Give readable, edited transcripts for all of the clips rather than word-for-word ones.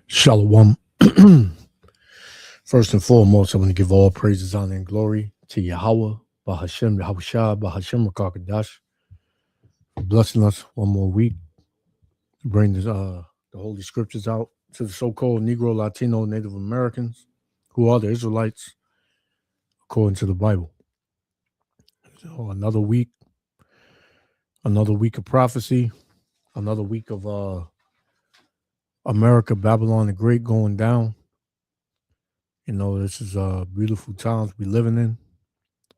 Shalom. First and foremost, I want to give all praises, honor, and glory to Yahweh, Bahashem, Yahushua, Bahashem, Rakakadash, for blessing us one more week to bring the Holy Scriptures out to the so-called Negro, Latino, Native Americans, who are the Israelites, according to the Bible. So another week of prophecy, another week of America, Babylon the Great going down. You know, this is beautiful times we living in.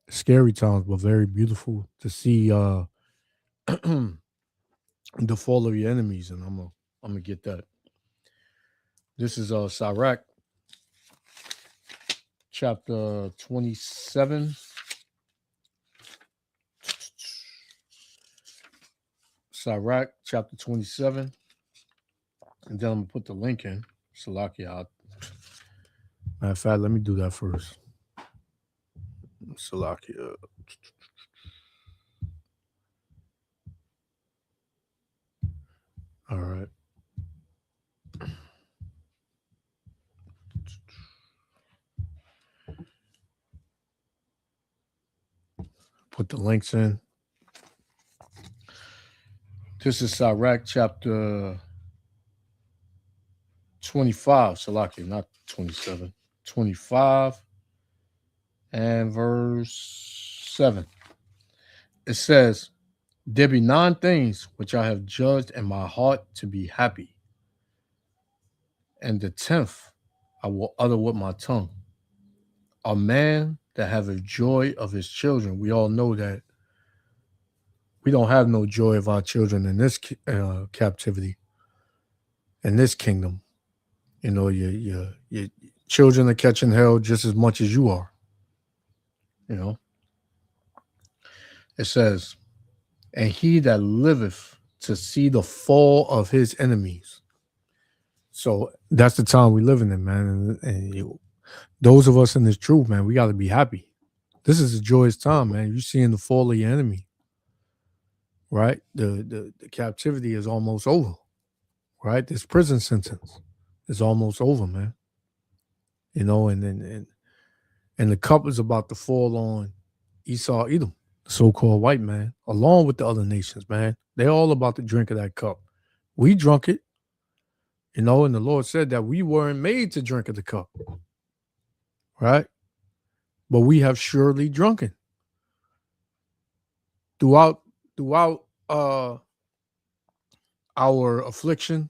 Scary times, but very beautiful to see the fall of your enemies, and I'm gonna get that. This is Sirach, chapter 27. Sirach, chapter 27. And then I'm gonna put the link in. Salakia. Matter of fact, let me do that first. Salakia. All right. Put the links in. This is Sirach chapter 25, Salakia, not 27. 25 and verse 7. It says, "There be 9 things which I have judged in my heart to be happy, and the 10th I will utter with my tongue. A man that have a joy of his children." We all know that we don't have no joy of our children in this captivity, in this kingdom. You know, your children are catching hell just as much as you are. You know, it says, "And he that liveth to see the fall of his enemies." So that's the time we're living in, man. And those of us in this truth, man, we got to be happy. This is a joyous time, man. You're seeing the fall of your enemy, right? The captivity is almost over, right? This prison sentence is almost over, man. You know, and the cup is about to fall on Esau, Edom, the so-called white man, along with the other nations, man. They're all about to drink of that cup. We drunk it, you know, and the Lord said that we weren't made to drink of the cup, right? But we have surely drunken throughout our affliction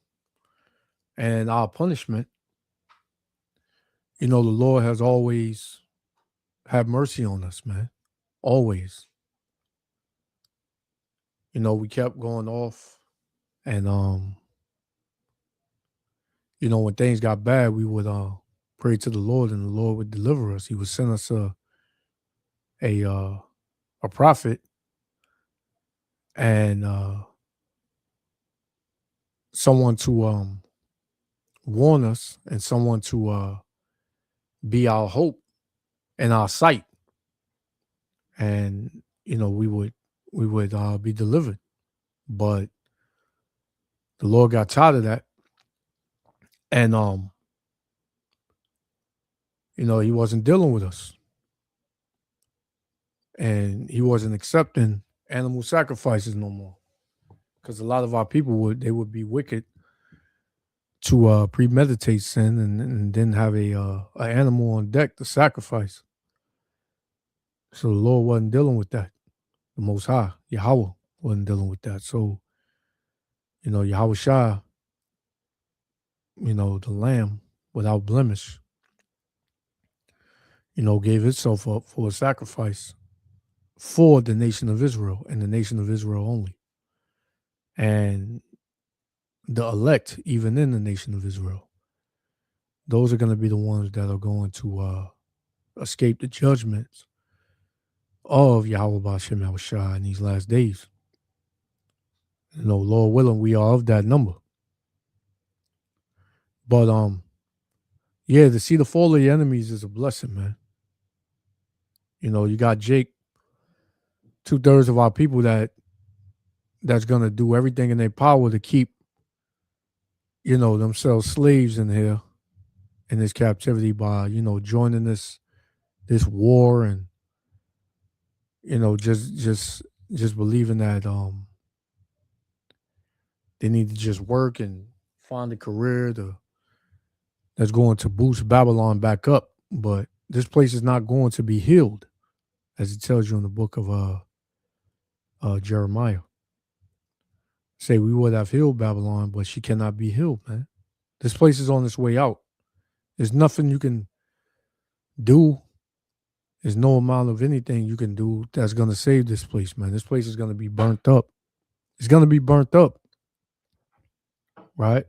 and our punishment. You know, the Lord has always had mercy on us, man. Always. You know, we kept going off, and you know, when things got bad, we would pray to the Lord, and the Lord would deliver us. He would send us a prophet and someone to warn us, and someone to be our hope and our sight, and you know, we would be delivered. But the Lord got tired of that, and you know, he wasn't dealing with us, and he wasn't accepting animal sacrifices no more, because a lot of our people would be wicked to premeditate sin and then have a animal on deck to sacrifice. So the Lord wasn't dealing with that. The Most High, Yahweh, wasn't dealing with that. So, Yahweh Shah, the Lamb without blemish, gave itself up for a sacrifice for the nation of Israel and the nation of Israel only. And the elect, even in the nation of Israel, those are going to be the ones that are going to escape the judgments of Yahweh Ba'Shem Yahushua in these last days. Lord willing, we are of that number. But to see the fall of your enemies is a blessing, man. You got Jake, 2/3 of our people that's gonna do everything in their power to keep, themselves slaves in here in this captivity by, joining this war and, just believing that they need to just work and find a career that's going to boost Babylon back up. But this place is not going to be healed, as it tells you in the book of Jeremiah. Say we would have healed Babylon, but she cannot be healed, man. This place is on its way out. There's nothing you can do. There's no amount of anything you can do that's going to save this place, man. This place is going to be burnt up. It's going to be burnt up, right?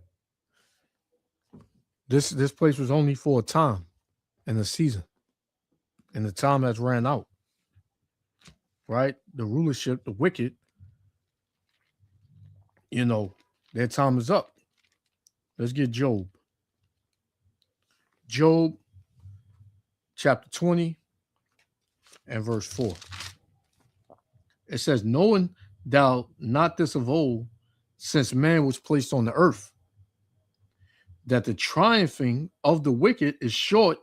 This place was only for a time and a season, and the time has ran out, right? The rulership, the wicked, their time is up. Let's get Job. Job, chapter 20 and verse 4. It says, knowing thou not this of old, since man was placed on the earth, that the triumphing of the wicked is short,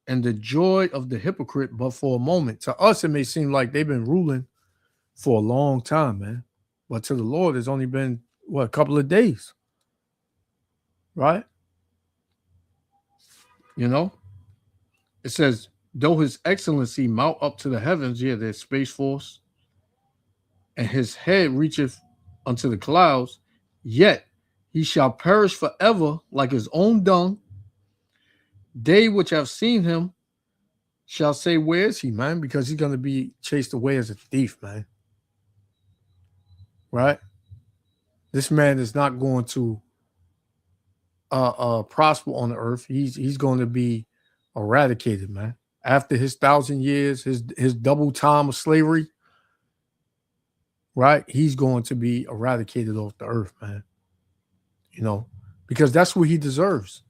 and the joy of the hypocrite but for a moment. To us, it may seem like they've been ruling for a long time, man. But to the Lord, it's only been, a couple of days. Right? It says, though his excellency mount up to the heavens, there's Space Force, and his head reacheth unto the clouds, yet he shall perish forever like his own dung. They which have seen him shall say, where is he, man? Because he's going to be chased away as a thief, man. Right? This man is not going to prosper on the earth. He's going to be eradicated, man. After his 1,000 years, his double time of slavery, right? He's going to be eradicated off the earth, man. Because that's what he deserves.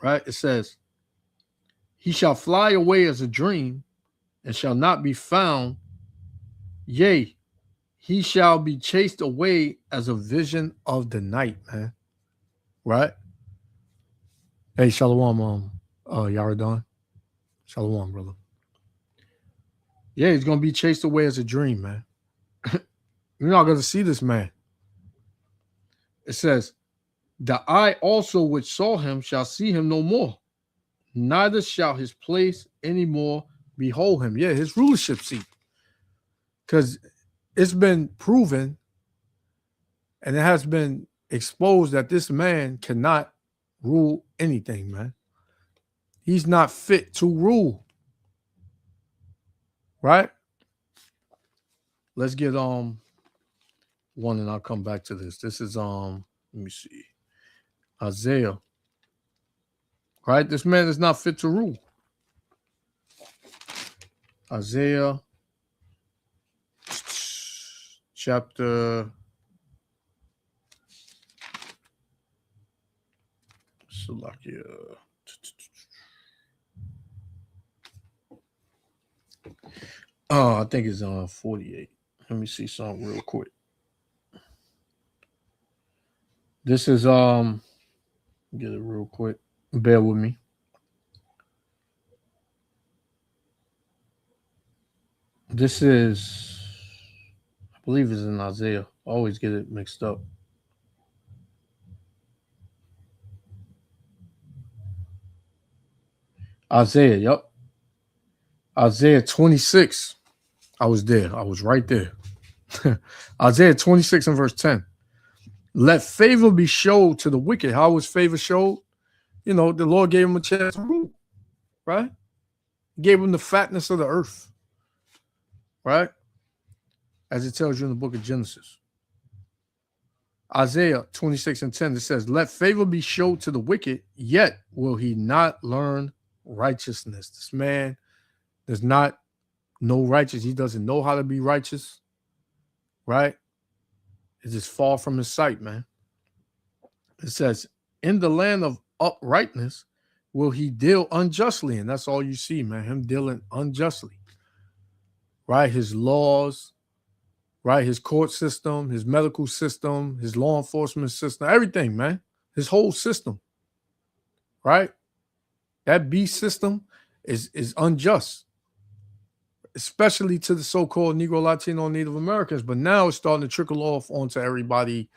Right? It says, he shall fly away as a dream and shall not be found. Yea, he shall be chased away as a vision of the night, man. Right? Hey, Shalom, Yaradon. Shalom, brother. Yeah, he's going to be chased away as a dream, man. You're not going to see this man. It says, the eye also which saw him shall see him no more, neither shall his place anymore behold him. Yeah, his rulership seat. Because it's been proven and it has been exposed that this man cannot rule anything, man. He's not fit to rule. Right? Let's get one and I'll come back to this. This is let me see. Isaiah. Right? This man is not fit to rule. Isaiah chapter Salakia. I think it's 48. Let me see something real quick. This is get it real quick. Bear with me. This is, I believe it's in Isaiah. I always get it mixed up. Isaiah, yep. Isaiah 26. I was there. I was right there. Isaiah 26 and verse 10. Let favor be showed to the wicked. How was favor showed? You know, the Lord gave him a chance to rule, right? Gave him the fatness of the earth, right? As it tells you in the book of Genesis. Isaiah 26 and 10, it says, let favor be showed to the wicked, yet will he not learn righteousness. This man does not know righteous. He doesn't know how to be righteous, right? It is far from his sight, man. It says, in the land of uprightness will he deal unjustly. And that's all you see, man, him dealing unjustly, right? His laws, right? His court system, his medical system, his law enforcement system, everything, man. His whole system, right? That beast system is unjust, especially to the so-called Negro, Latino, Native Americans. But now it's starting to trickle off onto everybody,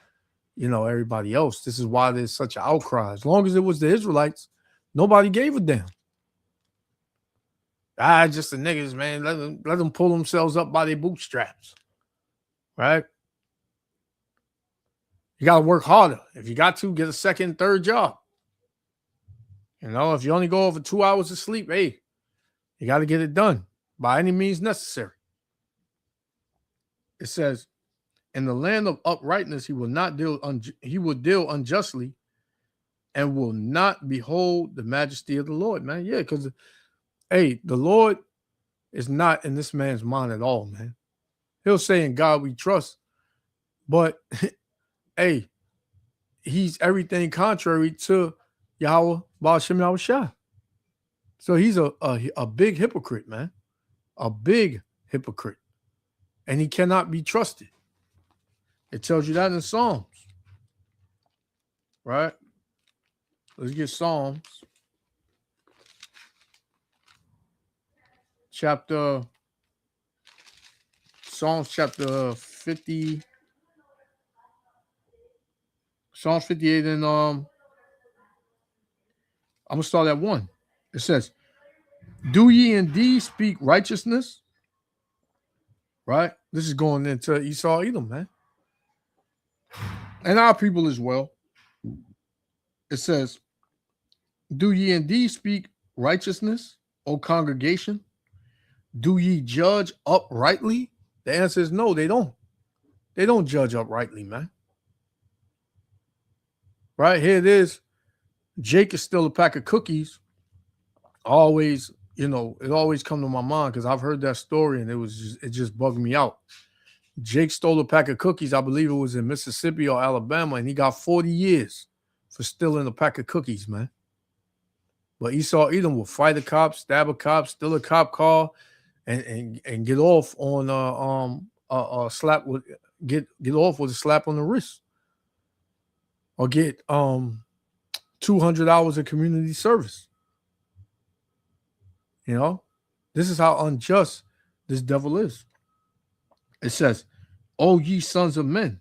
you know, everybody else. This is why there's such an outcry. As long as it was the Israelites, nobody gave a damn. Just the niggas, man. Let them pull themselves up by their bootstraps. Right? You got to work harder. If you got to, get a second, third job. You know, if you only go over 2 hours of sleep, hey, you got to get it done by any means necessary. It says, in the land of uprightness, he will deal unjustly and will not behold the majesty of the Lord, man. Yeah, because, hey, the Lord is not in this man's mind at all, man. He'll say, in God we trust, but hey, he's everything contrary to Yahweh Baal Shem Yahushua. So he's a big hypocrite, man. A big hypocrite. And he cannot be trusted. It tells you that in Psalms. Right? Let's get Psalms. Psalms chapter 50. Psalms 58 and I'm gonna start at 1. It says, do ye indeed speak righteousness? Right? This is going into Esau, Edom, man. And our people as well. It says, do ye indeed speak righteousness, O congregation? Do ye judge uprightly? The answer is no, they don't. They don't judge uprightly, man. Right? Here it is. Jake is still a pack of cookies. Always, you know, it always come to my mind because I've heard that story and it just bugged me out. Jake stole a pack of cookies. I believe it was in Mississippi or Alabama, and he got 40 years for stealing a pack of cookies, man. But Esau Edom will fight a cop, stab a cop, steal a cop car, and get off on slap with get off with a slap on the wrist, or get 200 hours of community service. You know, this is how unjust this devil is. It says, O ye sons of men,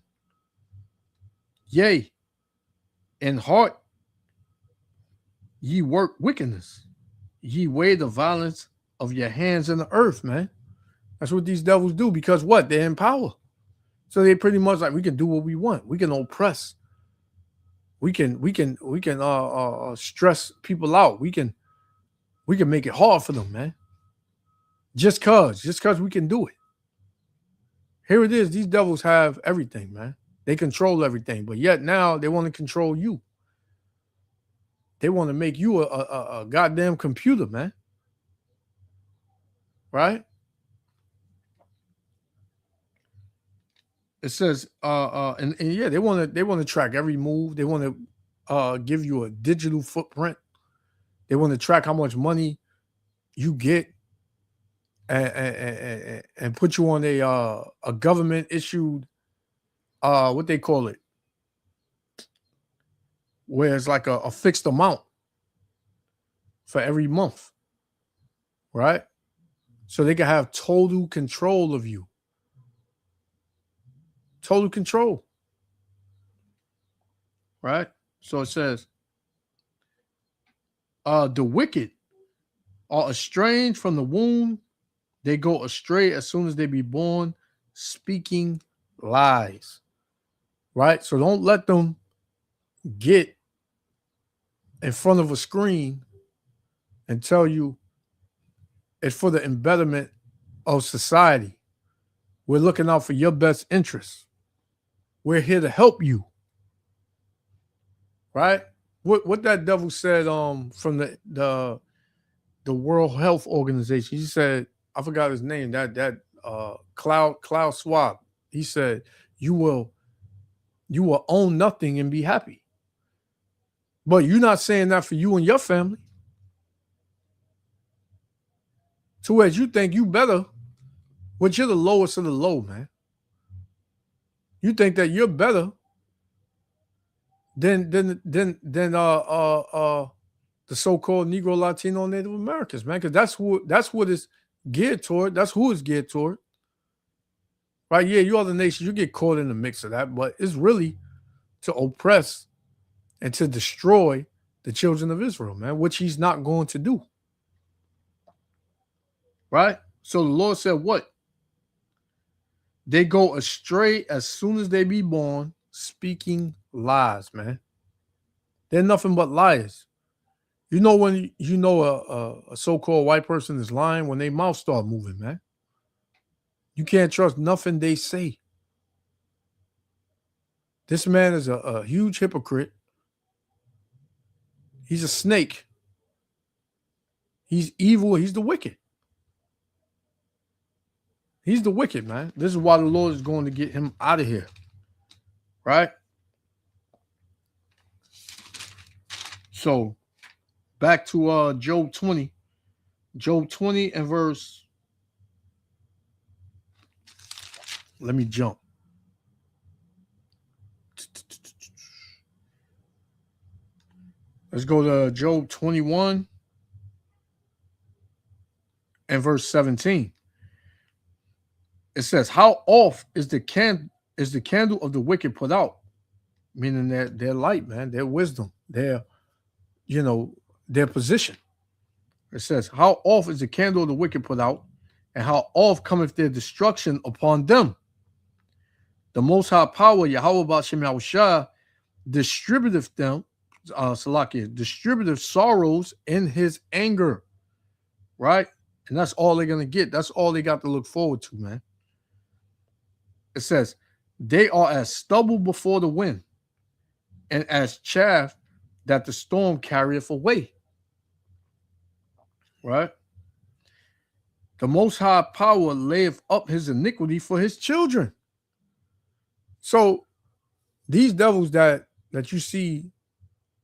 yea, in heart ye work wickedness, ye weigh the violence of your hands in the earth, man. That's what these devils do, because what? They're in power. So they pretty much like, we can do what we want. We can oppress. We can stress people out. We can make it hard for them, man. Just cause we can do it. Here it is. These devils have everything, man. They control everything, but yet now they want to control you. They want to make you a goddamn computer, man. Right? It says, and yeah, they want to track every move. They want to give you a digital footprint. They want to track how much money you get, and put you on a government issued what they call it, where it's like a fixed amount for every month, right? So they can have total control of you. Total control, right? So it says, the wicked are estranged from the womb They go astray as soon as they be born, speaking lies. Right? So don't let them get in front of a screen and tell you it's for the embetterment of society. We're looking out for your best interests. We're here to help you. Right? What that devil said from the World Health Organization. He said, I forgot his name, that Klaus Schwab. He said, you will own nothing and be happy. But you're not saying that for you and your family. So as you think you better, but you're the lowest of the low, man. You think that you're better than the so-called Negro, Latino, Native Americans, man, because that's what it's geared toward. That's who it's geared toward. Right? Yeah, you other nations, you get caught in the mix of that, but it's really to oppress and to destroy the children of Israel, man, which he's not going to do. Right? So the Lord said what? They go astray as soon as they be born, speaking lies, man. They're nothing but liars. You know when you know a so-called white person is lying when their mouth start moving, man. You can't trust nothing they say. This man is a huge hypocrite. He's a snake. He's evil. He's the wicked. He's the wicked, man. This is why the Lord is going to get him out of here. Right? So, back to Job 20. Job 20 and verse. Let me jump. Let's go to Job 21 and verse 17. It says, how oft is the candle of the wicked put out? Meaning their light, man, their wisdom, their position. It says, how oft is the candle of the wicked put out, and how oft cometh their destruction upon them? The Most High Power, Yahweh B'Shem Yahushua, distributeth them, distributeth sorrows in his anger. Right? And that's all they're going to get. That's all they got to look forward to, man. It says, they are as stubble before the wind, and as chaff that the storm carrieth away. Right? The Most High Power layeth up his iniquity for his children. So these devils that you see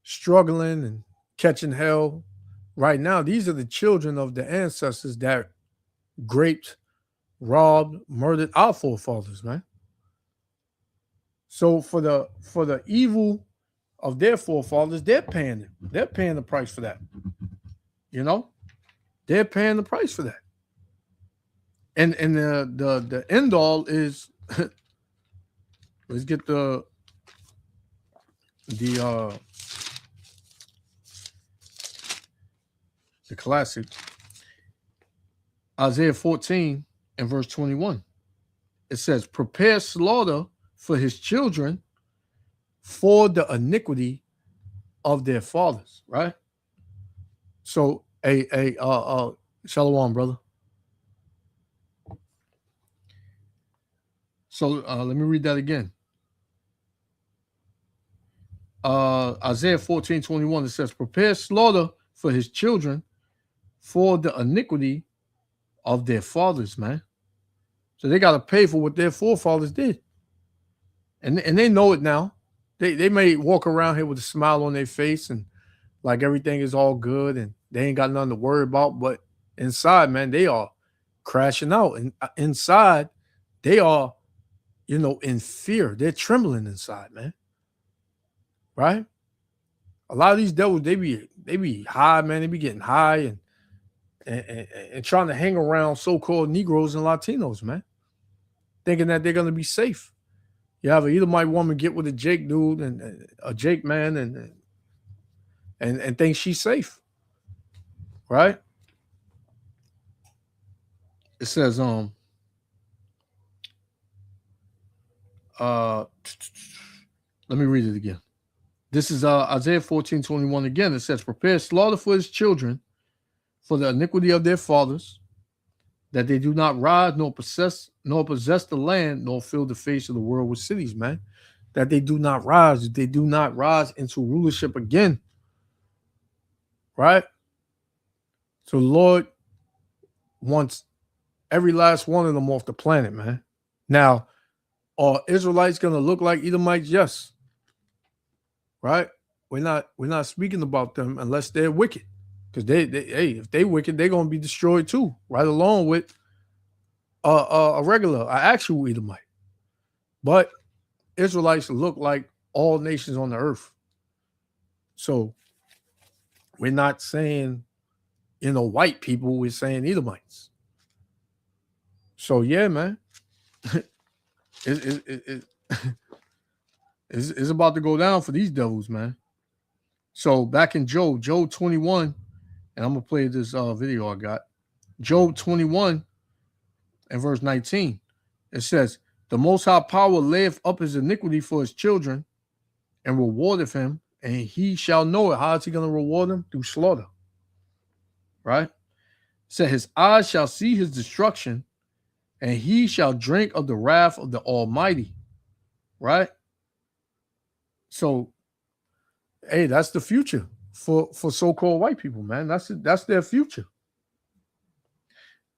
struggling and catching hell right now, these are the children of the ancestors that raped, robbed, murdered our forefathers, man. So for the evil of their forefathers, they're paying the price for that. They're paying the price for that. And the end all is let's get the classic Isaiah 14 and verse 21. It says, prepare slaughter for his children for the iniquity of their fathers. Right? So shalom, brother. So let me read that again. Isaiah 14:21, it says, prepare slaughter for his children for the iniquity of their fathers, man. So they got to pay for what their forefathers did. And they know it now. They may walk around here with a smile on their face and like everything is all good and they ain't got nothing to worry about. But inside, man, they are crashing out. And inside, they are, in fear. They're trembling inside, man. Right? A lot of these devils, they be high, man. They be getting high and trying to hang around so-called Negroes and Latinos, man. Thinking that they're going to be safe. You have an Edomite woman get with a Jake dude and a Jake man and think she's safe. Right? It says, uh let me read it again. This is Isaiah 14:21 again. It says, prepare slaughter for his children, for the iniquity of their fathers, that they do not rise nor possess the land, nor fill the face of the world with cities, man. That they do not rise, they do not rise into rulership again. Right? So the Lord wants every last one of them off the planet, man. Now, are Israelites gonna look like Edomites? Yes. Right? We're not speaking about them unless they're wicked. Because hey, if they wicked, they're gonna be destroyed too, right along with a regular, an actual Edomite. But Israelites look like all nations on the earth. So we're not saying, white people, we're saying Edomites. So yeah, man. It's about to go down for these devils, man. So back in Job 21, and I'm gonna play this video I got. Job 21 and verse 19. It says, the Most High Power layeth up his iniquity for his children, and rewardeth him, and he shall know it. How is he going to reward him? Through slaughter. Right? It said, his eyes shall see his destruction, and he shall drink of the wrath of the Almighty. Right? So, hey, that's the future for so-called white people, man. That's their future.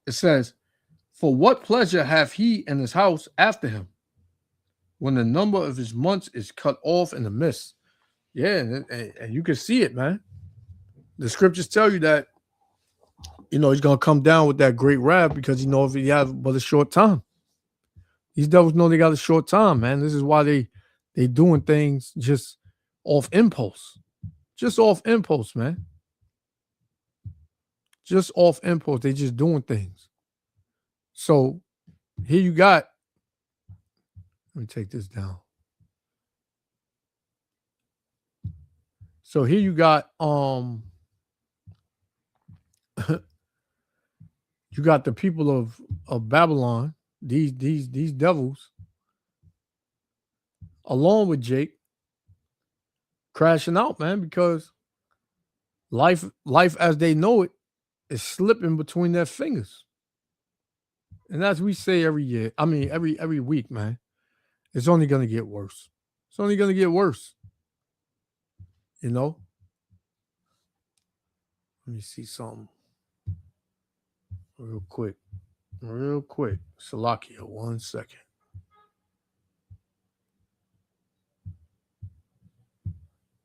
It says, for what pleasure hath he in his house after him, when the number of his months is cut off in the midst? Yeah, and you can see it, man. The scriptures tell you that, he's going to come down with that great wrath because he knows he has but a short time. These devils know they got a short time, man. This is why they doing things just off impulse. Just off impulse, man. Just off impulse. They just doing things. So here you got, let me take this down. So here you got you got the people of Babylon, these devils, along with Jake, crashing out, man, because life as they know it is slipping between their fingers. And as we say every year, I mean every week, man, it's only gonna get worse. It's only gonna get worse. Let me see something real quick. Salakia, 1 second.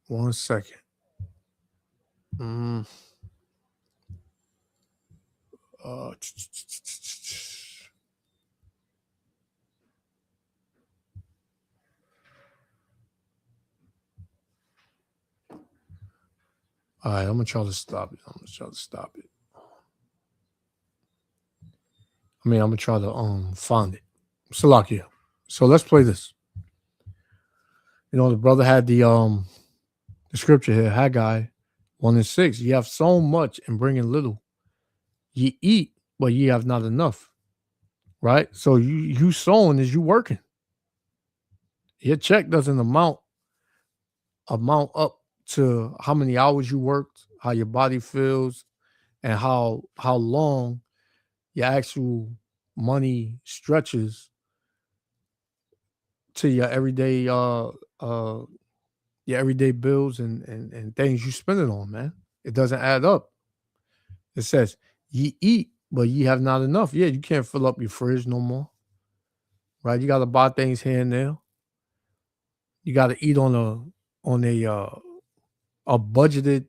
One second. All right, I'm gonna try to stop it. I'm gonna try to find it. Salakia. So let's play this. The brother had the scripture here, Haggai 1:6. Ye have sown much and bringing little. Ye eat, but ye have not enough. Right? So you sowing is you working. Your check doesn't amount up to how many hours you worked, how your body feels, and how long your actual money stretches to your everyday bills and things you spend it on, man. It doesn't add up. It says, ye eat, but ye have not enough. Yeah, you can't fill up your fridge no more. Right? You got to buy things here and there. You got to eat on a budgeted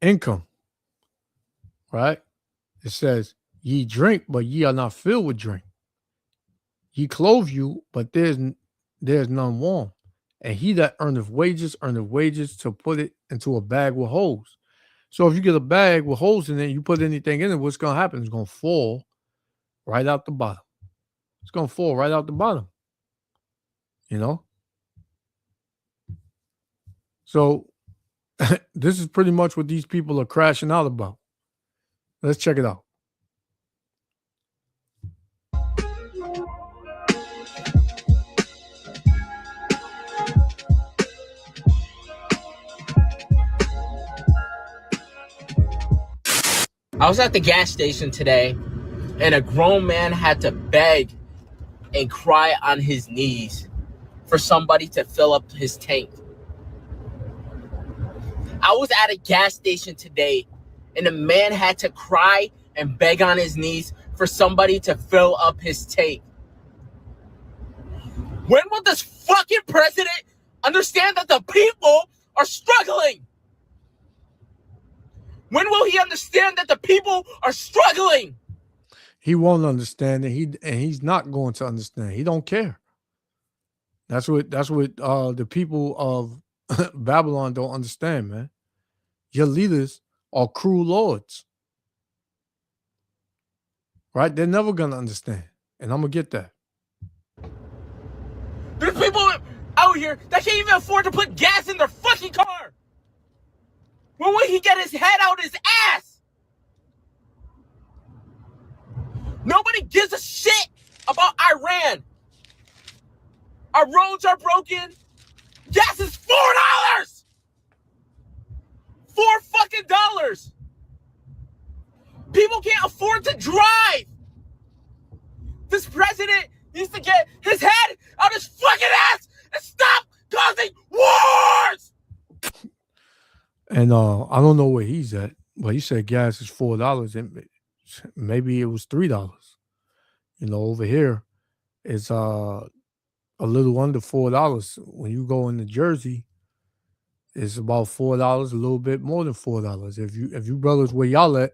income. Right? It says, ye drink, but ye are not filled with drink. Ye clothe you, but there's none warm. And he that earneth wages to put it into a bag with holes. So if you get a bag with holes in it, you put anything in it, what's going to happen? It's going to fall right out the bottom. It's going to fall right out the bottom. So This is pretty much what these people are crashing out about. Let's check it out. I was at the gas station today, and a grown man had to beg and cry on his knees for somebody to fill up his tank. I was at a gas station today, and a man had to cry and beg on his knees for somebody to fill up his tank. When will this fucking president understand that the people are struggling? When will he understand that the people are struggling? He won't understand it. He's not going to understand. He don't care. That's what the people of Babylon don't understand, man. Your leaders are cruel lords. Right? They're never gonna understand. And I'm gonna get that. There's people out here that can't even afford to put gas in their fucking car. When will he get his head out his ass? Nobody gives a shit about Iran. Our roads are broken. Gas is $4. $4 People can't afford to drive. This president needs to get his head out his fucking ass and stop causing wars. And I don't know where he's at, but he said gas is $4, and maybe it was $3. You know, over here, it's a little under $4. When you go into Jersey, it's about $4, a little bit more than $4. If you brothers where y'all at,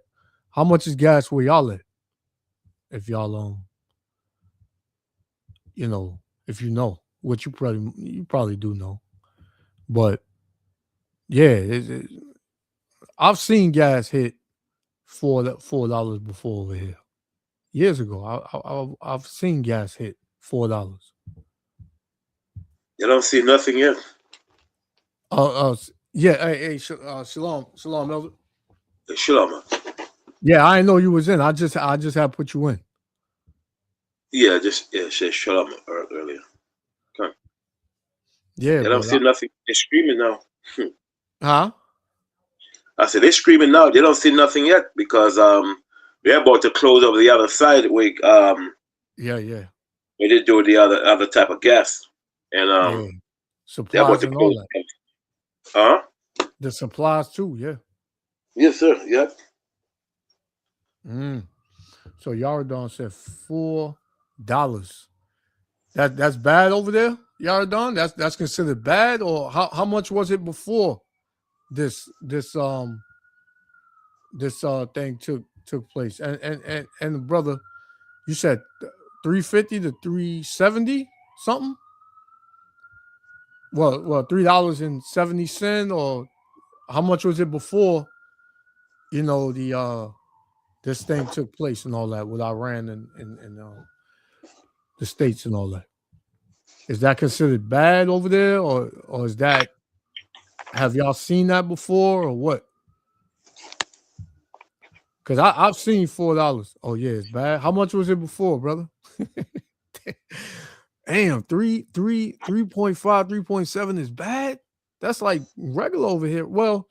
how much is gas where y'all at? If y'all you know, if you know, what you probably do know, but yeah, I've seen gas hit $4 before over here. Years ago, I've seen gas hit $4. You don't see nothing yet. Yeah. Hey, shalom, Elder. Shalom. Yeah, I didn't know you was in. I just had to put you in. Yeah, said shalom earlier. Come. Yeah, you don't see nothing. They're screaming now. Huh? I said they're screaming now. They don't see nothing yet because they're about to close over the other side. Yeah. We did do the other type of gas, and supplies and all that. Huh? The supplies too. Yeah. Yes, sir. Yep. So Yaradon said $4. That's bad over there, Yaradon. That's considered bad, or how much was it before this thing took place? And brother, you said 350 to 370 something. Well, $3.70, or how much was it before? You know, this thing took place and all that with Iran and the states and all that. Is that considered bad over there, or is that? Have y'all seen that before, or what? Because I've seen $4. Oh yeah, it's bad. How much was it before, brother? Damn, 3.5, 3.7 is bad. That's like regular over here. Well,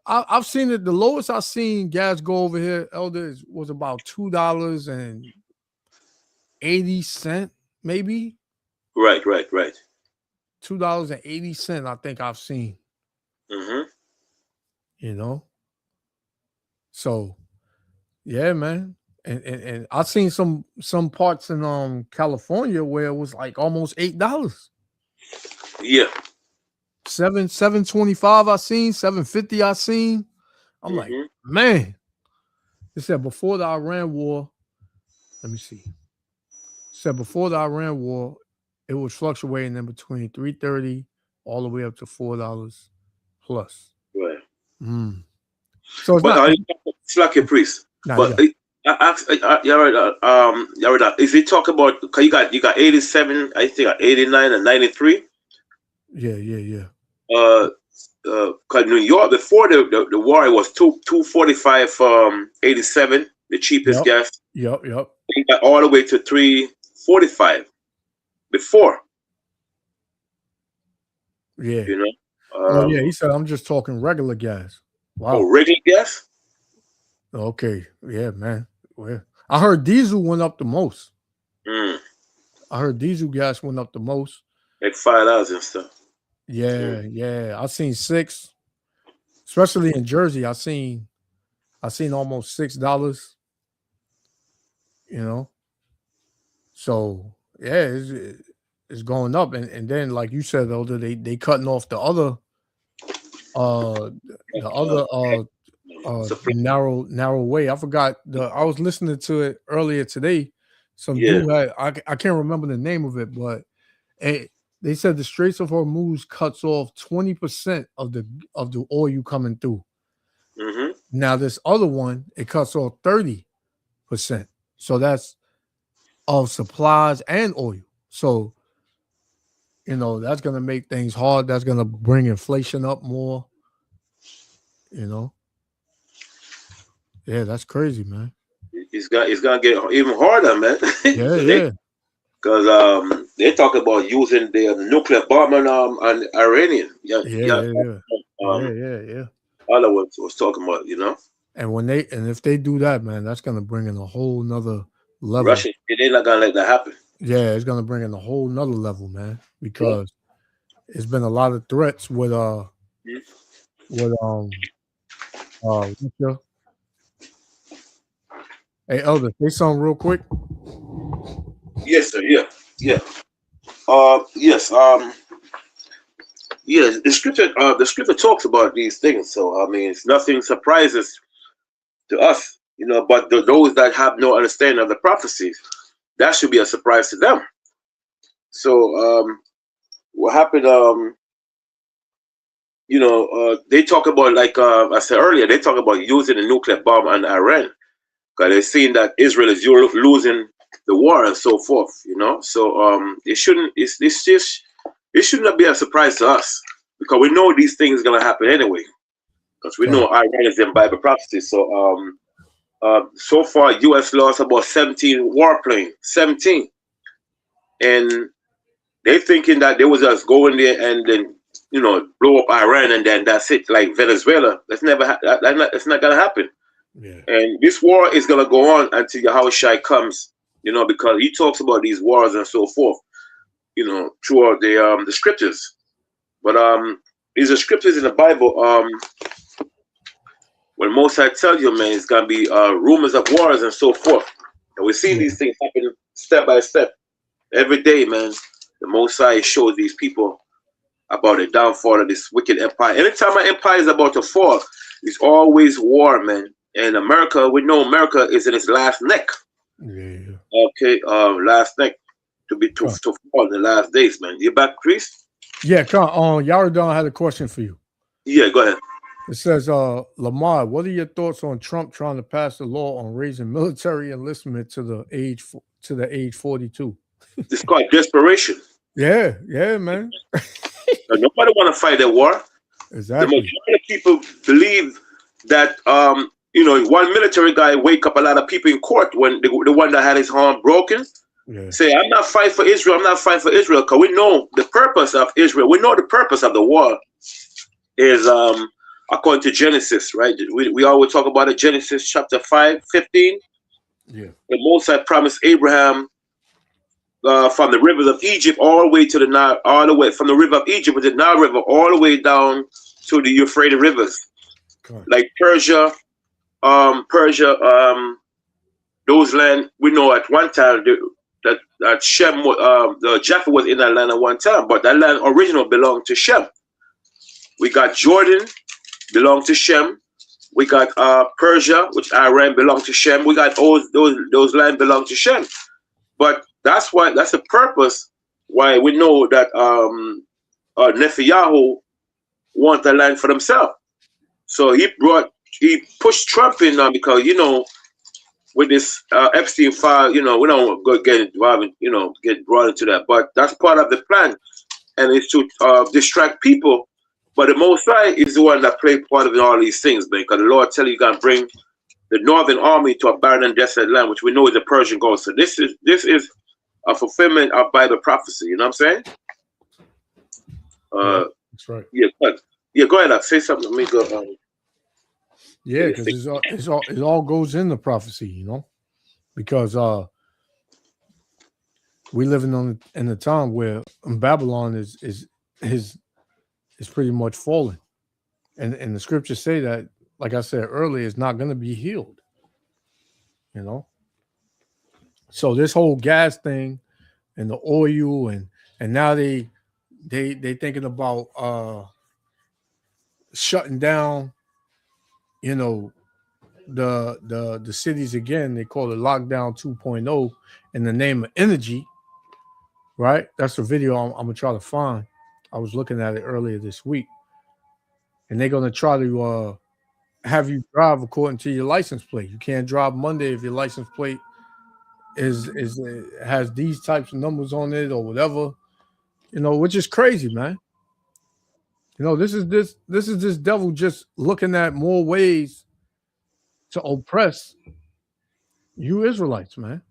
I've seen it. The lowest I've seen gas go over here, Elder, was about $2.80, maybe. Right. $2.80, I think I've seen. Mm-hmm. You know. So, yeah, man. And I've seen some parts in California where it was like almost $8. Yeah. $7.25 I seen, $7.50 I seen. I'm like, man. It said before the Iran war, let me see. It said before the Iran war, it was fluctuating in between $3.30 all the way up to $4 plus. Right. So it's not like a priest. Nah, but if you talk about, you got 87, I think 89 and 93. Yeah. Cause New York before the war it was 245 the cheapest gas. Yep. It got all the way to 345 before. Yeah. You know. Oh yeah, he said I'm just talking regular gas. Wow. Oh, regular gas? Okay. Yeah, man. Well, I heard diesel went up the most. Mm. I heard diesel gas went up the most. Like $5 and stuff. Yeah. I seen $6, especially in Jersey. I seen almost $6. You know, so yeah, it's going up, and then like you said, though, they cutting off the other narrow way. I forgot I was listening to it earlier today. Some dude had I can't remember the name of it, but they said the Straits of Hormuz cuts off 20% of the oil coming through. Mm-hmm. Now this other one, it cuts off 30%. So that's of supplies and oil. So, you know, that's going to make things hard. That's going to bring inflation up more. You know? Yeah, that's crazy, man. It's going to get even harder, man. Yeah. Because they talk about using the nuclear bomb on Iranian. Yeah. Other ones was talking about, you know. And if they do that, man, that's gonna bring in a whole nother level. Russia, they're not gonna let that happen. Yeah, it's gonna bring in a whole nother level, man, because it's been a lot of threats with Russia. Hey, Elder, say something real quick. Yes, sir. Yeah. Yes. Yeah. The scripture talks about these things. So I mean, it's nothing surprises to us, you know. But those that have no understanding of the prophecies, that should be a surprise to them. So what happened? You know, they talk about, like I said earlier, they talk about using a nuclear bomb on Iran because they're seeing that Israel is losing the war and so forth. You know, so it shouldn't be a surprise to us because we know these things are gonna happen anyway. Because we know Iran is in Bible prophecy. So so far US lost about 17 warplanes, 17. And they thinking that they was just go in there and then, you know, blow up Iran and then that's it, like Venezuela. That's never that's not gonna happen. Yeah. And this war is gonna go on until Yahushua comes, you know, because he talks about these wars and so forth, you know, throughout the scriptures. But these are scriptures in the Bible. When Most I tell you, man, it's gonna be rumors of wars and so forth, and we're seeing these things happen step by step every day, man. The Most High shows these people about the downfall of this wicked empire. Anytime an empire is about to fall, it's always war, man. And America, we know America is in its last neck. Yeah. Okay, last neck to fall in the last days, man. You back, Chris? Yeah, come on. Yaradon had a question for you. Yeah, go ahead. It says, Lamar, what are your thoughts on Trump trying to pass the law on raising military enlistment to the age 42? It's called desperation. Yeah, man. Nobody want to fight that war. Exactly. The majority of people believe that you know, one military guy wake up a lot of people in court when the one that had his arm broken. Yeah. Say, I'm not fighting for Israel. I'm not fighting for Israel because we know the purpose of Israel. We know the purpose of the war is according to Genesis, right? We always talk about it, Genesis chapter 5:15. Yeah. The Most High promised Abraham from the rivers of Egypt all the way to the Nile, all the way from the river of Egypt with the Nile River all the way down to the Euphrates rivers. Like Persia, those land, we know at one time that Shem, the Japheth was in that land at one time, but that land original belonged to Shem. We got Jordan, belonged to Shem. We got Persia, which Iran belonged to Shem. We got all those land belong to Shem. But that's the purpose why we know that Netanyahu want the land for themselves. So he pushed Trump in because, you know, with this Epstein file, you know, we don't go get involved, you know, get brought into that. But that's part of the plan, and it's to distract people But the Most High is the one that played part in all these things, man. Because the Lord tell you gonna bring the northern army to a barren and desolate land, which we know is the Persian Gulf. So this is a fulfillment of Bible prophecy. You know what I'm saying? That's right. Yeah, but go ahead. Say something. Let me go. Yeah, because it all goes in the prophecy, you know, because we living in a time where Babylon is pretty much falling, and the scriptures say that, like I said earlier, it's not going to be healed, you know. So this whole gas thing and the oil and now they thinking about shutting down, you know, the cities again. They call it lockdown 2.0 in the name of energy, right? That's the video I'm gonna try to find. I was looking at it earlier this week, and they're gonna try to have you drive according to your license plate. You can't drive Monday if your license plate has these types of numbers on it or whatever, you know, which is crazy, man. You know, this is this devil just looking at more ways to oppress you Israelites, man.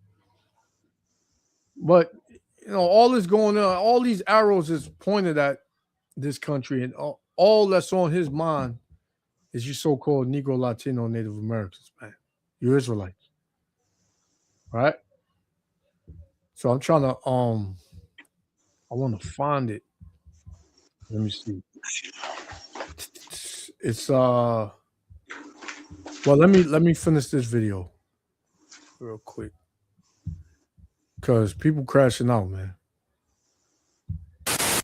But you know, all this going on, all these arrows is pointed at this country, and all that's on his mind is you so-called Negro, Latino, Native Americans, man. You Israelites, right? So I'm trying to I want to find it. Let me see. It's well, let me finish this video real quick, because people crashing out, man.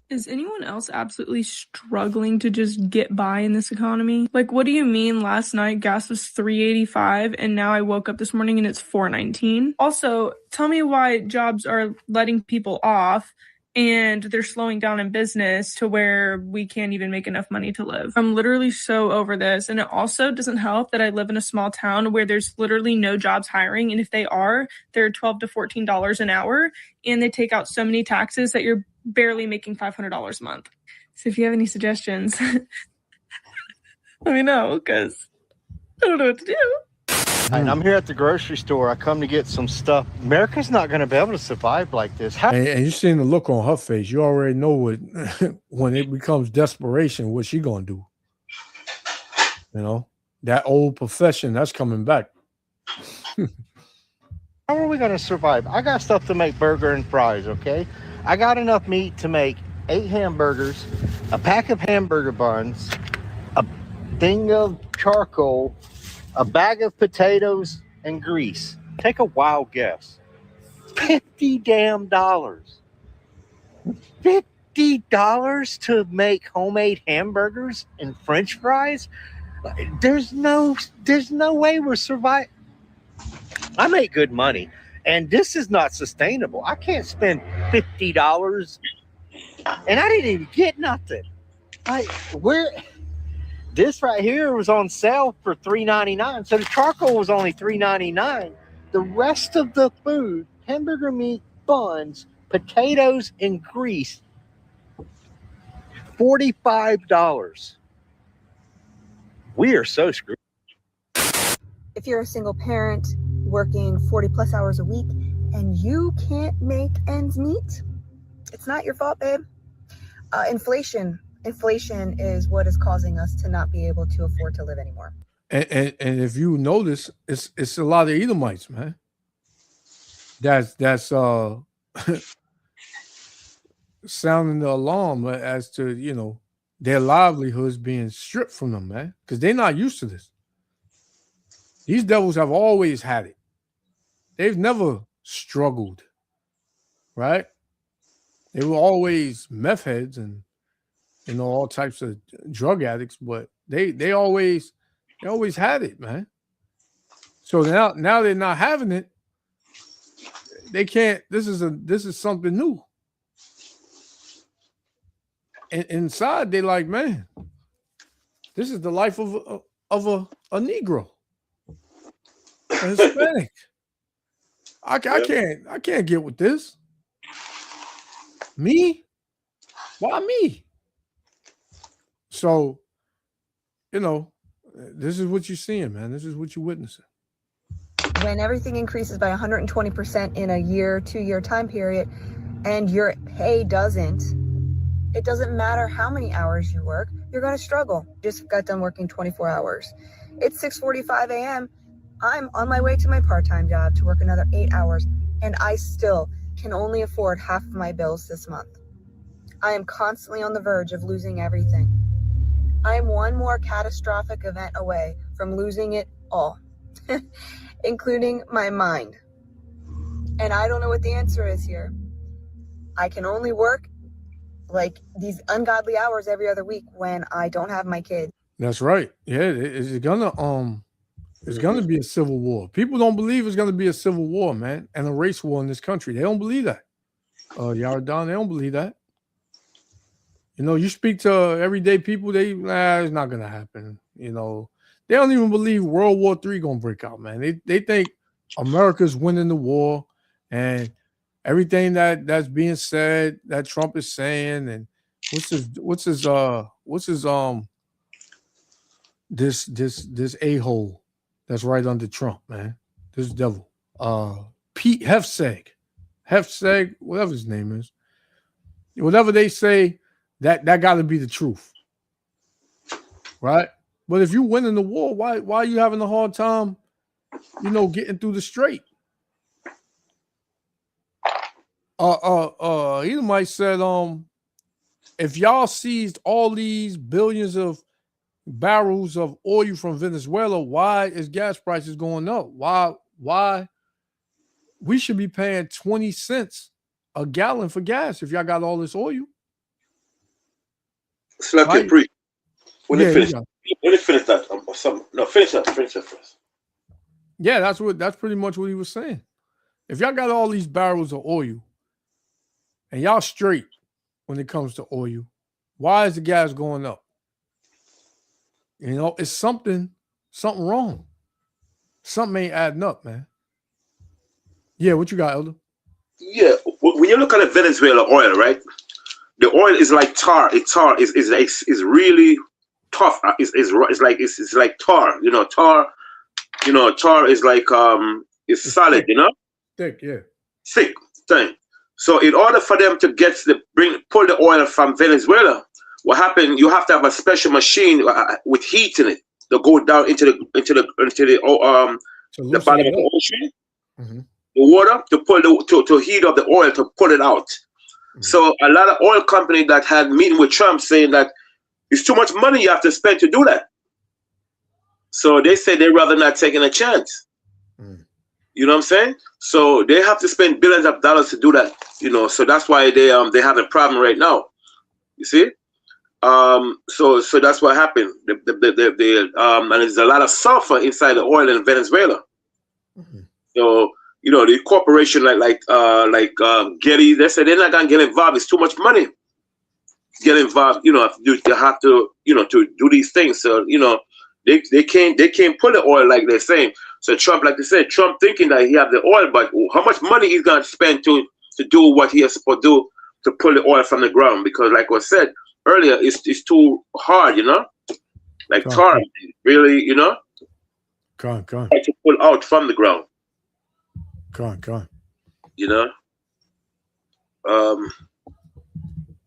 Is anyone else absolutely struggling to just get by in this economy? Like, what do you mean last night gas was $3.85 and now I woke up this morning and it's $4.19? Also, tell me why jobs are letting people off and they're slowing down in business to where we can't even make enough money to live. I'm literally so over this. And it also doesn't help that I live in a small town where there's literally no jobs hiring. And if they are, they're $12 to $14 an hour. And they take out so many taxes that you're barely making $500 a month. So if you have any suggestions, let me know, because I don't know what to do. And I'm here at the grocery store. I come to get some stuff. America's not going to be able to survive like this. And you're seeing the look on her face. You already know what when it becomes desperation, what she gonna do. You know, that old profession that's coming back. How are we going to survive? I got stuff to make burger and fries, okay? I got enough meat to make 8 hamburgers, a pack of hamburger buns, a thing of charcoal, a bag of potatoes, and grease. Take a wild guess. $50 damn. $50 to make homemade hamburgers and French fries? There's no way we're surviving. I make good money, and this is not sustainable. I can't spend $50, and I didn't even get nothing. This right here was on sale for $3.99, so the charcoal was only $3.99. The rest of the food, hamburger meat, buns, potatoes, and grease, $45. We are so screwed. If you're a single parent working 40 plus hours a week and you can't make ends meet, it's not your fault, babe. Inflation is what is causing us to not be able to afford to live anymore. And if you notice, it's a lot of Edomites, man. That's sounding the alarm as to, you know, their livelihoods being stripped from them, man, because they're not used to this. These devils have always had it. They've never struggled, right? They were always meth heads and, you know, all types of drug addicts, but they always had it, man. So now they're not having it. They can't. This is something new. And inside, they like, man, this is the life of a Negro, a Hispanic. I can't get with this. Me? Why me? So, you know, this is what you're seeing, man. This is what you're witnessing. When everything increases by 120% in a year, 2-year time period, and your pay doesn't, it doesn't matter how many hours you work, you're going to struggle. Just got done working 24 hours. It's 6:45 a.m. I'm on my way to my part-time job to work another 8 hours, and I still can only afford half of my bills this month. I am constantly on the verge of losing everything. I am one more catastrophic event away from losing it all, including my mind. And I don't know what the answer is here. I can only work like these ungodly hours every other week when I don't have my kids. That's right. Yeah, it's gonna be a civil war. People don't believe it's gonna be a civil war, man, and a race war in this country. They don't believe that. Yardan, they don't believe that. You know, you speak to everyday people, it's not gonna happen. You know, they don't even believe World War III gonna break out, man. They think America's winning the war, and everything that's being said that Trump is saying, and this a-hole that's right under Trump, man. This devil. Pete Hegseth, whatever his name is. Whatever they say, that gotta be the truth. Right? But if you're winning the war, why are you having a hard time, getting through the strait? Edomite said, if y'all seized all these billions of barrels of oil from Venezuela, why is gas prices going up? Why we should be paying 20 cents a gallon for gas if y'all got all this oil? Slap your pre. When they finish that, finish that first. Yeah, that's pretty much what he was saying. If y'all got all these barrels of oil and y'all straight when it comes to oil, why is the gas going up? It's something wrong. Something ain't adding up, man. Yeah, what you got, Elder? Yeah, when you look at the Venezuela oil, right? The oil is like tar. It's really tough. It's like tar. Tar is like it's solid. Thick. Thick, yeah. Thick thing. So in order for them to pull the oil from Venezuela, what happened? You have to have a special machine with heat in it to go down into the bottom of the ocean, the water to heat up the oil to pull it out. So a lot of oil companies that had meeting with Trump saying that it's too much money you have to spend to do that. So they say they'd rather not taking a chance. You know what I'm saying? So they have to spend billions of dollars to do that. So that's why they have a problem right now. You see? So that's what happened. And there's a lot of sulfur inside the oil in Venezuela. So the corporation like Getty, they said they're not gonna get involved. It's too much money. Get involved. You have to to do these things. So they can't pull the oil like they're saying. So Trump, like they said, Trump thinking that he have the oil, but how much money he's gonna spend to do what he has to do to pull the oil from the ground? Because like I said earlier, it's too hard, like tar, really, Come on. to pull out from the ground. Come on.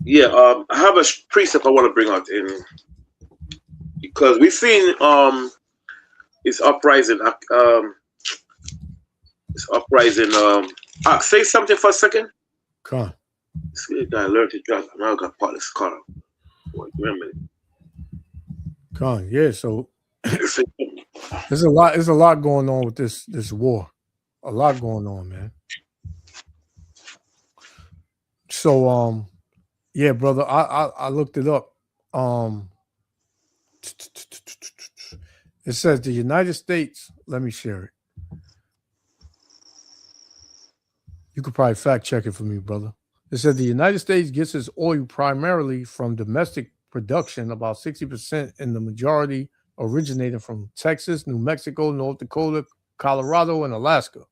I have a precept I want to bring out in because we've seen it's uprising. Say something for a second. Come on. This guy learned to drive. I'm now gonna park this car. Wait a minute. Come on. Yeah. So there's a lot going on with this war. A lot going on, man. So yeah, brother, I looked it up. It says the United States, let me share it. You could probably fact check it for me, brother. It said the United States gets its oil primarily from domestic production, about 60%, and the majority originating from Texas, New Mexico, North Dakota, Colorado, and Alaska.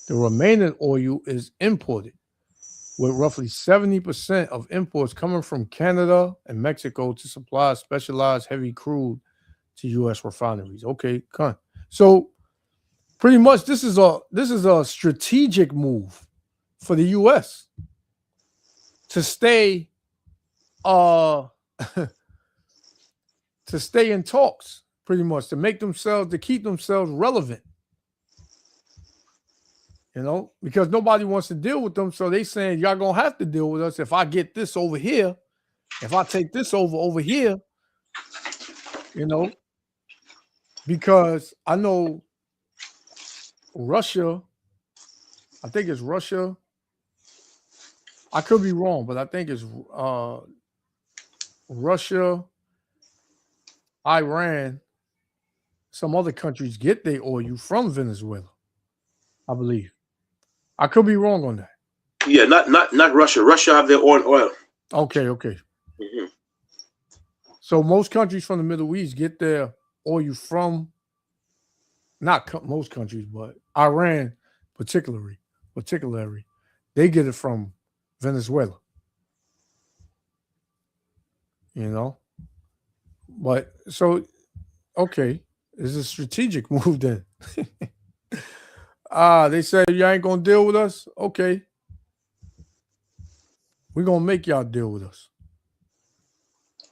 The remaining oil is imported. with roughly 70% of imports coming from Canada and Mexico to supply specialized heavy crude to U.S. refineries. Okay, con. So pretty much this is a strategic move for the U.S. to stay to stay in talks, pretty much to keep themselves relevant. You know, because nobody wants to deal with them. So they saying y'all gonna have to deal with us if I get this over here, if I take this over here, you know, because I know Russia, I think it's Russia. I could be wrong, but I think it's Russia, Iran, some other countries get their oil from Venezuela, I believe. I could be wrong on that. Yeah, not Russia. Russia have their own oil. Okay. Mm-hmm. So most countries from the Middle East get their oil from, most countries, but Iran particularly, they get it from Venezuela. You know? But so, okay, it's a strategic move then. They say you ain't gonna deal with us. Okay, we're gonna make y'all deal with us.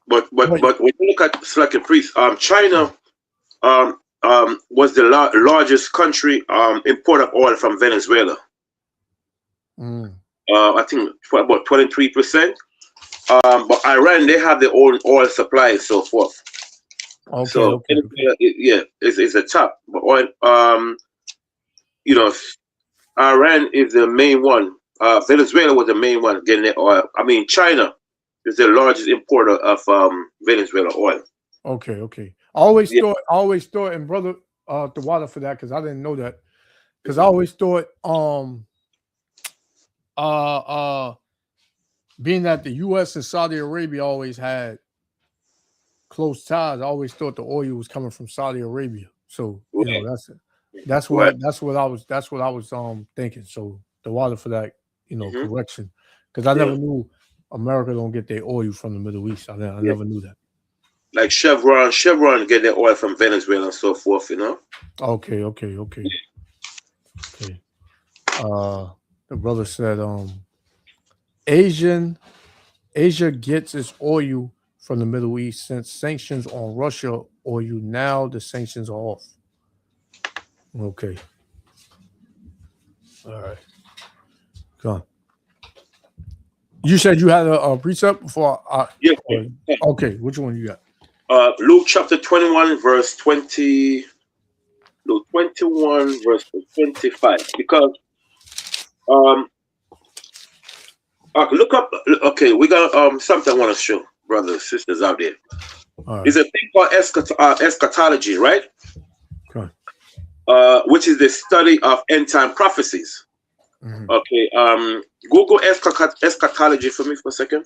But when you look at Slack and Priest, China was the largest country import of oil from Venezuela. I think about 23%. But Iran, they have their own oil supply and so forth. Okay. So it's a top. But oil, you know, Iran is the main one. Venezuela was the main one getting the oil. I mean, China is the largest importer of Venezuela oil. Okay. I always thought, and brother, the water for that because I didn't know that. Because I always thought, being that the U.S. and Saudi Arabia always had close ties, I always thought the oil was coming from Saudi Arabia. So you know, that's what I was thinking. So the water for that, you know, correction, because I never knew America don't get their oil from the Middle East. I never knew that. Like Chevron get their oil from Venezuela and so forth. You know. Okay. The brother said, Asia gets its oil from the Middle East since sanctions on Russia oil. Now the sanctions are off. Okay. All right. Go on. You said you had a precept before. Yeah. Okay. Which one you got? Luke chapter 21, verse 20. Luke 21, verse 25. Because look up. Okay, we got something I want to show brothers and sisters out there. Right. There's a thing called eschatology, right? Okay. Which is the study of end time prophecies. Mm-hmm. Okay. Google eschatology for me for a second.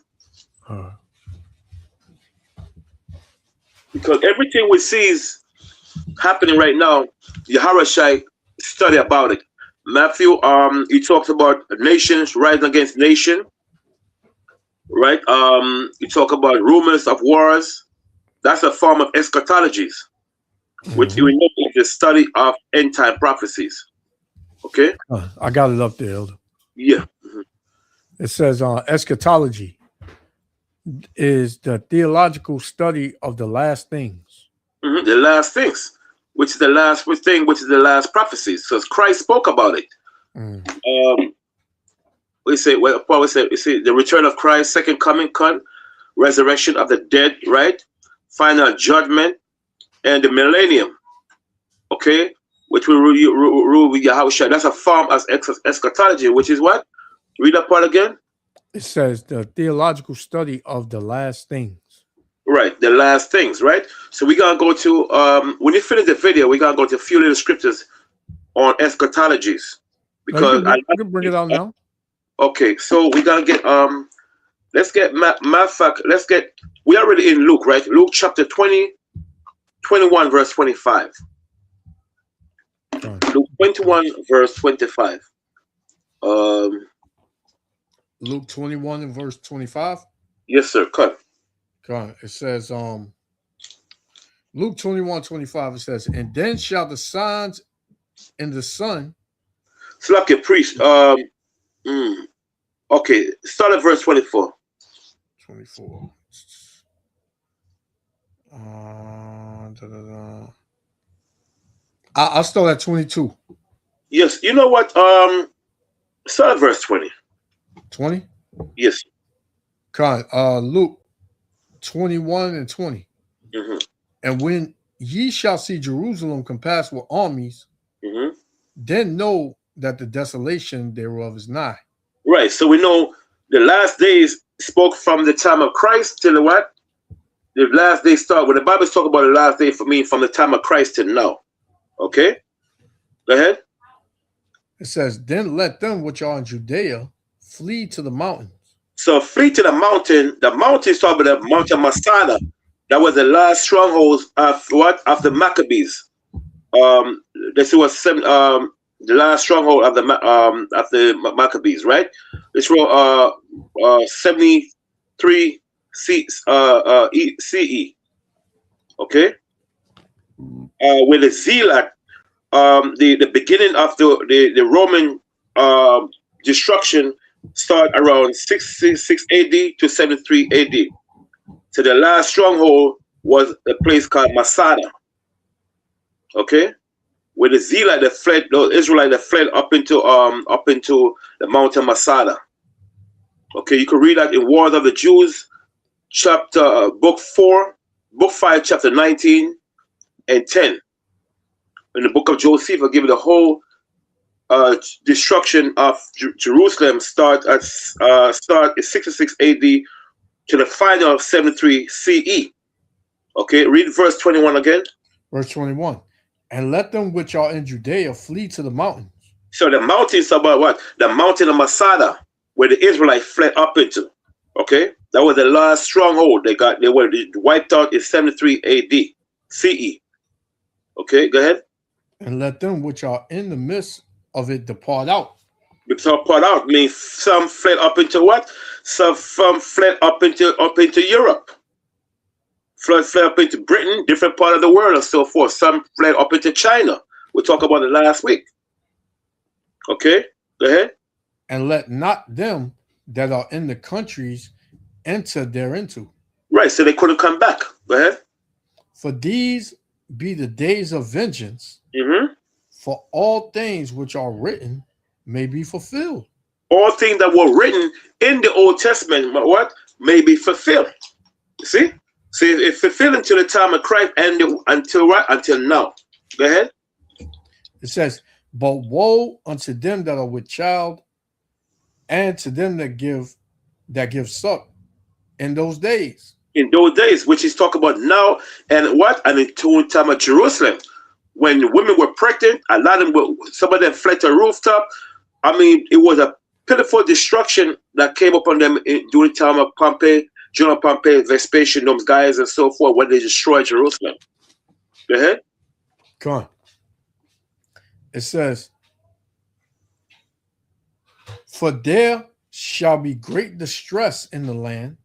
Because everything we see is happening right now. Yahawashi study about it. Matthew, he talks about nations rising against nation, right? He talk about rumors of wars. That's a form of eschatologies, which we know is the study of end time prophecies. Okay, I got it up there, Elder. Yeah. Mm-hmm. It says eschatology is the theological study of the last things. Mm-hmm. The last things, which is the last thing, which is the last prophecies. So Christ spoke about it. We say, well, Paul would say, you see, the return of Christ, second coming, resurrection of the dead, right? Final judgment, and the millennium. Okay, which will rule with Yahushua. That's a form as eschatology, which is what? Read that part again. It says the theological study of the last things. Right, the last things, right? So we're going to go to, when you finish the video, we're going to go to a few little scriptures on eschatologies. Because you can bring it out now. Okay, so we're going to get, let's get, matter of fact, we're already in Luke, right? Luke chapter 20, 21, verse 25. Luke 21, verse 25. Luke 21 and verse 25. Yes, sir. Cut. God, it says, Luke 21:25. It says, and then shall the signs in the sun. So like a priest. Okay, start at verse 24. 24. I'll start at 22. Yes, you know what? Start at verse 20. 20? Yes. God, Luke 21 and 20. Mm-hmm. And when ye shall see Jerusalem compassed with armies, Mm-hmm. then know that the desolation thereof is nigh. Right. So we know the last days spoke from the time of Christ till the what? The last days start. When the Bible's talking about the last day, for me, from the time of Christ till now. Okay? Go ahead. It says, then let them which are in Judea flee to the mountains. So flee to the mountain. The mountain is talking about the mountain Masada. That was the last stronghold of what? Of the Maccabees. This was the last stronghold of the Maccabees, right? This was 73 CE. Okay, with the Zealot, the beginning of the Roman destruction start around 666 AD to 73 AD. So the last stronghold was a place called Masada. Okay, where the Zealite that fled, the Israelite that fled up into the mountain Masada. Okay, you can read that in Wars of the Jews, book 5, chapter 19 and 10. In the book of Josephus, give you the whole destruction of Jerusalem start at 66 AD to the final 73 CE. Okay, read verse 21 again. Verse 21. And let them which are in Judea flee to the mountains. So the mountains about what? The mountain of Masada, where the Israelites fled up into. Okay, that was the last stronghold they were wiped out in 73 AD CE. Okay, go ahead. And let them which are in the midst of it depart out. Depart out means some fled up into what? Some fled up into Europe. Fled up into Britain, different part of the world, and so forth. Some fled up into China. We talked about it last week. Okay, go ahead. And let not them that are in the countries enter thereinto. Right, so they couldn't come back. Go ahead. For these be the days of vengeance, for all things which are written may be fulfilled. All things that were written in the Old Testament, what? May be fulfilled. You see? See, it's fulfilled until the time of Christ and until what? Until now. Go ahead. It says, but woe unto them that are with child, and to them that give suck in those days. In those days, which he's talking about now, and what? And until the time of Jerusalem. When women were pregnant, a lot of them some of them fled to a rooftop. I mean, it was a pitiful destruction that came upon them during the time of Pompey, General Pompey, Vespasian, those guys and so forth, when they destroyed Jerusalem. Go ahead. Come on. It says, for there shall be great distress in the land,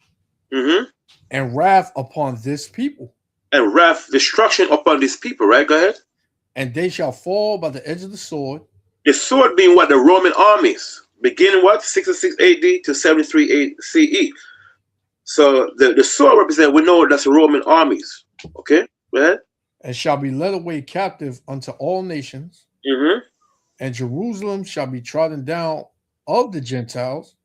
and wrath upon this people. And wrath, destruction upon these people, right? Go ahead. And they shall fall by the edge of the sword. The sword being what? The Roman armies. Beginning what? 66 AD to 73 CE. So the sword represents, we know that's the Roman armies. Okay? Go ahead. And shall be led away captive unto all nations. And Jerusalem shall be trodden down of the Gentiles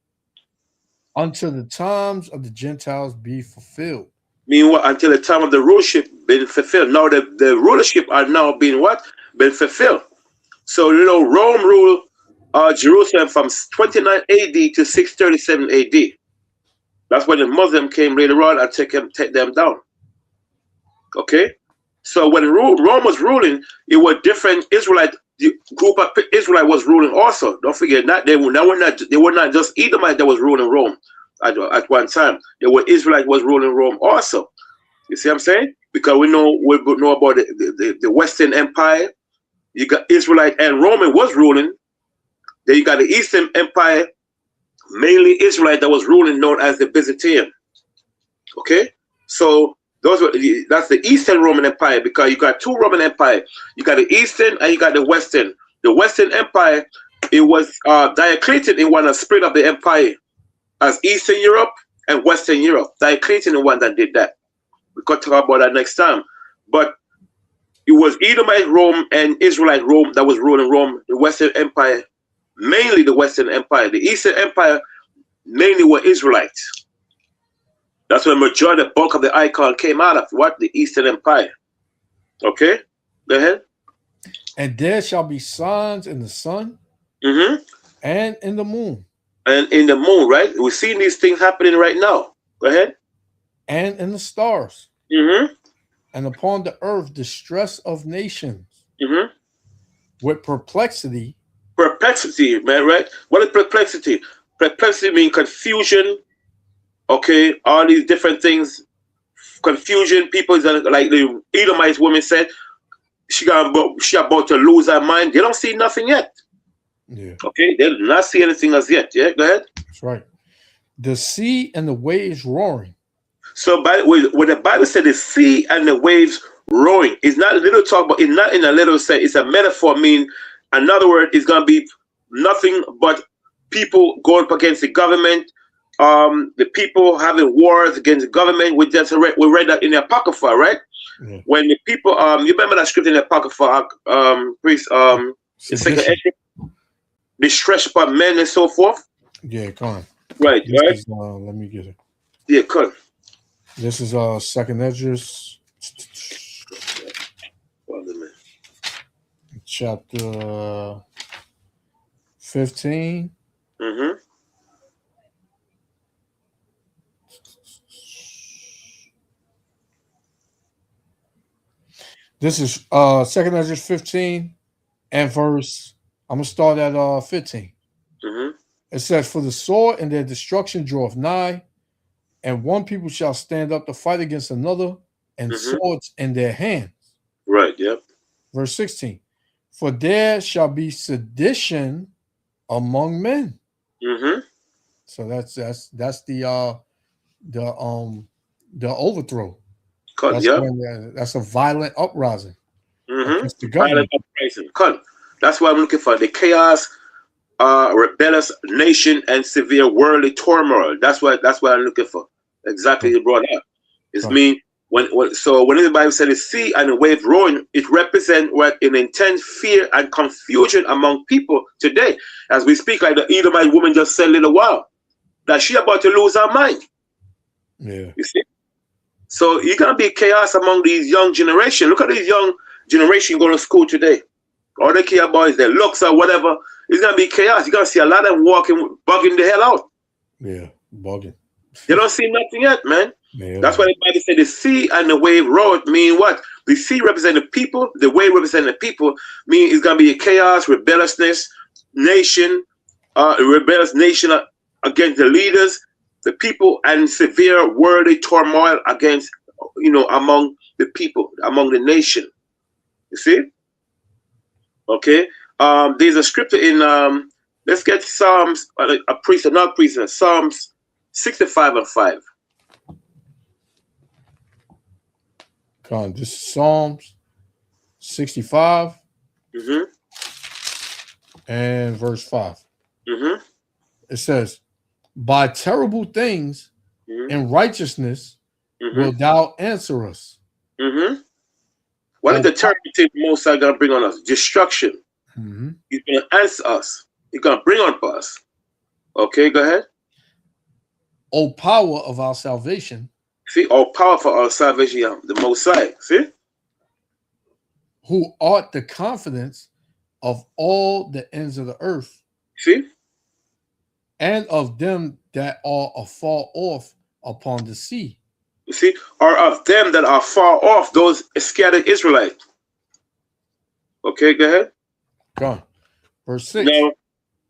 until the times of the Gentiles be fulfilled. Meanwhile, until the time of the rulership been fulfilled. Now the rulership are now being what? Been fulfilled. So you know, Rome ruled Jerusalem from 29 AD to 637 AD. That's when the Muslim came later on and take them down. Okay? So when Rome was ruling, it was different Israelite group of Israelite was ruling also. Don't forget that they were not just Edomite that was ruling Rome at one time. There were Israelite was ruling Rome also. You see what I'm saying? Because we know about the Western Empire. You got Israelite and Roman was ruling. Then you got the Eastern Empire, mainly Israelite that was ruling, known as the Byzantine. Okay, so that's the Eastern Roman Empire, because you got two Roman Empire. You got the Eastern and you got the Western. The Western Empire, it was Diocletian in one that split up the empire as Eastern Europe and Western Europe. Diocletian in one that did that. We could talk about that next time. But it was Edomite Rome and Israelite Rome that was ruling Rome, the Western Empire, mainly the Western Empire. The Eastern Empire mainly were Israelites. That's where the majority, the bulk of the icon came out of. What? The Eastern Empire. Okay? Go ahead. And there shall be signs in the sun and in the moon. And in the moon, right? We're seeing these things happening right now. Go ahead. And in the stars. And upon the earth, distress of nations. With perplexity. Perplexity, man, right? What is perplexity? Perplexity means confusion. Okay, all these different things. Confusion. People, like the Edomite woman said, she about to lose her mind. They don't see nothing yet. Yeah. Okay, they do not see anything as yet. Yeah, go ahead. That's right. The sea and the waves roaring. So, when the Bible said the sea and the waves roaring, it's not a little talk, but it's not in a little sense. It's a metaphor. Mean, another word is going to be nothing but people going up against the government. The people having wars against the government. We read that in the Apocrypha, right? Yeah. When the people, you remember that script in the Apocrypha, priest, distress upon men and so forth. Yeah, come on. Right, right. Let me get it. Yeah, come on. This is Second Esdras, chapter 15. This is Second Esdras 15 and verse. I'm gonna start at 15. It says, "For the sword and their destruction draweth nigh, and one people shall stand up to fight against another, and swords in their hands." Right. Yep. Verse 16. "For there shall be sedition among men." So that's the overthrow. That's a violent uprising. Against the government. Violent uprising. That's what I'm looking for. The chaos, rebellious nation, and severe worldly turmoil. That's what I'm looking for. Exactly, you brought up. It's mean when the Bible said the sea and the wave roaring, it represents what an intense fear and confusion among people today. As we speak, like the Edomite woman just said a little while, that she about to lose her mind. Yeah. You see? So you're gonna be chaos among these young generation. Look at these young generation going to school today. All they care about is their looks or whatever. It's gonna be chaos. You're gonna see a lot of them walking, bugging the hell out. Yeah, bugging. They don't see nothing yet, man. Yeah. That's why the Bible said the sea and the wave roared mean what? The sea represent the people, the wave represent the people, mean it's gonna be a chaos, rebellious nation against the leaders, the people, and severe worldly turmoil against, among the people, among the nation. You see? Okay. There's a scripture in let's get Psalms, Psalms 65 and 5. Come on, this is Psalms 65 and verse 5. It says, "By terrible things in righteousness will thou answer us." What is the terrible thing Most High gonna bring on us? Destruction. He's gonna answer us. He's gonna bring on us. Okay, go ahead. "O power of our salvation." See, all power for our salvation, the Most High. See? "Who art the confidence of all the ends of the earth." See? "And of them that are afar off upon the sea." You see? Or of them that are far off, those scattered Israelites. Okay, go ahead. Go on. Verse 6.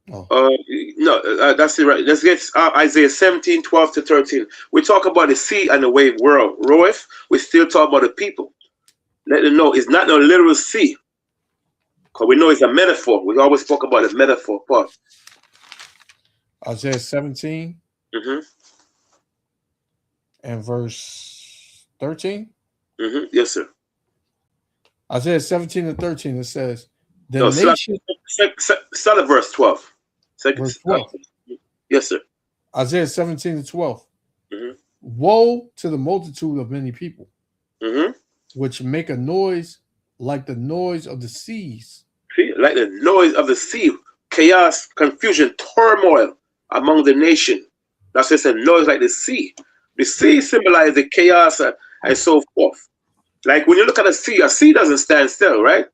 That's it, right. Let's get Isaiah 17, 12 to 13. We talk about the sea and the wave world. Roeth, we still talk about the people. Let them know it's not no literal sea. Because we know it's a metaphor. We always talk about the metaphor part. Isaiah 17 Mm-hmm. and verse 13. Mm-hmm. Yes, sir. Isaiah 17 and 13, it says, the No, nation, start at verse 12. verse 12. Yes, sir. Isaiah 17 and 12. Mm-hmm. Woe to the multitude of many people, Mm-hmm. which make a noise like the noise of the seas. See, like the noise of the sea, chaos, confusion, turmoil among the nation. That's just a noise like the sea. The sea symbolizes the chaos and so forth. Like when you look at a sea doesn't stand still, right?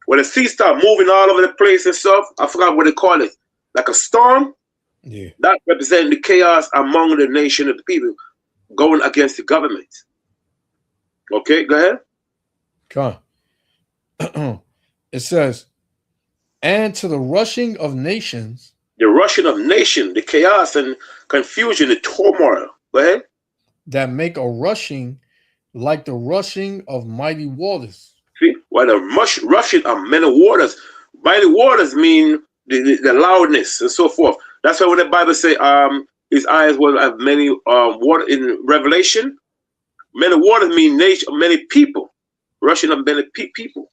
When the sea start moving all over the place and stuff, I forgot what they call it, like a storm. Yeah. That represents the chaos among the nation of the people going against the government. Okay, go ahead. Come on. It says, and to the rushing of nations, The rushing of nation, the chaos and confusion, the turmoil. Go ahead. that make a rushing like the rushing of mighty waters. See, while the rushing of many waters. Mighty waters mean the loudness and so forth. That's why when the Bible say his eyes will have many water in Revelation. Many waters mean nation, many people. Rushing of many people.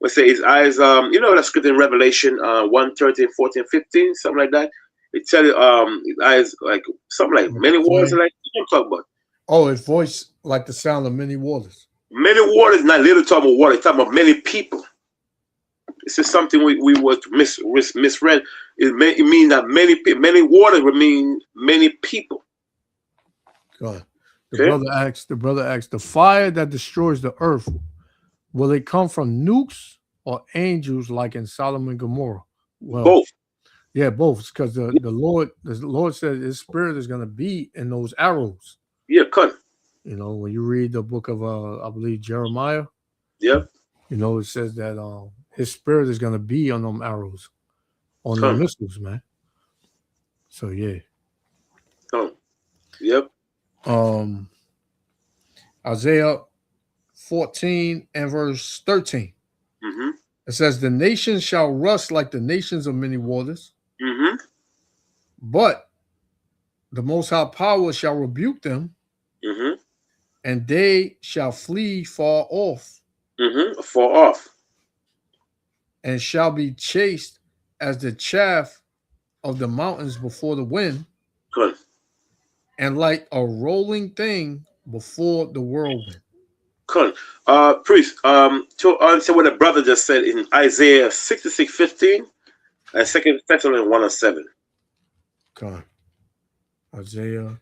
We say his eyes, you know that scripture in Revelation 1, 13, 14, 15, something like that. It tell you his eyes like something like many waters, like you talk about. Oh, his voice like the sound of many waters. Many waters, not little talking about water, it's talking about many people. This is something we were misread. It means that many waters would mean many people. God. Okay. The brother asked, the fire that destroys the earth, will it come from nukes or angels like in Sodom and Gomorrah? Well, Both. yeah, both. Because the Lord said his spirit is going to be in those arrows. Yeah, cut. You know, when you read the book of I believe Jeremiah, Yeah. you know, it says that his spirit is going to be on them arrows, on the missiles, man. So yeah. Yep. Isaiah 14 and verse 13. Mm-hmm. It says, the nations shall rush like the nations of many waters, Mm-hmm. but the Most High Power shall rebuke them, Mm-hmm. and they shall flee far off, Mm-hmm. Far off. and shall be chased as the chaff of the mountains before the wind, Good. and like a rolling thing before the whirlwind. Good. Priest, to answer what the brother just said in Isaiah 66:15 and 2 Thessalonians 1:7. Okay. Isaiah.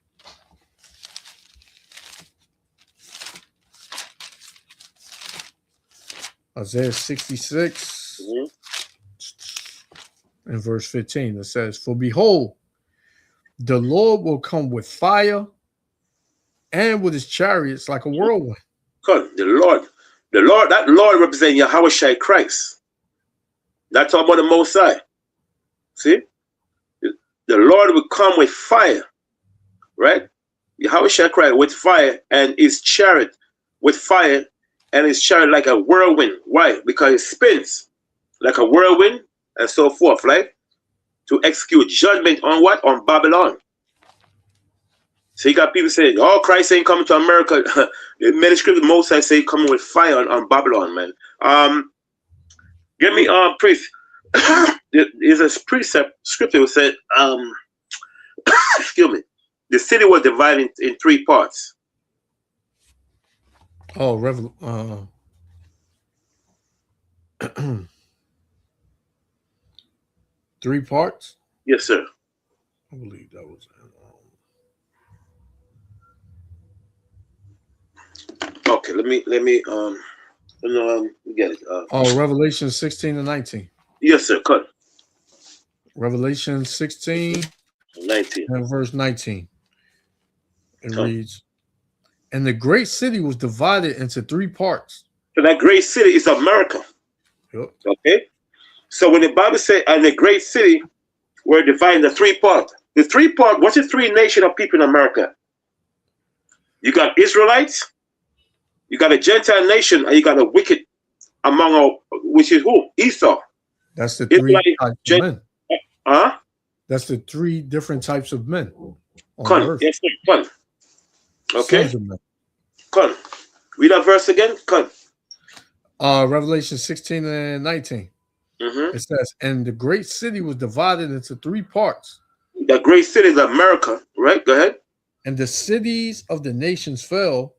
Isaiah 66 Mm-hmm. and verse 15. It says, for behold, the Lord will come with fire and with his chariots like a whirlwind. Good. The Lord, that Lord represents Yahweh Shai Christ. That's talking about the Most High. See? The Lord will come with fire, right? Yahweh Shai Christ with fire and his chariot with fire and his chariot like a whirlwind. Why? Because it spins like a whirlwind and so forth, right? To execute judgment on what? On Babylon. So you got people saying, oh, Christ ain't coming to America. Many scriptures, most I say coming with fire on Babylon, man. Give me priest. There's a precept scripture that said, excuse me, the city was divided in 3 parts. Oh, 3 parts? Yes, sir. I believe that was Okay, let me get it. Revelation 16 and 19. Yes, sir. Cut. Revelation 16 19 and verse 19. It reads, and the great city was divided into 3 parts. So that great city is America. Yep. Okay. So when the Bible says, and the great city were divided into 3 parts. The 3 parts, what's the 3 nation of people in America? You got Israelites, you got a Gentile nation, and you got a wicked among all, which is who? Esau. That's the 3 types of men. Huh? That's the three different types of men on Con, earth. yes, sir. Con. Okay, Sons of men. con. Read that verse again. Con. Revelation 16 and 19. Mm-hmm. It says, and the great city was divided into three parts, The great city is America, right? Go ahead. and the cities of the nations fell,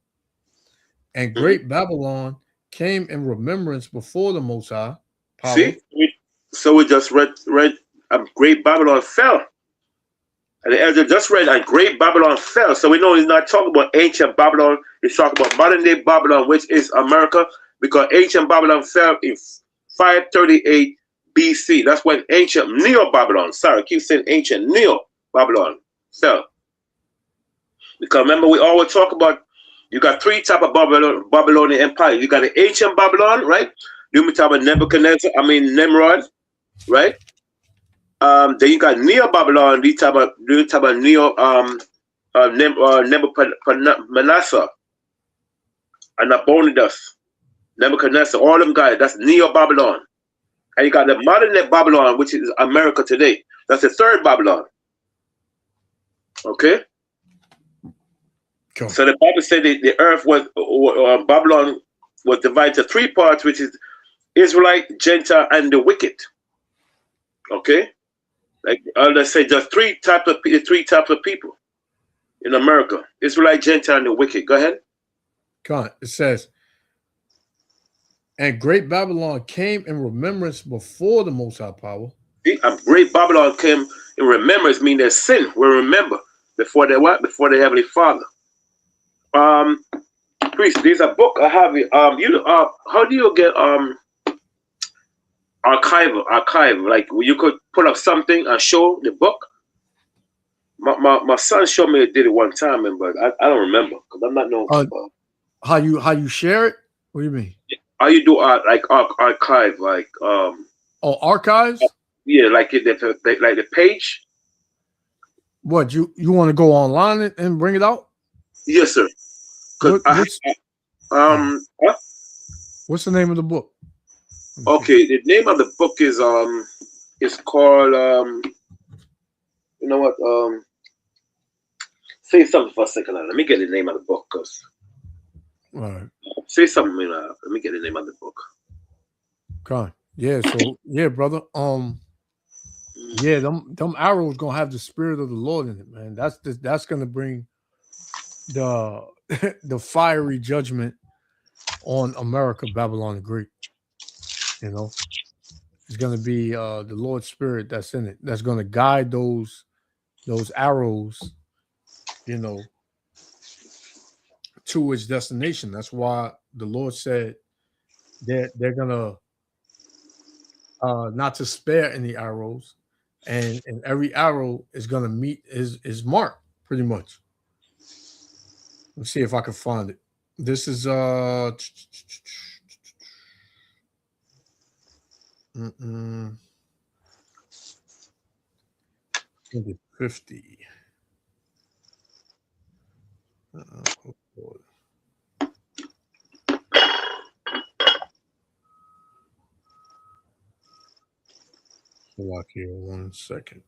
and great Babylon came in remembrance before the Most High. Power. See, so we just read great Babylon fell, and the elder just read and great Babylon fell. So we know he's not talking about ancient Babylon. He's talking about modern day Babylon, which is America, because ancient Babylon fell in 538 BC. That's when ancient Neo Babylon. Sorry, I keep saying ancient Neo Babylon fell. Because remember, we always talk about you got three type of Babylonian empire. You got the ancient Babylon, right? You talk about Nebuchadnezzar, Nimrod, right? Then you got Neo Babylon, the type of Neo Nebuchadnezzar and Nabonidus, Nebuchadnezzar, all them guys, that's Neo Babylon. And you got the modern day Babylon, which is America today. That's the third Babylon. Okay? Cool. So the Bible said the earth was, Babylon was divided to three parts, which is Israelite, Gentile, and the wicked. Okay? Like let's say just three types of people in America. Israelite, Gentile, and the wicked. Go ahead. Come on. It says, and great Babylon came in remembrance before the Most High power. See, a great Babylon came in remembrance, mean their sin will remember before they what? Before the Heavenly Father. Priest, there's a book I have. How do you get archive? Like you could pull up something and show the book. My son showed me it did it one time, but I don't remember because I'm not no. How you share it? What do you mean? How you do archive like archives? Yeah, like the page. What you want to go online and bring it out? Yes, sir. What's the name of the book? Okay, the name of the book is called you know what, say something for a second. Let me get the name of the book, cause say something. Let me get the name of the book. Okay. Yeah. So yeah, brother. Yeah, them arrows gonna have the spirit of the Lord in it, man. That's gonna bring the the fiery judgment on America, Babylon the Great. You know, it's gonna be the Lord's Spirit that's in it. That's gonna guide those arrows, you know, to its destination. That's why the Lord said they're gonna not to spare any arrows, and every arrow is gonna meet is mark pretty much. Let's see if I can find it. This is 50. Lock here 1 second.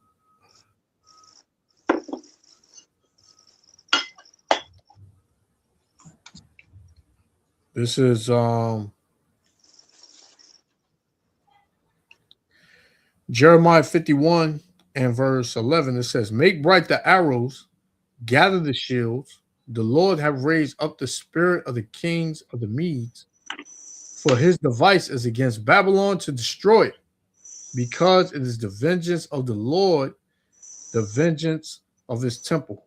This is Jeremiah 51 and verse 11. It says, make bright the arrows, gather the shields. The Lord have raised up the spirit of the kings of the Medes, for his device is against Babylon to destroy it, because it is the vengeance of the Lord, the vengeance of his temple.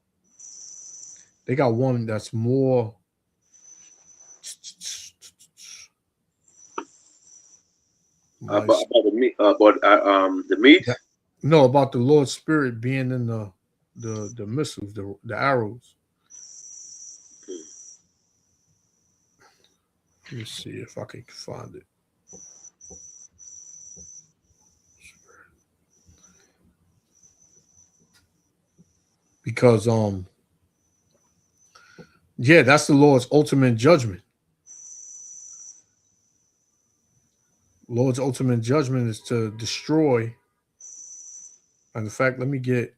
They got one that's more About the meat? No, about the Lord's Spirit being in the missiles, the arrows. Let me see if I can find it. Because yeah, that's the Lord's ultimate judgment. Lord's ultimate judgment is to destroy Matter of fact, let me get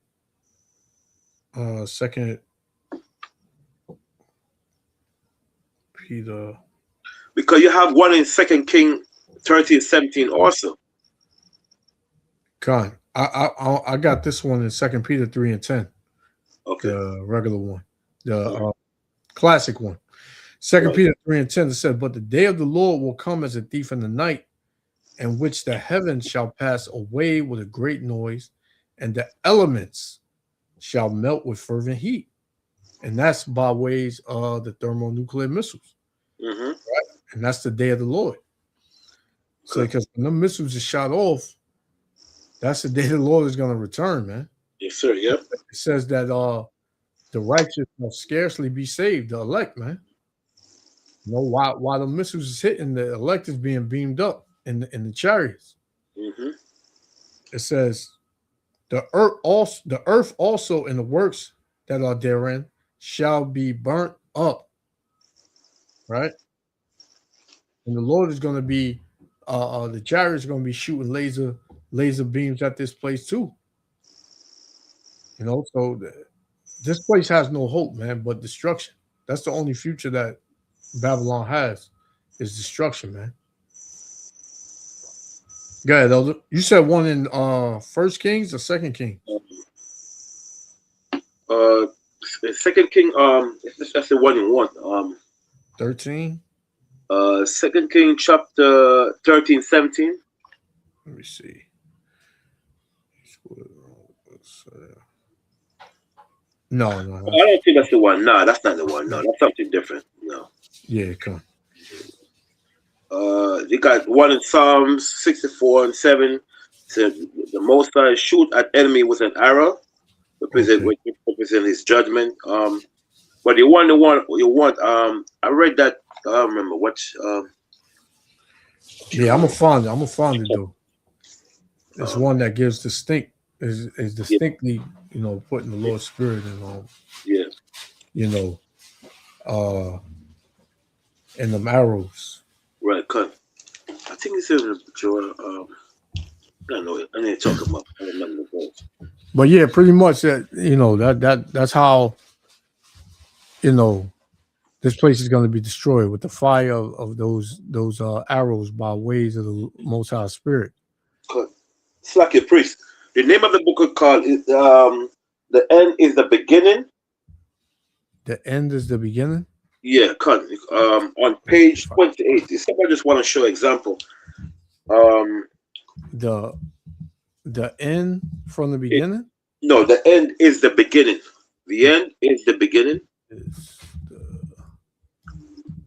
Second Peter. Because you have one in 2 King 13:17 also. Con. I got this one in 2 Peter 3:10. Okay. The regular one, the classic one. 2 Peter 3:10, it said, "But the day of the Lord will come as a thief in the night, in which the heavens shall pass away with a great noise, and the elements shall melt with fervent heat." And that's by ways of the thermonuclear missiles. Mm-hmm. Right? And that's the day of the Lord. So because when the missiles are shot off, that's the day the Lord is going to return, man. Yes, sir. Yep. It says that the righteous will scarcely be saved, the elect, man. You know, while the missiles is hitting, the elect is being beamed up in the chariots. Mm-hmm. It says the earth also and the works that are therein shall be burnt up. Right? And the Lord is going to be the chariots are going to be shooting laser beams at this place too. You know, so this place has no hope, man, but destruction. That's the only future that Babylon has is destruction, man. Go ahead, Elder. You said one in 1 Kings or 2 Kings? 2 King, that's the one in 1. 13. 2 King chapter 13:17. Let me see. No. I don't think that's the one. No, that's not the one. No, that's something different. No. Yeah, come. They got one in Psalms 64:7. Said the Most High shoot at enemy with an arrow, represent his judgment. But you want. I read that. I don't remember what. Yeah, I'm a fond though. It's one that gives distinct is distinctly, you know, putting the Lord's Spirit in yeah. You know, and them arrows. Right, cut. I think it's in the Joel. I don't know. I need to talk about. I don't remember the words. But yeah, pretty much that. You know that's how. You know, this place is going to be destroyed with the fire of those arrows by ways of the Most High Spirit. Cut. It's like a priest. The name of the book is called "The End is the Beginning." The end is the beginning. Yeah, cut. On page 28. I just want to show example. The end from the beginning. No, the end is the beginning. The end is the beginning.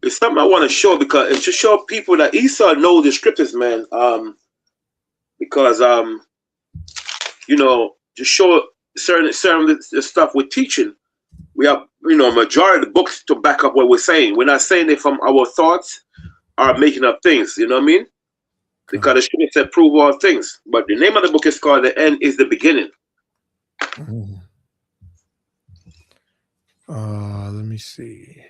It's something I want to show because it's to show people that Esau know the scriptures, man. Because you know, to show certain the stuff we're teaching, we have, you know, majority of the books to back up what we're saying. We're not saying it from our thoughts or making up things. You know what I mean? Because the scripture said prove all things. But the name of the book is called "The End is the Beginning." Let me see.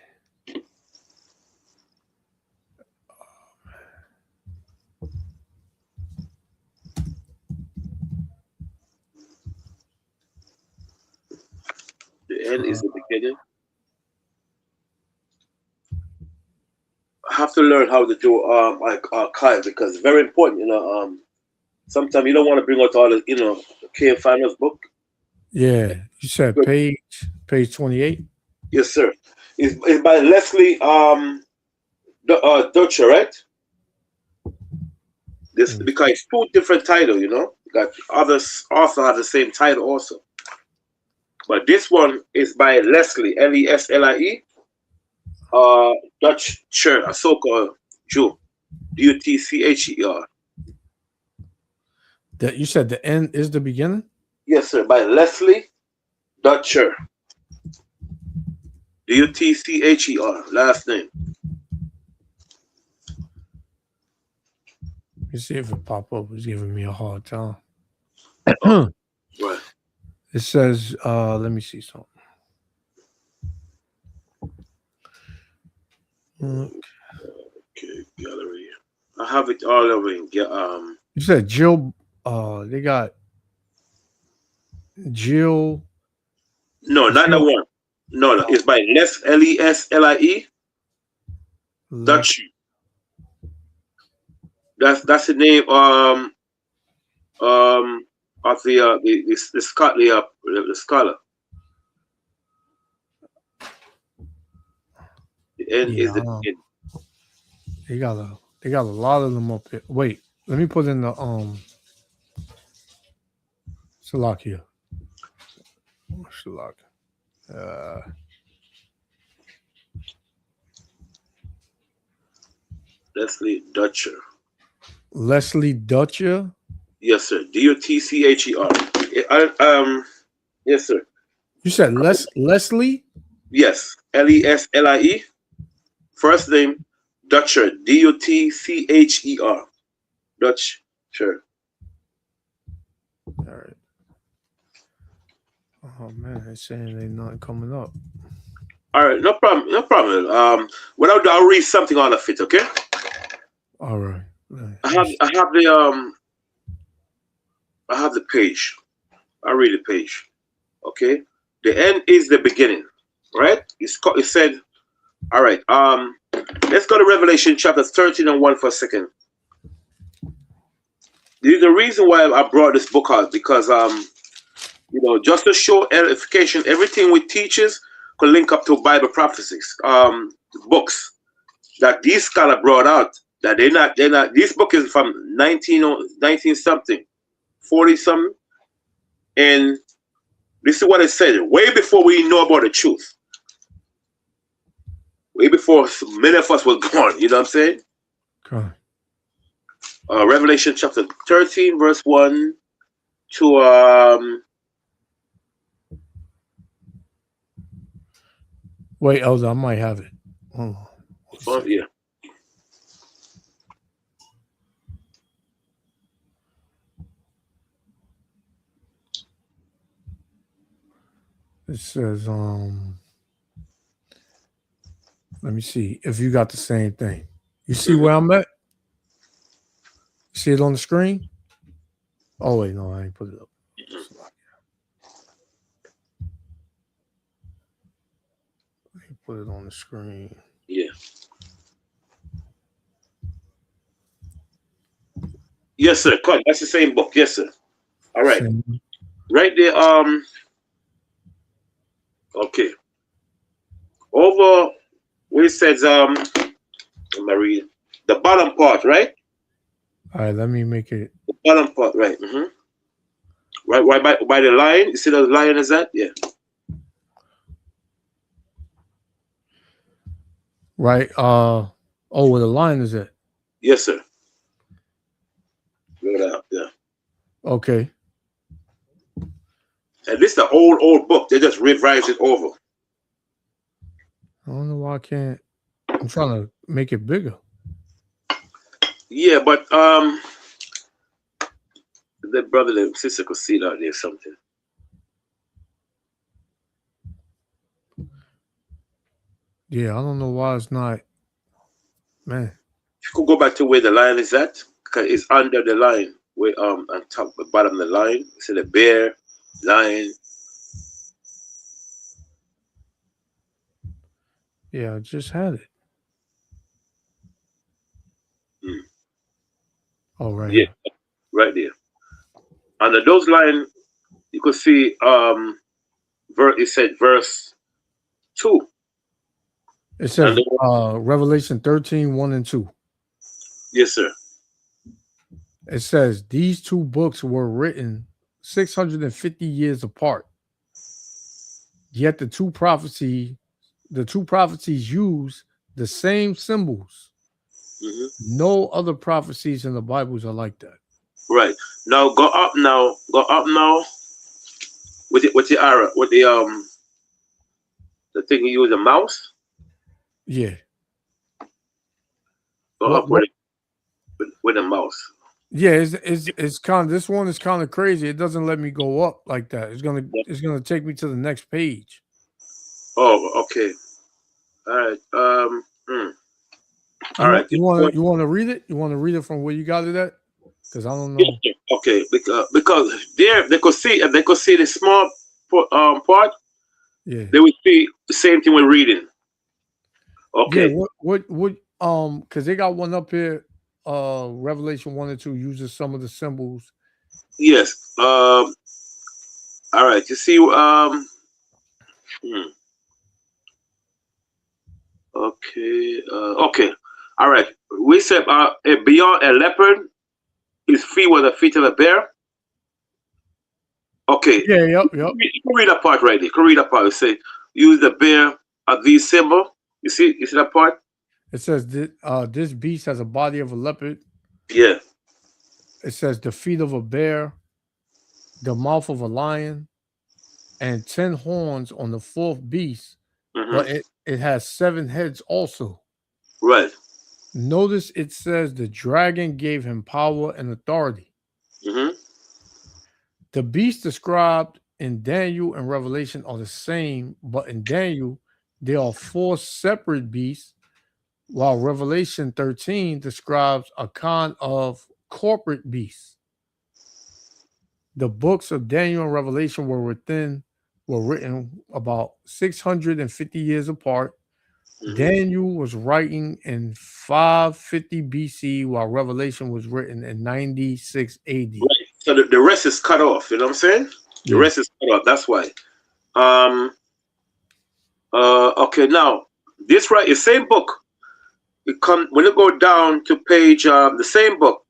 The end is the beginning. I have to learn how to do archive because it's very important. You know, sometimes you don't want to bring out all the, you know, K Finals book. Yeah, you said page 28. Yes, sir. It's by Leslie Dutcher, right? This because it's 2 different titles, you know. Got others also have the same title also. But this one is by Leslie, Leslie, Dutcher, Ahsoka Jew, Dutcher. That you said the end is the beginning? Yes, sir. By Leslie Dutcher, Dutcher, last name. You see if it pop up. It's giving me a hard time. Right. It says, let me see something. Okay, gallery. I have it all over in You said Jill. They got Jill. No, not that one. No, no. It's by Les Leslie. Dutch. That's the name of the scholar. The end is the end. They got a lot of them up here. Wait, let me put in the Salakia. Leslie Dutcher. Leslie Dutcher? Yes, sir. Dutcher. Yes, sir. You said Leslie? Yes. Leslie. First name Dutcher. Dutcher. Dutch. Sure. All right. Oh man, they're saying they're not coming up. All right, no problem. No problem. What I'll read something out of it, okay? All right. I have the page. I'll read the page. Okay. The end is the beginning. Right? It said, all right. Let's go to Revelation chapter 13 and 1 for a second. The reason why I brought this book out, because just to show edification, everything we teaches could link up to Bible prophecies, books that these scholars brought out. That they're not. This book is from 19 something, 40 something, and this is what it said way before we know about the truth. Way before many of us were born. You know what I'm saying? Okay. Revelation chapter 13, verse 1 to Wait, Elder, I might have it. yeah. It says, let me see if you got the same thing. You see where I'm at? You see it on the screen? Oh wait, no, I ain't put it up. Let me put it on the screen. Yeah. Yes, sir. Cut. That's the same book. Yes, sir. All right. Same. Right there. Okay. Over where it says let me read the bottom part, right? All right, let me make it. The bottom part, right? Mm-hmm. Right by the line. You see the line is that? Yeah. Right. Where the line is at? Yes, sir. Look at that. Yeah. Okay. And this is the old book. They just revised it over. I don't know why I can't. I'm trying to make it bigger. Yeah, but the brother and sister could see that there's something. Yeah, I don't know why it's not. Man, You could go back to where the line is at, because it's under the line, where on top, the bottom of the line. See the bear, lion. yeah, I just had it. Oh, right. Yeah, right there. Under those lines, you could see it said verse 2. It says And Revelation 13, 1 and 2. yes, sir. It says these two books were written 650 years apart. Yet the two prophecies use the same symbols. Mm-hmm. No other prophecies in the Bibles are like that. Right. Now go up now with the arrow, with the thing you use, a mouse. Yeah. Go up with a mouse. Yeah, it's kind of, this one is kind of crazy. It doesn't let me go up like that. It's gonna take me to the next page. Oh, okay. All right. All right. You want to read it? You want to read it from where you got it at? Because I don't know. Yes, Okay, because there they could see, if they could see the small part, Yeah. they would see the same thing with reading. Okay. Yeah. What? Because they got one up here. Revelation 1 and 2 uses some of the symbols. Yes. All right. You see. Okay. Okay. All right. We said beyond a leopard, his feet were the feet of a bear. Okay. Yeah. Yep. You can read that part right there. You can read that part. It say use the bear as the symbol. You see that part? It says this beast has a body of a leopard. Yeah. It says the feet of a bear, the mouth of a lion, and 10 horns on the fourth beast. But it has 7 heads also. Right. Notice it says the dragon gave him power and authority. The beasts described in Daniel and Revelation are the same, but in Daniel, there are 4 separate beasts, while Revelation 13 describes a kind of corporate beasts. The books of Daniel and Revelation were written about 650 years apart. Daniel was writing in 550 BC, while Revelation was written in 96 AD. Right. So the rest is cut off. You know what I'm saying? The rest is cut off. That's why. Okay. Now this right, the same book. When you go down to page the same book.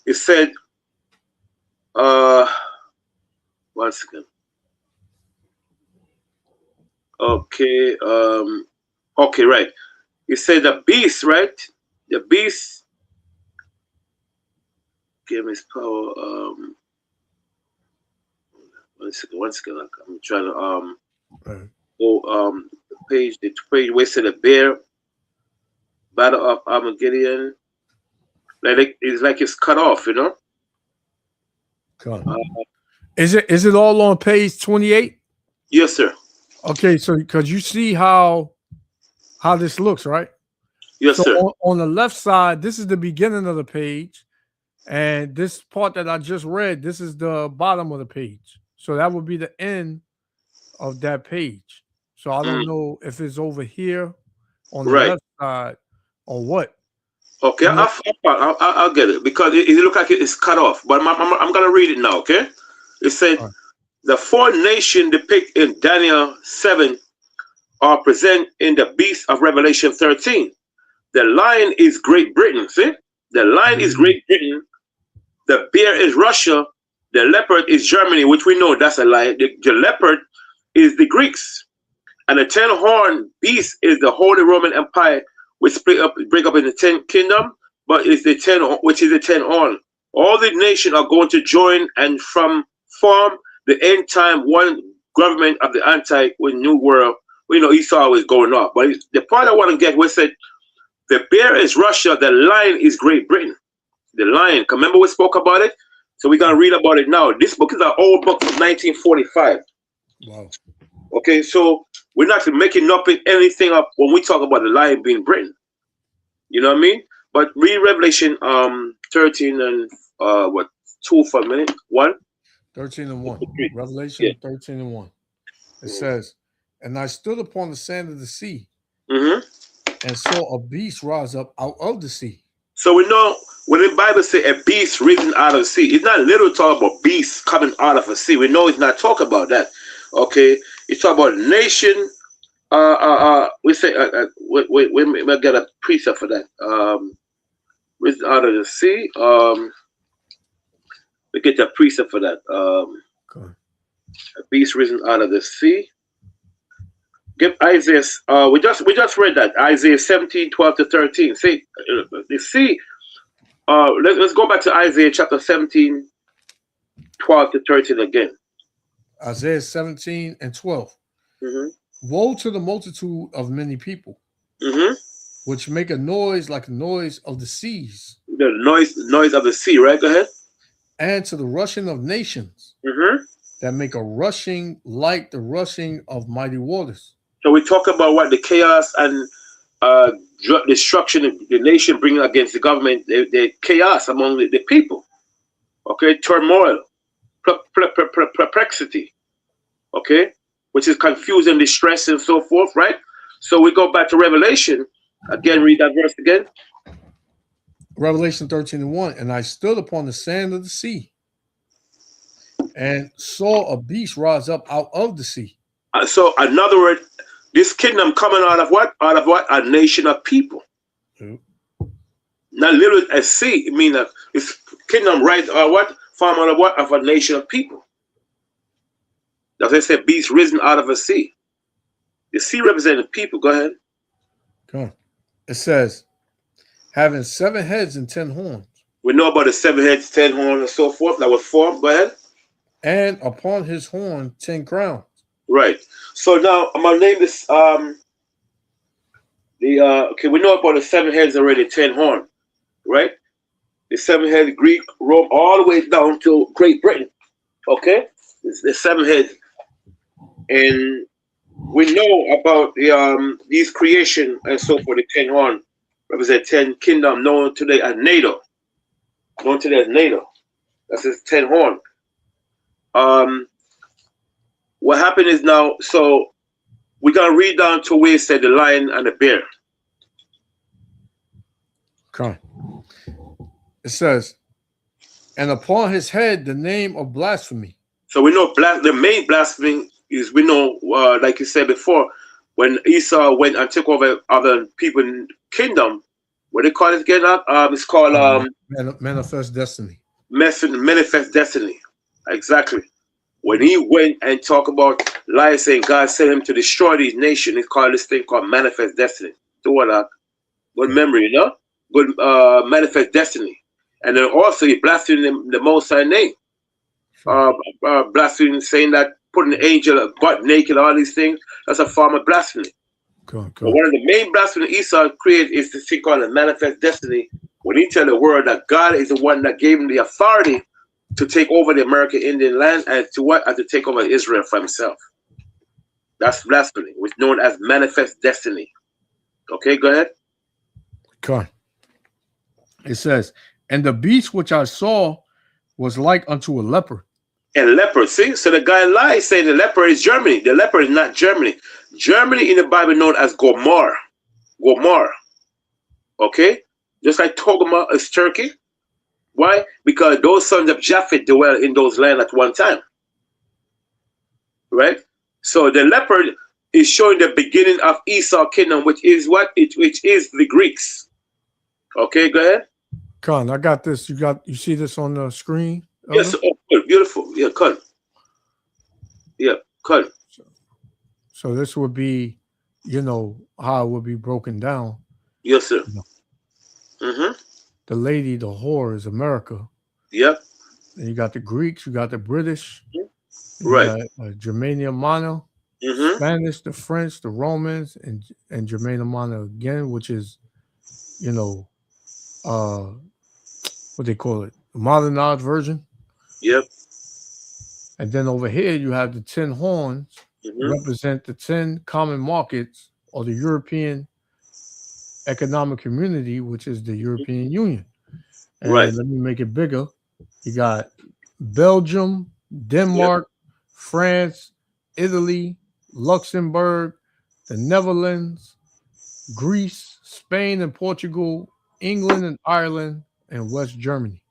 It said. One second. Okay. Okay. Right. It said the beast. Right. The beast. Give his power. One second. I'm trying to go the page where it said the bear, Battle of Armageddon. It's like it's cut off, you know. Is it all on page 28? Yes, sir. Okay, so because you see how this looks, right? Yes, so sir. On the left side, this is the beginning of the page. And this part that I just read, this is the bottom of the page. So that would be the end of that page. So I don't know if it's over here on the left side or what. Okay, I'll get it because it looks like it's cut off. But I'm going to read it now, okay? It said, the 4 nations depicted in Daniel 7 are present in the beast of Revelation 13. The lion is Great Britain, see? The lion is Great Britain. The bear is Russia. The leopard is Germany, which we know that's a lie. The leopard is the Greeks. And the 10-horned beast is the Holy Roman Empire, which break up in the 10 kingdom, but it's the 10, which is the 10 horn. All the nations are going to join and form the end time one government of the new world. We know Esau is going up. But the part I want to get was that the bear is Russia, the lion is Great Britain. The lion, remember we spoke about it? So we're going to read about it now. This book is an old book from 1945. Wow. Okay, so we're not making up anything up when we talk about the lion being Britain. You know what I mean? But read Revelation 13 and 2 for a minute. 1. 13 and 1. Revelation 13 and 1. It says, and I stood upon the sand of the sea and saw a beast rise up out of the sea. So we know when the Bible says a beast risen out of the sea, it's not literally talking about beasts coming out of the sea. We know it's not talking about that. Okay, it's talking about nation. We say we get a precept for that. Risen out of the sea. We get a precept for that. A beast risen out of the sea. Give Isaiah. We just read that Isaiah 17, 12 to 13. See, you see. Let's go back to Isaiah chapter 17, 12 to 13 again. Isaiah 17 and 12. Woe to the multitude of many people, which make a noise like the noise of the seas. The noise of the sea, right? Go ahead. And to the rushing of nations, that make a rushing like the rushing of mighty waters. So we talk about what the chaos and destruction of the nation bringing against the government, the chaos among the people. Okay, turmoil, perplexity. Okay, which is confusion, distress, and so forth, right? So we go back to Revelation again. Read that verse again. Revelation 13:1. And I stood upon the sand of the sea, and saw a beast rise up out of the sea. So, in other words, this kingdom coming out of what? Out of what? A nation of people. Not literally a sea. It means that it's kingdom, right? Or what? Form out of what? Of a nation of people. As I said, beast risen out of a sea. The sea representing people. Go ahead. Come. It says, having 7 heads and 10 horns. We know about the 7 heads, 10 horns, and so forth that was formed. Go ahead. And upon his horn 10 crowns. Right. So now I'm gonna name this. Okay, we know about the 7 heads already, 10 horns, right? The 7 heads, Greek, Rome, all the way down to Great Britain. Okay, it's the 7 heads. And we know about these creation and so forth. The 10 horn represent 10 kingdom known today as NATO. Known today as NATO. That's his 10 horn. What happened is now, so we're gonna read down to where it said the lion and the bear. Okay. It says, and upon his head the name of blasphemy. So we know the main blasphemy is, we know, like you said before, when Esau went and took over other people's kingdom, what they call it again? It's called Manifest Destiny. Manifest Destiny. Exactly. When he went and talked about lies, saying God sent him to destroy these nations, he called this thing called Manifest Destiny. So what? Good memory, you know? Good Manifest Destiny. And then also he blasphemed the Most High name. Blaspheming, saying that putting the angel butt naked, all these things, that's a form of blasphemy. Cool. But one of the main blasphemy Esau created is this thing called a Manifest Destiny, when he tell the world that God is the one that gave him the authority to take over the American Indian land and to what? And to take over Israel for himself. That's blasphemy, which is known as Manifest Destiny. Okay, go ahead. Okay. It says, and the beast which I saw was like unto a leopard. And leopard, see? So the guy lies saying the leopard is Germany. The leopard is not Germany. Germany in the Bible known as Gomorrah. Gomorrah. Okay? Just like Togama is Turkey. Why? Because those sons of Japheth dwell in those lands at one time. Right? So the leopard is showing the beginning of Esau kingdom, which is what? Which is the Greeks. Okay, go ahead. Con, I got this. You see this on the screen? Yes, oh, good, beautiful. Yeah, cut. Yeah, cut. So this would be, how it would be broken down. Yes, sir. Mm-hmm. The lady, the whore, is America. Yep. And you got the Greeks, you got the British, right? Germania Mana, Spanish, the French, the Romans, and Germania Mana again, which is, what they call it, the modernized version. Yep. And then over here you have the 10 horns, represent the 10 common markets or the European Economic Community, which is the European Union. And right. Let me make it bigger. You got Belgium, Denmark, France, Italy, Luxembourg, the Netherlands, Greece, Spain and Portugal, England and Ireland, and West Germany.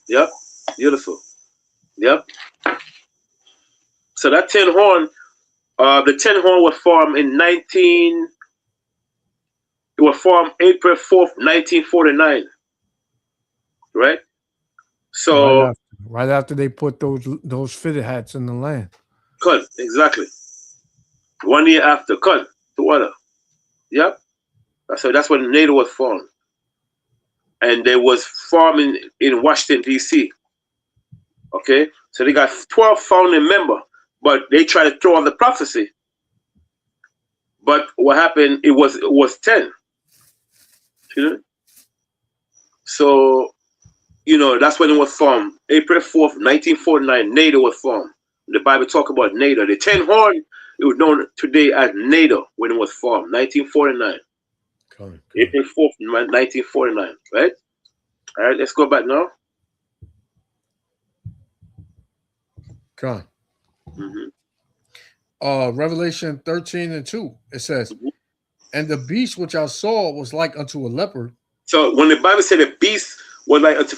Yep. Beautiful. Yep. So that 10 horn, the 10 horn was formed in April 4th, 1949. Right? So right after they put those fitted hats in the land. Cut, exactly. 1 year after, cut to water. Yep. So that's when NATO was formed. And they was formed in Washington, D.C. Okay? So they got 12 founding members, but they tried to throw off the prophecy. But what happened, it was 10. So, that's when it was formed. April 4th, 1949, NATO was formed. The Bible talk about NATO. The 10 horn, it was known today as NATO when it was formed, 1949. Come. April 4th, 1949, right? All right, let's go back now. Come. Mm-hmm. Revelation 13:2. It says, Mhm. and the beast which I saw was like unto a leopard. So when the Bible said the beast was like unto,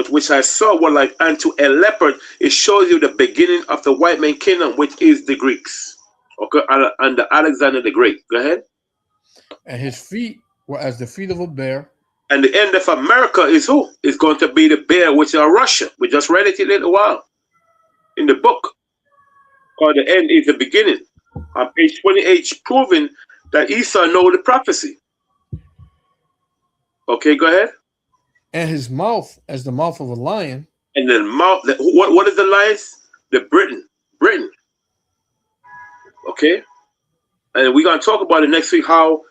which I saw was like unto a leopard, it shows you the beginning of the white man kingdom, which is the Greeks. Okay, under Alexander the Great. Go ahead. And his feet were as the feet of a bear. And the end of America is who? Is going to be the bear, which is Russia. We just read it a little while in the book. Or the end is the beginning. On page 28, proving that Esau know the prophecy. Okay, go ahead. And his mouth as the mouth of a lion. And the mouth. What is the lions? The Britain. Okay, and we're gonna talk about it next week. How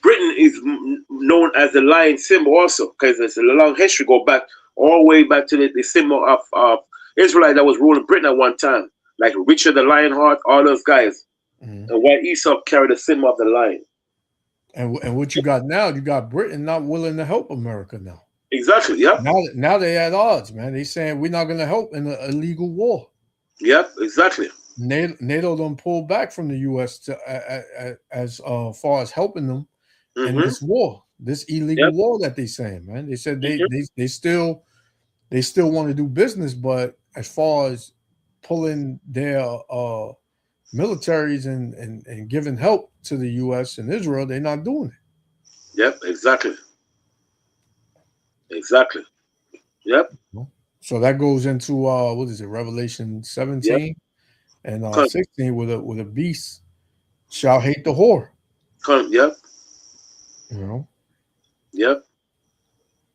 Britain is known as the lion symbol, also, because it's a long history. Go back all the way back to the symbol of Israelite that was ruling Britain at one time, like Richard the Lionheart, all those guys. Mm-hmm. And why Esau carried the symbol of the lion. And what you got now? You got Britain not willing to help America now. Exactly. Yep. Now they at odds, man. They saying we're not going to help in an illegal war. Yep. Exactly. NATO don't pull back from the U.S. to, as far as helping them in this war, this illegal war that they saying, man. They said they still want to do business, but as far as pulling their militaries and giving help to the U.S. and Israel, they're not doing it. Yep. Exactly. Yep. So that goes into what is it? Revelation 17 and 16 with a beast shall hate the whore. Yep. You know. Yep.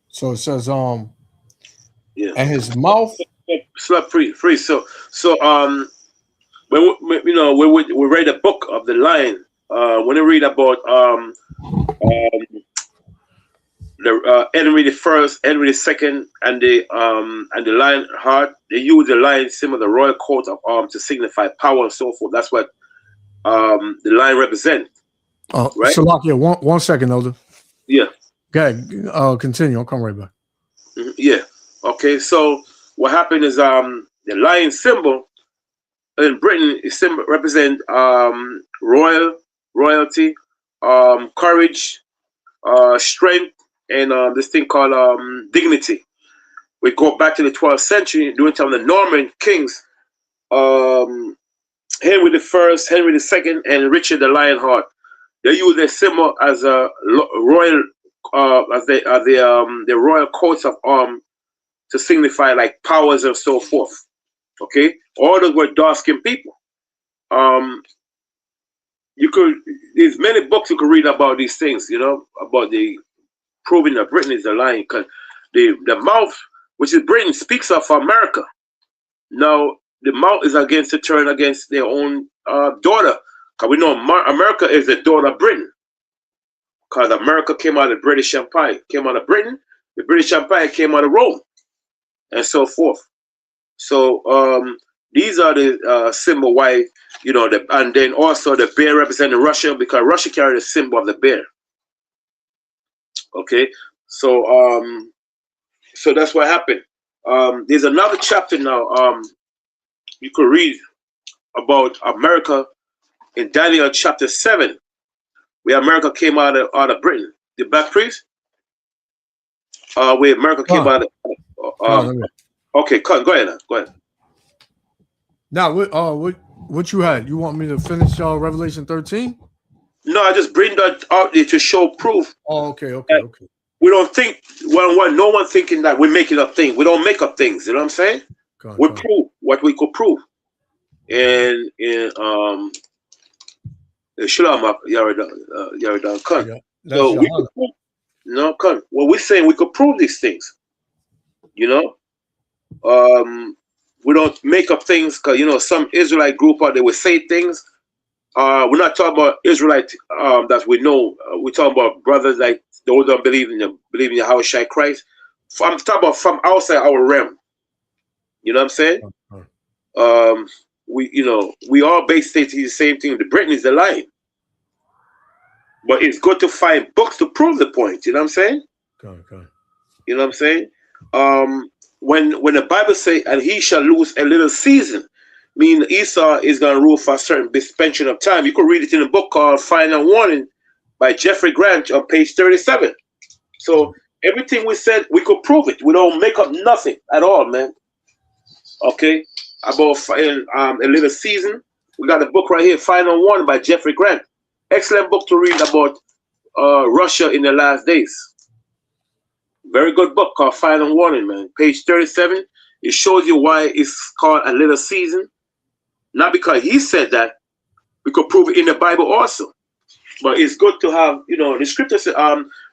So it says and his mouth slut free. So when we read the book of the lion, when you read about the Henry the First, Henry the Second, and the lion heart, they use the lion symbol, the royal coat of arms, to signify power and so forth. That's what the lion represents. Right? Salakia, one second, Elder. Yeah. Go ahead. Continue. I'll come right back. Yeah. Okay. So what happened is the lion symbol in Britain is symbol represent royalty, courage, strength, and this thing called dignity. We go back to the 12th century during the time of the Norman kings, Henry the First, Henry the Second, and Richard the Lionheart. They use their symbol as a royal, as the royal coats of arms to signify like powers and so forth. Okay, all those were dark-skinned people. There's many books you could read about these things, about the proving that Britain is the lion, because the mouth, which is Britain, speaks of America. Now the mouth is against to turn against their own daughter, because we know America is the daughter of Britain, because America came out of the British Empire, came out of Britain, the British Empire came out of Rome, and so forth. So these are the symbol why, and then also the bear representing Russia, because Russia carried the symbol of the bear. Okay, so so that's what happened. There's another chapter now you could read about America in Daniel chapter 7, where America came out of Britain. The Black Priest, where America came out of. Okay, go ahead. Now, what you had? You want me to finish Revelation 13? No, I just bring that out there to show proof. Oh, okay. We don't think no one thinking that we're making up things. We don't make up things. You know what I'm saying? We prove what we could prove. And Shalom Yaradan Khan. So we could prove, Khan. Well, we're saying we could prove these things. We don't make up things, because some Israelite group out there will say things. We're not talking about Israelite that we know. We're talking about brothers like those that believe in Yahweh Shai Christ. I'm talking about from outside our realm. You know what I'm saying? We all basically the same thing. The Britain is the lion. But it's good to find books to prove the point. You know what I'm saying? Okay. You know what I'm saying? When the Bible say, and he shall lose a little season, mean Esau is going to rule for a certain suspension of time. You could read it in a book called Final Warning by Jeffrey Grant on page 37. So everything we said, we could prove it. We don't make up nothing at all, man. Okay? About a little season. We got a book right here, Final Warning by Jeffrey Grant. Excellent book to read about Russia in the last days. Very good book called Final Warning, man. Page 37. It shows you why it's called a little season. Not because he said that. We could prove it in the Bible also. But it's good to have, the scripture says,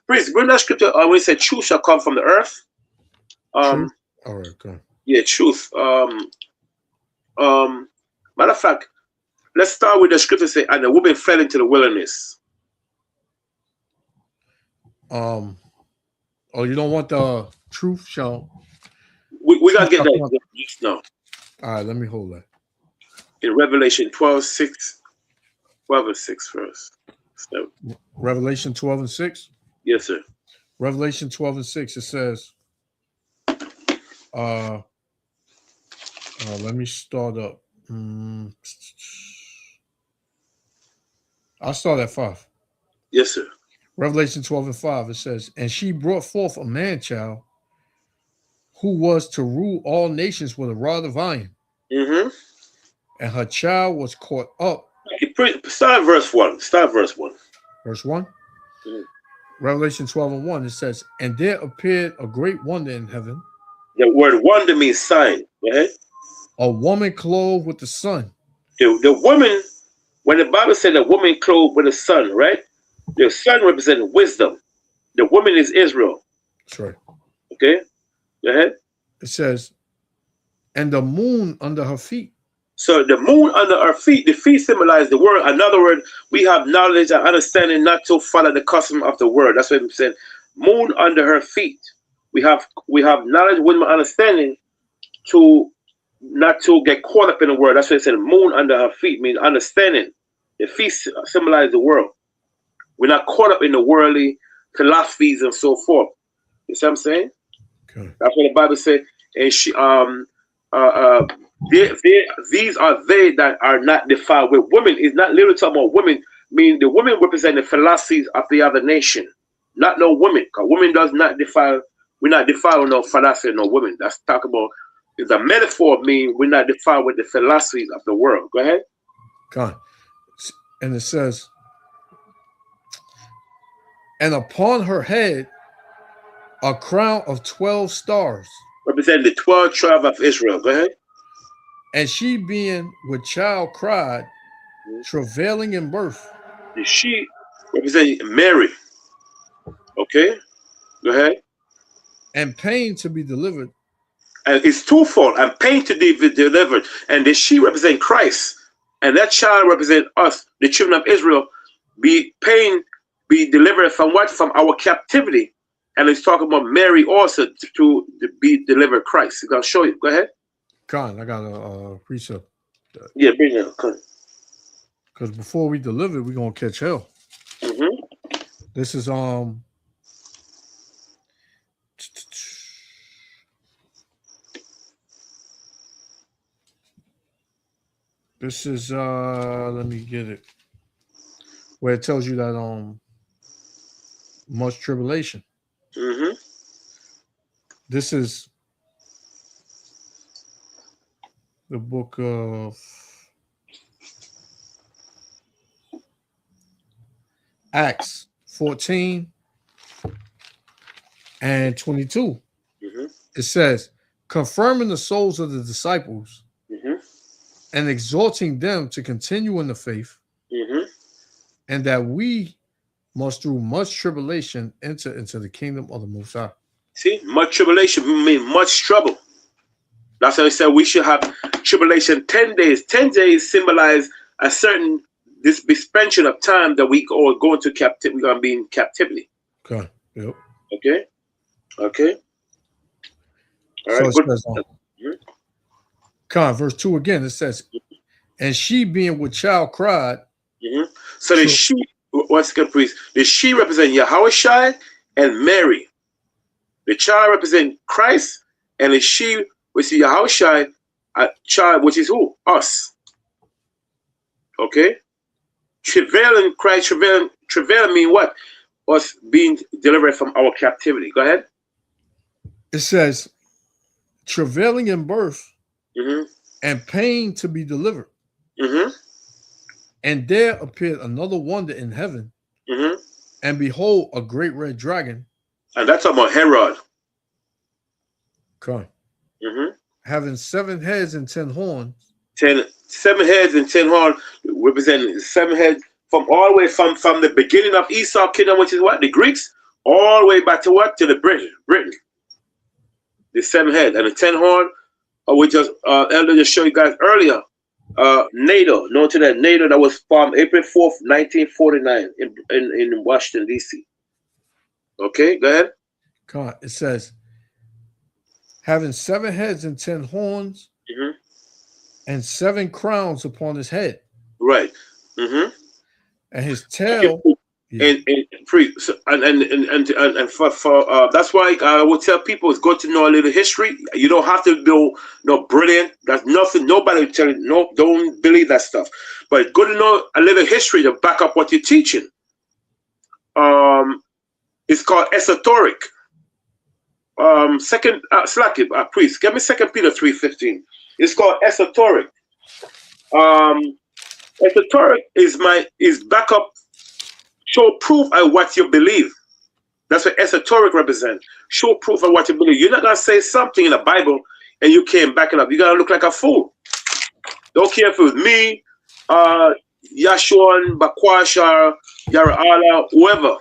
please bring that scripture when it said truth shall come from the earth. Truth? All right, go on. Yeah, truth. Matter of fact, let's start with the scripture say, and the woman fell into the wilderness. Oh, you don't want the truth shall? We gotta get that just now. All right, let me hold that. In Revelation 12:6, 12 and 6 first. So, Revelation 12 and 6? yes, sir. Revelation 12 and 6, it says, let me start up. I'll start at 5. Yes, sir. Revelation 12 and 5, it says, and she brought forth a man-child who was to rule all nations with a rod of iron. Mm-hmm. And her child was caught up. Start verse 1. Start verse 1. Verse 1? Mm-hmm. Revelation 12 and 1, it says, and there appeared a great wonder in heaven. The word wonder means sign. Go ahead. A woman clothed with the sun. The woman, when the Bible said the woman clothed with the sun, right? The sun represents wisdom. The woman is Israel. That's right. Okay? Go ahead. It says, and the moon under her feet. So the moon under our feet, the feet symbolize the word. In other words, we have knowledge and understanding not to follow the custom of the word. That's what it said. Moon under her feet. We have knowledge, wisdom, and understanding to not to get caught up in the word. That's what it said. Moon under her feet means understanding. The feet symbolize the world. We're not caught up in the worldly philosophies and so forth. You see what I'm saying? Okay. That's what the Bible said. And she these are they that are not defiled with women. It's not literally talking about women. Mean the women represent the philosophies of the other nation, not no women. Because women does not defile. We're not defiled with no philosophy of no women. That's talk about. It's a metaphor. Mean we're not defiled with the philosophies of the world. Go ahead. God. And it says, and upon her head a crown of 12 stars. Represent the 12 tribes of Israel. Go ahead. And she being with child cried, travailing in birth. And she represent Mary. Okay. Go ahead. And pain to be delivered. And it's twofold. And pain to be delivered. And the she represent Christ. And that child represent us, the children of Israel. Be delivered from what? From our captivity. And it's talking about Mary also to be delivered Christ. I'm going to show you. Go ahead. Con, I got a precept. Yeah, bring it up. Because before we deliver, we're going to catch hell. Mm-hmm. This is let me get it. Where it tells you that much tribulation. Mm-hmm. This is the book of Acts 14 and 22. Mm-hmm. It says, confirming the souls of the disciples Mm-hmm. and exhorting them to continue in the faith, Mm-hmm. and that we must through much tribulation enter into the kingdom of the Most High. See, much tribulation means much trouble. That's why I said we should have tribulation 10 days. 10 days symbolize a certain suspension of time that we all go into captivity. We're going to be in captivity. Okay. Yep. Okay. Okay. All So right. it Good. says, verse 2 again, it says, and she being with child cried. Mm-hmm. So the she one second, priest. The she represent Yahushua and Mary. The child represent Christ, and the she, which is Yahushua, child, which is who? Us. Okay? Travail in Christ, travail mean what? Us being delivered from our captivity. Go ahead. It says, travailing in birth Mm-hmm. and pain to be delivered. Mm-hmm. And there appeared another wonder in heaven, Mm-hmm. and behold, a great red dragon, And that's about Herod. come, Mm-hmm. having 7 heads and 10 horns, 7 heads and 10 horns, representing 7 heads from all the way from the beginning of Esau kingdom, which is what? The Greeks, all the way back to what? To the Britain. The 7 heads and the 10 horn, we just Elder just showed you guys earlier. NATO, known to that NATO that was formed April 4th, 1949 in Washington, D.C. Okay, go ahead. come, it says, having 7 heads and 10 horns, Mm-hmm. and 7 crowns upon his head, Right. Mm-hmm. and his tail. And for that's why I would tell people it's good to know a little history. You don't have to know brilliant. That's nothing. Nobody will tell you. No, don't believe that stuff. But it's good to know a little history to back up what you're teaching. It's called esoteric. Second, Slacky, priest, give me 2 Peter 3:15. It's called esoteric. Esoteric is backup. Show proof of what you believe. That's what esoteric represents. Show proof of what you believe. You're not going to say something in the Bible and you can't back it up. You're going to look like a fool. Don't care if it was me, Yashua, Bakwasha, Yara'ala, whoever.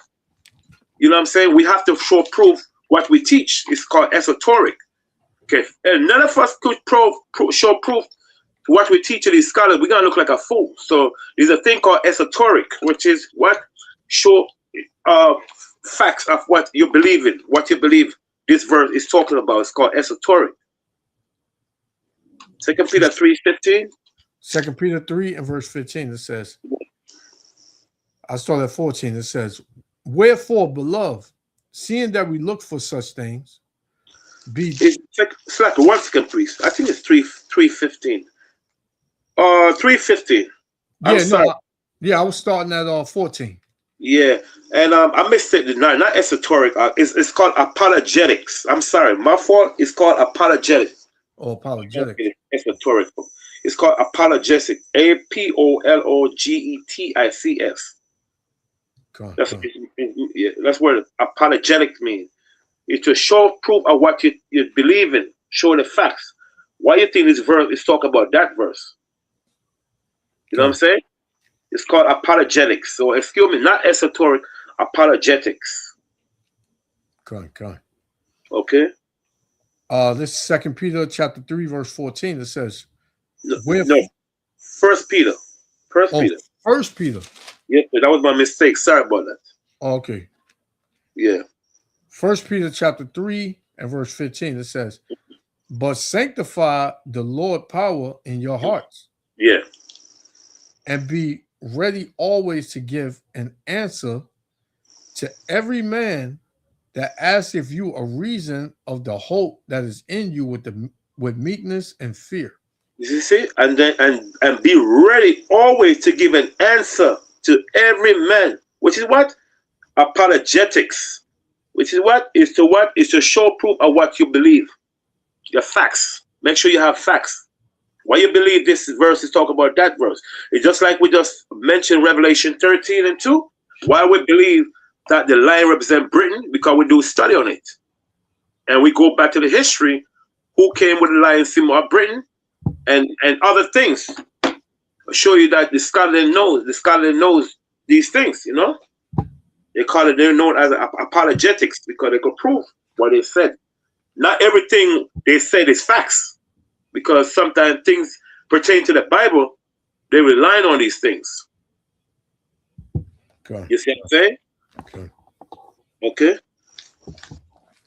You know what I'm saying? We have to show proof what we teach. It's called esoteric. Okay. And none of us could show proof what we teach to these scholars. We're going to look like a fool. So there's a thing called esoteric, which is what? Show facts of what you believe in, what you believe this verse is talking about. It's called esoteric. 2 Peter 3:15. 2 Peter 3 and verse 15, it says, I start at 14, it says, wherefore, beloved, seeing that we look for such things, It's like 1 second, please. I think it's 3:15. 3:15. I'm sorry. I was starting at 14. Yeah, and I missed it. Not esoteric. It's called apologetics. I'm sorry, my fault. It's called apologetics. Oh, apologetic. Esoteric. It's called apologetic. APOLOGETICS. That's what apologetic means. It's to show proof of what you believe in. Show the facts. Why do you think this verse is talking about that verse? You know what I'm saying? It's called apologetics. So excuse me, not esoteric, apologetics. Okay. This is 2 Peter chapter 3, verse 14. It says, No, 1 Peter. 1 Peter. 1 Peter. Yeah, that was my mistake. Sorry about that. Okay. Yeah. 1 Peter chapter 3 and verse 15. It says, but sanctify the Lord power in your hearts. Yeah. And be ready always to give an answer to every man that asketh you a reason of the hope that is in you with meekness and fear. You see, and then and be ready always to give an answer to every man, which is what? Apologetics. Which is what? Is to show proof of what you believe. Your facts. Make sure you have facts. Why you believe this verse is talking about that verse? It's just like we just mentioned Revelation 13 and 2. Why we believe that the lion represents Britain? Because we do study on it. And we go back to the history. Who came with the lion symbol of Britain? And other things. I'll show you that the Scotland knows these things, you know? They're known as apologetics because they could prove what they said. Not everything they said is facts. Because sometimes things pertain to the Bible, they rely on these things. Okay. You see what I'm saying? Okay. Okay.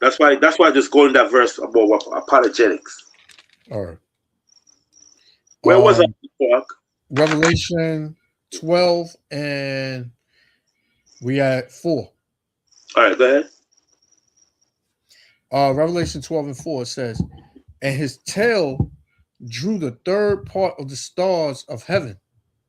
That's why I just go in that verse about apologetics. All right. Where was I? Revelation 12 and We at 4. All right, go ahead. Revelation 12:4 says, and his tail drew the third part of the stars of heaven.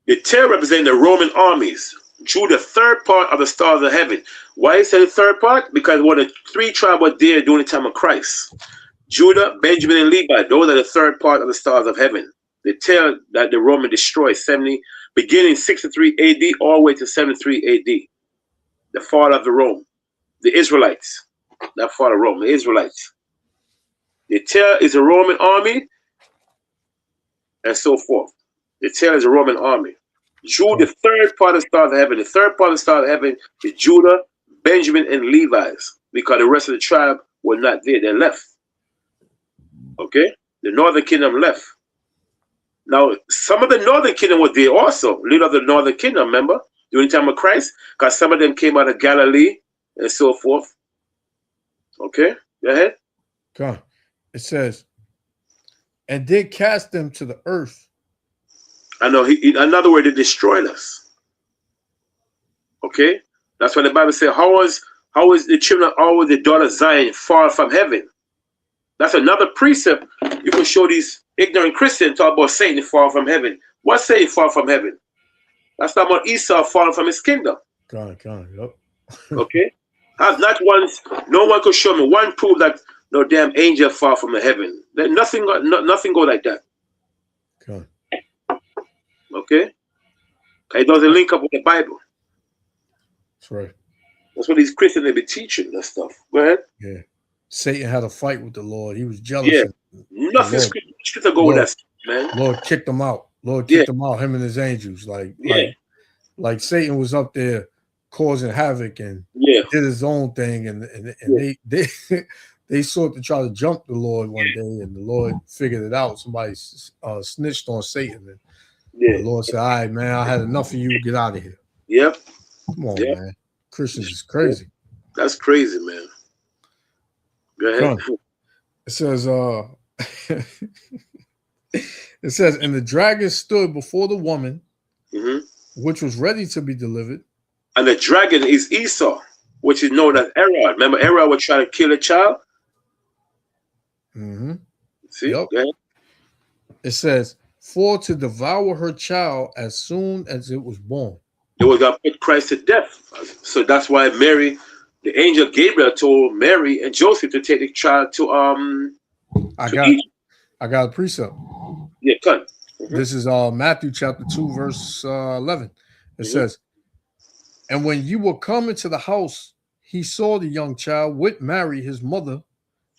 The tail representing the Roman armies drew the third part of the stars of heaven. Why is it the third part? Because one of the 3 tribes were there during the time of Christ. Judah, Benjamin, and Levi. Those are the third part of the stars of heaven. The tail that the Roman destroyed beginning 63 AD all the way to 73 AD. The fall of the Rome. The Israelites. Not fall of Rome, the Israelites. The tail is a Roman army and so forth. The tail is a Roman army. Drew the third part of the stars of heaven. The third part of the stars of heaven is Judah, Benjamin, and Levi's, because the rest of the tribe were not there. They left. Okay? The northern kingdom left. Now, some of the northern kingdom were there also. Leader of the northern kingdom, remember? During the time of Christ, because some of them came out of Galilee and so forth. Okay? Go ahead. Come on. It says, and did cast them to the earth. I know. In another word, they destroyed us. Okay? That's why the Bible says, how is the children of the daughter of Zion far from heaven? That's another precept. You can show these ignorant Christians talk about Satan far from heaven. What's Satan far from heaven? That's not about Esau falling from his kingdom. Come on, yep. Okay? I've not once, no one could show me one proof that no damn angel far from the heaven. Nothing go like that. Come on. Okay? It doesn't link up with the Bible. That's right. That's what these Christians they be teaching that stuff. Go ahead. Yeah. Satan had a fight with the Lord. He was jealous. Yeah. Nothing scripture go with that stuff, man. Lord kicked him out. Lord kicked him out, him and his angels. Like Satan was up there causing havoc and did his own thing, and they sought to try to jump the Lord one day, and the Lord figured it out. Somebody snitched on Satan, and the Lord said, all right, man, I had enough of you. Get out of here. Yep. Come on, man. Christians is crazy. That's crazy, man. Go ahead. It says, it says, and the dragon stood before the woman, which was ready to be delivered. And the dragon is Esau, which is known as Herod. Remember, Herod was trying to kill a child? See? Yep. It says, for to devour her child as soon as it was born. They were going to put Christ to death. So that's why Mary, the angel Gabriel told Mary and Joseph to take the child to Egypt. I got a precept. Yeah, come. This is Matthew chapter 2, verse 11. It says, and when you were coming to the house, he saw the young child with Mary, his mother,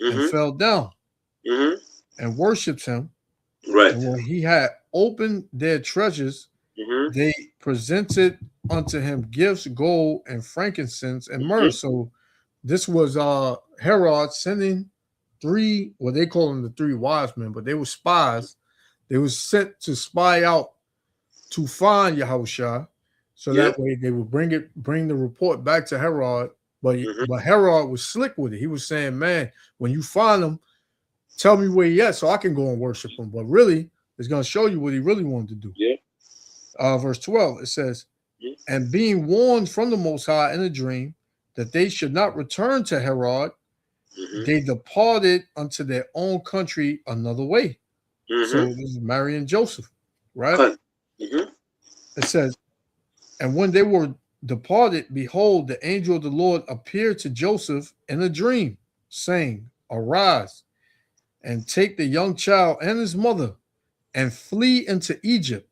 and fell down and worshipped him. Right. And when he had opened their treasures, they presented unto him gifts, gold and frankincense and myrrh. So this was Herod sending 3, well, they call them the 3 wise men, but they were spies. They were sent to spy out to find Yahushua, so that way they would bring the report back to Herod. But Herod was slick with it. He was saying, man, when you find him, tell me where he at so I can go and worship him. But really, it's going to show you what he really wanted to do. Verse 12, it says, and being warned from the Most High in a dream that they should not return to Herod, they departed unto their own country another way. So this is Mary and Joseph, right? It says, and when they were departed, behold, the angel of the Lord appeared to Joseph in a dream, saying, arise and take the young child and his mother and flee into Egypt.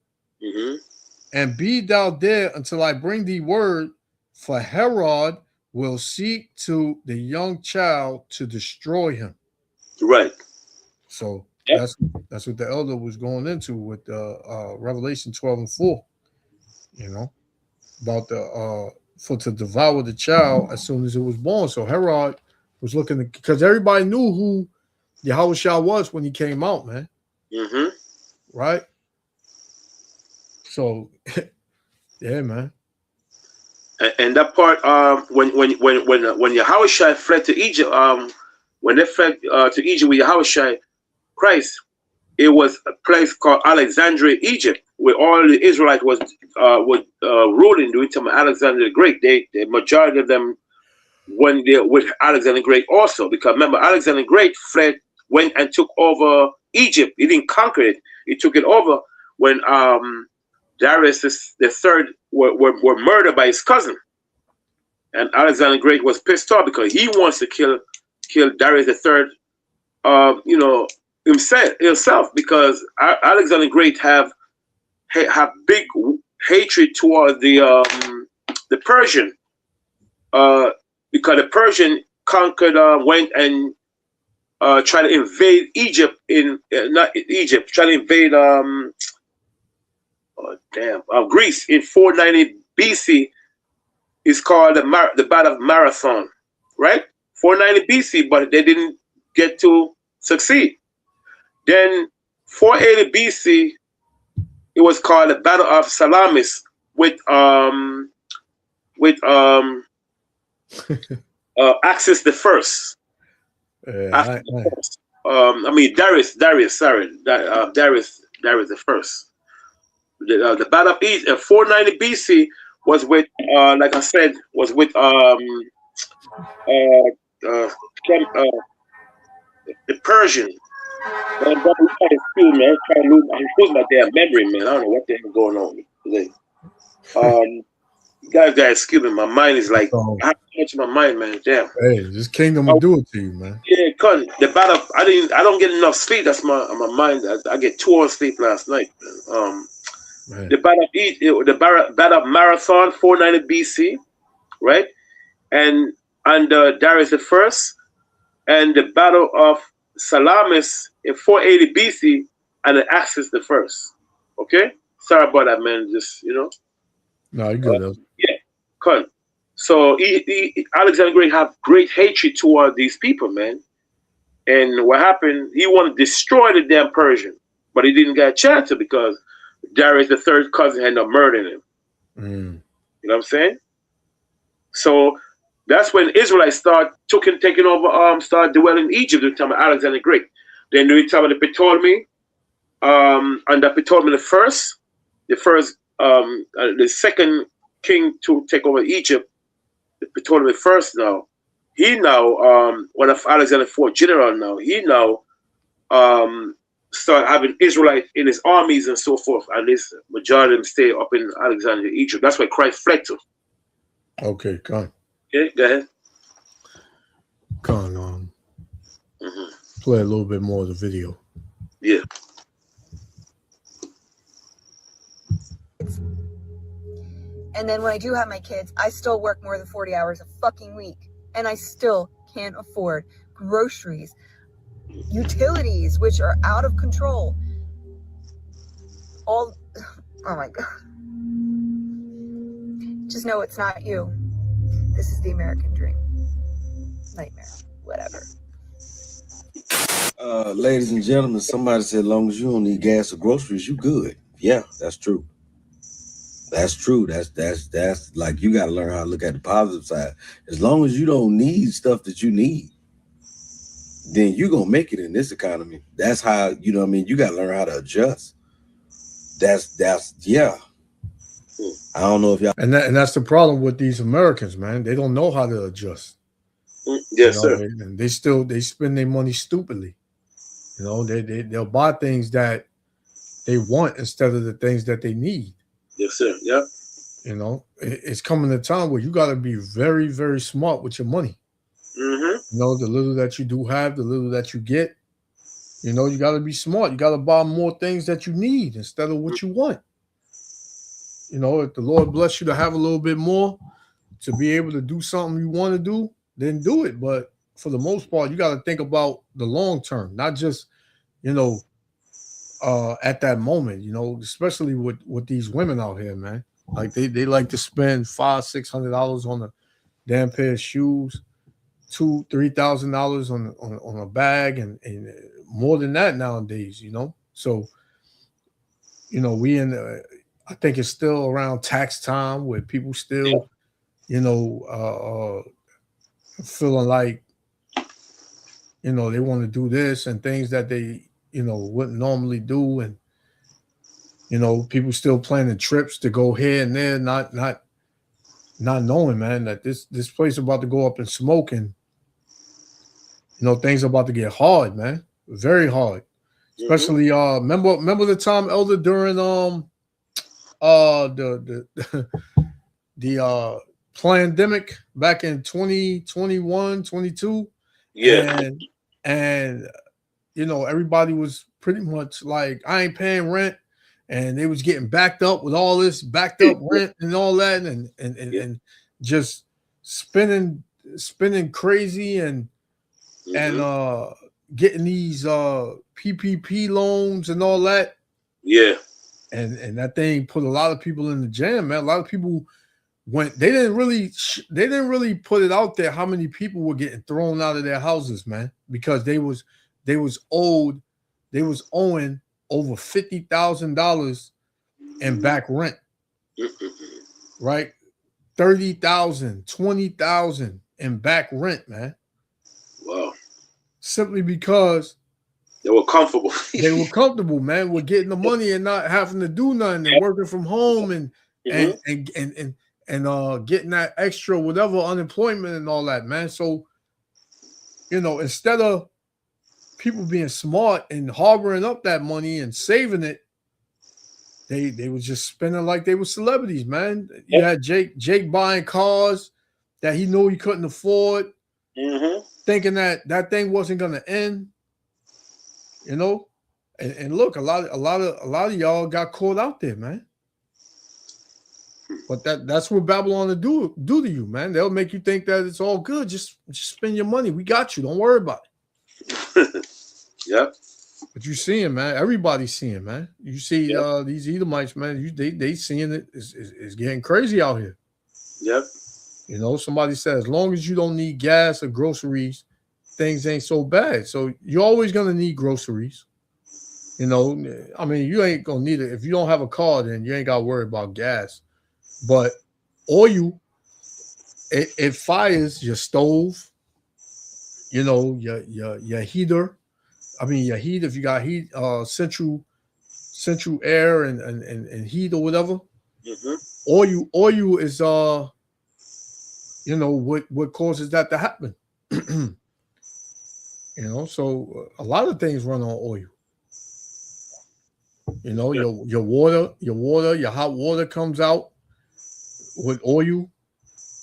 And be thou there until I bring thee word, for Herod will seek to the young child to destroy him. Right. So that's what the elder was going into with Revelation 12:4. You know, about for to devour the child as soon as it was born. So Herod was looking to, because everybody knew who Yahushua was when he came out, man. Right. So, yeah, man. And that part, when Yahushua fled to Egypt, when they fled to Egypt with Yahushua Christ, it was a place called Alexandria, Egypt, where all the Israelites was ruling during the time of Alexander the Great. The majority of them went there with Alexander the Great also, because remember, Alexander the Great went and took over Egypt. He didn't conquer it. He took it over when Darius the third were murdered by his cousin. And Alexander the Great was pissed off because he wants to kill Darius the third, himself, because Alexander the Great have big hatred toward the Persian, because the Persian conquered, went and tried to invade Egypt try to invade Greece in 490 BC. Is called the Battle of Marathon, right? 490 BC, but they didn't get to succeed. Then 480 BC, it was called the Battle of Salamis with Axis the First. Darius the First. The Battle of Egypt, 490 BC. Was with, like I said, was with the Persian. Man, I'm trying to lose my damn memory, man. I don't know what the hell is going on today. Guys, excuse me. My mind is like, I have to touch my mind, man. Damn. Hey, this kingdom will do it to you, man. Yeah, the battle. I don't get enough sleep. That's my mind. I get 2 hours sleep last night. Man. The Battle of Marathon, 490 BC, right? And under Darius the First, and the Battle of Salamis in 480 BC, and the Axis the First. Okay, sorry about that, man. Just No, you good. Yeah, cool. So Alexander the Great have great hatred toward these people, man. And what happened? He wanted to destroy the damn Persian, but he didn't get a chance to, because Darius the third cousin ended up murdering him. You know what I'm saying? So that's when Israelites started taking over, started dwelling in Egypt during the time of Alexander the Great. Then during the time of the Ptolemy, under Ptolemy the second king to take over Egypt, the Ptolemy first now. One of Alexander IV general now, start having Israelites in his armies and so forth, and this majority of them stay up in Alexandria, Egypt. That's why Christ fled to. Okay, come. Okay, go ahead. Come on. Play a little bit more of the video. Yeah. And then when I do have my kids, I still work more than 40 hours a fucking week, and I still can't afford groceries, utilities, which are out of control. Oh my God. Just know it's not you. This is the American dream. Nightmare. Whatever. Ladies and gentlemen, somebody said, as long as you don't need gas or groceries, you good. Yeah, that's true. That's true. That's like, you got to learn how to look at the positive side. As long as you don't need stuff that you need, then you're going to make it in this economy. That's how, you know what I mean? You got to learn how to adjust. Yeah. I don't know if y'all. And that's the problem with these Americans, man. They don't know how to adjust. Yes, sir. And they spend their money stupidly. They'll buy things that they want instead of the things that they need. Yes, sir. Yeah. It's coming a time where you got to be very, very smart with your money. The little that you do have, the little that you get, you got to be smart. You got to buy more things that you need instead of what you want. If the Lord bless you to have a little bit more to be able to do something you want to do, then do it. But for the most part, you got to think about the long term, not just, at that moment, especially with these women out here, man. Like they like to spend $500-600 on a damn pair of shoes, $2,000-3,000 on a bag, and more than that nowadays, So, we I think it's still around tax time where people still, feeling like, they want to do this and things that they, wouldn't normally do. And, You know, people still planning trips to go here and there, not knowing, man, that this place is about to go up in smoke, and you know things are about to get hard, man, very hard. Especially remember the time, Elder, during the pandemic back in 2021, 22. Yeah. And you know, everybody was pretty much like, I ain't paying rent, and they was getting backed up with all this backed up rent and all that, and just spending crazy and getting these PPP loans and all that. Yeah. And that thing put a lot of people in the jam, man. A lot of people went. They didn't really put it out there how many people were getting thrown out of their houses, man, because they was owing over $50,000 in back rent, right? 30,000, 20,000 in back rent, man. Wow. Simply because they were comfortable. They were comfortable, man, with getting the money and not having to do nothing and working from home and getting that extra whatever unemployment and all that, man. So, you know, instead of people being smart and harboring up that money and saving it, they was just spending like they were celebrities, man. You had Jake buying cars that he knew he couldn't afford, thinking that thing wasn't gonna end. You know, and look, a lot of y'all got caught out there, man. But that's what Babylon will do to you, man. They'll make you think that it's all good. Just spend your money. We got you. Don't worry about it. Yep. But you seeing, man. Everybody's seeing, man. You see these Edomites, man. They seeing it is getting crazy out here. Yep. You know, somebody said as long as you don't need gas or groceries, things ain't so bad. So you're always gonna need groceries. You know, I mean, you ain't gonna need it if you don't have a car. Then you ain't gotta worry about gas. But oil, it fires your stove. You know, your heater. I mean, your heat, if you got heat, central air and heat or whatever. Oil is you know what causes that to happen. You know, so a lot of things run on oil. You know, your water, your hot water comes out with oil.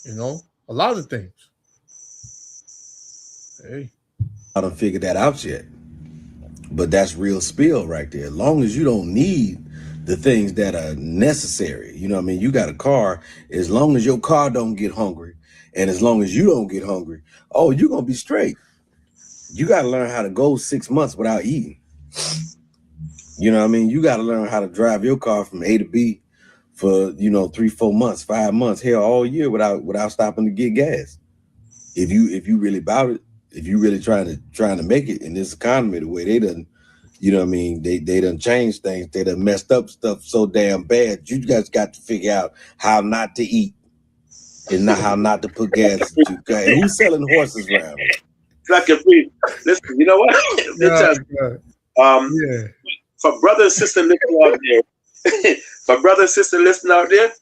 You know, a lot of things. Hey, I don't figure that out yet. But that's real spill right there. As long as you don't need the things that are necessary, you know what I mean? You got a car, as long as your car don't get hungry, and as long as you don't get hungry, oh, you're going to be straight. You got to learn how to go 6 months without eating. You know what I mean? You got to learn how to drive your car from A to B for, 3-4 months, 5 months, hell, all year without stopping to get gas. If you really about it, if you really trying to make it in this economy the way they done, you know what I mean? They done changed things. They done messed up stuff so damn bad. You guys got to figure out how not to eat and how not to put gas. Who's selling horses around here? Listen, you know what? For brother and sister listening out there,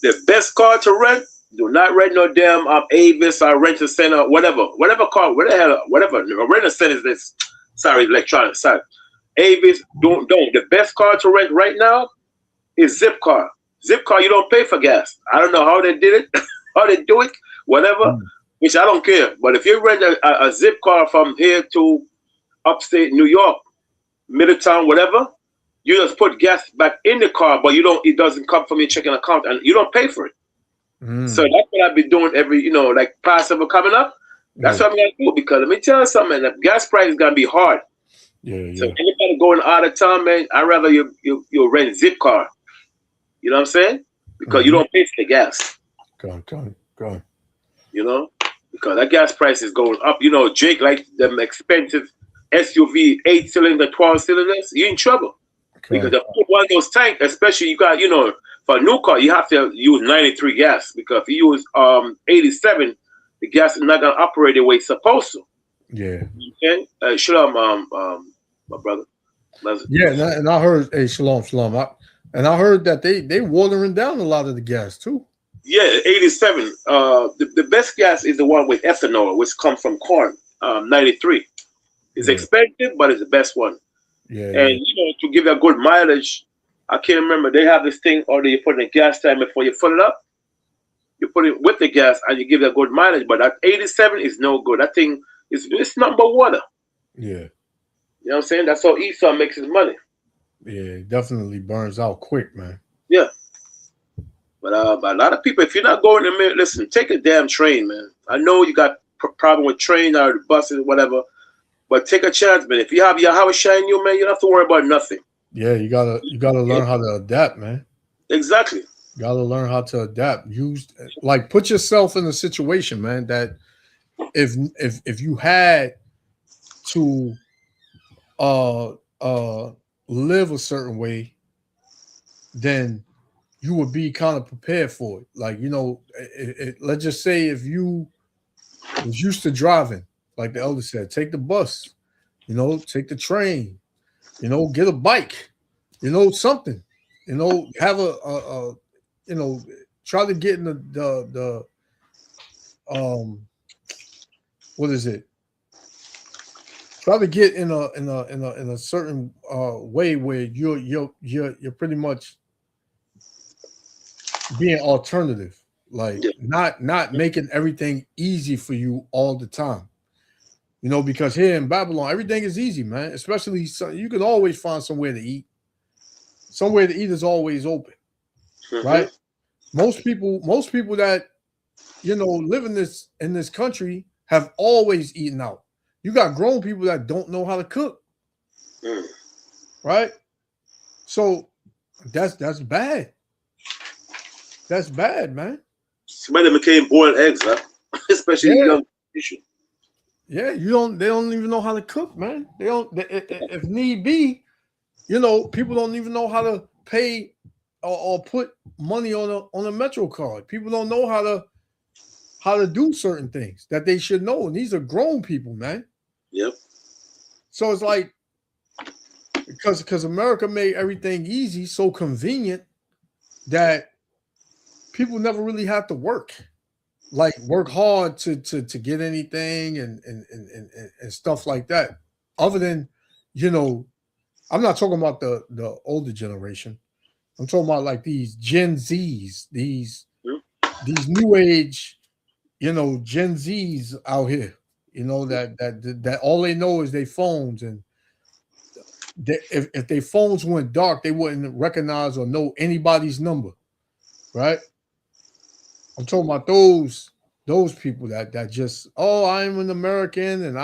the best car to rent. Do not rent no damn Avis or Rent a Center, whatever car, whatever. Rent a Center is this. Sorry, electronic. Sorry, Avis. Don't. The best car to rent right now is Zipcar. Zipcar, you don't pay for gas. I don't know how they did it, how they do it, whatever. Which I don't care. But if you rent a Zipcar from here to upstate New York, Middletown, whatever, you just put gas back in the car, but you don't. It doesn't come from your checking account, and you don't pay for it. So that's what I've been doing every, like Passover coming up. That's what I'm going to do, because let me tell you something, the gas price is going to be hard. So anybody going out of town, man, I'd rather you rent Zipcar. You know what I'm saying? Because you don't pay for the gas. Go on. You know? Because that gas price is going up. You know, Jake, like them expensive SUV, 8-cylinder, 12 cylinders, you're in trouble. Because if you put one of those tanks, especially you got, for a new car, you have to use 93 gas, because if you use 87, the gas is not going to operate the way it's supposed to. Yeah. Okay? Shalom, my brother. Yeah, and I heard, hey, shalom. I heard that they watering down a lot of the gas too. Yeah, 87. The best gas is the one with ethanol, which comes from corn. 93. It's expensive, but it's the best one. Yeah, and to give you a good mileage, I can't remember. They have this thing, or you put in a gas tank before you fill it up. You put it with the gas, and you give it a good mileage. But that 87 is no good. That thing it's nothing but water. Yeah. You know what I'm saying? That's how Esau makes his money. Yeah, it definitely burns out quick, man. Yeah. But a lot of people, if you're not going to listen, take a damn train, man. I know you got problem with train or buses or whatever, but take a chance, man. If you have your house shine you, man, you don't have to worry about nothing. Yeah, you gotta learn how to adapt, man. Exactly. You gotta learn how to adapt. Put yourself in a situation, man, that if you had to live a certain way, then you would be kind of prepared for it. Like, let's just say if you was used to driving, like the elder said, take the bus, take the train, get a bike, something, have a try to get in the what is it? Try to get in a certain way where you're pretty much being alternative, like not making everything easy for you all the time. Because here in Babylon, everything is easy, man. Especially you can always find somewhere to eat. Somewhere to eat is always open, right? Most people that live in this country have always eaten out. You got grown people that don't know how to cook, right? So that's bad. That's bad, man. Somebody became boiled eggs, huh? Especially young people. Yeah, they don't even know how to cook, man. If need be, people don't even know how to pay or put money on a Metro card. People don't know how to do certain things that they should know. And these are grown people, man. Yep. So it's like because America made everything easy, so convenient that people never really have to work hard to get anything and stuff like that. Other than, I'm not talking about the older generation. I'm talking about like these Gen Zs, these new age, Gen Zs out here, that all they know is their phones, and if their phones went dark, they wouldn't recognize or know anybody's number, right? I'm talking about those people that just, I'm an American and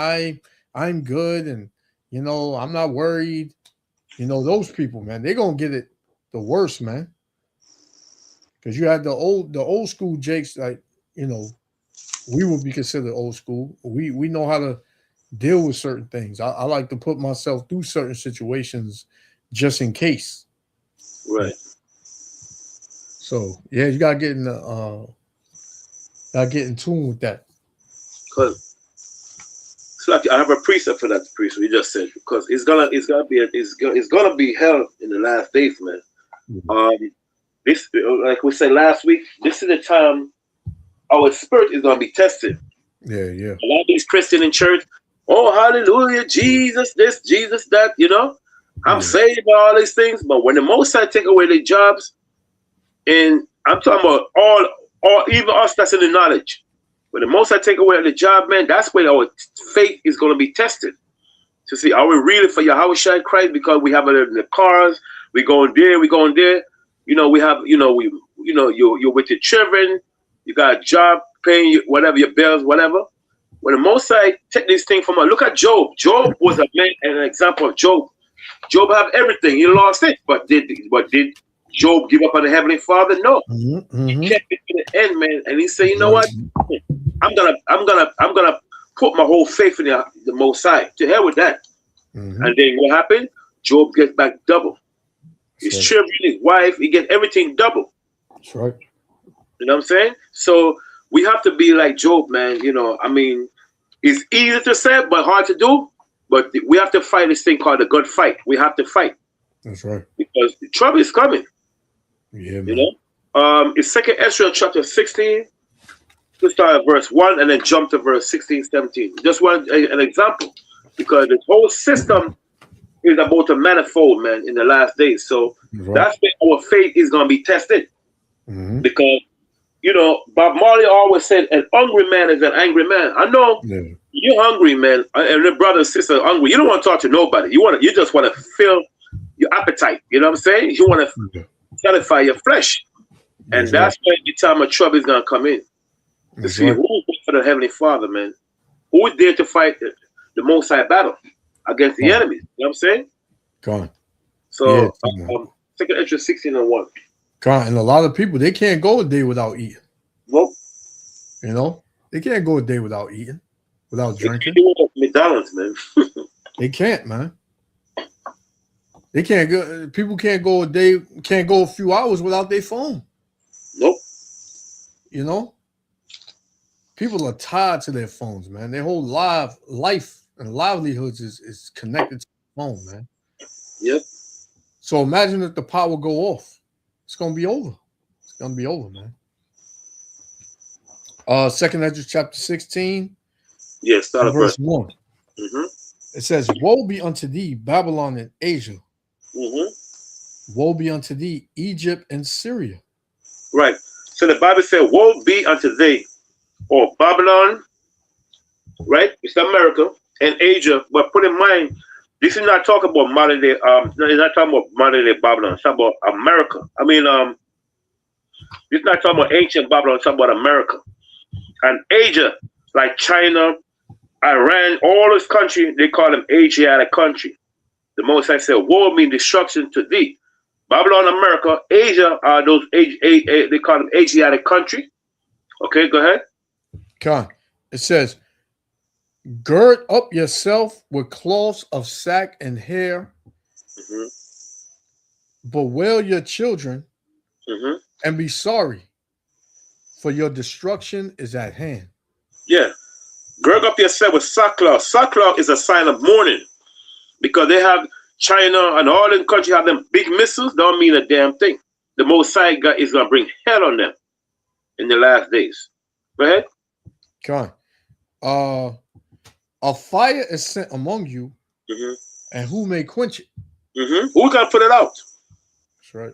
I'm good and I'm not worried. Those people, man, they're gonna get it the worst, man. Because you had the old school Jakes, like, we would be considered old school. We know how to deal with certain things. I like to put myself through certain situations just in case. Right. So yeah, you gotta get in tune with that. Because it's like I have a precept for that priest we just said, because it's gonna be hell in the last days, man. Mm-hmm. This, like we said last week, this is the time our spirit is gonna be tested. Yeah. A lot of these Christians in church, oh hallelujah, Jesus this, Jesus that, I'm saved by all these things, but when the Most High take away their jobs, and I'm talking about all even us that's in the knowledge, when the Most High take away the job, man, that's where our faith is going to be tested. To see, are we really for Yahushua Christ? Because we have it in the cars, we going there. We have, you're with your children, you got a job, paying you, whatever, your bills, whatever. When the Most High take this thing from us, look at Job. Job was a man, an example of Job. Job have everything. He lost it, but did Job give up on the Heavenly Father? No. Mm-hmm. He kept it to the end, man. And he said, you know what? I'm gonna put my whole faith in the Most High. To hell with that. Mm-hmm. And then what happened? Job gets back double. His children, his wife, he get everything double. That's right. You know what I'm saying? So we have to be like Job, man. I mean, it's easy to say, but hard to do. But we have to fight this thing called the good fight. We have to fight That's right. because the trouble is coming. Yeah, man. You know, it's Second Ezra chapter 16. Let's start at verse 1 and then jump to verse 16, 17. Just an example, because the whole system is about a manifold, man, in the last days. So that's where our faith is going to be tested. Because, you know, Bob Marley always said, an hungry man is an angry man. I know you're hungry, man, and the brother and sister are hungry. You don't want to talk to nobody. You just want to fill your appetite. You know what I'm saying? You want to satisfy your flesh. And that's when the time of trouble is going to come in. To see who is for the Heavenly Father, man. Who is there to fight the Most High battle against the enemy? You know what I'm saying? Gone. So, Second Ezra 16 and 1. Gone. And a lot of people, they can't go a day without eating. Nope. You know? They can't go a day without eating, without drinking. McDonald's, man. They can't, man. They can't go. People can't go a day, can't go a few hours without their phone. Nope. You know? People are tied to their phones, man. Their whole life and livelihoods is connected to the phone, man. Yep. So imagine if the power go off. It's gonna be over. It's gonna be over, man. Second Ezra chapter 16. Yeah, start at verse 1. Mm-hmm. It says, "Woe be unto thee, Babylon and Asia. Mm-hmm. Woe be unto thee, Egypt and Syria." Right. So the Bible said, "Woe be unto thee, or Babylon," right? It's America and Asia. But put in mind, this is not talking about modern day. No, it's not talking about modern day Babylon. It's talking about America. I mean, it's not talking about ancient Babylon. It's talking about America and Asia, like China, Iran, all this country. They call them Asiatic country. The Most High said, "Woe mean destruction to thee." Babylon, America, Asia are those they call them Asiatic country. Okay, go ahead. Con. It says, "Gird up yourself with cloths of sack and hair, bewail your children, and be sorry, for your destruction is at hand." Yeah. Gird up yourself with sackcloth. Sackcloth is a sign of mourning, because they have China and all the country have them big missiles. Don't mean a damn thing. The Most High God is going to bring hell on them in the last days. Go ahead. Con. A fire is sent among you, and who may quench it? Who's going to put it out? That's right.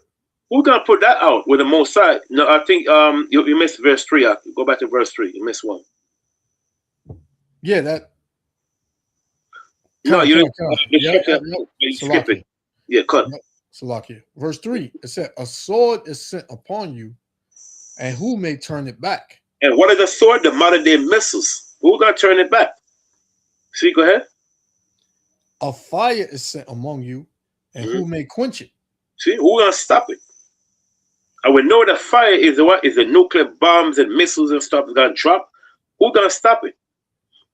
Who's going to put that out with the Most High? No, I think you missed verse 3. Go back to verse 3. You missed one. Yeah, that. No, you didn't. You skip it. Yeah, cut. Salakia. Verse 3, it said, "A sword is sent upon you, and who may turn it back?" And what is the sword? The modern day missiles. Who's going to turn it back? See, go ahead. A fire is sent among you, and who may quench it? See, who's going to stop it? And we know that fire is what? Is the nuclear bombs and missiles and stuff is going to drop. Who's going to stop it?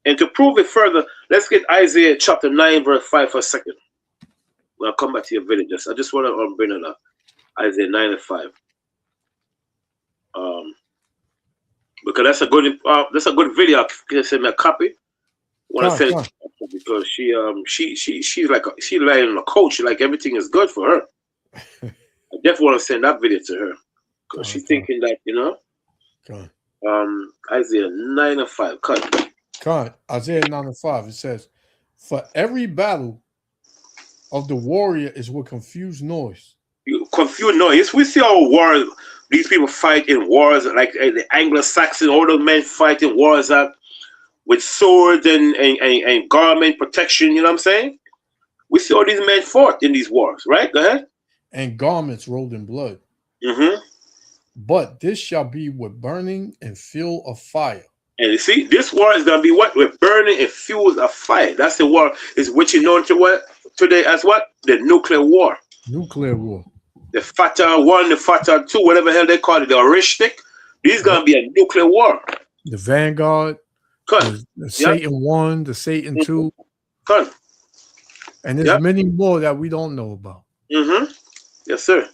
And to prove it further, let's get Isaiah chapter 9, verse 5 for a second. We'll come back to your video. I just want to bring it up. Isaiah 9 and 5. Because that's a good video. Can you send me a copy? Because she's like she's laying on a coach. Like everything is good for her. I definitely want to send that video to her because she's thinking that, you know. Isaiah 9 and 5. Cut. Isaiah 9 and 5. It says, "For every battle of the warrior is with confused noise." Confused noise. We see all wars. These people fight in wars like the Anglo-Saxon. All those men fight in wars with swords and garment protection. You know what I'm saying? We see all these men fought in these wars, right? Go ahead. And garments rolled in blood. But this shall be with burning and fuel of fire. And you see, this war is going to be what? With burning and fuels of fire. That's the war. Is which is known to what today as what? The nuclear war. Nuclear war. The Fatah 1, the Fatah 2, whatever the hell they call it, the Orishnik. This is going to be a nuclear war. The Vanguard. The Satan 1, the Satan 2. And there's many more that we don't know about. Yes, sir.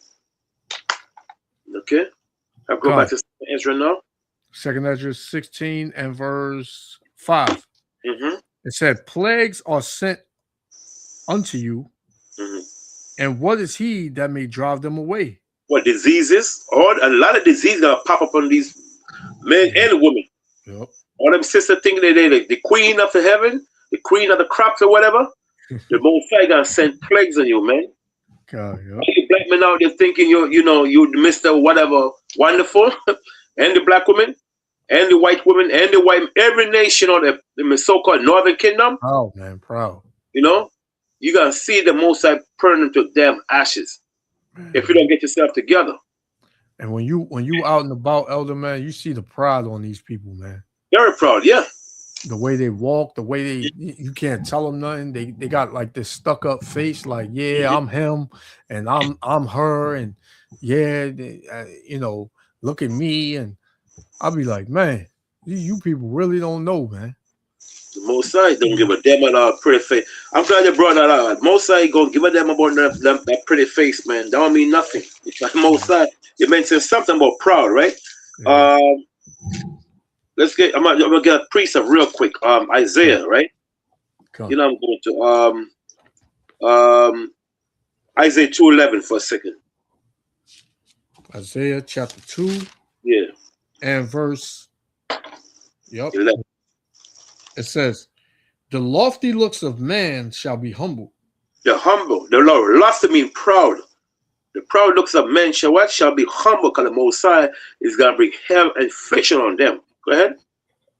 Okay. I'll go back to Ezra now. Second Ezra 16 and verse 5. It said, "Plagues are sent unto you, Mhm. and what is he that may drive them away? What diseases? A lot of diseases gonna pop up on these men and women. Yep. All them sisters thinking they like the queen of the heaven, the queen of the crops or whatever. The Most High gonna send plagues on you, man. God, yep. All you black men out there thinking you Mr. Whatever wonderful, and the black women, and the white women, and the white every nation on the so-called Northern Kingdom, Proud, man, proud. you gonna see the Most High burn into damn ashes if you don't get yourself together. And when you out and about, elder man, you see the pride on these people, man. Very proud, yeah. The way they walk, the way you can't tell them nothing. They got like this stuck up face, like, yeah, I'm him and I'm her, and yeah, look at me. And I'll be like, man, you people really don't know, man. The Most High don't give a damn about pretty face. I'm glad you brought that out. Most High gonna give a damn about that pretty face, man. That don't mean nothing. It's like Most High. You mentioned something about proud, right? Yeah. I'm gonna get a precept real quick. Isaiah, right? Come. I'm going to Isaiah 2:11 for a second. Isaiah chapter 2. Yeah. And verse 11. It says, the lofty looks of man shall be humble. The humble, the Lord, lofty mean proud. The proud looks of men shall be humble, because the Most High is gonna bring hell and affliction on them. Go ahead.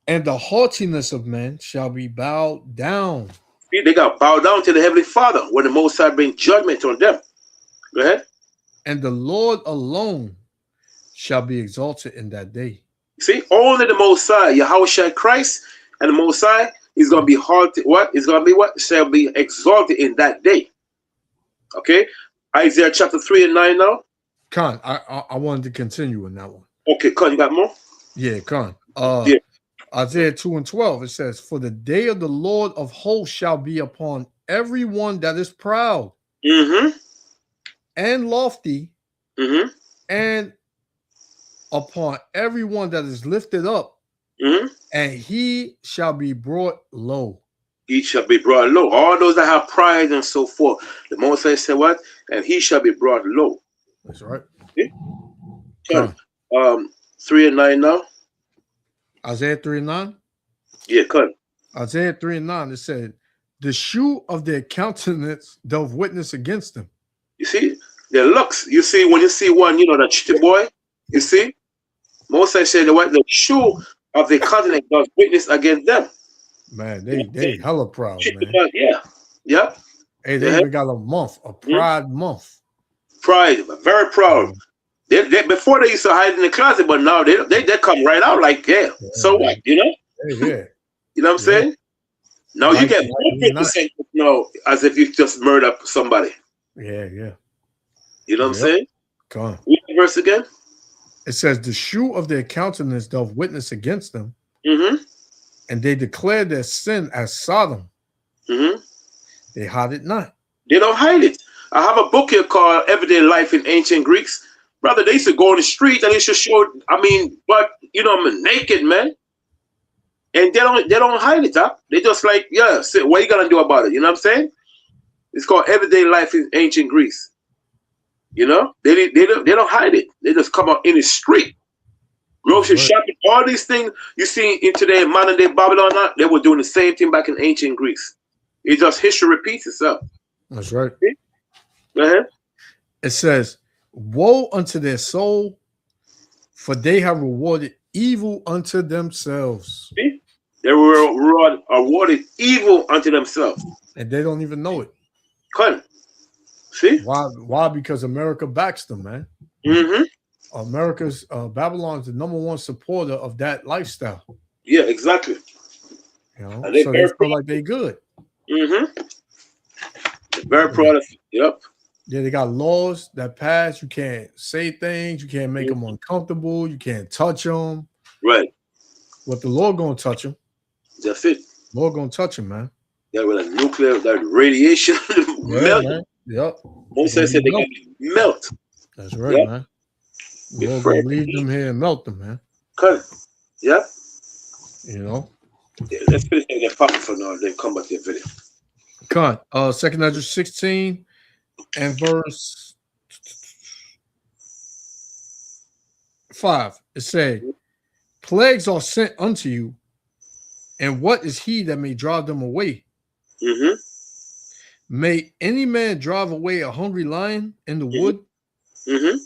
And the haughtiness of men shall be bowed down. See, they got bowed down to the Heavenly Father when the Most High bring judgment on them. Go ahead. And the Lord alone shall be exalted in that day. See, only the Most High, Yahweh Christ, and the Most High is going to be halted. What is going to be what? Shall be exalted in that day. Okay? Isaiah chapter 3 and 9 now. Khan, I wanted to continue in that one. Okay, Khan, you got more? Yeah, Khan. Yeah. Isaiah 2 and 12, it says, for the day of the Lord of hosts shall be upon everyone that is proud and lofty, and upon everyone that is lifted up, and he shall be brought low. He shall be brought low. All those that have pride and so forth. The Most High said what? And he shall be brought low. That's right. Okay? 3 and 9 now. Isaiah 3 and 9? Yeah, cut. Isaiah 3 and 9, it said, the shoe of their countenance doth witness against them. You see, their looks. You see, when you see one, that chitty boy, you see, Moses said the shoe of the countenance does witness against them. Man, they hella proud, man. Yeah. Hey, they even got a pride month. Pride, very proud. They before they used to hide in the closet, but now they come right out like, so what, Yeah. You know what I'm saying? Now you get 100% as if you just murdered somebody. Yeah. You know what I'm saying? Come on. Read the verse again. It says, the shoe of their countenance doth witness against them, and they declare their sin as Sodom. They hide it not. They don't hide it. I have a book here called Everyday Life in Ancient Greeks. Brother, they used to go on the street and they used to show, but I'm naked, man. And they don't hide it, huh? They just like, so what are you gonna do about it? You know what I'm saying? It's called Everyday Life in Ancient Greece. They don't hide it. They just come out in the street. Grocery shopping, all these things you see in today modern day Babylon, they were doing the same thing back in ancient Greece. It's just history repeats itself. That's right. See? Go ahead. It says, woe unto their soul, for they have rewarded evil unto themselves. See? They were awarded evil unto themselves. And they don't even know it. Come. See? Why? Because America backs them, man. America's Babylon is the #1 supporter of that lifestyle. Yeah, exactly. So they feel like they good. They're very proud of it. Yep. Yeah, they got laws that pass. You can't say things. You can't make them uncomfortable. You can't touch them. Right. What the Lord gonna touch them? That's it. Lord gonna touch them, man. Yeah, with a nuclear, that radiation melt. Man. Yep. Moses said they can melt. That's right, man. Lord gonna leave them here and melt them, man. Cut. Yep. Yeah, let's finish and get popping for now. Then come back to the video. Con, 2nd Ezra 16 and verse 5. It said, plagues are sent unto you, and what is he that may drive them away? Mm-hmm. May any man drive away a hungry lion in the wood, Mm-hmm.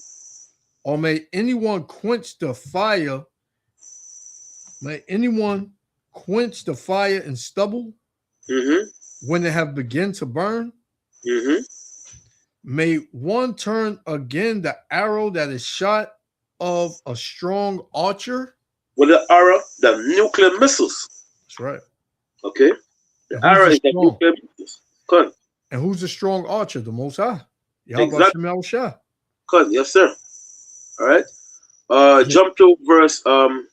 or may anyone quench the fire? May anyone quench the fire in stubble Mm-hmm. when they have begun to burn? Mm-hmm. May one turn again the arrow that is shot of a strong archer? With the arrow, the nuclear missiles. That's right. Okay. The And who's arrow the is the strong? nuclear missiles. Good. And who's the strong archer? The Most High. Yahweh Exactly. Shem Yahushua. Good. Yes, sir. All right. Jump to verse. Jump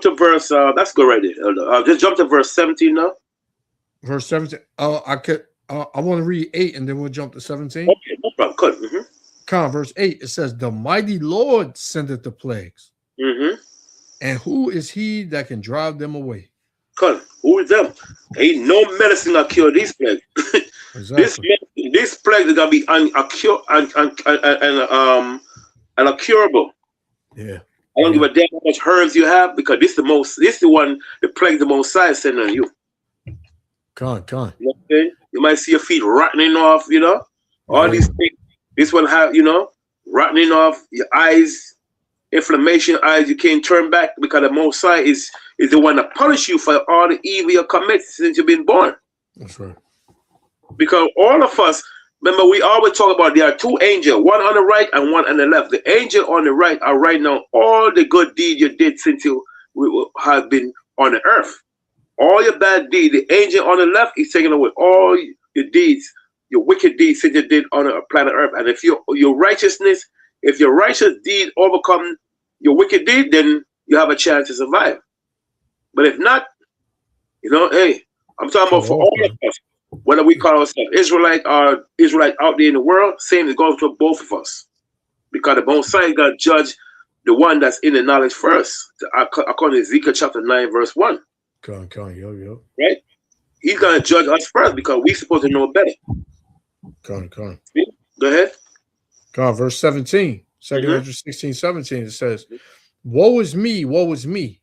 to verse. That's good right there. Just jump to verse 17 now. Verse 17. I want to read 8 and then we'll jump to 17. Okay, no problem. Good. Mm-hmm. Come on, verse 8. It says, the mighty Lord sendeth the plagues. Mm-hmm. And who is he that can drive them away? Good. Who is them? Ain't no medicine that cure these plagues. Exactly. This plague is gonna be uncurable. Yeah. I don't give a damn how much herbs you have, because this is the one the plague the most side send on you. Come on. You know what I'm saying? You might see your feet rotting off, you know. All these things. This one have, you know, rotting off, your eyes, inflammation, eyes you can't turn back, because the Most High is the one that punish you for all the evil you commit since you've been born. That's right. Because all of us, remember, we always talk about there are two angels, one on the right and one on the left. The angel on the right are right now all the good deeds you did since you have been on the earth. All your bad deeds. The angel on the left is taking away all your deeds, your wicked deeds since you did on the planet earth. And if your righteousness, if your righteous deed overcome your wicked deed, then you have a chance to survive. But if not, you know, hey, I'm talking about for all of us, whether we call ourselves Israelite or Israelite out there in the world, same is going to both of us. Because the Most High is going to judge the one that's in the knowledge first, according to Ezekiel chapter 9, verse 1. Come on, yo. Right? He's going to judge us first because we're supposed to know better. Come on. Go ahead. Come on, verse 17. 2nd Ezra 16, 17. It says, woe is me, woe is me.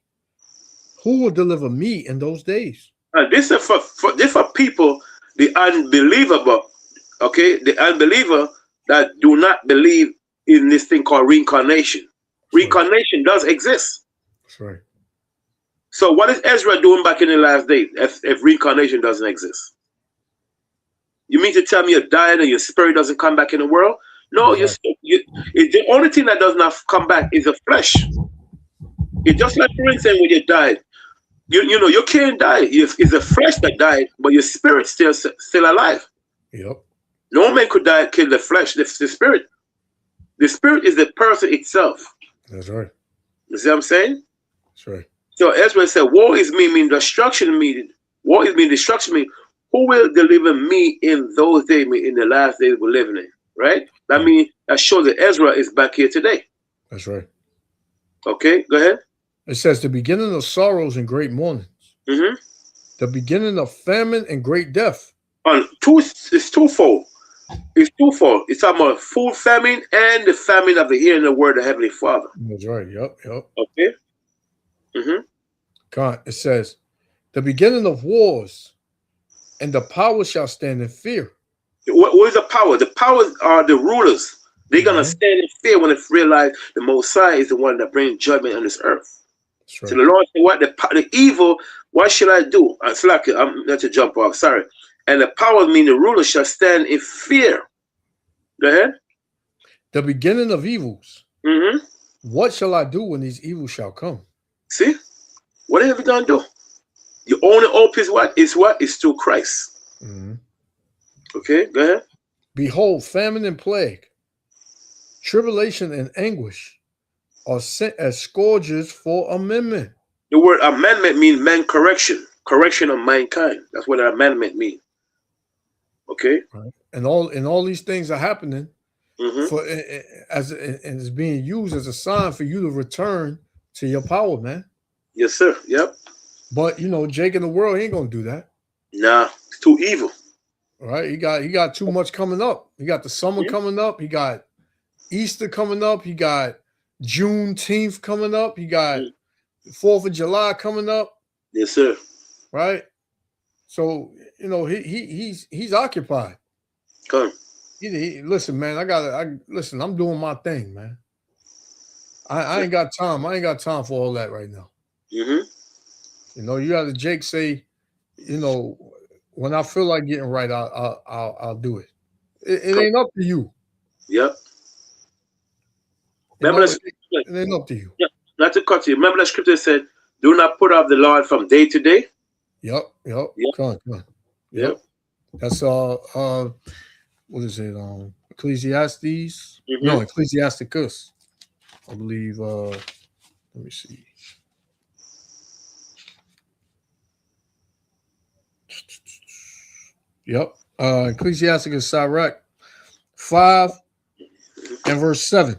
Who will deliver me in those days? And this is for people, the unbelievable, okay? The unbeliever that do not believe in this thing called reincarnation. Reincarnation does exist. That's right. So what is Ezra doing back in the last days if reincarnation doesn't exist? You mean to tell me you're dying and your spirit doesn't come back in the world? No, right. The only thing that does not come back is the flesh. It's just like, for instance, when you died, you know, you can't die. It's the flesh that died, but your spirit's still alive. Yep. No man could die, kill the flesh, the spirit. The spirit is the person itself. That's right. You see what I'm saying? That's right. So Ezra said, woe is me, mean destruction me. Woe is me, destruction me. Who will deliver me in those days, in the last days we're living in? Right? That means that shows that Ezra is back here today. That's right. Okay, go ahead. It says the beginning of sorrows and great mournings. Mm-hmm. The beginning of famine and great death. It's twofold. It's twofold. It's talking about food famine and the famine of the hearing the word of Heavenly Father. That's right. Yep. Okay. Mm-hmm. God, it says the beginning of wars, and the power shall stand in fear. What is the power? The powers are the rulers. They're gonna stand in fear when they realize the Most High is the one that brings judgment on this earth. Right. So the Lord said, "What the evil? What should I do?" It's like I'm not to jump off. Sorry. And the power mean the ruler shall stand in fear. Go ahead. The beginning of evils. Mm-hmm. What shall I do when these evils shall come? See, what are you gonna do? Your only hope is what? Is through Christ. Mm-hmm. Okay, go ahead. Behold, famine and plague, tribulation and anguish are sent as scourges for amendment. The word amendment means correction of mankind. That's what an amendment means. Okay, right. And all these things are happening mm-hmm. and it's being used as a sign for you to return to your power, man. Yes, sir. Yep. But you know, Jake in the world, he ain't gonna do that. Nah, it's too evil. Right? He got too much coming up. He got the summer coming up. He got Easter coming up. He got Juneteenth coming up. He got 4th of July coming up. Yes, sir. Right? So, you know, he's occupied. Come. Listen, man, listen, I'm doing my thing, man. I ain't got time. I ain't got time for all that right now. Mm-hmm. You know, you got to Jake say, you know, when I feel like getting right, I'll do it. It ain't up to you. Yep. Remember it ain't up to you. Yeah. Not to cut you. Remember that scripture said, "Do not put off the Lord from day to day." Yep. Come on. Yep. That's what is it? Ecclesiastes? No, Ecclesiasticus. I believe. Let me see. Yep. Ecclesiasticus Sirach 5 and verse 7.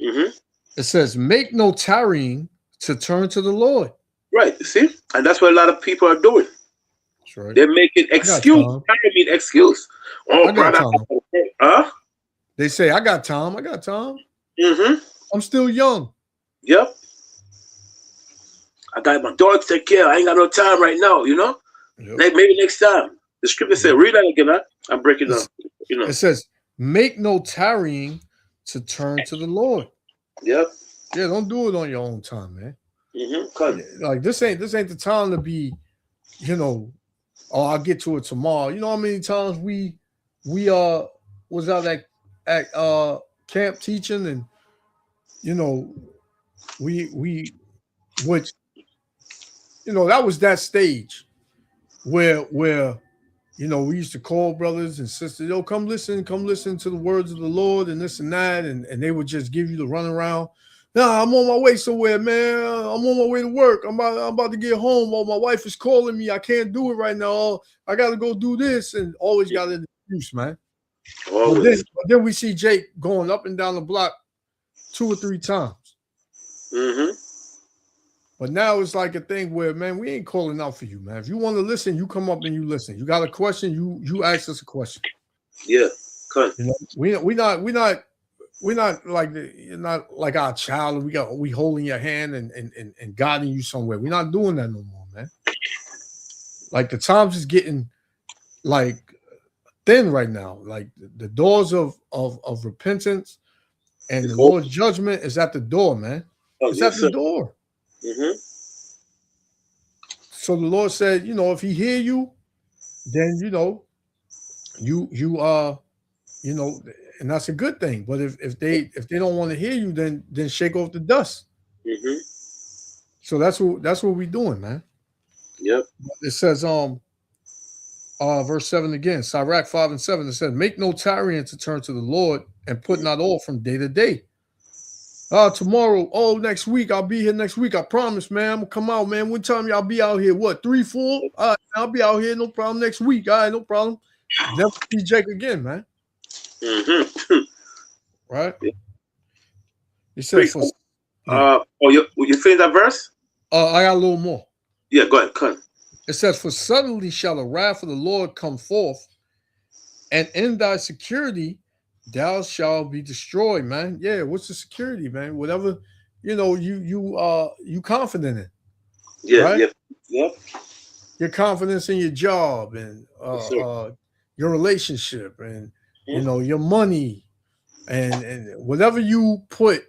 Mm-hmm. It says, "Make no tarrying to turn to the Lord." Right. See, and that's what a lot of people are doing. That's right. They're making excuse. Excuse. Oh, brother. Huh? They say, "I got time. I got time. Mm-hmm. I'm still young." Yep. I got my dog to take care. I ain't got no time right now, you know? Yep. Maybe next time. The scripture said, read that again, huh? I'm breaking down. You know. It says, "Make no tarrying to turn to the Lord." Yep. Yeah, don't do it on your own time, man. Mm-hmm. Like this ain't the time to be, you know, oh, I'll get to it tomorrow. You know how many times we was out at camp teaching, and you know, we would, you know, that was that stage where you know, we used to call brothers and sisters, yo, come listen to the words of the Lord and this and that, and they would just give you the runaround. Nah, I'm on my way somewhere, man. I'm on my way to work. I'm about to get home. Oh, my wife is calling me. I can't do it right now. I got to go do this, and always got an excuse, man. But then we see Jake going up and down the block 2 or 3 times. Mm-hmm. But now it's like a thing where, man, we ain't calling out for you, man. If you want to listen, you come up and you listen. You got a question, you ask us a question. Yeah, cut. You know, we're not like you're not like our child. We holding your hand and guiding you somewhere. We're not doing that no more, man. Like the times is getting like thin right now. Like the doors of repentance and the Lord's judgment is at the door, man. It's at the door. Mm-hmm. So the Lord said, you know, if He hear you, then you know, you know, and that's a good thing. But if they don't want to hear you, then shake off the dust. Mm-hmm. So that's what we're doing, man. Yep. It says verse 7 again, Sirach 5 and 7. It says, "Make no tarrying to turn to the Lord, and put not off from day to day." Tomorrow, next week, I'll be here next week. I promise, man. I'm gonna come out, man. What time y'all be out here? What, 3, 4? All right, I'll be out here, no problem. Next week. All right, no problem. Never see Jake again, man. Mm-hmm. Right? It says you finished that verse? I got a little more. Yeah, go ahead, cut. It says, "For suddenly shall the wrath of the Lord come forth, and in thy security thou shalt be destroyed," man. Yeah, what's the security, man? Whatever, you know, you confident in. Yeah, right? yeah. Your confidence in your job and your relationship and you know your money and whatever you put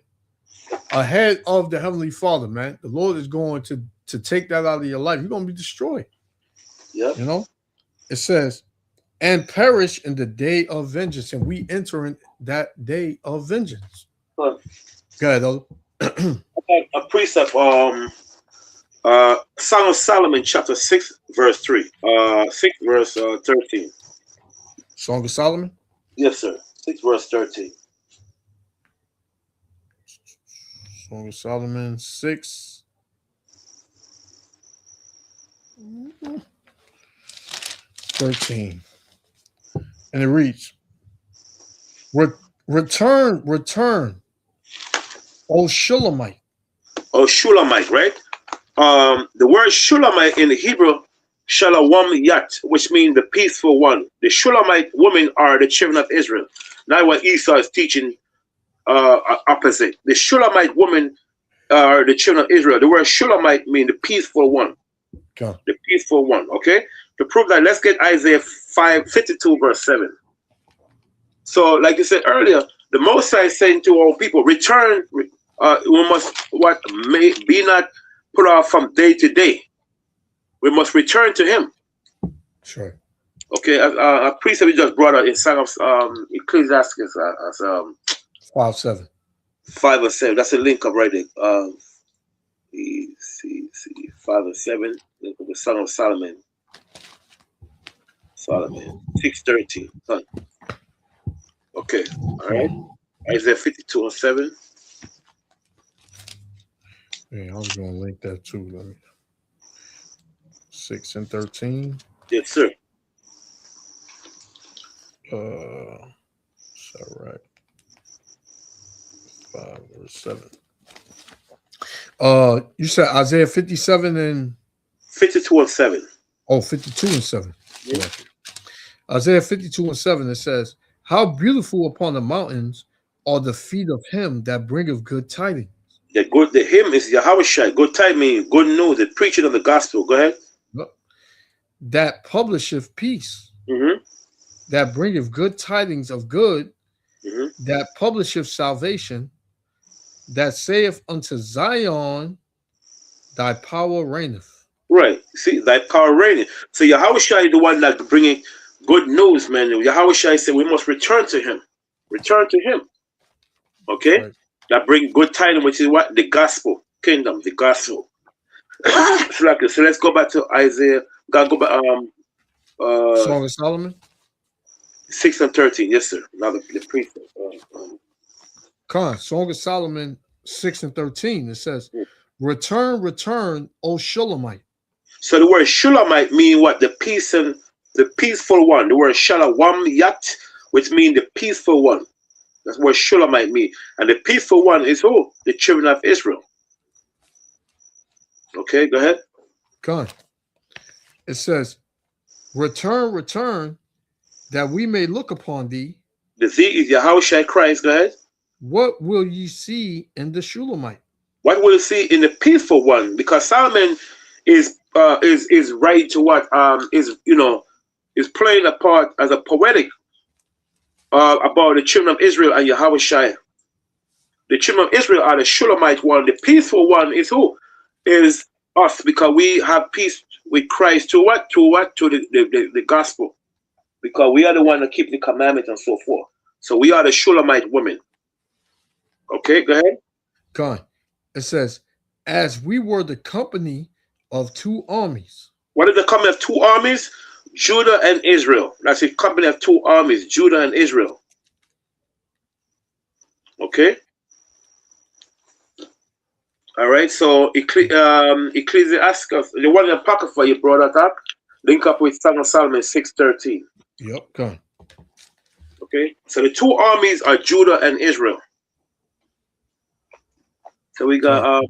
ahead of the Heavenly Father, man. The Lord is going to take that out of your life. You're going to be destroyed. Yeah. You know, it says, "And perish in the day of vengeance," and we enter in that day of vengeance. Go ahead, a precept, Song of Solomon, chapter 6, verse 3. 6 verse 13. Song of Solomon? Yes, sir. 6 verse 13. Song of Solomon 6. 13. And it reads, Return, O Shulamite. Oh, Shulamite, right? The word Shulamite in the Hebrew Shalom Yat, which means the peaceful one. The Shulamite women are the children of Israel. Now what Esau is teaching opposite. The Shulamite women are the children of Israel. The word Shulamite means the peaceful one. Okay. The peaceful one. Okay? To prove that, let's get Isaiah 5:52 verse 7. So, like you said earlier, the Most High is saying to all people, return, we must be not put off from day to day. We must return to him. Sure. Okay, a precept we just brought out in Song of Ecclesiastes as 5:7. 5 and 7. That's a link up right there. See, 5 and 7. Link of the Song of Solomon. 6:13. Okay, all right. Isaiah 52 and 7. Yeah, I was gonna link that too. Let me. 6 and 13. Yes, sir. Is that right? 5 or 7. You said Isaiah 57 and 52 and 7. 52 and 7. Yeah. Isaiah 52 and 7. It says, "How beautiful upon the mountains are the feet of him that bringeth good tidings." The hymn is Yahushua. Good tidings, good news, the preaching of the gospel. Go ahead. That publisheth peace, Mm-hmm. that bringeth good tidings of good, Mm-hmm. that publisheth salvation, that saith unto Zion, thy power reigneth. Right. See, thy power reigning. So Yahushua is the one that bringing good news, man. Yahushua said we must return to him. Return to him. Okay? Right. That bring good tidings, which is what? The gospel. Kingdom, the gospel. So let's go back to Isaiah. Gotta go back. Song of Solomon. 6 and 13. Yes, sir. Now the precept. Song of Solomon 6 and 13. It says, "Return, return, O Shulamite." So the word Shulamite mean what? The peace and the peaceful one. The word Shalom Yat, which means the peaceful one. That's what Shulamite mean. And the peaceful one is who? The children of Israel. Okay, go ahead. It says, "Return, return, that we may look upon thee. The Z is Yahushua Christ. Go ahead. What will ye see in the Shulamite?" What will you see in the peaceful one? Because Solomon is right to what is playing a part as a poetic about the children of Israel and Yahushua. The children of Israel are the Shulamite one. The peaceful one is who? Is us, because we have peace with Christ to what? To the gospel. Because we are the one that keep the commandments and so forth. So we are the Shulamite women. Okay, go ahead. It says, "As we were the company of two armies." What is the company of two armies? Judah and Israel. That's a company of two armies, Judah and Israel. Okay. All right. So Ecclesiastes, the one in Apocrypha you brought that up, link up with Song of Solomon 6:13. Yep. Come. Okay. So the two armies are Judah and Israel. So we got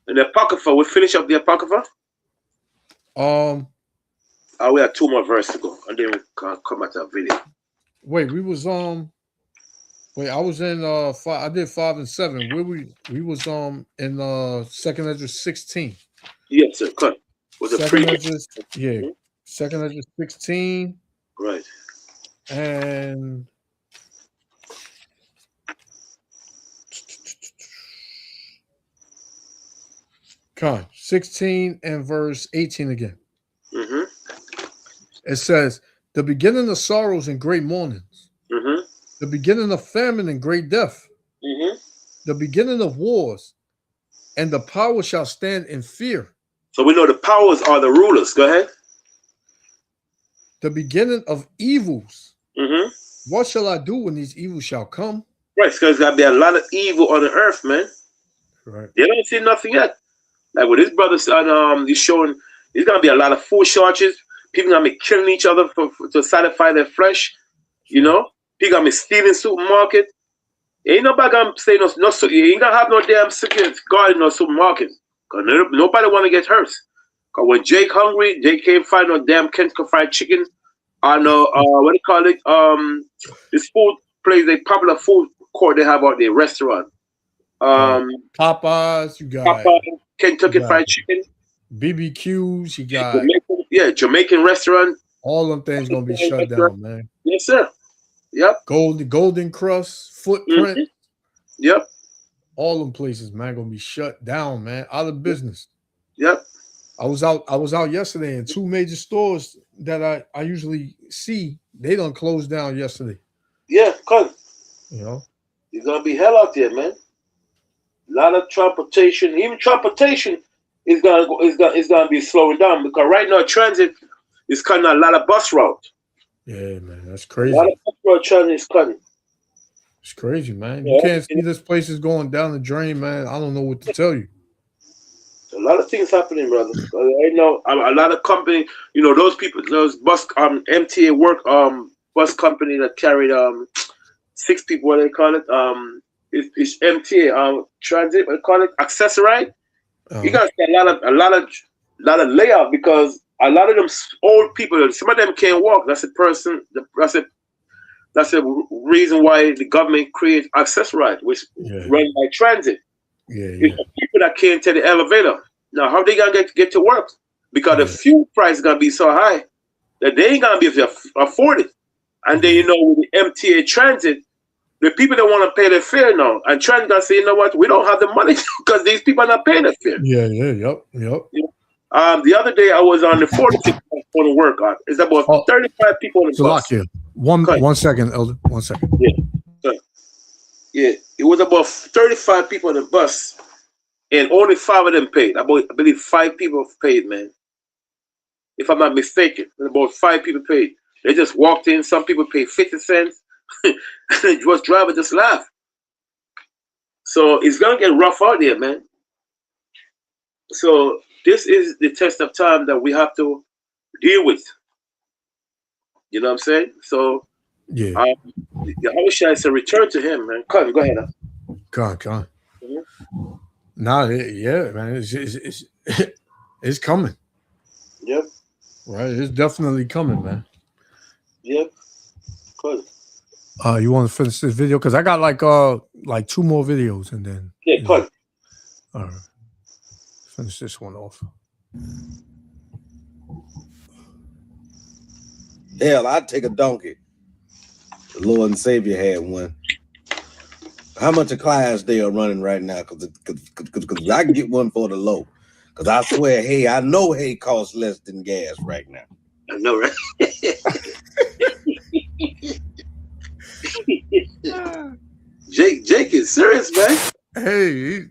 in the Apocrypha. We finish up the Apocrypha. We have 2 more verses to go, and then we can come at that video. Wait, we was I was in 5. I did 5 and 7. Where we was in 2nd Esdras 16. Yes, sir. Cut. Was it pre? Yeah. 2nd Esdras 16. Right. And Con 16 and verse 18 again. Mm-hmm. It says, "The beginning of sorrows and great mournings, Mm-hmm. the beginning of famine and great death, Mm-hmm. the beginning of wars, and the power shall stand in fear. So we know the powers are the rulers. Go ahead. The beginning of evils. Mm-hmm. What shall I do when these evils shall come?" Right, because there's gotta be a lot of evil on the earth, man. Right. They don't see nothing yet. Like with his brother son, he's showing there's gonna be a lot of food shortages. People gonna be killing each other to satisfy their flesh. You know, people gonna be stealing supermarket. Ain't nobody gonna say no. You ain't gonna have no damn security guard in no supermarket. Cause nobody wanna get hurt. Cause when Jake hungry, Jake can't find no damn Kentucky Fried Chicken. I know what do you call it? This food place, a popular food court they have out there, restaurant. Popeyes, you got Popeye, Kentucky you got Fried Chicken. BBQs, you got Jamaican restaurant. all them things gonna be shut down, man. Yes, sir. Yep. Golden Crust, Footprint, Yep. all them places, man, gonna be shut down, man, out of business. Yep. I was out yesterday in 2 major stores that I usually see. They done closed down yesterday. Yeah, cause You know, it's gonna be hell out there, man. A lot of transportation, even transportation is gonna be slowing down because right now transit is cutting a lot of bus routes. yeah, man, that's A crazy. lot of bus route transit is cutting. It's crazy, man. Yeah. You can't see this place is going down the drain, man. I don't know what to tell you. A lot of things happening, brother. I know a lot of company, those people, those bus MTA work bus company that carried 6 people, what do they call it? It's MTA transit, what do they call it? Accessoride. You gotta see a lot of layoff because a lot of them old people, some of them can't walk. That's the reason why the government creates Accessoride, which run by transit. It's the people that can't take the elevator. Now, how they gonna get to work? Because the fuel price is gonna be so high that they ain't gonna be able to afford it. And then with the MTA transit, the people that want to pay their fare now, and transit gonna say, you know what, we don't have the money because these people are not paying their fare. Yep. The other day I was on the 46 going to work on. It's about 35 people on the bus. Salakia, one second, Elder. 1 second. Yeah, it was about 35 people on the bus, and only 5 of them paid. I believe 5 people paid, man. If I'm not mistaken, about 5 people paid. They just walked in. Some people paid 50 cents. And the bus driver just laughed. So it's gonna get rough out there, man. So this is the test of time that we have to deal with. You know what I'm saying? So I wish I said return to him, man. Come on, go ahead. Come on. Nah, man, it's coming. Yep. Right, it's definitely coming, man. Yep. Good. You want to finish this video? Because I got like 2 more videos and then good. All right. Finish this one off. Hell, I'd take a donkey. The Lord and Savior had one. How much a class they are running right now? Because I can get one for the low. Because I swear, I know hay costs less than gas right now. I know, right? Jake is serious, man. Hey,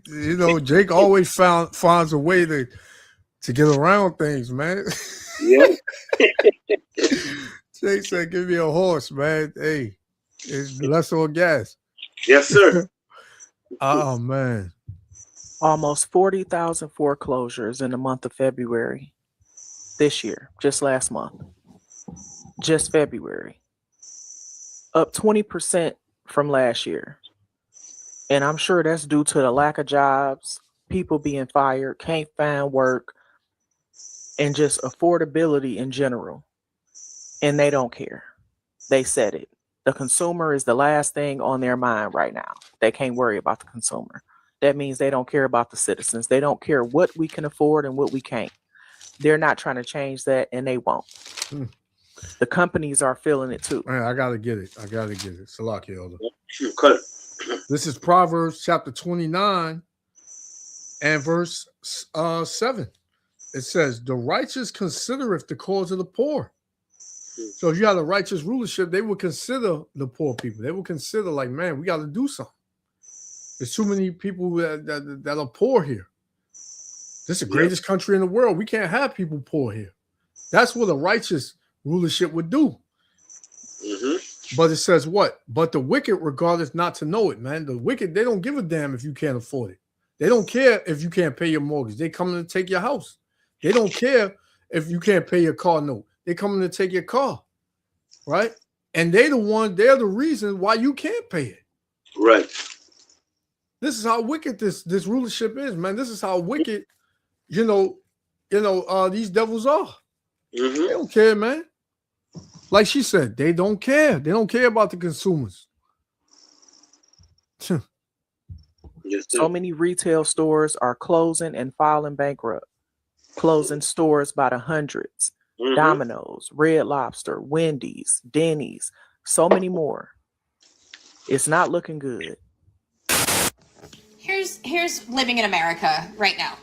Jake always finds a way to get around things, man. Yeah. Jake said, "Give me a horse, man." Hey, it's less on gas. Yes, sir. Oh man. Almost 40,000 foreclosures in the month of February this year, just last month, just February, up 20% from last year. And I'm sure that's due to the lack of jobs, people being fired, can't find work, and just affordability in general. And they don't care. They said it. The consumer is the last thing on their mind right now. They can't worry about the consumer. That means they don't care about the citizens. They don't care what we can afford and what we can't. They're not trying to change that, and they won't. The companies are feeling it too. Man, I gotta get it. Salaki, Elder. Cut it. This is Proverbs chapter 29 and verse 7. It says, "The righteous considereth the cause of the poor." So if you have a righteous rulership, they will consider the poor people. They will consider like, man, we got to do something. There's too many people that are poor here. This is the greatest country in the world. We can't have people poor here. That's what a righteous rulership would do. But it says what? But the wicked regardeth not to know it, man. The wicked, they don't give a damn if you can't afford it. They don't care if you can't pay your mortgage. They coming to take your house. They don't care if you can't pay your car note. They coming to take your car, right? And they're the reason why you can't pay it. Right. This is how wicked this rulership is, man. This is how wicked, it these devils are. Mm-hmm. They don't care, man. Like she said, they don't care. They don't care about the consumers. Yes, So many retail stores are closing and filing bankrupt, closing stores by the hundreds. Mm-hmm. Domino's, Red Lobster, Wendy's, Denny's, so many more. It's not looking good. Here's living in America right now.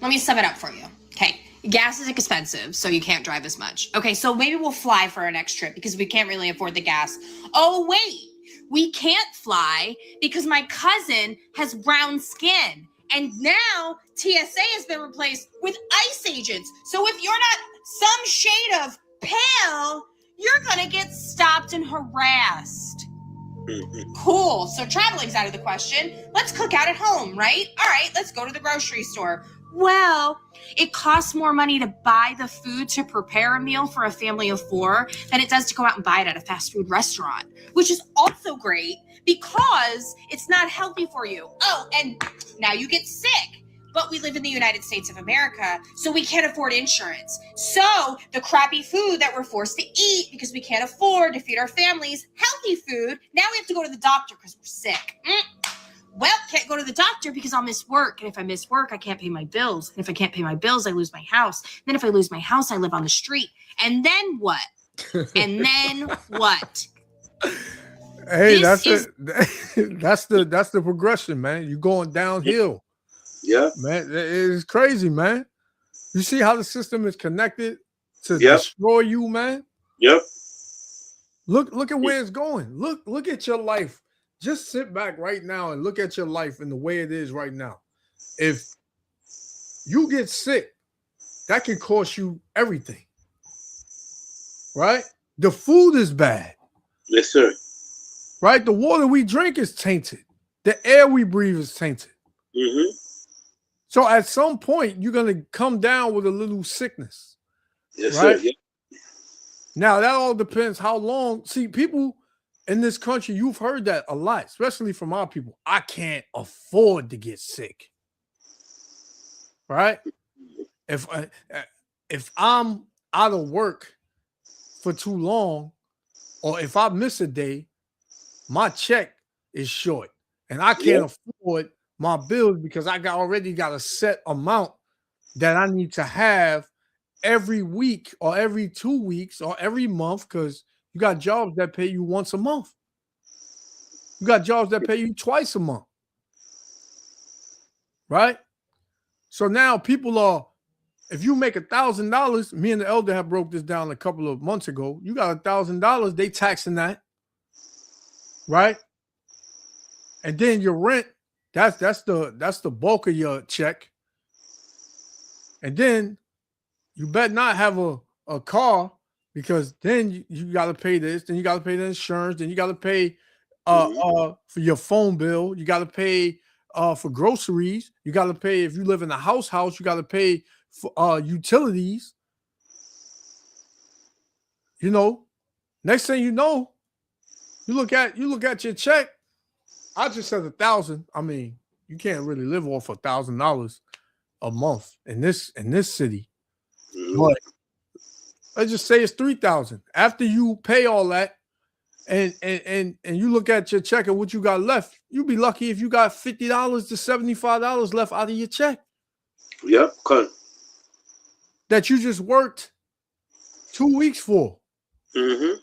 Let me sum it up for you. Okay, gas is expensive, so you can't drive as much. Okay, so maybe we'll fly for our next trip because we can't really afford the gas. Oh, wait, we can't fly because my cousin has brown skin. And now TSA has been replaced with ICE agents. So if you're not some shade of pale, you're gonna get stopped and harassed. Cool. So traveling's out of the question. Let's cook out at home, right? All right, let's go to the grocery store. Well, it costs more money to buy the food to prepare a meal for a family of 4 than it does to go out and buy it at a fast food restaurant, which is also great because it's not healthy for you. Oh, and now you get sick. But we live in the United States of America, so we can't afford insurance. So the crappy food that we're forced to eat because we can't afford to feed our families healthy food, now we have to go to the doctor because we're sick. Well, can't go to the doctor because I'll miss work. And if I miss work, I can't pay my bills. And if I can't pay my bills, I lose my house. Then if I lose my house, I live on the street. And then what? And then what? Hey, This that's the progression, man. You're going downhill. Yeah. Man, it's crazy, man. You see how the system is connected to Yep. destroy you, man? Yep. Look at where it's going. Look at your life. Just sit back right now and look at your life and the way it is right now. If you get sick, that can cost you everything. Right? The food is bad. Yes, sir. Right? The water we drink is tainted. The air we breathe is tainted. Mm-hmm. So at some point, you're going to come down with a little sickness. Yes, Right? sir. Yeah. Now, that all depends how long. See, people in this country, you've heard that a lot, especially from our people. I can't afford to get sick. Right? If I'm out of work for too long, or if I miss a day, my check is short. And I can't afford my bills because I already got a set amount that I need to have every week or every 2 weeks or every month, because you got jobs that pay you once a month. You got jobs that pay you twice a month. Right? So now people are, if you make $1,000, me and the elder have broke this down a couple of months ago. You got $1,000, they taxing that. Right? And then your rent, that's the bulk of your check. And then you better not have a car, because then you got to pay this, then you got to pay the insurance, then you got to pay for your phone bill, you got to pay for groceries, you got to pay if you live in a house, you got to pay for utilities. Next thing you know, you look at your check. I just said 1,000. I mean, you can't really live off $1,000 a month in this city. But let's just say it's 3,000. After you pay all that, and you look at your check and what you got left, you'll be lucky if you got $50 to $75 left out of your check. Yep. Cool. That you just worked 2 weeks for. Mm-hmm.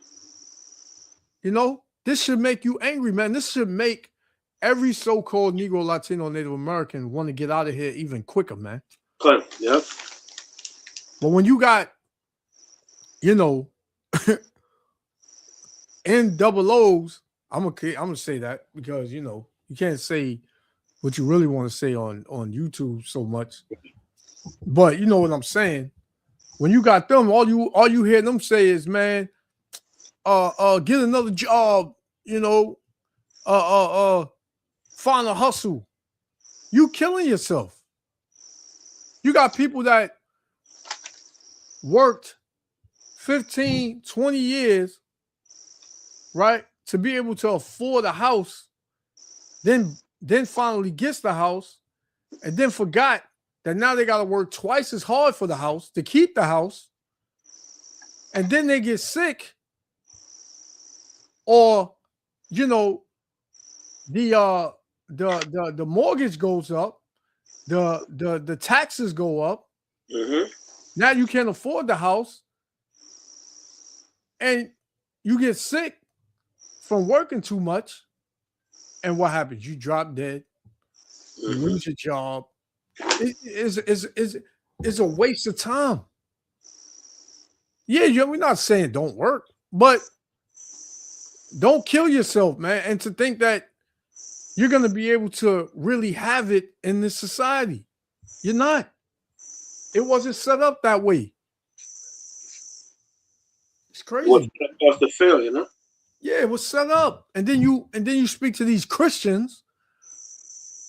This should make you angry, man. This should make every so-called Negro, Latino, Native American want to get out of here even quicker, man. Cool. Yep. But when you got, NOOs, I'm gonna say that because you can't say what you really want to say on YouTube so much. But you know what I'm saying. When you got them, all you hear them say is, man, get another job, find a hustle. You killing yourself. You got people that worked 15, 20 years, right, to be able to afford a house, then finally gets the house, and then forgot that now they got to work twice as hard for the house to keep the house, and then they get sick, or you know, the mortgage goes up, the taxes go up. Mm-hmm. Now you can't afford the house, and you get sick from working too much. And what happens? You drop dead. You lose your job. It's a waste of time. Yeah, we're not saying don't work, but don't kill yourself, man. And to think that you're going to be able to really have it in this society. You're not. It wasn't set up that way. It's crazy. What's supposed to fail, you know? Yeah, it was set up. And then you speak to these Christians.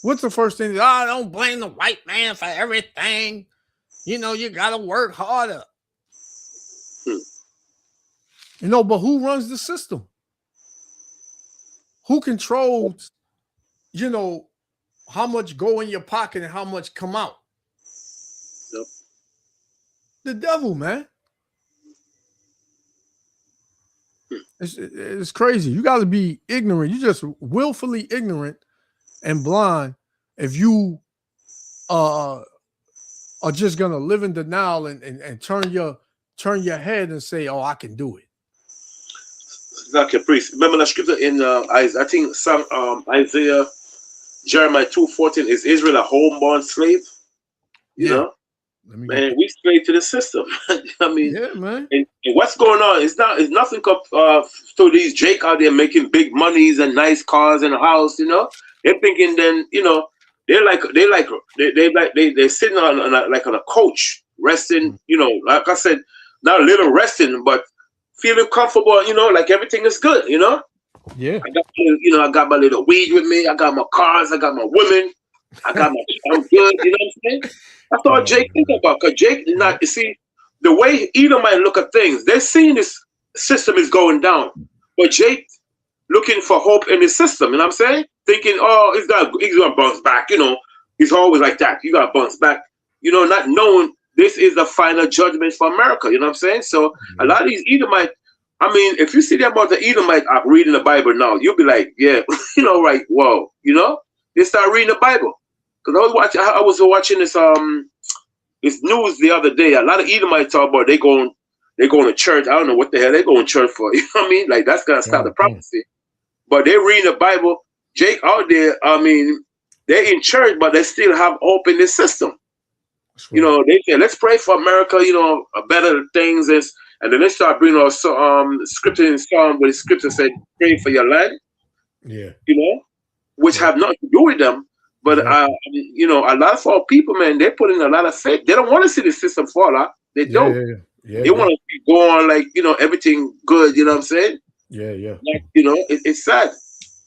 What's the first thing? Don't blame the white man for everything. You know, you gotta work harder. You know, but who runs the system? Who controls, you know, how much go in your pocket and how much come out? Yep. The devil, man. It's crazy. You got to be ignorant. You just willfully ignorant and blind if you are just gonna live in denial and turn your head and say, "Oh, I can do it." Exactly, priest. Remember the scripture in I think some Isaiah, Jeremiah 2:14, is Israel a homeborn slave? You know? Man, we slave to the system. I mean, yeah, man. And what's going on? It's nothing to these Jake out there making big monies and nice cars and a house. You know, they're thinking then, you know, they're sitting on a couch resting. You know, like I said, not a little resting, but feeling comfortable. You know, like everything is good. You know. Yeah. I got my little weed with me. I got my cars. I got my women. I'm good. You know what I'm saying? That's all Jake think about. Because Jake is not, you see, the way Edom might look at things, they're seeing this system is going down. But Jake looking for hope in his system, you know what I'm saying? Thinking, oh, he's gonna bounce back, you know. He's always like that. You gotta bounce back. You know, not knowing this is the final judgment for America, you know what I'm saying? So a lot of these Edomites, I mean, if you see them about the Edomite reading the Bible now, you'll be like, yeah, you know, right, whoa, you know? They start reading the Bible. Because I was watching this news the other day. A lot of Edomites talk about they going to church. I don't know what the hell they going to church for. You know what I mean? Like that's gonna stop the prophecy. But they reading the Bible. Jake out there, I mean, they're in church, but they still have hope in this system. Right. You know, they say, let's pray for America, you know, better things is, and then they start bringing out scripture in Psalm where the scripture said, pray for your land. Yeah. You know, which have nothing to do with them. But you know, a lot of our people, man, they put in a lot of faith. They don't want to see the system fall out. They don't. They want to go on like, you know, everything good. You know what I'm saying? Yeah. Like, you know, it's sad.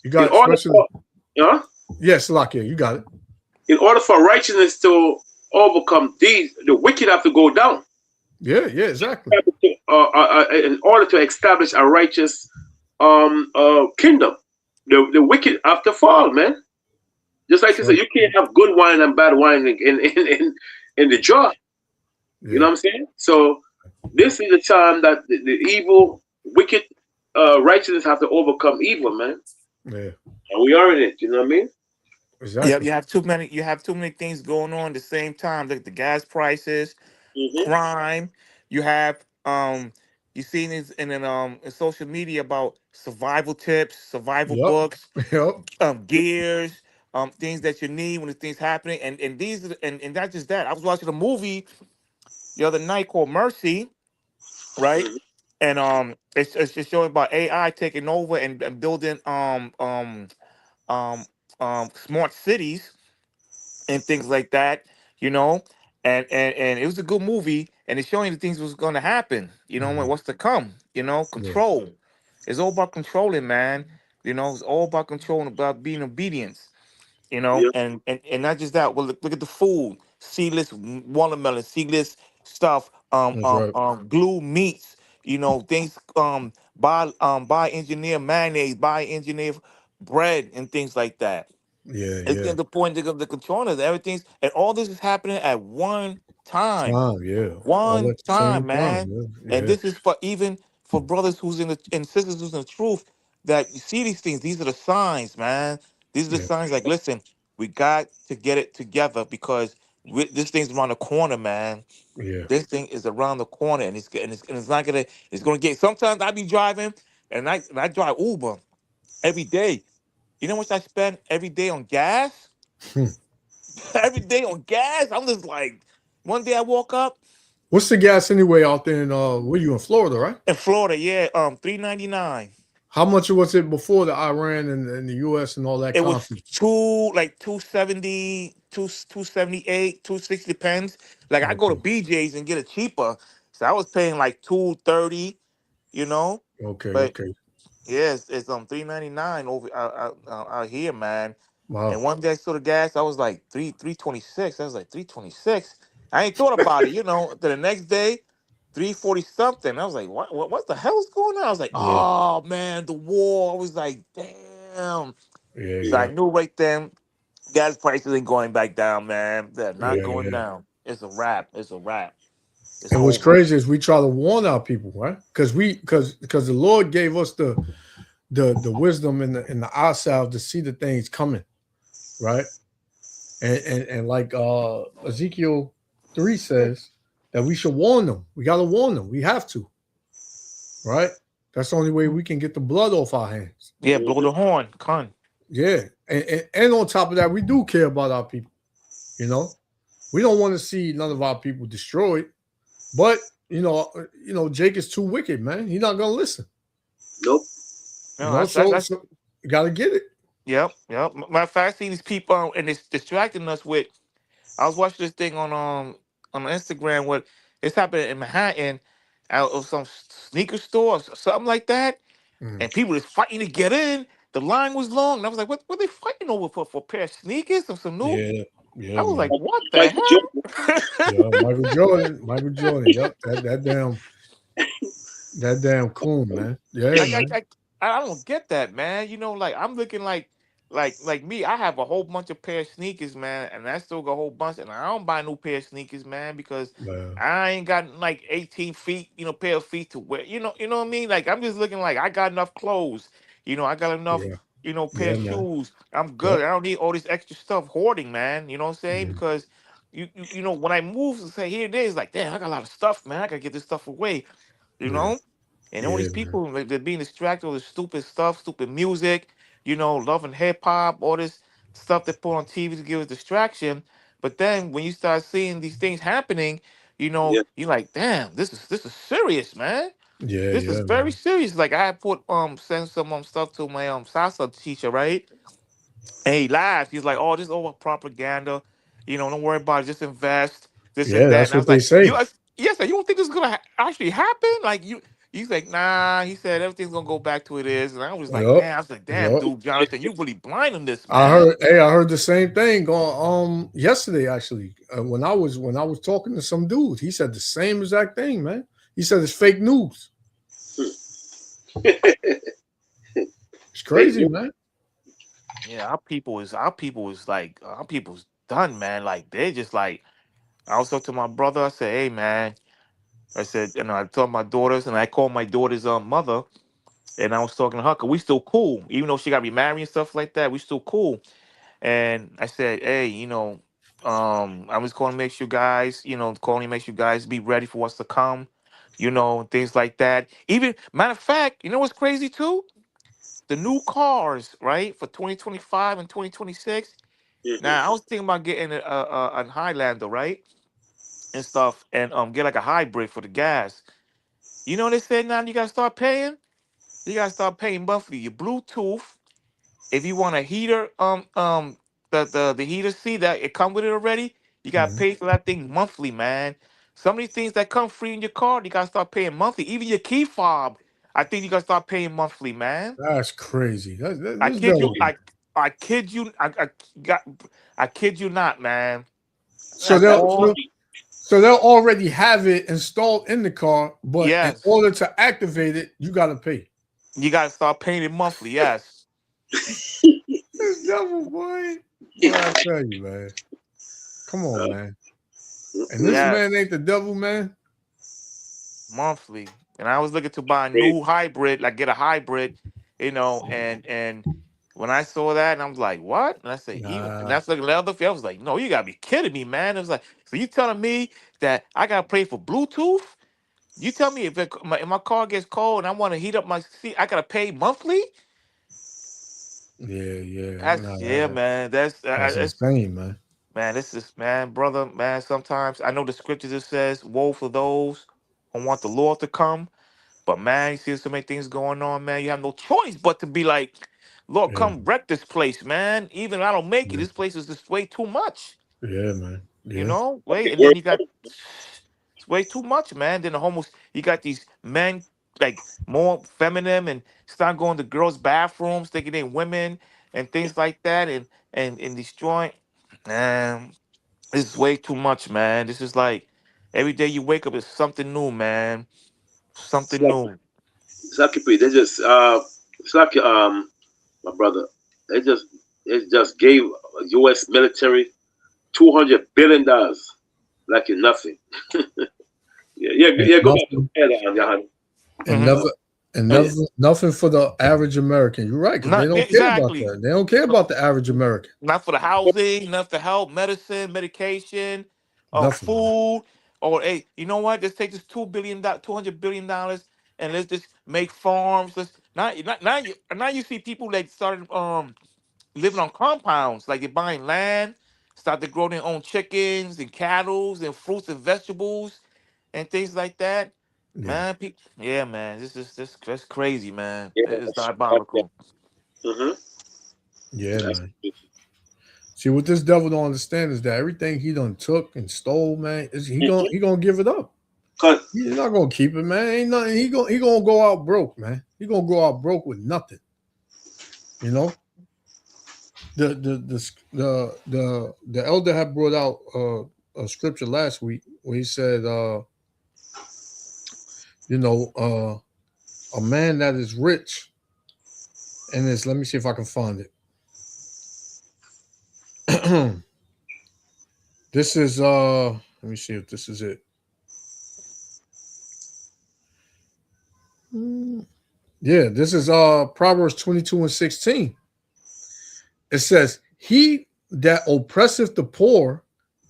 You got it. Yes, Lakia, you got it. In order for righteousness to overcome the wicked have to go down. Yeah, exactly. In order to establish a righteous kingdom, the wicked have to fall, man. Just like you said, you can't have good wine and bad wine in the jar. Yeah. You know what I'm saying? So this is the time that the evil, wicked, righteousness have to overcome evil, man. Yeah. And we are in it. You know what I mean? Exactly. Yeah, you have too many things going on at the same time, like the gas prices, crime. You have you seen this in social media about survival tips, survival books, gears. Things that you need when the things happening, and these and not just that. I was watching a movie the other night called Mercy, right? And it's just showing about AI taking over and building smart cities and things like that, you know. And it was a good movie, and it's showing the things was going to happen, you know, what's to come, you know, control. Yeah. It's all about controlling, man. You know, it's all about controlling, about being obedience. You know, and not just that. Well, look at the food: seedless watermelon, seedless stuff, glue meats. You know, things by engineer mayonnaise, by engineer bread, and things like that. Yeah, It's yeah. getting to the point the controllers, everything's, and all this is happening at one time. Yeah. All One at the same time, time. man. Yeah. And Yeah. this is for even for brothers who's in the and sisters who's in the truth, that you see these things. These are the signs, man. These are the Yeah. signs. Like, listen, we got to get it together because this thing's around the corner, man. Yeah. This thing is around the corner, and it's not gonna. It's gonna get. Sometimes I be driving, and I drive Uber every day. You know how much I spend every day on gas? Hmm. Every day on gas. I'm just like, one day I woke up What's the gas anyway out there in where you in Florida, right? in Florida, yeah, $3.99. How much was it before the Iran and the US and all that It was conflict? 270, 278, 260 pence. Like I go to Okay. BJ's and get it cheaper. So I was paying like 230, you know. Okay. But Okay. yeah, it's 3.99 over out here, man. And Wow. one day I saw the gas, I was like 326. I was like 326. I ain't thought about it, you know. Then the next day, 340 something. I was like, what the hell's going on? I was like, Yeah. oh man, the war. I was like, damn. Yeah. So I Yeah. knew right then, gas prices ain't going back down, man. They're not Yeah. going Yeah. down. It's a wrap. It's a wrap. It's And what's over. crazy is we try to warn our people, right? Because the Lord gave us the wisdom and the eyesight to see the things coming, right? And like Ezekiel 3 says that we should warn them. We got to warn them. We have to, right? That's the only way we can get the blood off our hands. Yeah, blow the horn, con. Yeah, and on top of that, we do care about our people. You know, we don't want to see none of our people destroyed. But you know, Jake is too wicked, man. He's not gonna listen. Nope. No, You know, so you gotta get it. Yep. Matter of fact, I see these people and it's distracting us with. I was watching this thing on Instagram. What it's happening in Manhattan, out of some sneaker store or something like that, and people is fighting to get in. The line was long, and I was like, "What they fighting over for a pair of sneakers or some new?" Yeah, I was man. like, "What the hell?" Yeah, Michael Jordan. Yep, that damn coon, man. Yeah, man. I don't get that, man. You know, like I'm looking like me. I have a whole bunch of pair of sneakers, man, and I still got a whole bunch, and I don't buy new pair of sneakers, man, because Man. I ain't got like 18 feet, pair of feet to wear. You know what I mean? Like I'm just looking like I got enough clothes. I got enough, Yeah, pair yeah, of man. shoes. I'm Yep. good. I don't need all this extra stuff hoarding, man. You know what I'm saying? Yeah. Because when I move and say here it is, like damn, I got a lot of stuff, man. I gotta get this stuff away. You Yeah, know? And all yeah, these man. people, like, they're being distracted with stupid stuff, stupid music, loving hip hop, all this stuff they put on TV to give us distraction. But then when you start seeing these things happening, Yeah. you're like, damn, this is serious, man. Yeah, This is yeah, very man. serious. Like I had put send some stuff to my salsa teacher, right? And he laughed. He's like, "Oh, this is all propaganda. Don't worry about it. Just invest this and Yeah, that." that's And I what was they like, say. yes, you don't think this is gonna actually happen? Like you." He's like, "Nah." He said everything's gonna go back to what it is. And I was like, Yep. "Damn." I was like, "Damn, Yep. dude, Jonathan, you really blind on this, I man." heard the same thing going yesterday actually. When I was talking to some dude, he said the same exact thing, man. He said it's fake news. It's crazy, man. Yeah, our people is like our people's done, man. Like they just like. I was talking to my brother. I said, "Hey, man." I said, I told my daughters, and I called my daughter's mother. And I was talking to her, cause we still cool, even though she got remarried and stuff like that. We still cool. And I said, hey, I was calling to make sure you guys, calling to make sure you guys be ready for what's to come, things like that. Even matter of fact, you know what's crazy too? The new cars, right, for 2025 and 2026. Now I was thinking about getting a Highlander, right, and stuff, and get like a hybrid for the gas. You know what they said now? You gotta start paying. You gotta start paying monthly. Your Bluetooth. If you want a heater, the heater seat that it come with it already, you gotta Mhm. pay for that thing monthly, man. Some of these things that come free in your car, you gotta start paying monthly. Even your key fob, I think you gotta start paying monthly, man. That's crazy. I This kid you, devil. I kid you, got, I kid you not, man. So That's they'll all. so they'll already have it installed in the car, but in Yes, order to activate it, you gotta pay. you gotta start paying it monthly. Yes. This this devil, boy. Boy, I tell you, man. Come on, man. And this Yeah, man ain't the devil, man. monthly. And I was looking to buy a new hybrid, like get a hybrid, and when I saw that, and I was like, what? And I said, even, and Nah. that's looking at the other field. I was like, no, you gotta be kidding me, man. It was like, so you telling me that I gotta pay for Bluetooth? You tell me if my car gets cold and I want to heat up my seat, I gotta pay monthly? Yeah. Nah, Yeah, man. that's insane, man. Man, this is, man, brother, man. Sometimes I know the scripture just says, "Woe for those who want the Lord to come." But man, you see so many things going on, man. You have no choice but to be like, "Lord, Yeah, come wreck this place, man." Even if I don't make it, yeah, this place is just way too much. yeah, man. You Yeah, know, wait, and then you got it's way too much, man. Then the homos, you got these men like more feminine and start going to girls' bathrooms, thinking they women and things like that, and destroying. Man, this is way too much, man. This is like every day you wake up is something new, man. Something new. Exactly. They just it's like my brother. They just gave U.S. military $200 billion like it's nothing. and Go nothing, ahead, Johan. and Hmm. nothing for the average American. You're right, because they Not don't care about exactly. that. They don't care about the average American. Not for the housing, not for help, medicine, medication, Nothing, man. food, or hey, you know what? Let's take this $200 billion, and let's just make farms. Let's now you see people that started living on compounds, like they're buying land, start to grow their own chickens and cattle and fruits and vegetables and things like that. Yeah, Man, yeah, man, that's crazy, man. Yeah, It's diabolical. mm-hmm. yeah, man. See, what this devil don't understand is that everything he done took and stole, man, he gonna give it up. He's not gonna keep it, man. Ain't nothing. He gonna go out broke, man. He gonna go out broke with nothing. You know. The elder had brought out a scripture last week where he said, a man that is rich, and it's, let me see if I can find it. This is let me see if this is it. Yeah, this is Proverbs 22:16. It says, "He that oppresseth the poor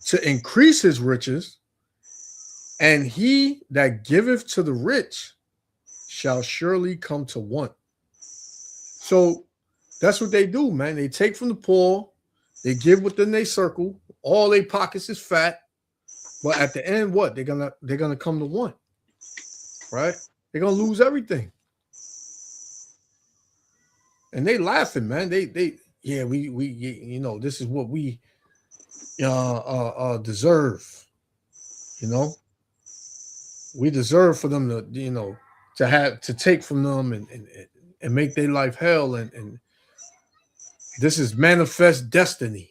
to increase his riches, and he that giveth to the rich shall surely come to want." So that's what they do, man. They take from the poor, they give within their circle, all their pockets is fat, but at the end, what? They're gonna come to want, right? They're gonna lose everything. And they laughing, man. We this is what we deserve. We deserve for them to take from them and make their life hell, and this is manifest destiny.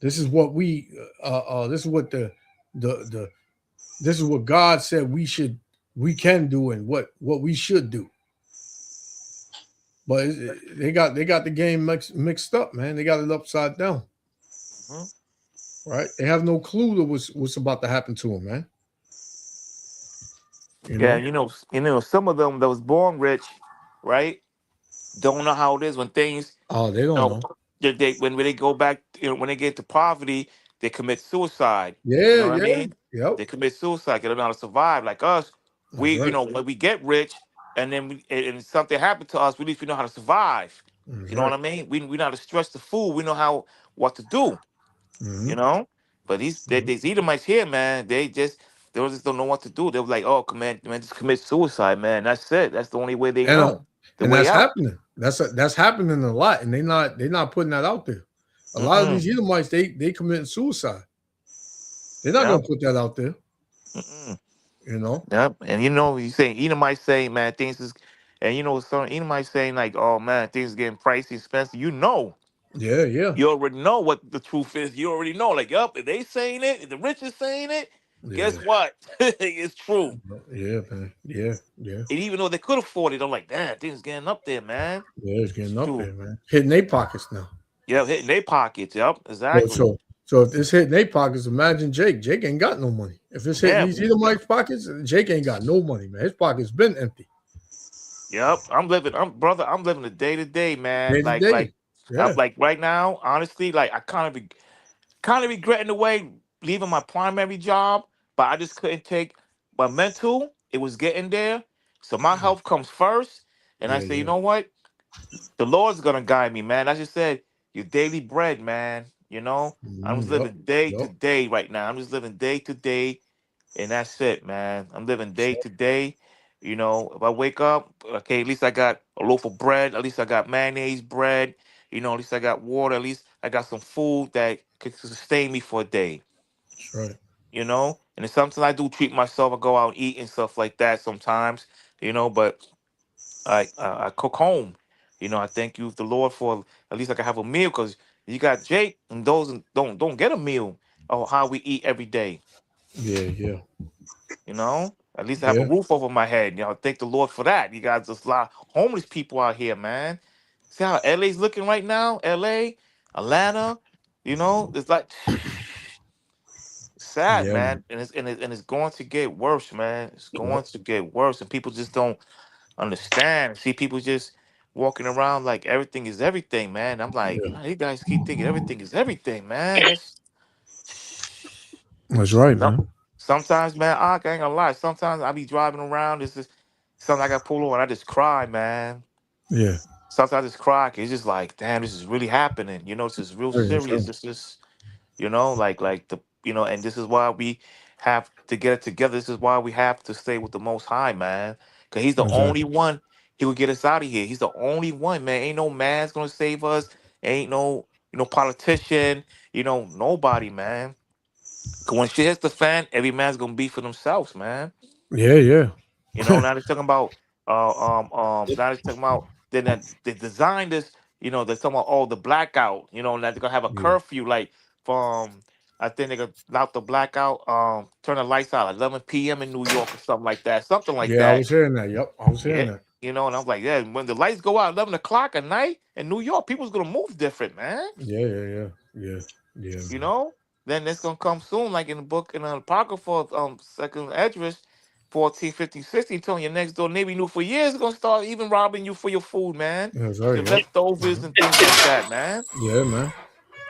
This is what we this is what this is what God said we can do, and what we should do. But they got the game mixed up, man. They got it upside down. Mm-hmm. Right? They have no clue to what's about to happen to them, man. Some of them that was born rich, right? Don't know how it is when things. Oh, they don't know. When they go back, when they get to poverty, they commit suicide. Yeah, you know what yeah. I mean? Yep. They commit suicide because they don't know how to survive. Like us, when we get rich, and then and something happened to us, at least we know how to survive. You know what I mean? We know how to stretch the food. We know what to do. Mm-hmm. You know, but these Edomites here, man, they just don't know what to do. They're like, oh, man, just commit suicide, man. That's it. That's the only way they know. And that's happening. That's happening a lot, and they're not putting that out there. A lot of these Edomites, they committing suicide. They're not gonna put that out there. Yep. And you say Edomites saying, man, things is, and some Edomites saying like, oh man, things is getting pricey, expensive. Yeah. You already know what the truth is. You already know, like, if they saying it, if the rich is saying it, Guess Yeah. what? It's true. Yeah, man. Yeah. And even though they could afford it, I'm like, damn, things getting up there, man. Yeah, it's getting up Shoot. there, man. Hitting their pockets now. Yeah, hitting their pockets. Yep, exactly. So if it's hitting their pockets, imagine Jake. Jake ain't got no money. If it's hitting Yeah. these Edomites' pockets, Jake ain't got no money, man. His pocket's been empty. Yep, I'm living the day to day, man. Day to Like day. Yeah. I'm like right now, honestly, like I kind of regretting the way leaving my primary job, but I just couldn't take my mental. It was getting there, so my health comes first, and I Yeah, say, you yeah. know what? The Lord's gonna guide me, man. I just said, your daily bread, man. You know, I'm just living day to day right now. I'm just living day to day, and that's it, man. I'm living day to day. You know, if I wake up, okay, at least I got a loaf of bread. At least I got mayonnaise bread. You know, at least I got water. At least I got some food that could sustain me for a day. That's right. You know, and then sometimes I do treat myself. I go out and eat and stuff like that sometimes. You know, but I cook home. You know, I thank you the Lord for at least I can have a meal because you got Jake and those don't get a meal of how we eat every day. Yeah, yeah. You know, at least I have a Yeah. roof over my head. You know, thank the Lord for that. You guys, just a lot of homeless people out here, man. See how LA's looking right now? LA, Atlanta. You know, it's like sad, Yeah, man, and it's going to get worse, man. It's going to get worse, and people just don't understand. See people just walking around like everything is everything, man. I'm like, yeah. you guys keep thinking everything is everything, man. That's right, No, man. sometimes, man, I ain't gonna lie. Sometimes I be driving around. It's just sometimes I got pull over and I just cry, man. Yeah. Sometimes I just cry 'cause it's just like, damn, this is really happening. You know, this is real Very serious. true. This is, you know, like the, you know, and this is why we have to get it together. This is why we have to stay with the Most High, man, because He's the only Exactly. one. He will get us out of here. He's the only one, man. Ain't no man's gonna save us. Ain't no, politician. You know, nobody, man. 'Cause when shit hits the fan, every man's gonna be for themselves, man. Yeah, yeah. You know, now they're talking about now they're talking about then that they designed this, you know, they're talking about the blackout, you know, that they're gonna have a Yeah. curfew like from I think they're gonna knock the blackout, turn the lights out at 11 p.m. in New York or something like that. Something like Yeah, I that. was hearing that. Yep. I was hearing Yeah. that. You know, and I'm like, yeah, when the lights go out 11 o'clock at night in New York, people's gonna move different, man. Yeah, yeah, yeah. Yeah. Yeah. You know? Then it's gonna come soon, like in the book in the Apocrypha, Second Esdras 14, 15, 16, telling your next door neighbor you knew for years gonna start even robbing you for your food, man. That's right. Your Yep. leftovers and things like that, man. Yeah, man.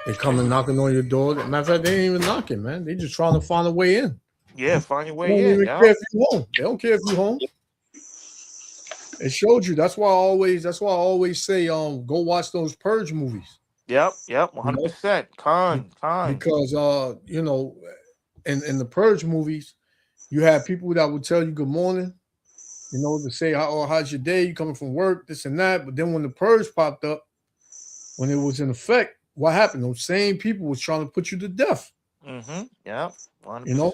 They coming knocking on your door. Matter of fact, they ain't even knocking, man. They just trying to find a way in. Yeah, find your They don't way in, even yeah. care if you home. They don't care if you home. It showed you. That's why I always say, go watch those Purge movies. Yep, 100%. Con. Because you know, in the Purge movies, you have people that would tell you good morning, you know, to say how's your day, you coming from work, this and that. But then when the Purge popped up, when it was in effect, what happened? Those same people was trying to put you to death. Yeah, 100%. You know,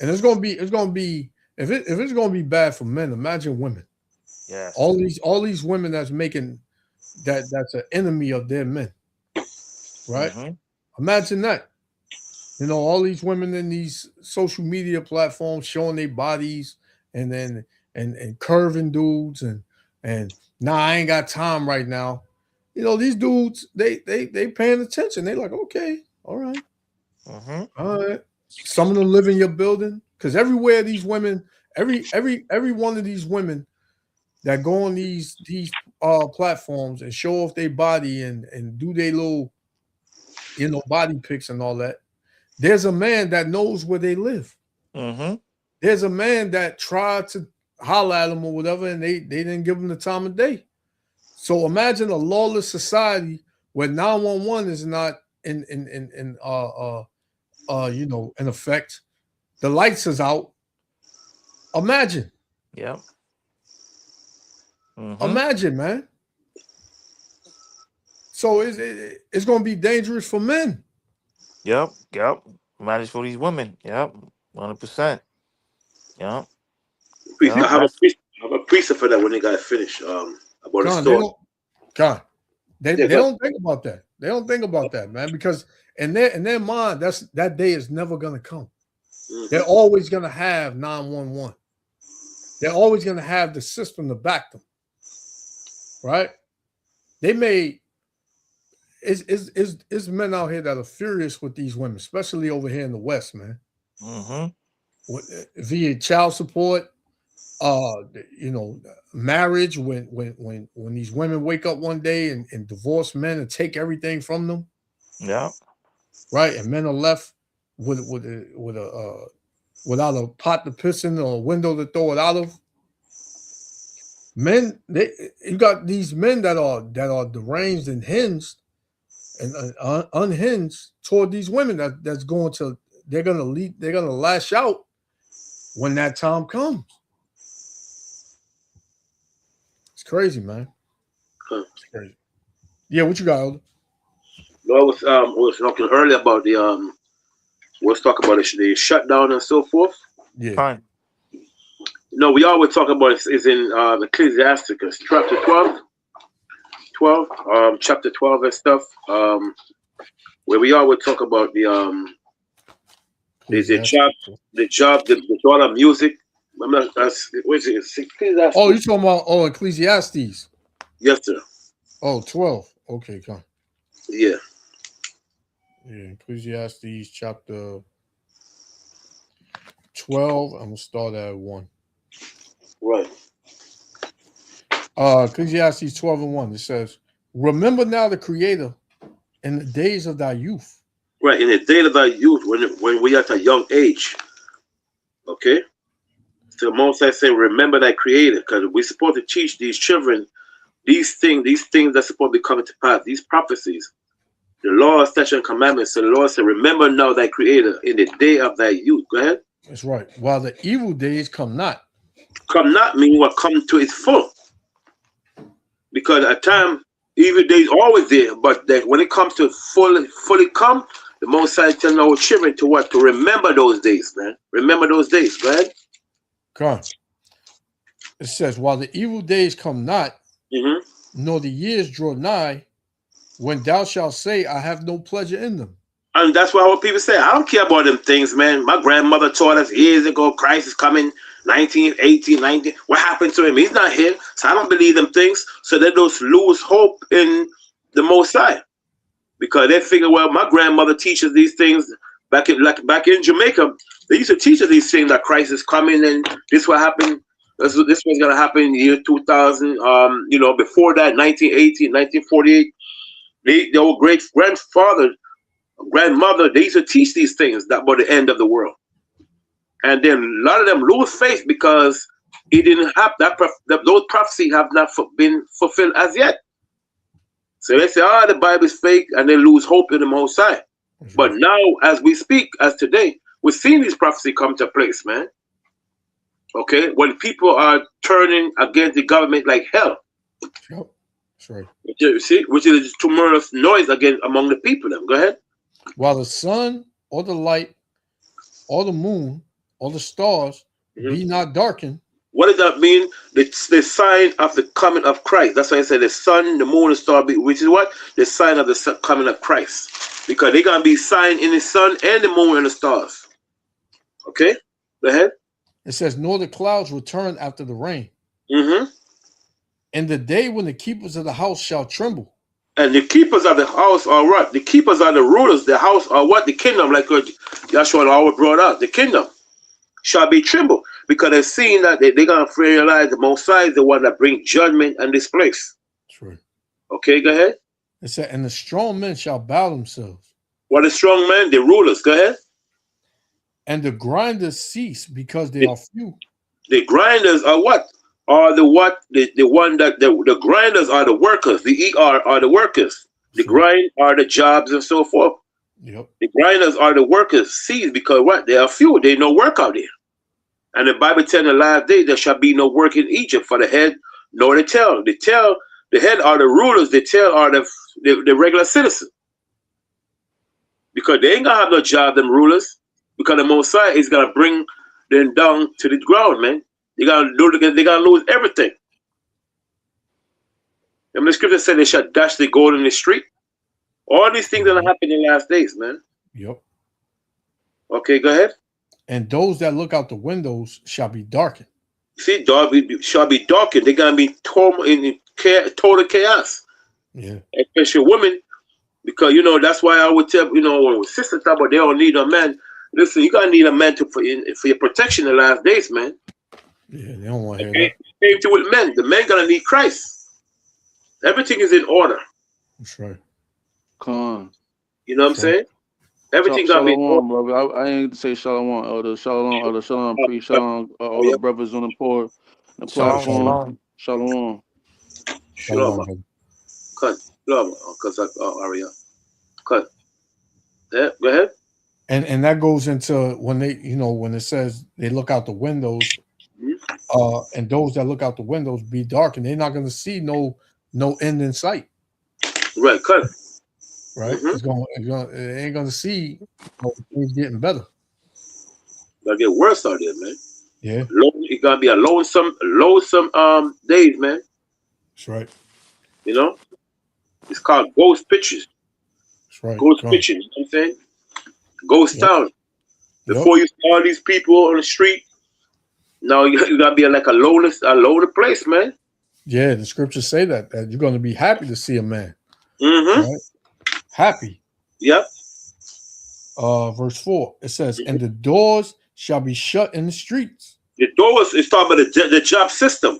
and it's gonna be if it's gonna be bad for men, imagine women. Yes. All these women that's making that's an enemy of their men, right? Imagine that. You know, all these women in these social media platforms showing their bodies and then and curving dudes and nah, I ain't got time right now. You know, these dudes they paying attention. They like, okay, all right. All right. Some of them live in your building because everywhere these women, every one of these women that go on these platforms and show off their body and do their little, you know, body pics and all that. There's a man that knows where they live. There's a man that tried to holler at them or whatever, and they didn't give them the time of day. So imagine a lawless society where 911 is not in you know, in effect. The lights is out. Imagine. Yep. Imagine, man. So it's going to be dangerous for men. Yep. Manage for these women. Yep. 100%. Yep. I have a precept for that when they got finished. About the store. They don't think about that. They don't think about that, man, because in their mind, that day is never gonna come. They're always going to have 911. They're always going to have the system to back them, right? They made it's men out here that are furious with these women, especially over here in the West, man. Via child support, marriage. When these women wake up one day and divorce men and take everything from them, Yeah. right, and men are left without a pot to piss in or a window to throw it out of. Men, you got these men that are deranged and hinged and unhinged toward these women they're gonna lash out when that time comes. It's crazy, man. It's crazy. Yeah, what you got, Elder? No, I was talking earlier about the let's talk about the shutdown and so forth. Yeah. Fine. No, we always talk about is in Ecclesiasticus chapter 12, chapter 12 and stuff, where we always talk about the job, the dollar music. I'm not. What is it? Ecclesiastes? Oh, you talking about Ecclesiastes? Yes, sir. Oh, 12. Okay, come. Yeah. Yeah, Ecclesiastes chapter 12. I'm gonna start at 1. Right. Ecclesiastes 12:1. It says, "Remember now the Creator in the days of thy youth." Right, in the days of thy youth, when we are at a young age. Okay. So most I say, remember thy Creator, because we're supposed to teach these children these things that's supposed to be coming to pass, these prophecies, the law, statutes, and commandments. So the Lord said, remember now thy Creator in the day of thy youth. Go ahead. That's right. While the evil days come not. Come not mean what come to its full. Because at time, evil days always there, but when it comes to fully come, the Most High telling our children to what? To remember those days, man. Remember those days. Go ahead. Come. It says, while the evil days come not, nor the years draw nigh, when thou shalt say, I have no pleasure in them. And that's what people say. I don't care about them things, man. My grandmother taught us years ago, Christ is coming, 19, 18, 19. What happened to him? He's not here. So I don't believe them things. So they just lose hope in the Most High. Because they figure, well, my grandmother teaches these things back in Jamaica. They used to teach us these things that Christ is coming and this what happened. This was going to happen in the year 2000. Before that, 1918, 1948. The old great grandmother, they used to teach these things that about the end of the world. And then a lot of them lose faith because it didn't happen. Those prophecies have not been fulfilled as yet. So they say, the Bible is fake, and they lose hope in the Most High. But now, as we speak, as today, we're seeing these prophecies come to place, man. Okay? When people are turning against the government like hell. Yep. That's right. You see, which is a tumultuous noise again among the people. Then go ahead. While the sun or the light or the moon or the stars be not darkened. What does that mean? The sign of the coming of Christ. That's why I said the sun, the moon, and star, which is what? The sign of the coming of Christ. Because they're going to be sign in the sun and the moon and the stars. Okay? Go ahead. It says, nor the clouds return after the rain. And the day when the keepers of the house shall tremble. And the keepers of the house are what? The keepers are the rulers. The house are what? The kingdom, like Joshua always brought out. The kingdom shall be trembled. Because they're seeing that they're going to realize the Most High is the one that brings judgment in this place. True. Okay, go ahead. It said, and the strong men shall bow themselves. What is strong men? The rulers. Go ahead. And the grinders cease because they are few. The grinders are what? Are the what? The one that the grinders are the workers. The ER are the workers. The grind are the jobs and so forth. Yep. The grinders are the workers. Cease because what? They are few. There no work out there. And the Bible tells in the last day there shall be no work in Egypt for the head nor the tail. The tail, the head are the rulers. The tail are the regular citizen. Because they ain't gonna have no job, them rulers. Because the Most High is gonna bring them down to the ground, man. They're gonna lose everything. And the scripture said they shall dash the gold in the street. All these things that happen in the last days, man. Yep. Okay, go ahead. and those that look out the windows shall be darkened. See, dog, shall be darkened. They're gonna be in total chaos. Yeah. Especially women, because that's why I would tell when sisters talk about they don't need a man. Listen, you gotta need a man for your protection in the last days, man. Yeah, they don't want to hear that. Same thing with men. The men gonna need Christ. Everything is in order. That's right. Con. You know what I'm saying? Everything gotta be in order. Brother. I ain't say shalom, elder. Shalom, priest. Shalom, all the brothers on the platform. Shalom. Shalom. Cut. Aria. Cut. Yeah, go ahead. And that goes into when they, when it says they look out the windows, and those that look out the windows be dark, and they're not going to see no end in sight. Right, cut. Right, it ain't going to see things getting better. Gonna get worse out there, man. Yeah, it's gonna be a lonesome days, man. That's right. It's called ghost pictures. That's right. Ghost pictures. You know what I'm saying? Ghost town. Before you saw these people on the street, now you gotta be like a lonely place, man. Yeah, the scriptures say that you're going to be happy to see a man. Mm-hmm. Right? Happy. Yep. Verse 4. It says, and the doors shall be shut in the streets. The doors is talking about the job system.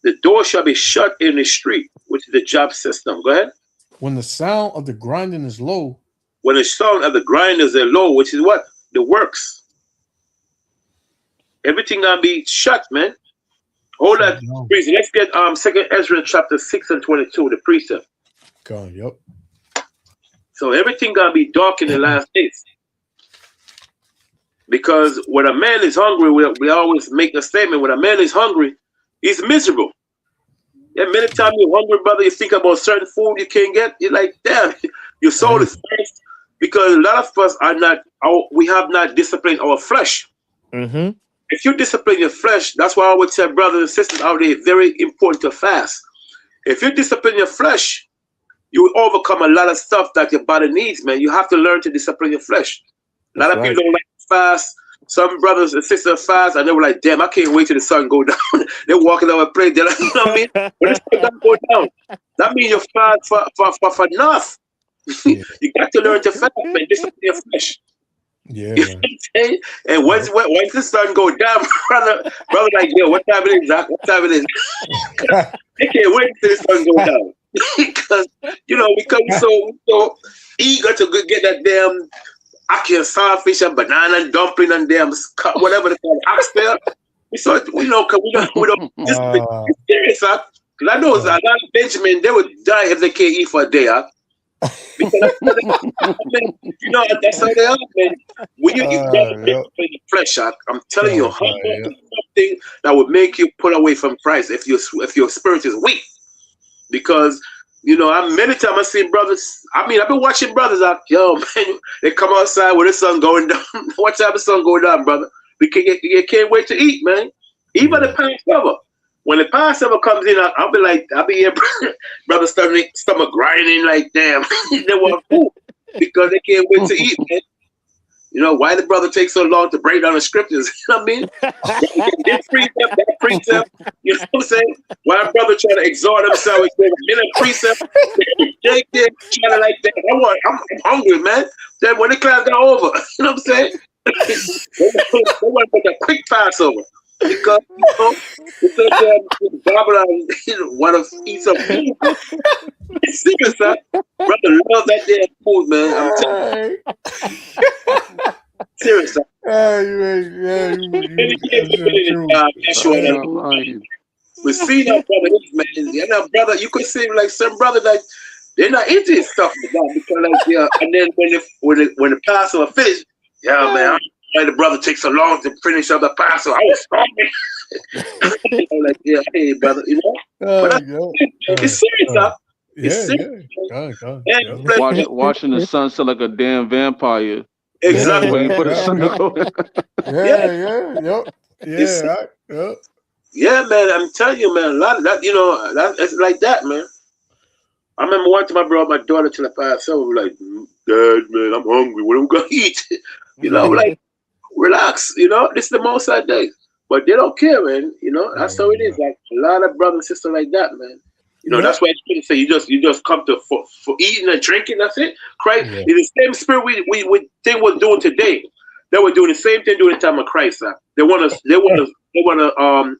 The door shall be shut in the street, which is the job system. Go ahead. When the sound of the grinding is low. When the sound of the grinders are low, which is what? The works. Everything gonna be shut, man. Hold that. Let's get 2 Ezra chapter 6 and 22, the precept. God, yep. So everything gonna be dark in the last days. Because when a man is hungry, we always make a statement. When a man is hungry, he's miserable. Yeah, many times you're hungry, brother, you think about certain food you can't get. You're like, damn, your soul is thirsty. Because a lot of us we have not disciplined our flesh. Mm-hmm. If you discipline your flesh, that's why I would tell brothers and sisters out there, it's very important to fast. If you discipline your flesh, you will overcome a lot of stuff that your body needs, man. You have to learn to discipline your flesh. A lot of people don't like to fast. Some brothers and sisters fast, and they were like, damn, I can't wait till the sun go down. They're walking over and praying. They're like, you know what I mean? When the sun doesn't go down, that means you're fast for enough. You got to learn to fast and discipline your flesh. Yeah. And once the sun go down, brother like, yo, what time it is, Zach? What time it is? They can't wait till the sun go down. Because we become so eager to get that damn ackee saltfish and banana and dumpling and damn whatever they call oxtail. So we don't discipline. It's serious, huh? Because I know a lot of Benjamin, they would die if they can't eat for a day, huh? Because that's how they are, man. When you got to discipline your flesh, I'm telling you, something that would make you pull away from Christ if your spirit is weak. Because many times I see brothers. I've been watching brothers out. Yo, man, they come outside with the sun going down. What time the sun going down, brother? You can't wait to eat, man. Even the Passover. When the Passover comes in, I'll be here, brother, stomach grinding like damn. They want food because they can't wait to eat, man. Why the brother takes so long to break down the scriptures? You know what I mean? This precept, that precept. You know what I'm saying? Why a brother trying to exhort himself with a minute precept? Trying to like that. I'm hungry, man. Then when the class got over, you know what I'm saying? They want to make a quick Passover. Because Babylon want to eat some food. It's serious, huh? Brother, love that damn food, man. I'm telling you. Serious, huh? We see that brother, man. Brother, you could see like some brother like they're not into this stuff like that because and then when the Passover finished, man. Why the brother takes so long to finish up the Passover? I was starving. Like, hey, brother, it's serious, huh? It's serious. Watching the sunset like a damn vampire. Exactly. Waiting for the sun to go. Yeah, man. I'm telling you, man. A lot of that, it's like that, man. I remember one time I brought my daughter to the Passover, like, Dad, man, I'm hungry. What am I gonna eat? Like. relax. You know, this is the Most High day. But they don't care, man. You know, that's how it is. Like a lot of brothers and sisters like that, man. You know, that's why I couldn't say you just come to for eating and drinking. That's it. Christ is the same spirit we think we're doing today. They were doing the same thing during the time of Christ. They want to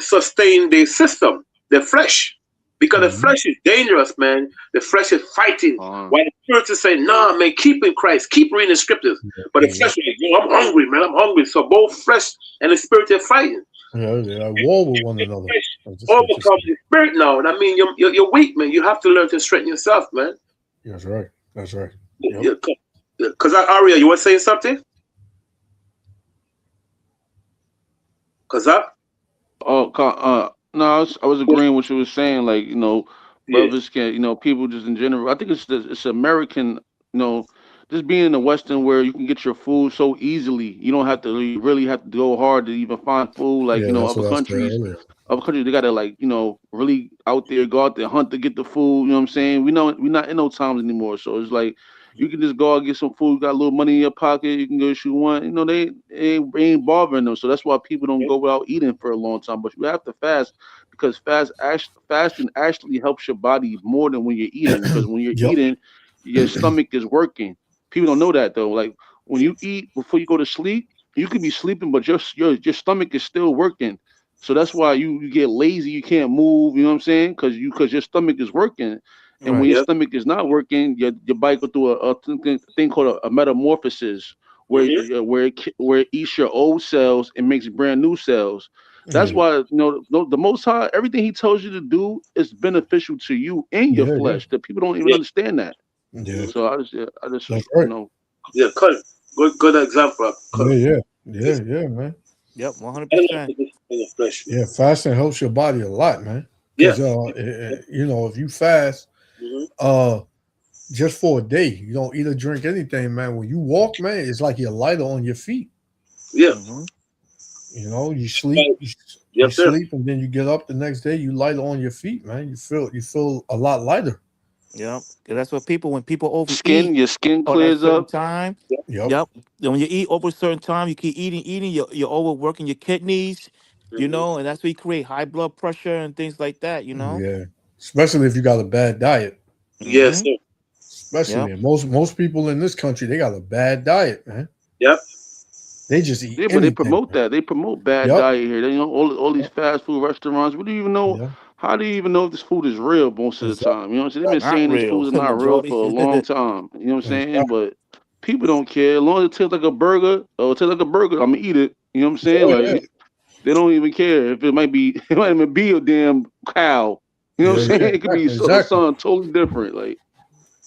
sustain their system, their flesh, because the flesh is dangerous, man. The flesh is fighting. While the spirit is saying, "Nah, man, keep in Christ, keep reading the scriptures." But the flesh is like, "Yo, I'm hungry, man. I'm hungry." So both flesh and the spirit are fighting. Yeah, they're at war with one another. Overcome the spirit now, and I mean, you're weak, man. You have to learn to strengthen yourself, man. That's right. That's right. Because Aria, you want to say something? Cause no, I was agreeing with what you were saying. Like, you know, brothers can, you know, people just in general. I think it's American, you know, just being in the Western where you can get your food so easily. You don't have to really have to go hard to even find food. Like, you know, other countries, they gotta, like, you know, really out there, go out there, hunt to get the food. You know what I'm saying? We're not in those times anymore. So it's like you can just go out and get some food. You got a little money in your pocket. You can go what you want. You know, they ain't bothering them. So that's why people don't go without eating for a long time. But you have to fast, because fasting actually helps your body more than when you're eating. Because when you're eating, your stomach is working. People don't know that though. Like when you eat before you go to sleep, you could be sleeping, but your stomach is still working. So that's why you get lazy. You can't move. You know what I'm saying? Because your stomach is working. And when your stomach is not working, your body go through a thing called a metamorphosis, where it eats your old cells and makes brand new cells. That's why, you know, the Most High, everything He tells you to do is beneficial to you and your flesh. That people don't even understand that. Yeah. So I just you know. Yeah, good example. Yeah, man. Yep, 100%. Yeah, fasting helps your body a lot, man. Yeah. You know, if you fast, just for a day, you don't eat or drink anything, man. When you walk, man, it's like you're lighter on your feet. Yeah. You know, you sleep, you sleep, and then you get up the next day, you lighter on your feet, man. You feel a lot lighter. Yep, that's what when people overeat, your skin clears up. Time. Yep. When you eat over a certain time, you keep eating, you're overworking your kidneys, you know, and that's where you create high blood pressure and things like that, you know. Yeah, especially if you got a bad diet. Yes, sir. Especially most people in this country, they got a bad diet, man. Yep. They just eat. Yeah, but they promote that. They promote bad diet here. They, you know, all these fast food restaurants. We don't even know. How do you even know if this food is real most of the time? You know what I'm saying? They've been saying this food is not real for a long time. You know what I'm saying? But people don't care. As long as it tastes like a burger, I'm gonna eat it. You know what I'm saying? Like they don't even care if it might even be a damn cow. You know what I'm saying? It could be something totally different. Like,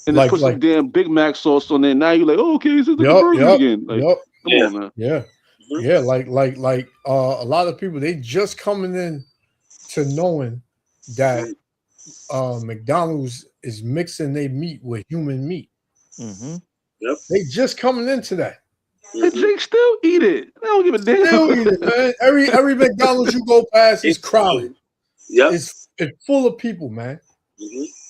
and they put some damn Big Mac sauce on there. Now you're like, oh, okay, it's like a burger again. Like, come on, man. Yeah. Like a lot of people, they just coming in to knowing that McDonald's is mixing their meat with human meat. Yep. They just coming into that. And Jake still eat it. I don't give a damn. Still eat it, man. Every McDonald's you go past is crowded. Yeah, it's full of people, man.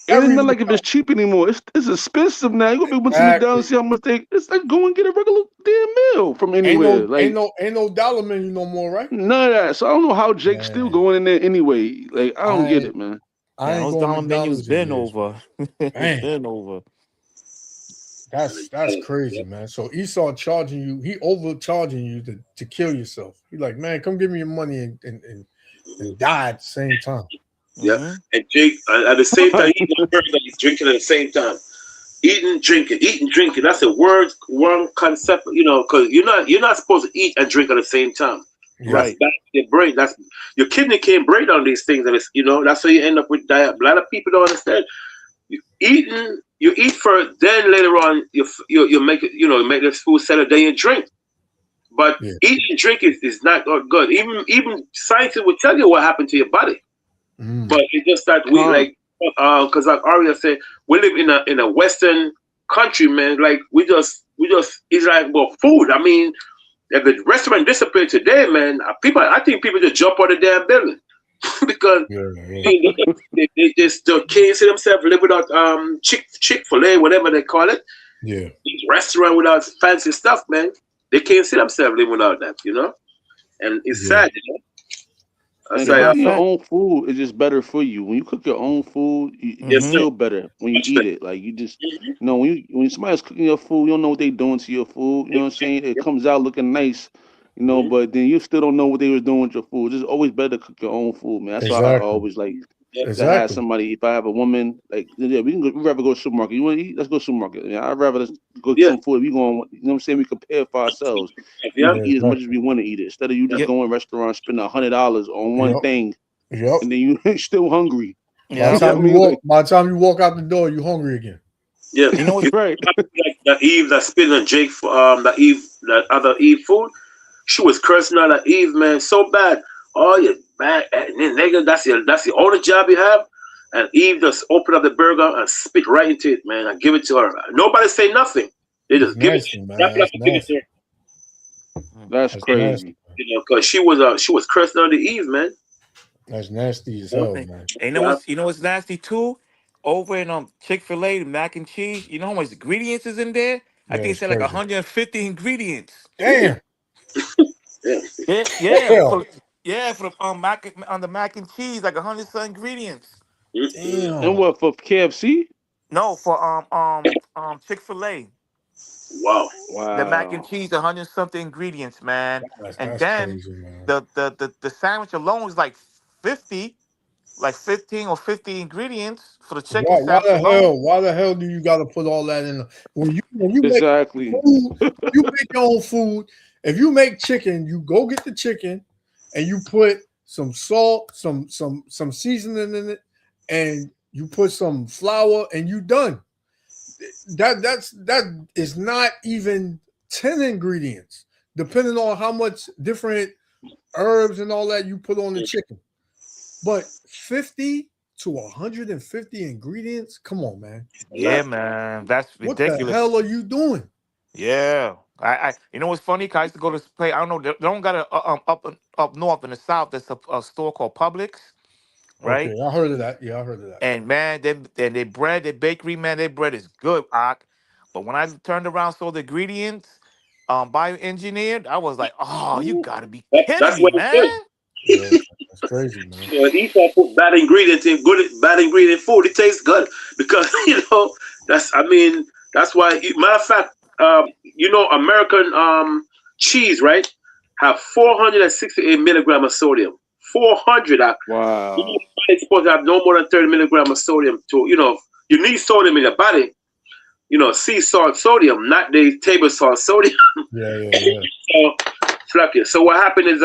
And it's not like if it's cheap anymore. It's expensive now. You gonna be able to McDonald's and see how much it's like go and get a regular damn meal from anywhere. Ain't no dollar menu no more, right? None of that. So I don't know how Jake's still going in there anyway. Like I don't get it, man. Those dollar menus been over. Been over. That's crazy, man. So Esau charging you, he overcharging you to kill yourself. He's like, man, come give me your money and die at the same time. Yeah, and Jake at the same time, he's drinking at the same time. Eating, drinking. That's a one concept, you know, because you're not supposed to eat and drink at the same time. Right. That's your brain. That's your kidney can't break down these things, and that's how you end up with diet. A lot of people don't understand. You eat first, then later on you make it, you know, make the food settle, then you drink. But eating and drinking is not good. Even scientists will tell you what happened to your body. But it's just that we because like Aria said, we live in a Western country, man. Like we just it's like about food. I mean, if the restaurant disappeared today, man, I think people just jump on the damn building because they just can't see themselves live without Chick-fil-A, whatever they call it. Yeah, restaurant without fancy stuff, man. They can't see themselves living without that, you know. And it's sad, you know. I And say, cooking your own food is just better for you. When you cook your own food, you feel better when you eat it. Like you just, you know, when somebody's cooking your food, you don't know what they're doing to your food. You know what I'm saying? It comes out looking nice, you know, but then you still don't know what they was doing with your food. It's always better to cook your own food, man. That's why I always like to have somebody. If I have a woman, like yeah, we'd rather go to the supermarket. You want to eat? Let's go to the supermarket. Yeah, I'd rather go get some food. We going, you know what I'm saying? We compare for ourselves. We can eat as much as we want to eat it instead of you just going to a restaurant, spending $100 on one thing, and then you still hungry. By the time you walk out the door, you hungry again. Yeah, you know what's right. Like that Eve that spit on Jake, that other Eve food, she was cursing out that Eve, man, so bad. Oh, you bad nigga, that's the only job you have. And Eve just opened up the burger and spit right into it, man. I give it to her. Nobody say nothing. They just give it to her. That's crazy. You know, because she was cursing out the Eve, man. That's nasty as hell, man. And you know what's nasty too? Over in Chick-fil-A, the mac and cheese. You know how much ingredients is in there? I think it said like 150 ingredients. Damn. Yeah, for the mac and cheese, like 100 ingredients. Damn. And what for KFC? No, for Chick-fil-A. Wow. The mac and cheese, 100-something ingredients, man. And then crazy, man. the sandwich alone is like 50, like 15 or 50 ingredients for the chicken sandwich. Why the hell do you got to put all that in? When you exactly make food, you make your own food. If you make chicken, you go get the chicken and you put some salt, some seasoning in it, and you put some flour, and you done. That is not even 10 ingredients, depending on how much different herbs and all that you put on the chicken. But 50 to 150 ingredients? Come on, man. Yeah, man. That's ridiculous. What the hell are you doing? Yeah. I you know what's funny? I used to go to this place. I don't know. They don't got a up north in the south. There's a store called Publix, right? Okay, I heard of that. Yeah, I heard of that. And man, their bread, their bakery, man, their bread is good, Ak. But when I turned around, saw the ingredients, bioengineered, I was like, oh, you gotta be kidding me, man. Yeah, that's crazy, man. You know, if you put bad ingredients in bad ingredient food, it tastes good because that's why. Matter of fact, American cheese, right, have 468 milligrams of sodium. 400. Wow. It's supposed to have no more than 30 milligrams of sodium. You need sodium in your body. Sea salt sodium, not the table salt sodium. Yeah. So what happened is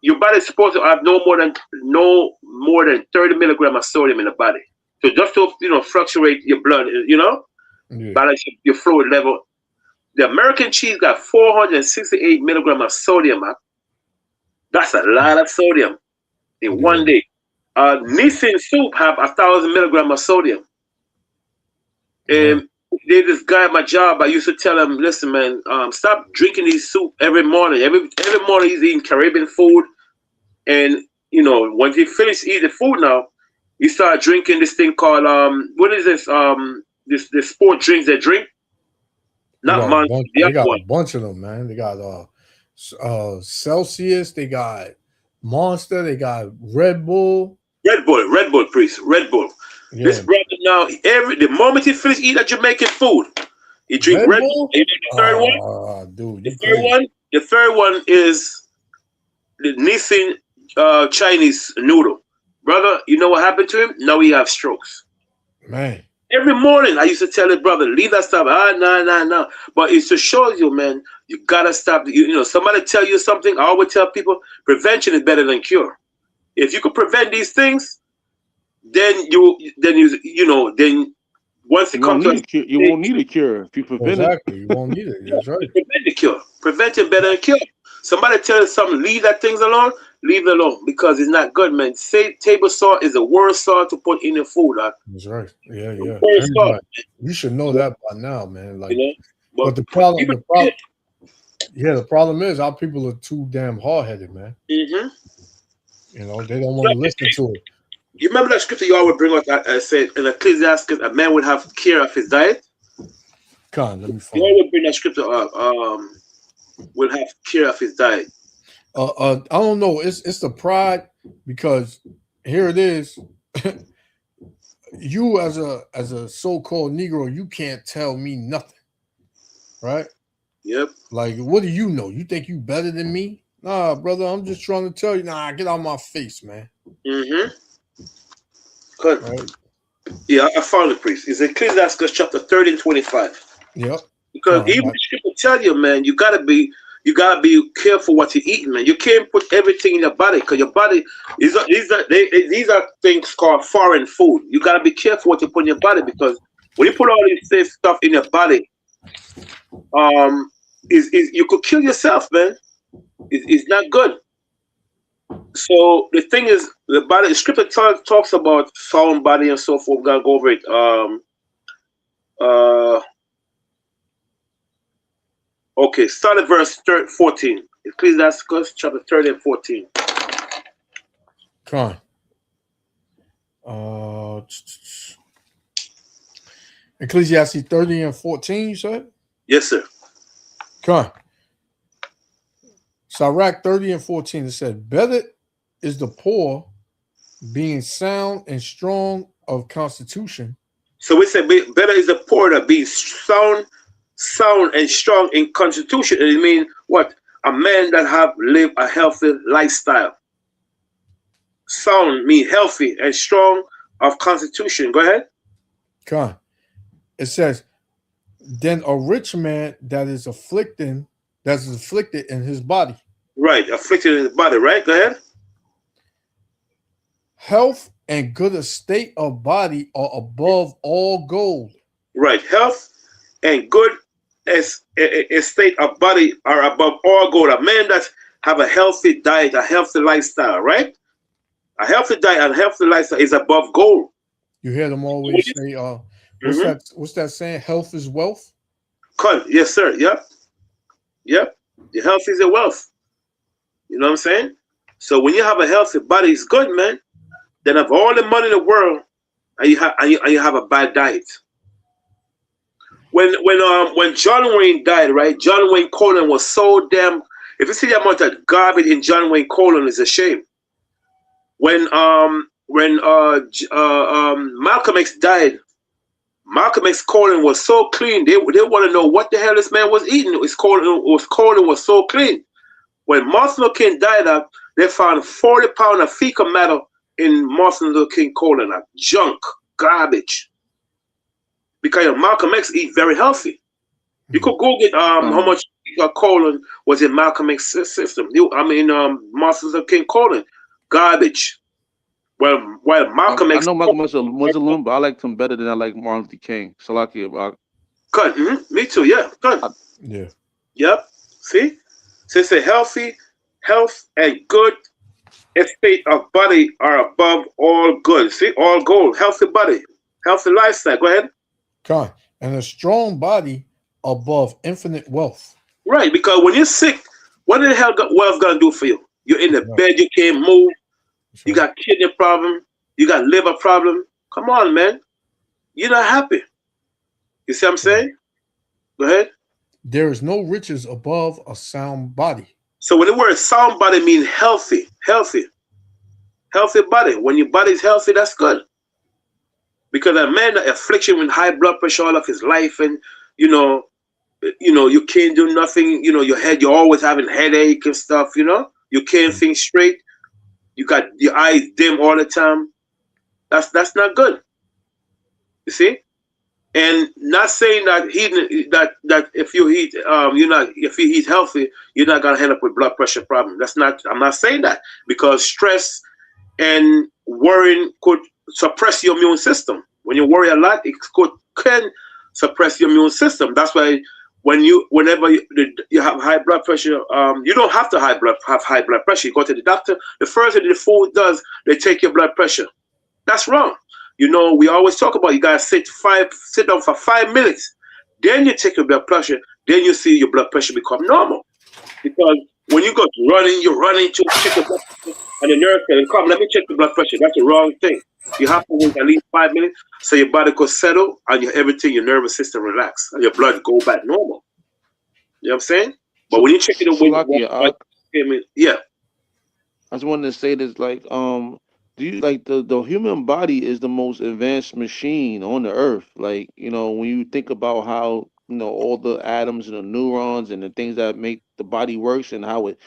your body's supposed to have no more than 30 milligrams of sodium in the body. So just to fluctuate your blood, balance your fluid level. The American cheese got 468 milligrams of sodium. That's a lot of sodium in one day. Nissin soup have 1,000 milligrams of sodium. And there's this guy at my job, I used to tell him, listen, man, stop drinking these soup every morning. Every morning he's eating Caribbean food. And, once he finished eating food now, he started drinking this thing called, what is this? This sport drinks they drink. Not Monster. They got a bunch of them, man. They got Celsius. They got Monster. They got Red Bull. Red Bull, priest. Red Bull. Yeah. This brother now, the moment he finished eating that Jamaican food, he drink Red Bull. The third one, dude. The third one is the Nissin Chinese noodle. Brother, you know what happened to him? Now he have strokes. Man. Every morning I used to tell his brother, leave that stuff. No. But it just shows you, man, you gotta stop. Somebody tell you something. I always tell people, prevention is better than cure. If you could prevent these things, then once it comes to you won't need a cure if you prevent it. You won't need it. That's right. Prevent the cure. Prevention better than cure. Somebody tell you something, leave that things alone. Leave it alone because it's not good, man. Say table salt is the worst salt to put in your food. That's right. Yeah. You should know that by now, man. Like, but the problem is our people are too damn hard-headed, man. Mm-hmm. They don't want to listen to it. You remember that scripture you always bring up? I said in Ecclesiastes, a man would have care of his diet. Let me find. You always bring that scripture up. will have care of his diet? I don't know. It's the pride, because here it is. You as a so-called Negro, you can't tell me nothing, right? Yep. Like, what do you know? You think you better than me? Nah, brother. I'm just trying to tell you. Nah, get out of my face, man. Mm-hmm. Good. Right? Yeah, I found it, priest. It's Ecclesiastes chapter 30 and 25. Yep. Because even the scripture tell you, man, you gotta be careful what you're eating, man. You can't put everything in your body, because your body these are things called foreign food. You gotta be careful what you put in your body, because when you put all this stuff in your body, you could kill yourself, man. It's not good. So the thing is, the scripture talks about sound body and so forth. We're gonna go over it. Okay, start at verse 14. Ecclesiastes chapter 30 and 14. Come on. Ecclesiastes 30 and 14, you said? Yes, sir. Come on. Sirach 30 and 14, it said, better is the poor being sound and strong of constitution. So we said better is the poor that being sound and strong in constitution. And it means what? A man that have lived a healthy lifestyle. Sound mean healthy and strong of constitution. Go ahead. Come on. It says, then a rich man that is afflicted in his body. Right, afflicted in his body, right? Go ahead. Health and good estate of body are above all gold. Right, health and good estate of body are above all gold. A man that have a healthy diet, a healthy lifestyle, right? A healthy diet and healthy lifestyle is above gold. You hear them always say, what's that saying? Health is wealth? Yes, sir. Yep. Yep. Your health is your wealth. You know what I'm saying? So when you have a healthy body, it's good, man. Then have all the money in the world and you have a bad diet. When John Wayne died, right? John Wayne Colon was so damn. If you see the amount of garbage in John Wayne Colon, it's a shame. When Malcolm X died, Malcolm X colon was so clean. They want to know what the hell this man was eating. His colon was so clean. When Martin Luther King died, they found 40 pounds of fecal matter in Martin Luther King colon. Junk, garbage. Because Malcolm X eat very healthy. You could go get how much colon was in Malcolm X system. Martin Luther King colon, garbage. Well, Malcolm X. I know Malcolm X was a Muslim, but I liked him better than I like Martin Luther King. Salaki about. Good. Mm-hmm. Me too. Yeah. Good. Yeah. Yep. See, so it's a health and good estate of body are above all good. See, all gold, healthy body, healthy lifestyle. Go ahead. Come on. And a strong body above infinite wealth. Right, because when you're sick, what the hell wealth gonna do for you? You're in the bed, you can't move. You got kidney problem. You got liver problem. Come on, man. You're not happy. You see what I'm saying? Go ahead. There is no riches above a sound body. So when the word sound body means healthy body. When your body's healthy, that's good. Because a man that affliction with high blood pressure all of his life, and you can't do nothing. Your head, you're always having headache and stuff. You can't think straight. You got your eyes dim all the time. That's not good. You see, and not saying that if you eat if you eat healthy, you're not gonna end up with blood pressure problem. I'm not saying that, because stress and worrying could suppress your immune system. When you worry a lot, it can suppress your immune system. That's why whenever you have high blood pressure, you don't have to have high blood pressure. You go to the doctor. The first thing the food does, they take your blood pressure. That's wrong. We always talk about you gotta sit down for 5 minutes. Then you take your blood pressure. Then you see your blood pressure become normal. Because when you go you're running to check your blood pressure, and the nurse says, "Come, let me check the blood pressure." That's the wrong thing. You have to wait at least 5 minutes so your body could settle and your nervous system relax and your blood go back normal. You know what I'm saying? But when you check it with Salakia, yeah. I just wanted to say this, like, do you like the human body is the most advanced machine on the earth? Like, you know, when you think about how, you know, all the atoms and the neurons and the things that make the body works and how it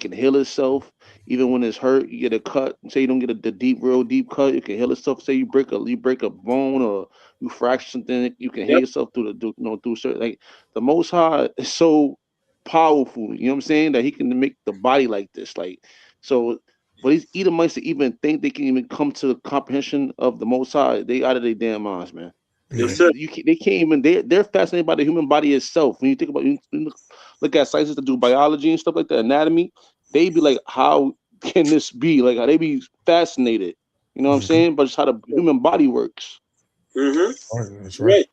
can heal itself, even when it's hurt, you get a cut. Say you don't get the real deep cut, it can heal itself. Say you break a bone or you fracture something, you can heal yourself through through certain, like, the Most High is so powerful, you know what I'm saying, that he can make the body like this. Like, so for these Edomites to even think they can even come to the comprehension of the Most High, they out of their damn minds, man. Yes, sir. They can't even. They're fascinated by the human body itself. When you think about, you look at scientists that do biology and stuff like that, anatomy, they be like, how can this be? Like, how they be fascinated. You know what I'm saying? But it's how the human body works. That's right.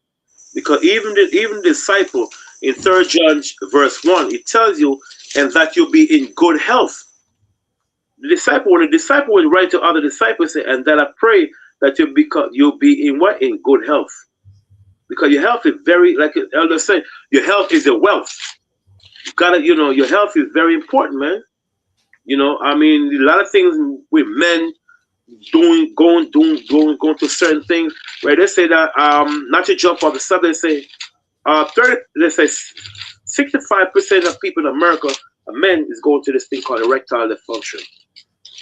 Because even the disciple in 3 John verse 1, it tells you, and that you'll be in good health. When the disciple will write to other disciples, say, and that I pray that you'll be in what? In good health. Because your health is very, like the elder said, your health is a wealth. You gotta, you know, your health is very important, man. You know, I mean, a lot of things with men going to certain things where they say that not to jump off the subject, they say 65% of people in America, men, is going to this thing called erectile dysfunction.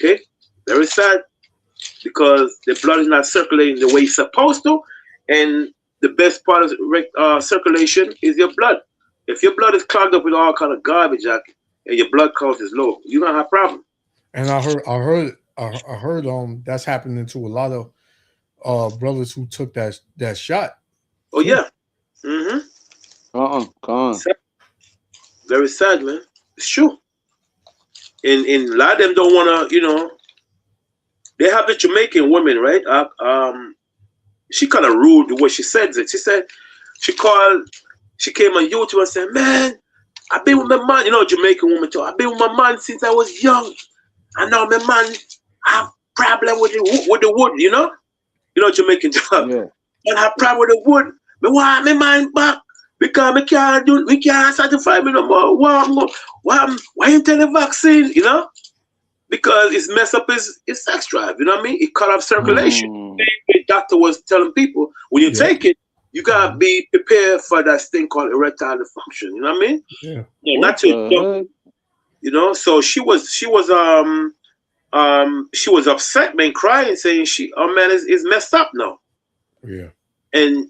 Okay, very sad, because the blood is not circulating the way it's supposed to, and the best part of circulation is your blood. If your blood is clogged up with all kind of garbage, and your blood count is low, you're gonna have a problem. And I heard that's happening to a lot of brothers who took that shot. Oh yeah. Very sad, man. It's true. And a lot of them don't want to, you know. They have the Jamaican woman, right? She kind of rude the way she said it. She said she came on YouTube and said, "Man, I've been with my man." You know, Jamaican woman too. I've been with my man since I was young. I know my man have problem with the wood. You know, Jamaican job. Yeah. And have problem with the wood. But why my man back? Because we can't satisfy me no more. Why you tell the vaccine? You know, because it's messed up his sex drive. You know what I mean? It cut off circulation. The doctor was telling people, when you take it, you gotta be prepared for that thing called erectile dysfunction. You know what I mean? Yeah. Not to, you know. So she was upset, man, crying, saying our man is messed up now. Yeah. And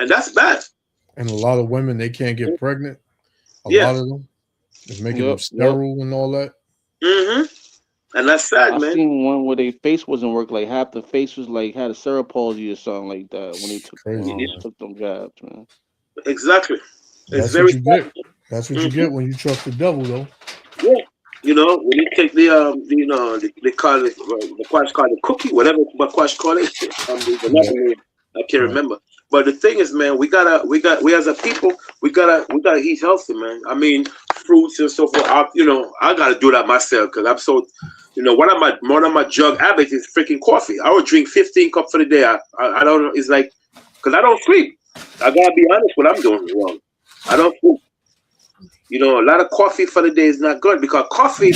that's bad. And a lot of women, they can't get pregnant. A lot of them. It's making them sterile and all that. And that's sad, man. I seen one where their face wasn't working. Like half the face was like had a cerebral palsy or something like that when they took them jabs, man. Exactly. That's very what you get. That's what you get when you trust the devil, though. Yeah. You know, when you take they call it the Quash call it cookie, whatever Quash call it. I can't remember. But the thing is, man, we as a people, we gotta eat healthy, man. I mean, fruits and so forth. I gotta do that myself because I'm so, one of my drug habits is freaking coffee. I would drink 15 cups for the day. I don't know. It's like, because I don't sleep. I gotta be honest, what I'm doing wrong. I don't sleep. A lot of coffee for the day is not good because coffee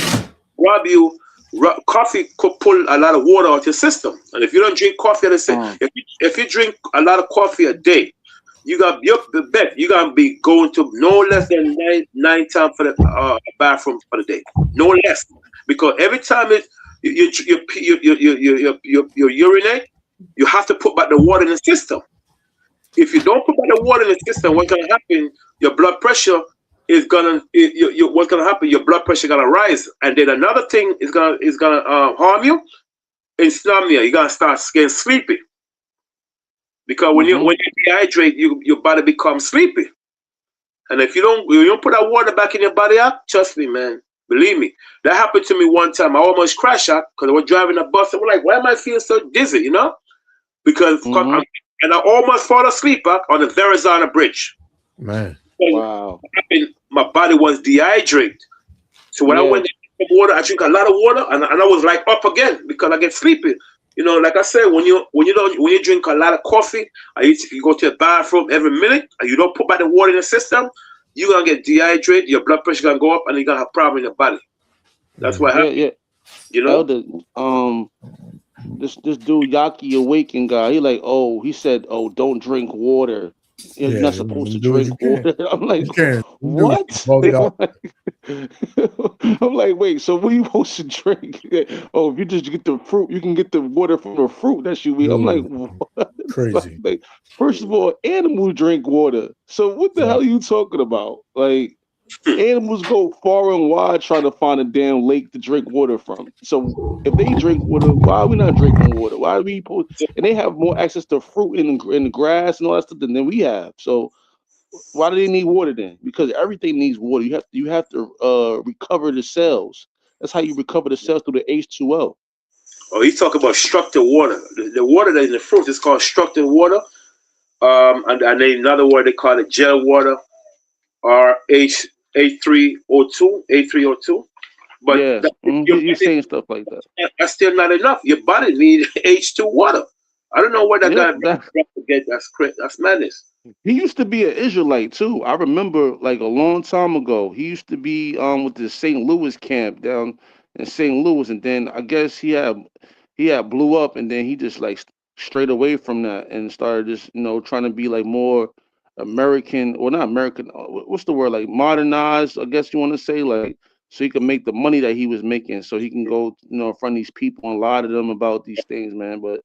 coffee could pull a lot of water out your system, and if you don't drink coffee at the same, if you drink a lot of coffee a day, you're gonna be going to no less than nine times for the bathroom for the day, no less, because every time you urinate, you have to put back the water in the system. If you don't put back the water in the system, what's gonna happen? Your blood pressure is what's gonna happen? Your blood pressure gonna rise, and then another thing is gonna harm you. Insomnia. You're gonna start getting sleepy because when you dehydrate, your body becomes sleepy. And if you don't put that water back in your body up, trust me, man. Believe me, that happened to me one time. I almost crashed out because I was driving a bus. I was like, why am I feeling so dizzy? Because and I almost fall asleep on the Verrazano Bridge. Man. Wow. My body was dehydrated. So when I went to drink water, I drink a lot of water and I was like up again because I get sleepy. Like I said, when you drink a lot of coffee, you go to the bathroom every minute and you don't put back the water in the system, you're gonna get dehydrated, your blood pressure gonna go up, and you're gonna have problem in your body. That's what happens. Yeah. You know? Elder, this dude Yaki Awaken guy, he said, oh, don't drink water. You're not supposed to drink water. I'm like, what? I'm like, wait, so what are you supposed to drink? Oh, if you just get the fruit, you can get the water from the fruit that you eat. I'm like, what? Crazy. Like, first of all, animals drink water. So what the hell are you talking about? Like, animals go far and wide trying to find a damn lake to drink water from. So if they drink water, why are we not drinking water? Why are we and they have more access to fruit in the grass and all that stuff than we have. So why do they need water then? Because everything needs water. You have to recover the cells. That's how you recover the cells through the H2O. Oh, he's talking about structured water. The water that's in the fruit is called structured water. And then another word they call it gel water, or A3O2. But yeah, you're saying stuff like that. That's still not enough. Your body needs H2 water. I don't know where that guy to get. That's madness. He used to be an Israelite too. I remember, like, a long time ago. He used to be with the St. Louis camp down in St. Louis, and then I guess he had blew up, and then he just like strayed away from that and started just trying to be like more American, or not American. What's the word? Like modernized, I guess you want to say, like, so he could make the money that he was making, so he can go in front of these people and lie to them about these things, man. But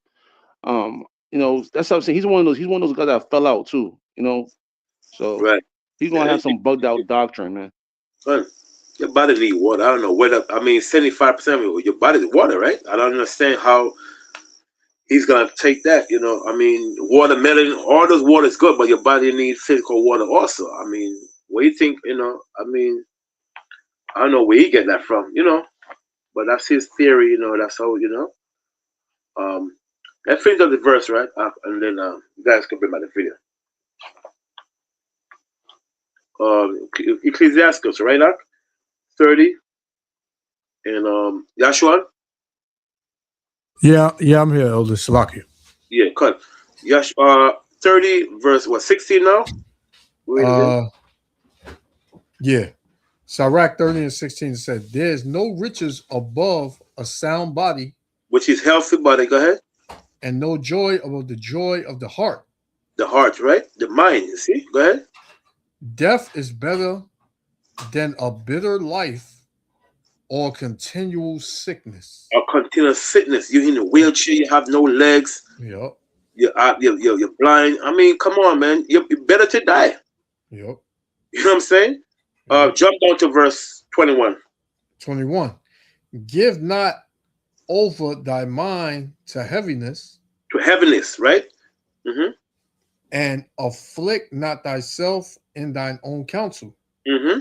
that's what I'm saying. He's one of those guys that fell out too, So he's gonna have some bugged out doctrine, man. Son, your body need water. I don't know whether 75% of your body is water, right? I don't understand how he's gonna take that. Watermelon, all those water is good, but your body needs physical water also. What do you think? I don't know where he get that from, but that's his theory. That's how Let's finish up the verse, right? And then you guys can bring back the video. Ecclesiastes, right, Doc? 30. And Yashua? Yeah, I'm here, Elder Salakia. Yeah, cut. 30, verse 16 now? Yeah. Sirach 30 and 16 said, there's no riches above a sound body, which is healthy body. Go ahead. And no joy above the joy of the heart. The heart, right? The mind, you see? Go ahead. Death is better than a bitter life or continual sickness. Or continuous sickness. You're in a wheelchair, you have no legs. Yep. You're blind. Come on, man. You're better to die. Yep. You know what I'm saying? Jump down to verse 21. 21. Give not over thy mind to heaviness. To heaviness, right? Mm-hmm. And afflict not thyself in thine own counsel. Mm-hmm.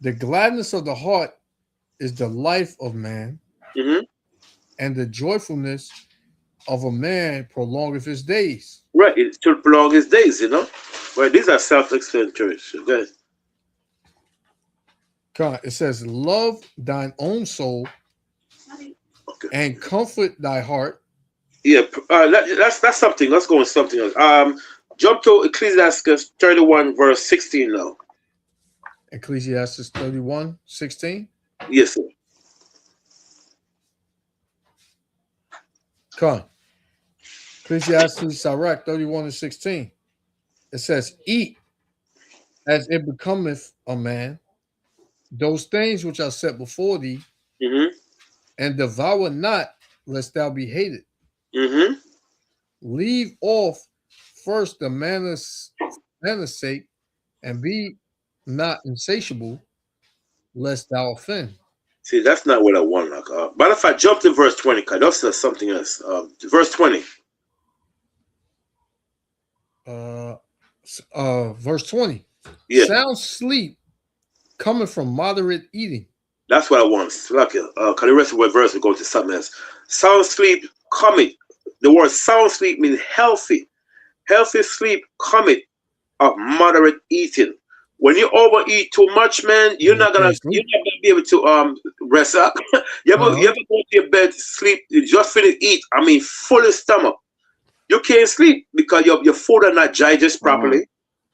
The gladness of the heart is the life of man. Mm-hmm. And the joyfulness of a man prolongeth his days. Right, it's to prolong his days, Right, these are self-explanatory. Good. It says, love thine own soul, and comfort thy heart. Yeah, that's something. Let's go on something else. Jump to Ecclesiastes 31, verse 16 now. Ecclesiastes 31, 16? Yes, sir. Come on. Ecclesiastes Sirach 31 and 16. It says, eat as it becometh a man those things which are set before thee, mm-hmm. and devour not, lest thou be hated. Mm-hmm. Leave off first the manner's sake, and be not insatiable, lest thou offend. See, that's not what I want. But if I jump to verse 20, because that says something else. Verse 20. Verse 20. Yeah. Sound sleep coming from moderate eating. That's what I want. Because the rest of the verse will go to something else. Sound sleep coming. The word sound sleep means healthy. Healthy sleep coming of moderate eating. When you overeat too much, man, you're not gonna be able to rest up. you ever go to your bed, sleep, you just finish eat. Full stomach. You can't sleep because your food are not digested properly,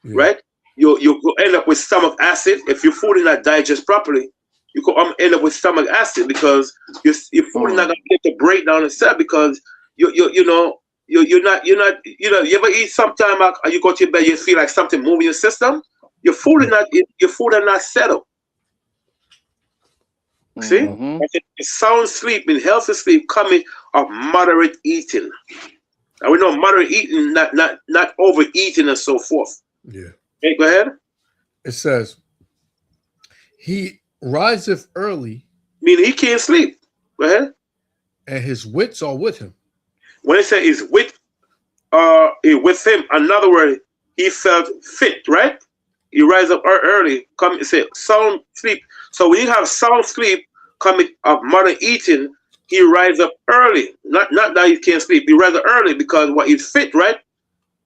right? you could end up with stomach acid. If your food is not digest properly, you could end up with stomach acid because your food is not gonna get the breakdown itself because you're not you ever eat sometime you go to your bed, you feel like something moving your system. Your food are not settled. See, sound sleep and healthy sleep coming of moderate eating. And we know moderate eating, not overeating and so forth. Yeah. Hey, go ahead. It says, he riseth early. Meaning he can't sleep. Go ahead. And his wits are with him. When it says his wit with him, another word, he felt fit, right? He rise up early, come and say sound sleep. So when you have sound sleep coming of moderate eating, he rise up early. Not that he can't sleep. He rise up early because what he's fit, right?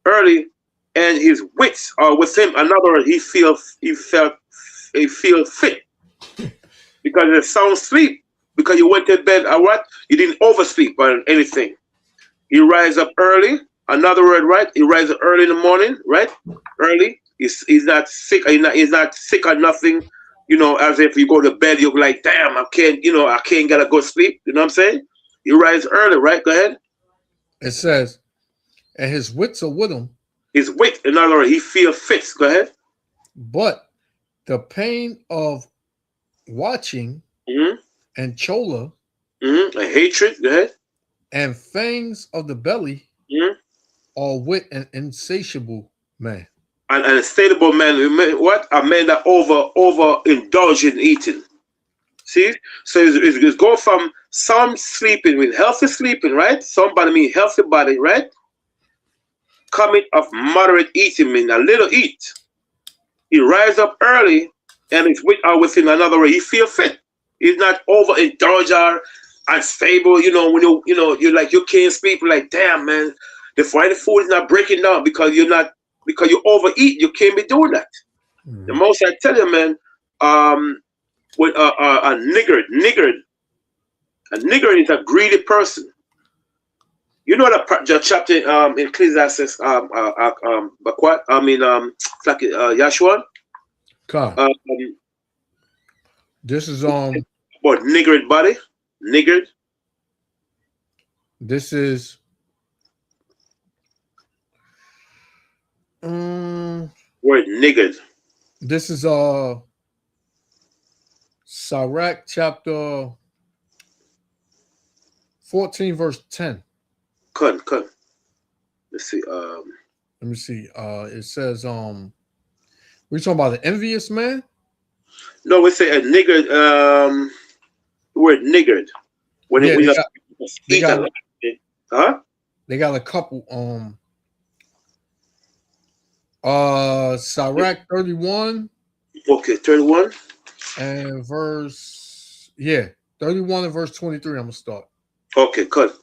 Early, and his wits are with him. Another word, he feel fit because it's sound sleep. Because you went to bed at what? You didn't oversleep or anything. He rise up early. Another word, right? He rise up early in the morning, right? Early. He's not sick. He's not sick or nothing. You know, as if you go to bed, you're like, damn, I can't get a good sleep. You know what I'm saying? You rise early, right? Go ahead. It says, and his wits are with him. His wit, in other words, he feels fit. Go ahead. But the pain of watching and chola and hatred, go ahead, and fangs of the belly are with an insatiable man. An insatiable man, what? A man that over indulge in eating. See? So it's go from some sleeping with healthy sleeping, right? Somebody mean healthy body, right? Coming of moderate eating, mean a little eat. He rise up early and it's within another way. He feel fit. He's not overindulged or unstable. You know, when you're like you can't sleep, like damn man, the food is not breaking down because you overeat. You can't be doing that. The most I tell you, man, with a niggard is a greedy person. You know the chapter in Ecclesiastes, Bakwat, Yashua. This is what niggard body, niggard. This is word niggard. This is Sirach chapter 14 verse 10. Cut. Let's see. Let me see. It says we're talking about the envious man. No, we say a niggard. Word niggard. When yeah, they got a couple. Sirach 31. Okay, 31. And 31 and verse 23. I'm gonna start. Okay, cut.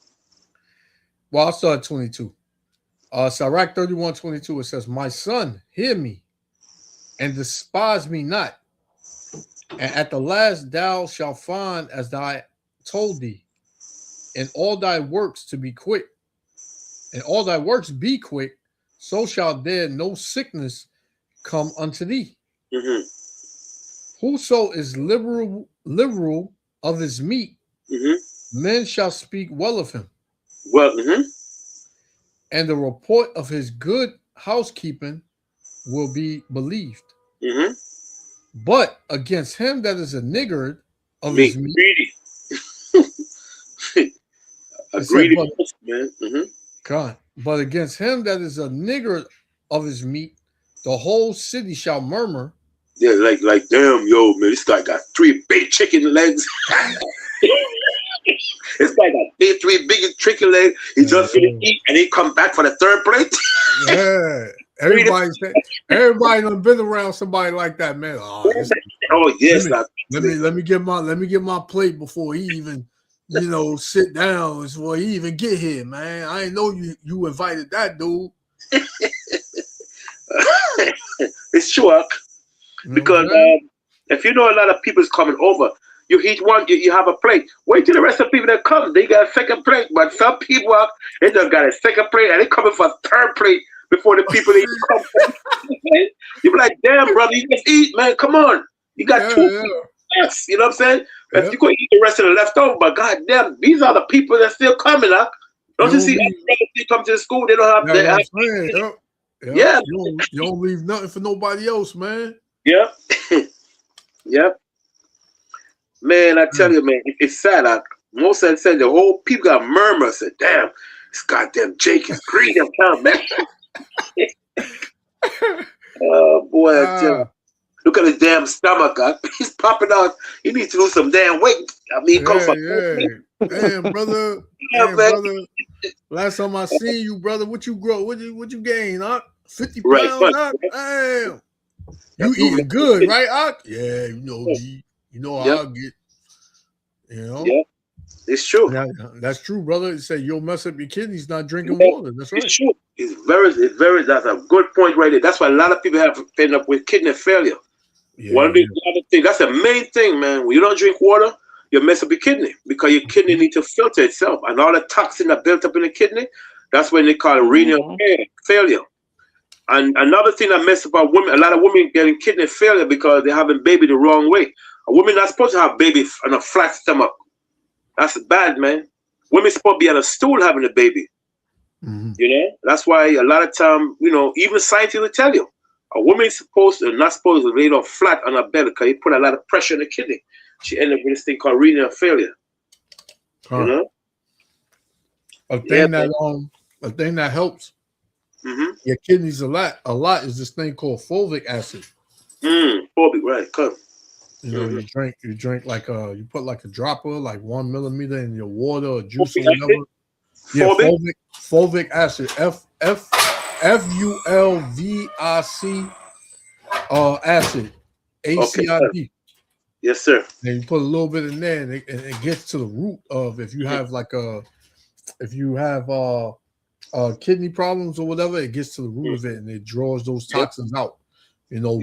Well, I'll start at 22. Sirach 31:22. It says, "My son, hear me, and despise me not. And at the last thou shalt find as I told thee, in all thy works to be quick, and all thy works be quick, so shall there no sickness come unto thee. Whoso is liberal of his meat, men shall speak well of him. And the report of his good housekeeping will be believed. But against him that is a niggard of his meat, greedy man. God. But against him that is a niggard of his meat, the whole city shall murmur. Yeah, like damn, yo, man, this guy got 3 big chicken legs. This guy got 3 big chicken legs. He just finished eat, and he come back for the 3rd plate. Yeah, everybody done been around somebody like that, man. Oh yes, let me get my plate before he even, sit down before he even get here, man. I ain't know you invited that dude. It's true, because if you know a lot of people's coming over, you eat one, you have a plate. Wait till the rest of the people that come, they got a 2nd plate. But some people they just got a 2nd plate and they coming for a 3rd plate before the people even come. You be like, damn, brother, you just eat, man. Come on. You got two. Yes, you know what I'm saying? If you could eat the rest of the leftover, but goddamn, these are the people that still coming, huh? Don't you see? They come to the school, they don't have. Yeah, you don't leave nothing for nobody else, man. Yeah, yeah. Man, I tell you, man, it's sad. Most of them said the whole people got murmur. Said, "Damn, this goddamn Jake is greedy, I'm man." Oh boy, I tell you. Look at his damn stomach. He's popping out. He needs to lose some damn weight. I mean, come from damn, brother. Damn, brother. Last time I seen you, brother, what you grow? What you gain, huh? 50 pounds, huh? Damn. You eating good, right, Ak? Yeah, you know how I get. You know? Yeah. It's true. That's true, brother. You say you'll mess up your kidneys not drinking water. That's right. It's true. It's very. That's a good point right there. That's why a lot of people have ended up with kidney failure. Yeah, One of the other things. That's the main thing, man. When you don't drink water, you mess up your kidney because your kidney needs to filter itself, and all the toxin that built up in the kidney. That's when they call it renal failure. And another thing that messes up women, a lot of women getting kidney failure because they're having baby the wrong way. A woman not supposed to have baby on a flat stomach. That's bad, man. Women supposed to be on a stool having a baby. You know, that's why a lot of time, you know, even scientists will tell you a woman is not supposed to lay down flat on her belly because you put a lot of pressure on the kidney. She ended up with this thing called renal failure. You know, a thing that helps your kidneys a lot is this thing called fulvic acid. Fulvic, right? Come. You know, you drink like you put like a dropper, like 1 millimeter in your water or juice or whatever. Yeah, fulvic acid. FULVIC acid. ACID. Yes, sir. And you put a little bit in there, and it gets to the root of if you have kidney problems or whatever, it gets to the root of it and it draws those toxins out. You know,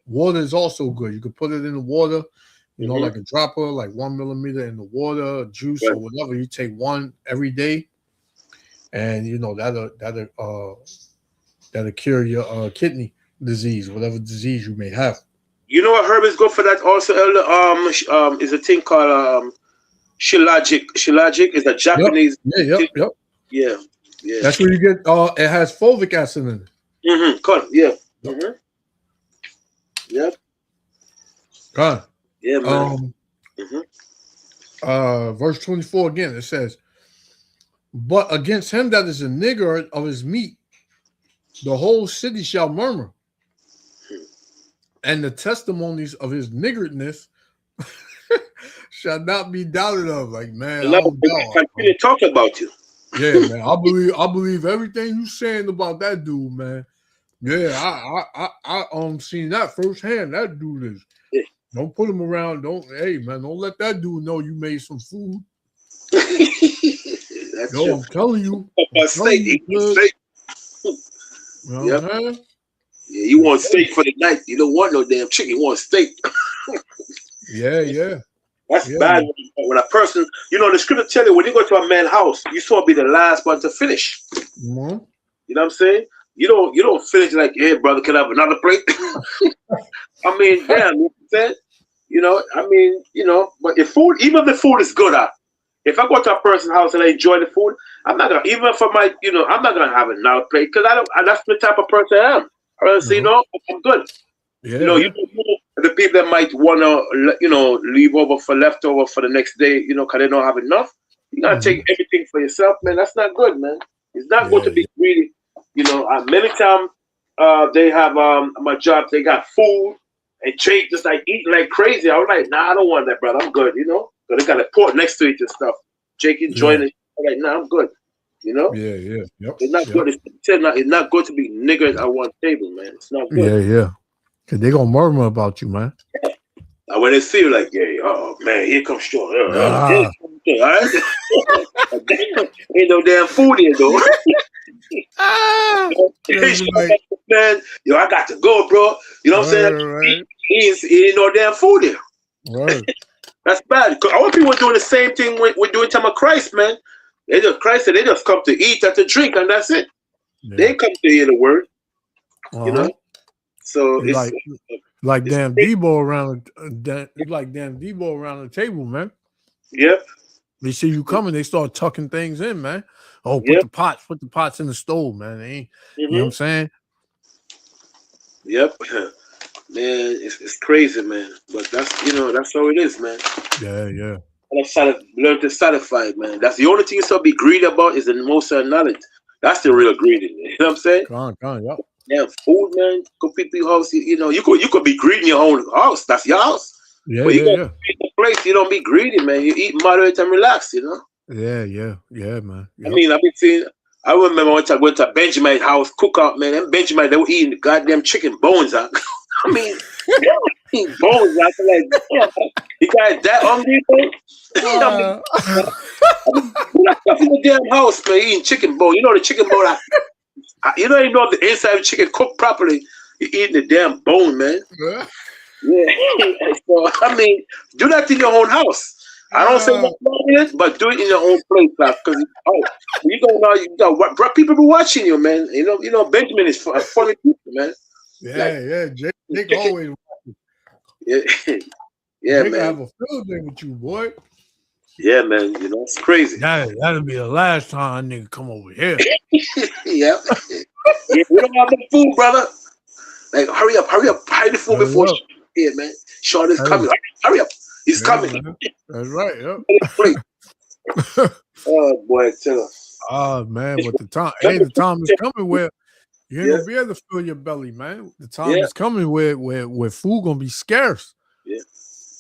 water is also good. You can put it in the water, you know, like a dropper, like 1 millimeter in the water, juice or whatever. You take one every day, and you know that'll cure your kidney disease, whatever disease you may have. You know what herb is good for that also, Elder? Is a thing called Shilajit. Shilajit is a Japanese. Yeah. That's where you get. It has fulvic acid in it. Cool. Yeah. Yep. God. Yeah, man. Verse 24 again. It says, "But against him that is a nigger of his meat, the whole city shall murmur, and the testimonies of his niggardness shall not be doubted of." Like, man, I continue talking about you. Yeah, man. I believe everything you saying about that dude, man. Yeah, I seen that firsthand. That dude is. Don't put him around. Don't let that dude know you made some food. That's true. I'm telling you. Steak. Yeah, you want steak for the night. You don't want no damn chicken. You want steak. Yeah. That's bad when a person, you know, the scripture tell you when you go to a man's house, you supposed to be the last one to finish. You know what I'm saying? You don't finish like, hey brother, can I have another plate? I mean, damn, you know what I'm saying? You know, I mean, you know, but if food, even if the food is good, if I go to a person's house and I enjoy the food, I'm not gonna, even for my, you know, I'm not gonna have another plate because that's the type of person I am. I rather say, no, I'm good. Yeah. You know, the people that might wanna, you know, leave over for leftover for the next day, you know, because they don't have enough. You gotta take everything for yourself, man. That's not good, man. It's not good to be greedy. You know, many times they have my job, they got food and Jake just like eating like crazy. I was like, nah, I don't want that, brother. I'm good, you know. So they got a pot next to it and stuff. Jake enjoying it. I'm like, nah, I'm good. You know? Yeah. Yep. It's not good. It's not good to be niggers at one table, man. It's not good. Yeah. Cause they gonna murmur about you, man. And when they see you like, oh man, here comes Sean. All right? Ain't no damn food here though. Man, yo, I got to go, bro. You know what I'm saying? Right. He ain't no damn food here. Right. That's bad. I want people doing the same thing we're doing time of Christ, man. Christ said they just come to eat and to drink, and that's it. They come to hear the word, you know. So It's it's like it's damn crazy. Debo around it's like damn Debo around the table, man. Yep, They see you coming, they start tucking things in, man. Oh, put yep, the pots in the stove, man. They ain't, you know what hmm I'm saying? yep. Man, it's crazy, man. But that's that's how it is, man. Yeah, yeah. Learn to satisfy, man. That's the only thing you should be greedy about is the most knowledge. That's the Yep. real greedy, man. You know what I'm saying? Yep. Yeah, food, man. Go people your house. You could be greedy in your own house. That's your house. Yeah, But you yeah, got yeah. the place. You don't be greedy, man. You eat moderate and relax. You know. Yeah, man. I Yep. mean, I've been seeing. I remember once I went to Benjamin's house cookout, man. And Benjamin, they were eating the goddamn chicken bones out. I mean, they were eating bones out. Like, yeah, you guys that hungry, man? I mean, who that stuff in the damn house, man? Eating chicken bone. You know the chicken bone. You don't even know if the inside of the chicken cooked properly. You're eating the damn bone, man. Yeah. So I mean, do that in your own house. I don't say what's wrong with it, but do it in your own place, because you don't know you got people be watching you, man. You know Benjamin is funny people, man. Yeah. Jake always Yeah, Jake man. have a field day with you, boy. Yeah, man. It's crazy. That'll be the last time nigga come over here. Yeah. We don't have no food, brother. Like, hurry up, hide the food before here, man. Sean is coming. Hurry up. He's coming. Man. That's right. Yep. Oh boy, tell us. Oh man, but the time is coming where you ain't gonna be able to fill your belly, man. The time is coming where food gonna be scarce. Yeah.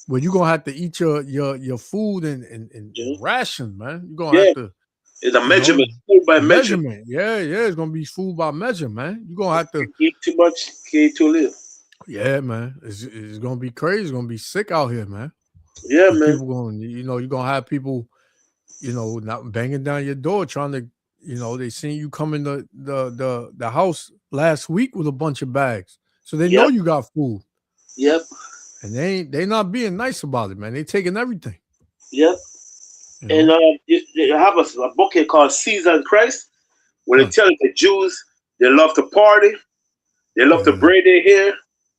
Where you gonna have to eat your food in ration, man. You're gonna have to. It's a measurement, food by measurement. Yeah, it's gonna be food by measure, man. You're gonna have to eat too much, can't too little. Yeah, man. It's gonna be crazy. It's gonna be sick out here, man. Yeah, And man. people going, you're gonna have people, not banging down your door trying to, they seen you come in the house last week with a bunch of bags. So they know you got food. Yep. And they not being nice about it, man. They taking everything. Yep. And you have a book here called Caesar and Christ, where they tell the Jews they love to party, they love to braid their hair,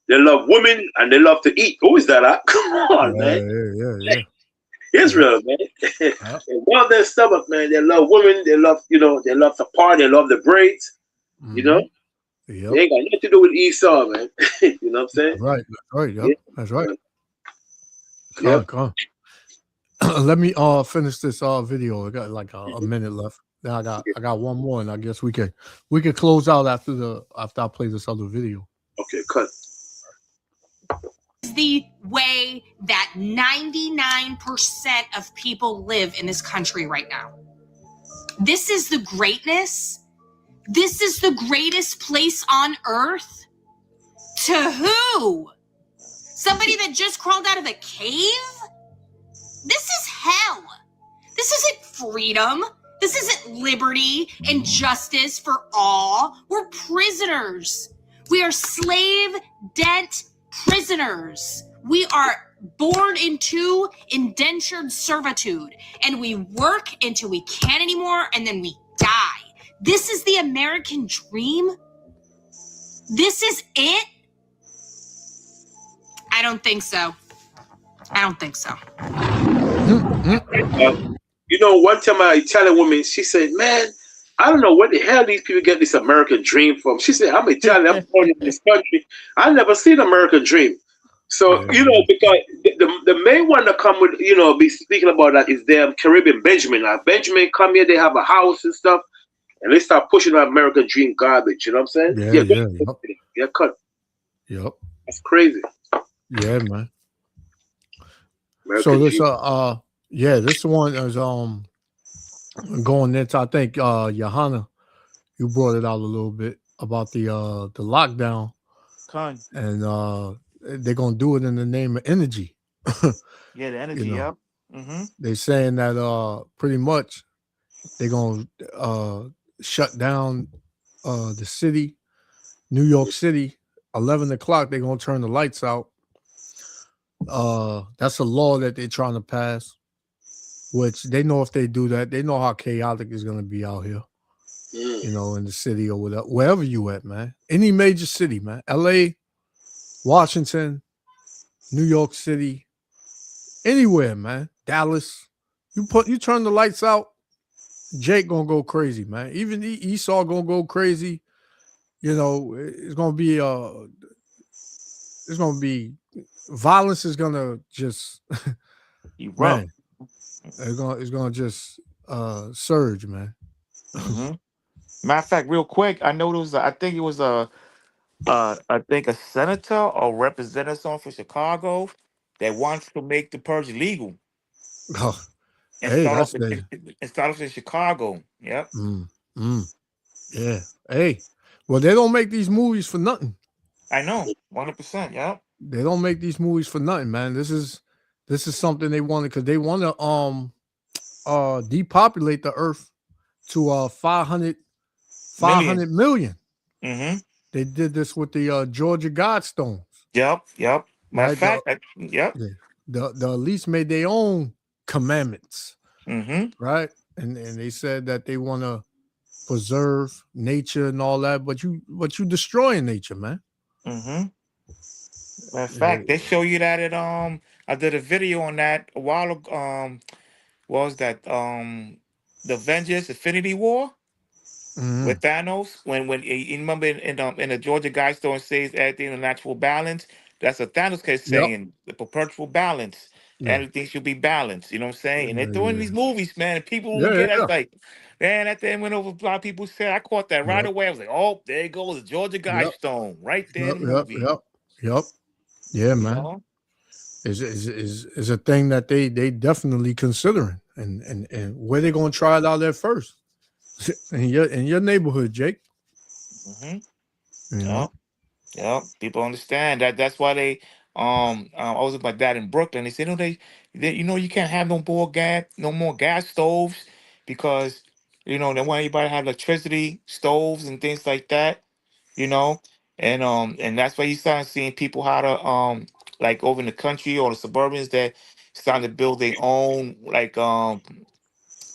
they love women, and they love to eat. Who is that? Come on, man. Yeah. Israel, man. They love their stomach, man. They love women. They love, they love to party. They love the braids. Mm-hmm. You know? Yep. They ain't got nothing to do with Esau, man. You know what I'm saying? That's right. Yep. That's right. Come. Let me finish this video. I got like a minute left. Then I got one more, and I guess we could close out after I play this other video. Okay, cut. The way that 99% of people live in this country right now. This is the greatness. This is the greatest place on earth. To who? Somebody that just crawled out of a cave? This is hell. This isn't freedom. This isn't liberty and justice for all. We're prisoners. We are slave debt prisoners. We are born into indentured servitude, and we work until we can't anymore, and then we die. This is the American dream? This is it? I don't think so. One time an Italian woman, she said, man, I don't know what the hell these people get this American dream from. She said, I'm Italian, I'm born in this country. I never seen American dream. So, because the main one that come with, be speaking about that is them Caribbean Benjamin. Now, Benjamin come here, they have a house and stuff, and they start pushing the American dream garbage. You know what I'm saying? Yeah, cut. Yep. That's crazy. Yeah, man. American so this dream. this one is going into, I think Johanna, you brought it out a little bit about the lockdown. And they're gonna do it in the name of energy. Yeah, the energy, yep. Mm-hmm. They're saying that pretty much they're gonna shut down the city, New York City, 11 o'clock, they're gonna turn the lights out. That's a law that they're trying to pass, which they know if they do that, they know how chaotic it's gonna be out here. you know, in the city or whatever, wherever you at, man. Any major city, man. LA, Washington, New York City, anywhere, man. Dallas. You turn the lights out, Jake gonna go crazy, man. Even Esau gonna go crazy. You know, it's gonna be violence is gonna just man. It's gonna just surge, man. Matter of fact, real quick, I know there was I think it was a senator or representative from Chicago that wants to make the purge legal. Oh, And hey, start that's off the and start off in Chicago. Yep. Yeah. Hey, well, they don't make these movies for nothing. I know, 100%. Yep. They don't make these movies for nothing, man. This is something they wanted because they want to depopulate the earth to 500 million. Mm-hmm. They did this with the Georgia Guidestones. Yep. Matter of fact, yep. The elites made their own commandments, Mm-hmm. right? And they said that they want to preserve nature and all that, but you destroying nature, man. Mm-hmm. Matter of fact, they show you that at I did a video on that a while ago. What was that? The Avengers Infinity War with Thanos. When you remember in the Georgia Guidestone says everything in natural balance. That's what Thanos kept saying. The perpetual balance. Yeah. Everything should be balanced. You know what I'm saying? And they're doing these movies, man. And people Yeah, will get yeah. us like, man, that thing went over. A lot of people said I caught that right away. I was like, oh, there goes the Georgia Guidestone right there in the movie. Yep. Yeah, You man. know? Is a thing that they definitely considering, and where they gonna try it out there first in your neighborhood, Jake. Mm-hmm. You know? Yep. People understand that. That's why they I was with my dad in Brooklyn. They said, they you know, you can't have no more gas stoves because they want everybody to have electricity stoves and things like that. You know, and that's why you start seeing people how to like over in the country or the suburbans that starting to build their own like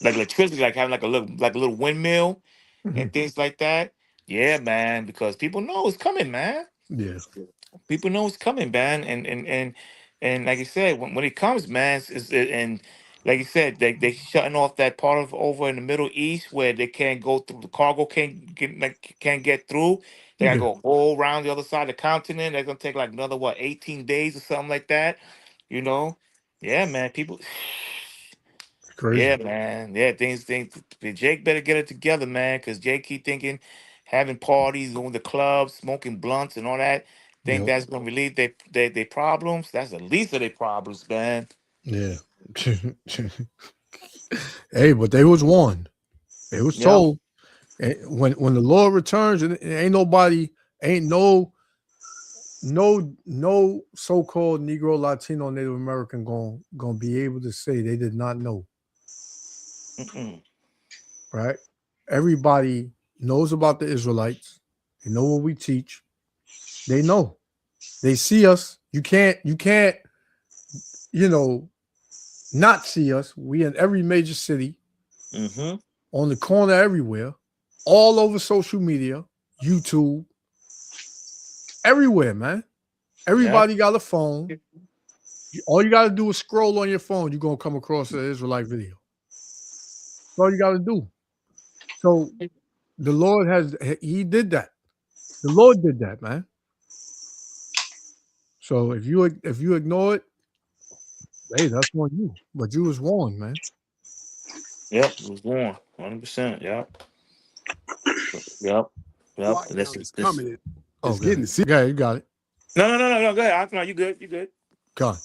electricity, like having like a little windmill and things like that. Yeah, man, because people know it's coming, man. Yeah. People know it's coming, man, and like you said, when it comes, man, and like you said, they shutting off that part of over in the Middle East where they can't go through, the cargo can't get through. They gotta go all around the other side of the continent. They're gonna take like another 18 days or something like that. You know, yeah, man, people. Crazy. Yeah, man. Yeah, things. Jake better get it together, man, because Jake keep thinking having parties, going to clubs, smoking blunts, and all that. Think that's gonna relieve their problems. That's the least of their problems, man. Yeah. Hey, but they was warned. They was told when the Lord returns, and ain't no so-called Negro, Latino, Native American gonna be able to say they did not know. Right? Everybody knows about the Israelites. They know what we teach. They know. They see us. You can't, not see us. We in every major city, on the corner everywhere, all over social media, YouTube, everywhere, man. Everybody got a phone. All you got to do is scroll on your phone. You're going to come across an Israelite video. That's all you got to do. So the Lord he did that. The Lord did that, man. So if you ignore it, hey, that's on you. But you was warned, man. Yep, it was warned. 100%. Yep. It's coming. It's getting sick. Yeah, you got it. No. Go ahead. No, you good. You good. God.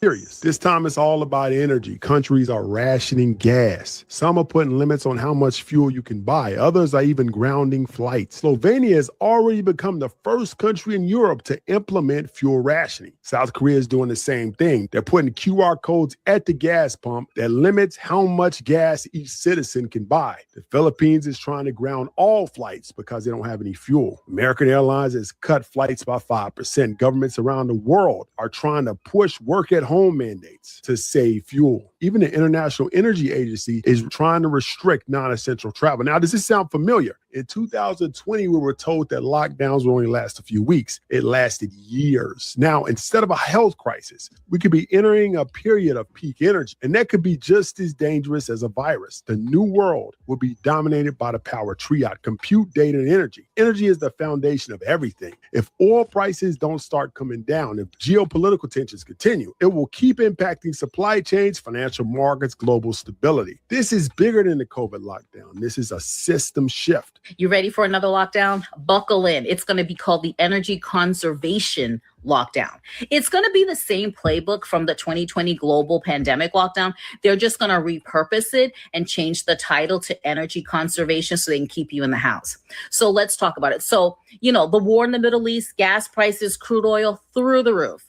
Serious. This time it's all about energy. Countries are rationing gas. Some are putting limits on how much fuel you can buy. Others are even grounding flights. Slovenia has already become the first country in Europe to implement fuel rationing. South Korea is doing the same thing. They're putting QR codes at the gas pump that limits how much gas each citizen can buy. The Philippines is trying to ground all flights because they don't have any fuel. American Airlines has cut flights by 5%. Governments around the world are trying to push work at home home mandates to save fuel. Even the International Energy Agency is trying to restrict non-essential travel. Now, does this sound familiar? In 2020, we were told that lockdowns would only last a few weeks. It lasted years. Now, instead of a health crisis, we could be entering a period of peak energy, and that could be just as dangerous as a virus. The new world will be dominated by the power triad: compute, data, and energy. Energy is the foundation of everything. If oil prices don't start coming down, if geopolitical tensions continue, it will keep impacting supply chains, financial markets, global stability. This is bigger than the COVID lockdown. This is a system shift. You ready for another lockdown? Buckle in. It's going to be called the energy conservation lockdown. It's going to be the same playbook from the 2020 global pandemic lockdown. They're just going to repurpose it and change the title to energy conservation so they can keep you in the house. So let's talk about it. So, the war in the Middle East, gas prices, crude oil through the roof.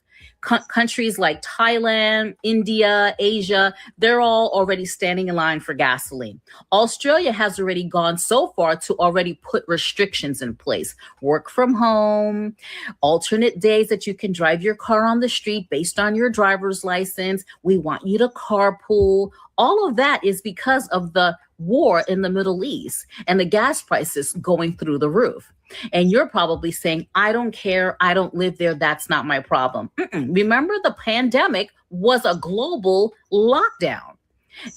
Countries like Thailand, India, Asia, they're all already standing in line for gasoline. Australia has already gone so far to already put restrictions in place. Work from home, alternate days that you can drive your car on the street based on your driver's license. We want you to carpool. All of that is because of the war in the Middle East and the gas prices going through the roof. And you're probably saying, I don't care. I don't live there. That's not my problem. Remember, the pandemic was a global lockdown.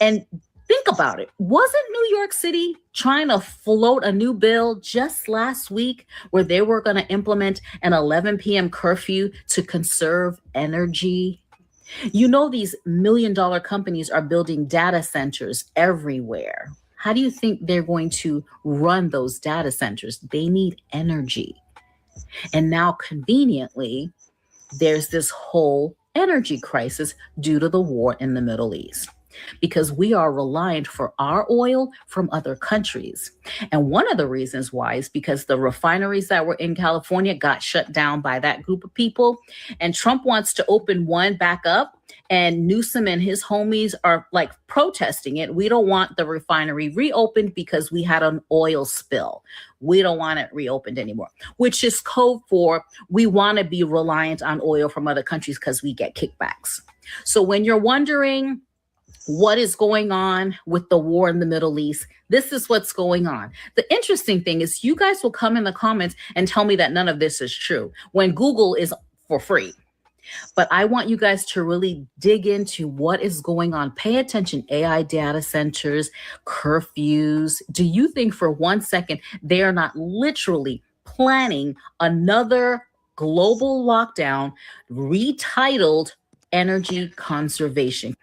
And think about it. Wasn't New York City trying to float a new bill just last week where they were going to implement an 11 p.m. curfew to conserve energy? These million-dollar companies are building data centers everywhere. How do you think they're going to run those data centers? They need energy. And now, conveniently, there's this whole energy crisis due to the war in the Middle East, because we are reliant for our oil from other countries. And one of the reasons why is because the refineries that were in California got shut down by that group of people. And Trump wants to open one back up. And Newsom and his homies are protesting it. We don't want the refinery reopened because we had an oil spill. We don't want it reopened anymore, which is code for we want to be reliant on oil from other countries because we get kickbacks. So when you're wondering what is going on with the war in the Middle East, this is what's going on. The interesting thing is you guys will come in the comments and tell me that none of this is true when Google is for free. But I want you guys to really dig into what is going on. Pay attention. AI data centers, curfews. Do you think for 1 second they are not literally planning another global lockdown retitled energy conservation?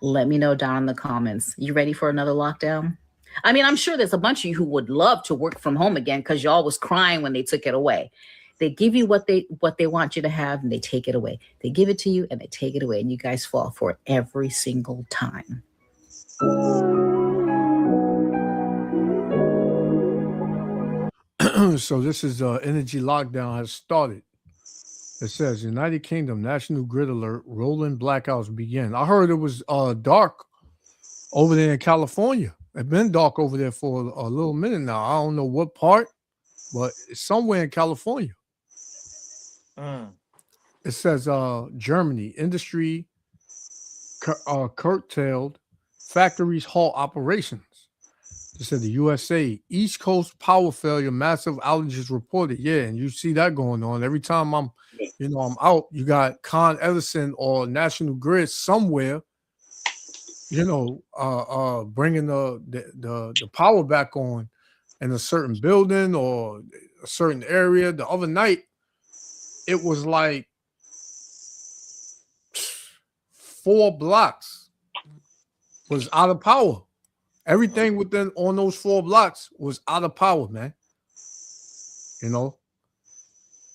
Let me know down in the comments. You ready for another lockdown? I mean, I'm sure there's a bunch of you who would love to work from home again because y'all was crying when they took it away. They give you what they want you to have and they take it away. They give it to you and they take it away, and you guys fall for it every single time. So this is energy lockdown has started. It says United Kingdom National Grid alert, rolling blackouts begin. I heard it was dark over there in California. It's been dark over there for a little minute now. I don't know what part, but it's somewhere in California. It says Germany industry curtailed, factories halt operations. It said the USA East Coast power failure, massive outages reported. Yeah, and you see that going on every time I'm out. You got Con Edison or National Grid somewhere, bringing the power back on in a certain building or a certain area. The other night, it was like 4 blocks was out of power. Everything on those 4 blocks was out of power, man.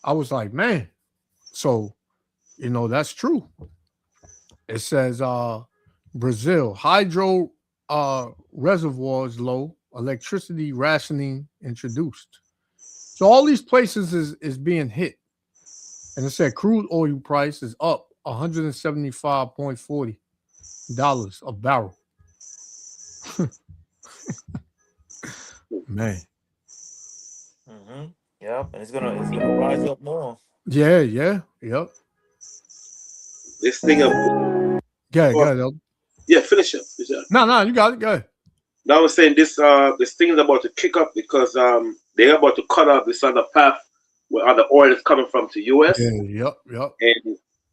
I was like, man. So, that's true. It says Brazil, hydro reservoirs low, electricity rationing introduced. So all these places is being hit. And it said crude oil price is up $175.40 a barrel. Man. Yep, and it's gonna rise up more. Yeah, yep. this thing of Go ahead, Elder. yeah, finish up. No, you got it. Go ahead. Now I was saying this thing is about to kick up because they're about to cut off this other path where other oil is coming from to US. Yeah, yep.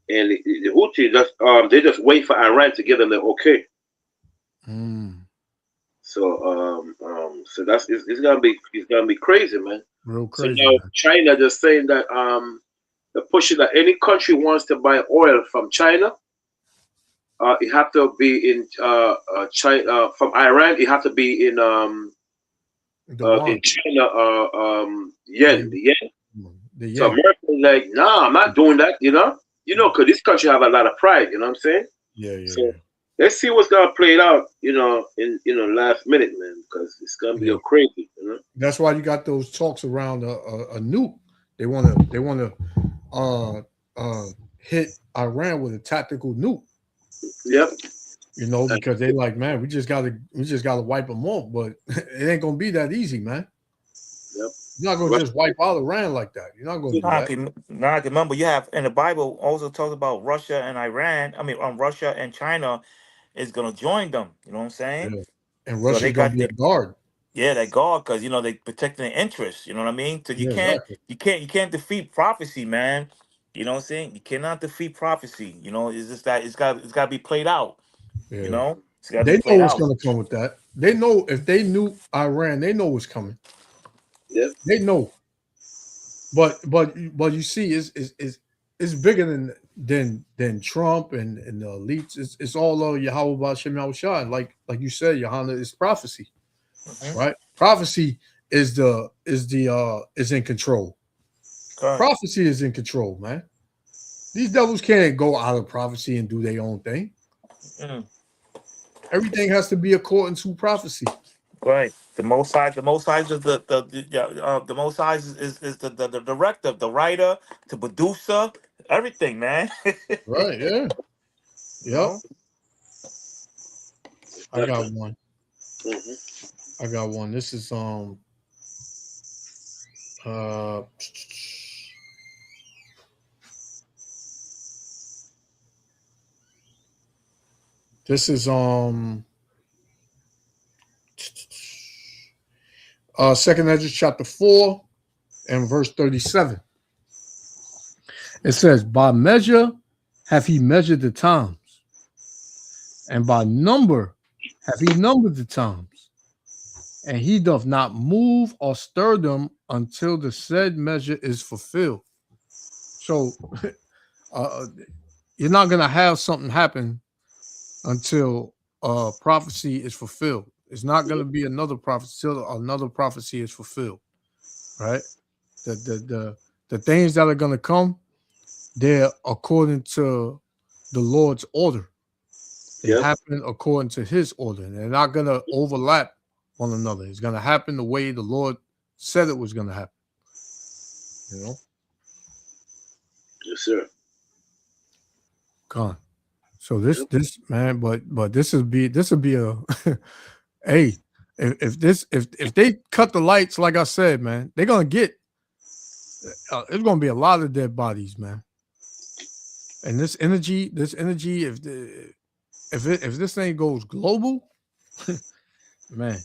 And the Houthi they just wait for Iran to give them the okay. So so that's it's gonna be crazy, man. Real crazy. So now China just saying that they're pushing that any country wants to buy oil from China, it have to be in China from Iran. It have to be in China yen, the yen. So America is like, nah, I'm not doing that. You know, because this country have a lot of pride. You know what I'm saying? Yeah. So let's see what's gonna play it out. In last minute, man, because it's gonna be crazy. You know. That's why you got those talks around a nuke. They want to hit Iran with a tactical nuke. Yep. Because they like, man, we just gotta wipe them off, but it ain't gonna be that easy, man. Yep. You're not gonna just wipe out Iran like that. You're not gonna do that. Now I can remember you have in the Bible also talks about Russia and Iran. I mean, Russia and China is gonna join them. You know what I'm saying? Yeah. And Russia's gonna be a guard. Yeah, they guard because they protect their interests. You know what I mean? So you can't defeat prophecy, man. You know what I'm saying? You cannot defeat prophecy. It's just that it's got to be played out. Yeah. It's gotta they be played know what's out. gonna come with that. They know if they knew Iran, they know what's coming. Yeah, they know. But you see, it's bigger than Trump and the elites. It's all Yahweh B'Shem Yahushua. Like you said, Johanna, it's prophecy, right? Prophecy is in control. Correct. Prophecy is in control, man. These devils can't go out of prophecy and do their own thing. Everything has to be according to prophecy. Right. The Most High is the Most High is the director, the writer, the producer, everything, man. Right. Yeah. Yep. I got one. I got one. This is this is 2nd Ezra chapter 4 and verse 37. It says, by measure have he measured the times, and by number have he numbered the times, and he doth not move or stir them until the said measure is fulfilled. So you're not going to have something happen until prophecy is fulfilled. It's not going to be another prophecy till another prophecy is fulfilled, right? The things that are going to come, they're according to the Lord's order. They happen according to his order. They're not going to overlap one another. It's going to happen the way the Lord said it was going to happen. Yes, sir. God. So this man, but this would be a hey, if they cut the lights, like I said, man, they're gonna get it's gonna be a lot of dead bodies, man. And this energy, if this thing goes global, man,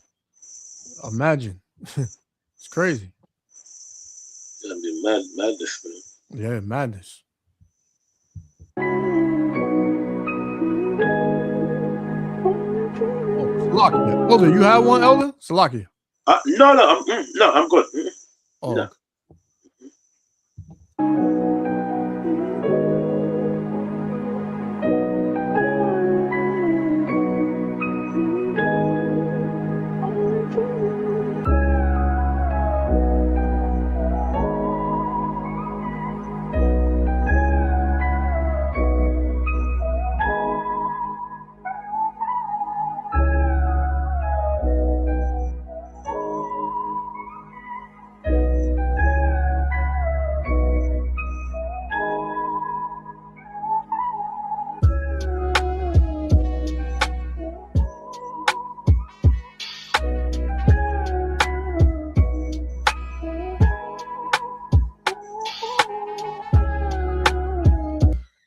imagine. It's crazy. It's gonna be madness, man. Yeah, madness. Salakia. Elder, you have one, Elder? Salakia. No, I'm good. Oh. No.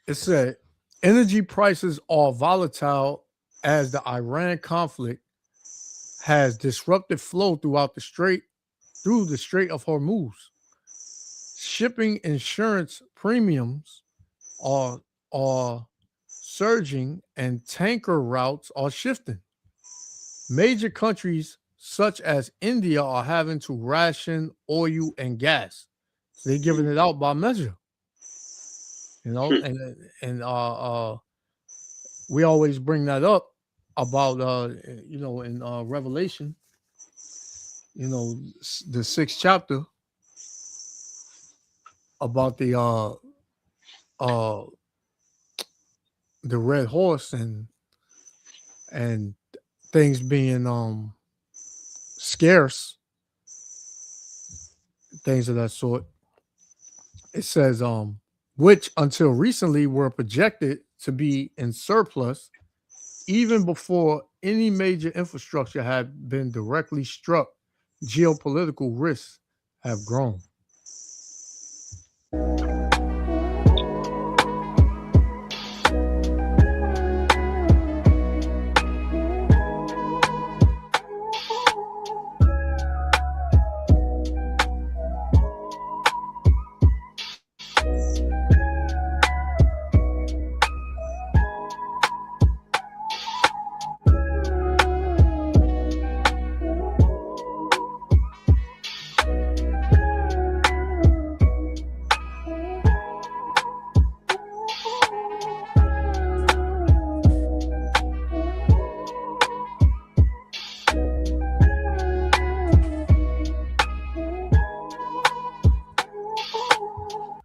It said, Energy prices are volatile as the Iran conflict has disrupted flow through the Strait of Hormuz. Shipping insurance premiums are surging and tanker routes are shifting. Major countries such as India are having to ration oil and gas. So they're giving it out by measure. And we always bring that up about in Revelation, the 6th chapter about the red horse and things being scarce, things of that sort. It says which until recently were projected to be in surplus even before any major infrastructure had been directly struck. Geopolitical risks have grown.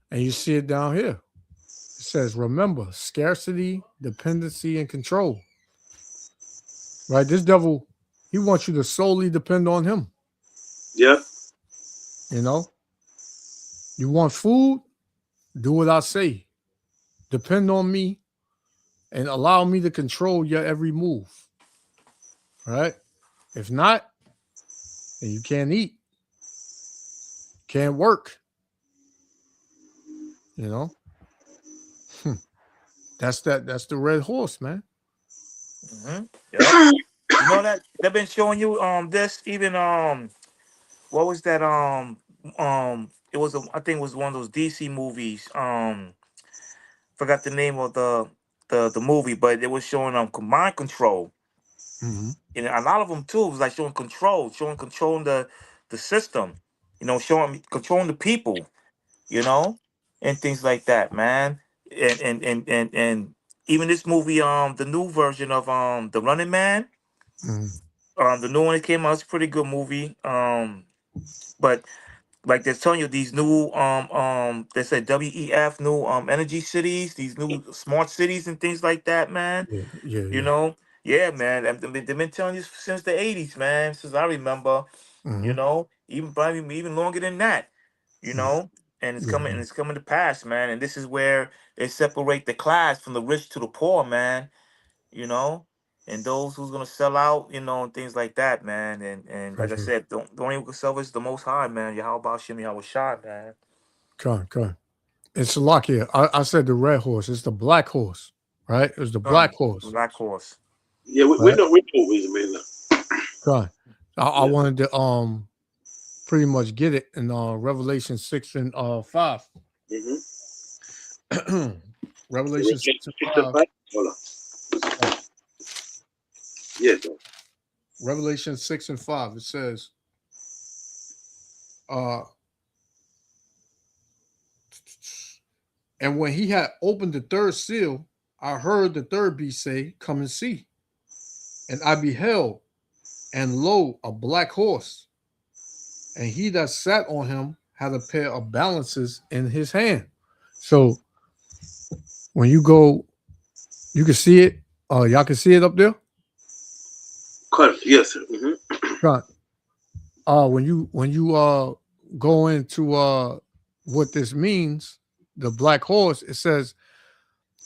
And you see it down here. It says, remember, scarcity, dependency, and control. Right? This devil, he wants you to solely depend on him. Yeah. You want food? Do what I say. Depend on me and allow me to control your every move. Right? If not, then you can't eat. Can't work. That's the red horse, man. Mm-hmm. Yep. You know that they've been showing you this even what was that it was I think it was one of those DC movies forgot the name of the movie, but it was showing mind control. Mm-hmm. And a lot of them too was like showing controlling the system, showing controlling the people, and things like that, man. And even this movie, the new version of The Running Man, the new one that came out, it's a pretty good movie. But like they're telling you these new they said WEF new energy cities, these new smart cities and things like that, man. Yeah. Yeah, man. They've been telling you since the 80s, man, since I remember, even probably even longer than that, and it's coming to pass, man. And this is where they separate the class from the rich to the poor, man, and those who's gonna sell out, and things like that, man. And like I said, the only who can sell is the Most High, man. Yahweh Shem Yahweh Shai, man. Come. It's Salakia. I said the red horse. It's the black horse, right? It was the black horse. Black horse. Yeah, we know he's man. Come. I wanted to pretty much get it in Revelation 6 and 5. Mm-hmm. Revelation 6 and 5. Hold on. Yeah. Revelation 6 and 5. It says, and when he had opened the third seal, I heard the third beast say, come and see. And I beheld, and lo, a black horse. And he that sat on him had a pair of balances in his hand. So when you go, you can see it. Y'all can see it up there? Yes, sir. Mm-hmm. When you go into what this means, the black horse, it says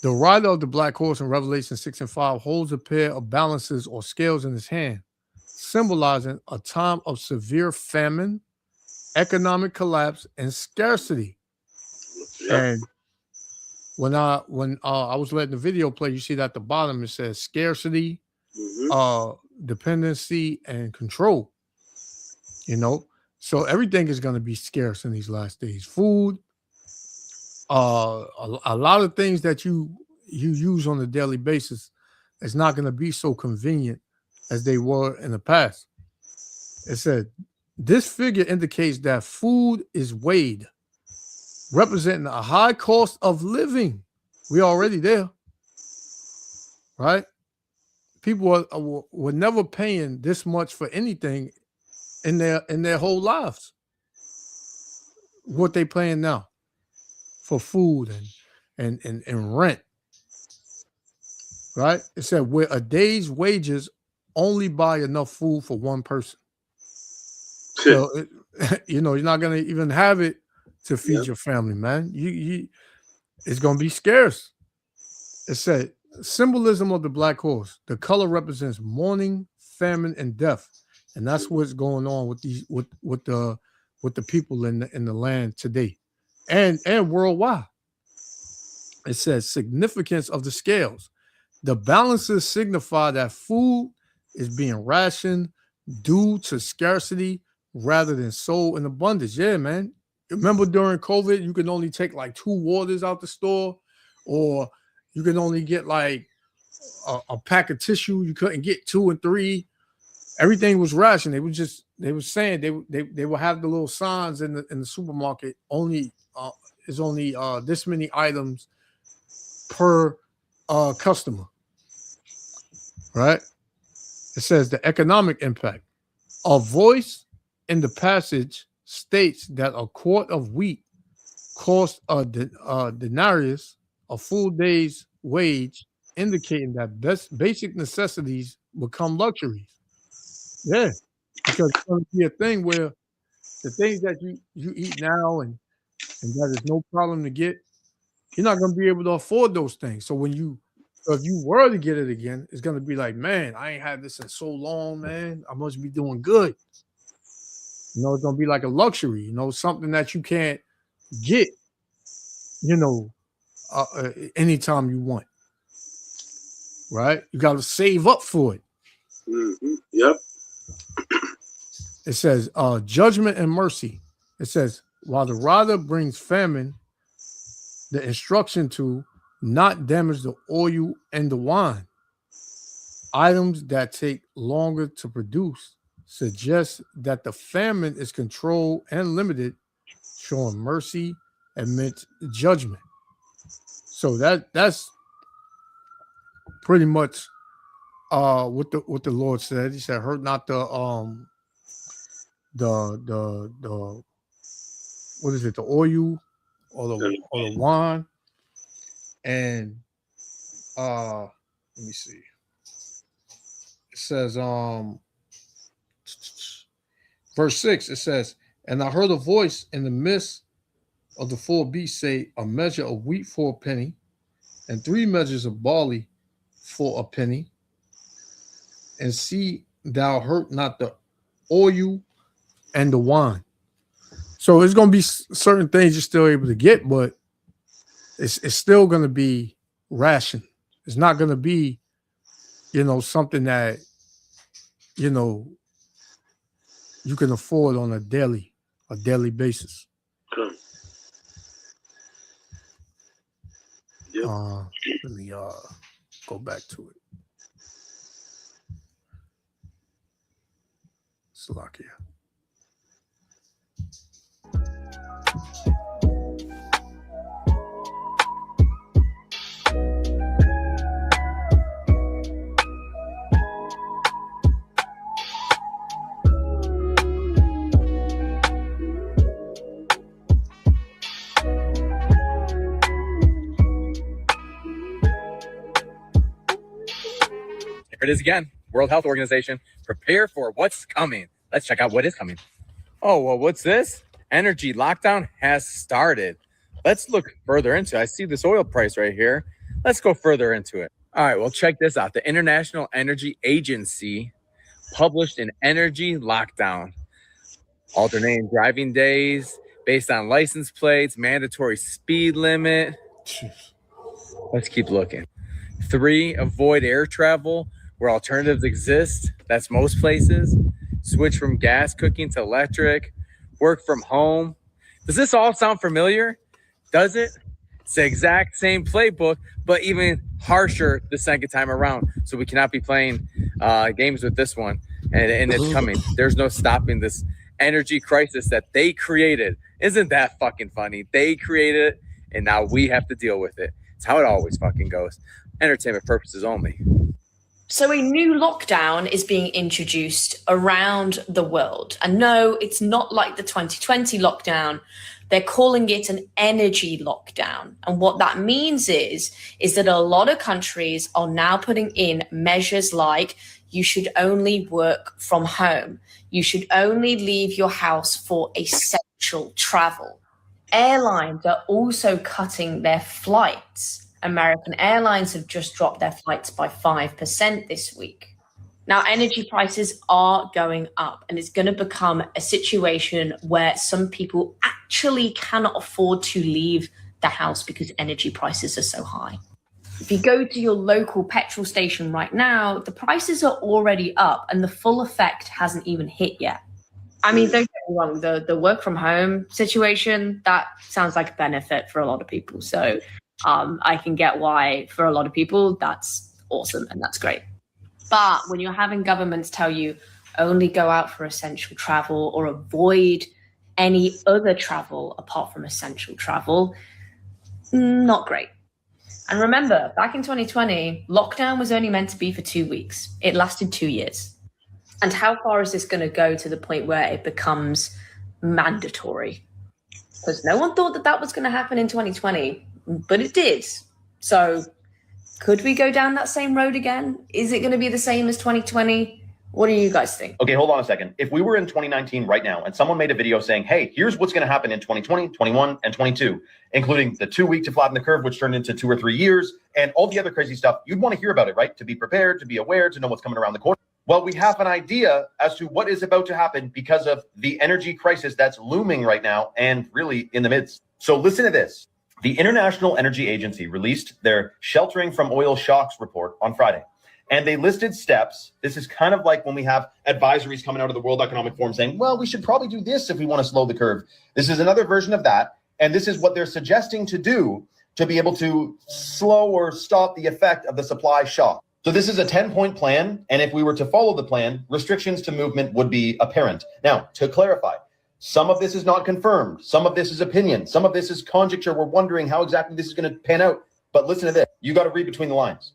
the rider of the black horse in Revelation 6 and 5 holds a pair of balances or scales in his hand, symbolizing a time of severe famine, economic collapse, and scarcity. Yeah. when I was letting the video play, you see that at the bottom it says scarcity, dependency, and control. You know, so everything is going to be scarce in these last days. Food, a lot of things that you use on a daily basis is not going to be so convenient as they were in the past. It said this figure indicates that food is weighed, representing a high cost of living. We're already there, right? People were never paying this much for anything in their whole lives. What they paying now for food and rent, right? It said where a day's wages only buy enough food for one person. So you're not gonna even have it to feed your family, man. It's gonna be scarce. It said symbolism of the black horse. The color represents mourning, famine, and death, and that's what's going on with the people in the land today, and worldwide. It says significance of the scales. The balances signify that food is being rationed due to scarcity rather than sold in abundance. Yeah, man. Remember during COVID, you could only take like 2 waters out the store, or you could only get like a pack of tissue. You couldn't get 2 and 3. Everything was rationed. They were saying they will have the little signs in the supermarket. Only is only this many items per customer, right? It says the economic impact. A voice in the passage states that a quart of wheat cost a denarius, a full day's wage, indicating that basic necessities become luxuries. Yeah, because it's going to be a thing where the things that you eat now and that is no problem to get, you're not going to be able to afford those things. So if you were to get it again, it's going to be like, man, I ain't had this in so long, man. I must be doing good. It's going to be like a luxury, something that you can't get, anytime you want. Right? You got to save up for it. Yep. It says judgment and mercy. It says, while the rider brings famine, the instruction to not damage the oil and the wine. Items that take longer to produce suggests that the famine is controlled and limited, showing mercy amidst judgment. So that's pretty much what the Lord said. He said, hurt not the what is it, the oil or the wine. And let me see. It says verse 6, it says, and I heard a voice in the midst of the 4 beasts say, a measure of wheat for a penny, and 3 measures of barley for a penny, and see thou hurt not the oil and the wine. So it's going to be certain things you're still able to get, but it's still going to be ration. It's not going to be, something that, you can afford on a daily basis. Yep. Let me go back to it. Slovakia. Here it is again. World Health Organization. Prepare for what's coming. Let's check out what is coming. Oh, well, what's this? Energy lockdown has started. Let's look further into it. I see this oil price right here. Let's go further into it. All right, well, check this out. The International Energy Agency published an energy lockdown. Alternating driving days based on license plates, mandatory speed limit. Let's keep looking. 3, avoid air travel where alternatives exist. That's most places. Switch from gas cooking to electric. Work from home. Does this all sound familiar? Does it? It's the exact same playbook, but even harsher the second time around. So we cannot be playing games with this one. And it's coming. There's no stopping this energy crisis that they created. Isn't that fucking funny? They created it, and now we have to deal with it. It's how it always fucking goes. Entertainment purposes only. So a new lockdown is being introduced around the world. And no, it's not like the 2020 lockdown. They're calling it an energy lockdown. And what that means is that a lot of countries are now putting in measures like you should only work from home. You should only leave your house for essential travel. Airlines are also cutting their flights. American Airlines have just dropped their flights by 5% this week. Now, energy prices are going up, and it's going to become a situation where some people actually cannot afford to leave the house because energy prices are so high. If you go to your local petrol station right now, the prices are already up, and the full effect hasn't even hit yet. I mean, don't get me wrong, the work from home situation, that sounds like a benefit for a lot of people. So I can get why for a lot of people that's awesome and that's great. But when you're having governments tell you only go out for essential travel or avoid any other travel apart from essential travel, not great. And remember, back in 2020, lockdown was only meant to be for 2 weeks. It lasted 2 years. And how far is this going to go to the point where it becomes mandatory? Because no one thought that was going to happen in 2020. But it did. So could we go down that same road again? Is it going to be the same as 2020? What do you guys think? Okay, hold on a second. If we were in 2019 right now and someone made a video saying, hey, here's what's going to happen in 2020, 21, and 22, including the 2 week to flatten the curve, which turned into 2 or 3 years, and all the other crazy stuff, you'd want to hear about it, right? To be prepared, to be aware, to know what's coming around the corner. Well, we have an idea as to what is about to happen because of the energy crisis that's looming right now and really in the midst. So listen to this. The International Energy Agency released their Sheltering from Oil Shocks report on Friday, and they listed steps. This is kind of like when we have advisories coming out of the World Economic Forum saying, well, we should probably do this if we want to slow the curve. This is another version of that, and this is what they're suggesting to do to be able to slow or stop the effect of the supply shock. So this is a 10-point plan, and if we were to follow the plan, restrictions to movement would be apparent. Now, to clarify, some of this is not confirmed. Some of this is opinion. Some of this is conjecture. We're wondering how exactly this is going to pan out. But listen to this. You got to read between the lines.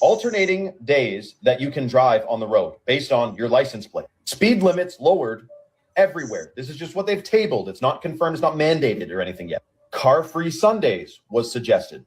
Alternating days that you can drive on the road based on your license plate. Speed limits lowered everywhere. This is just what they've tabled. It's not confirmed. It's not mandated or anything yet. Car-free Sundays was suggested.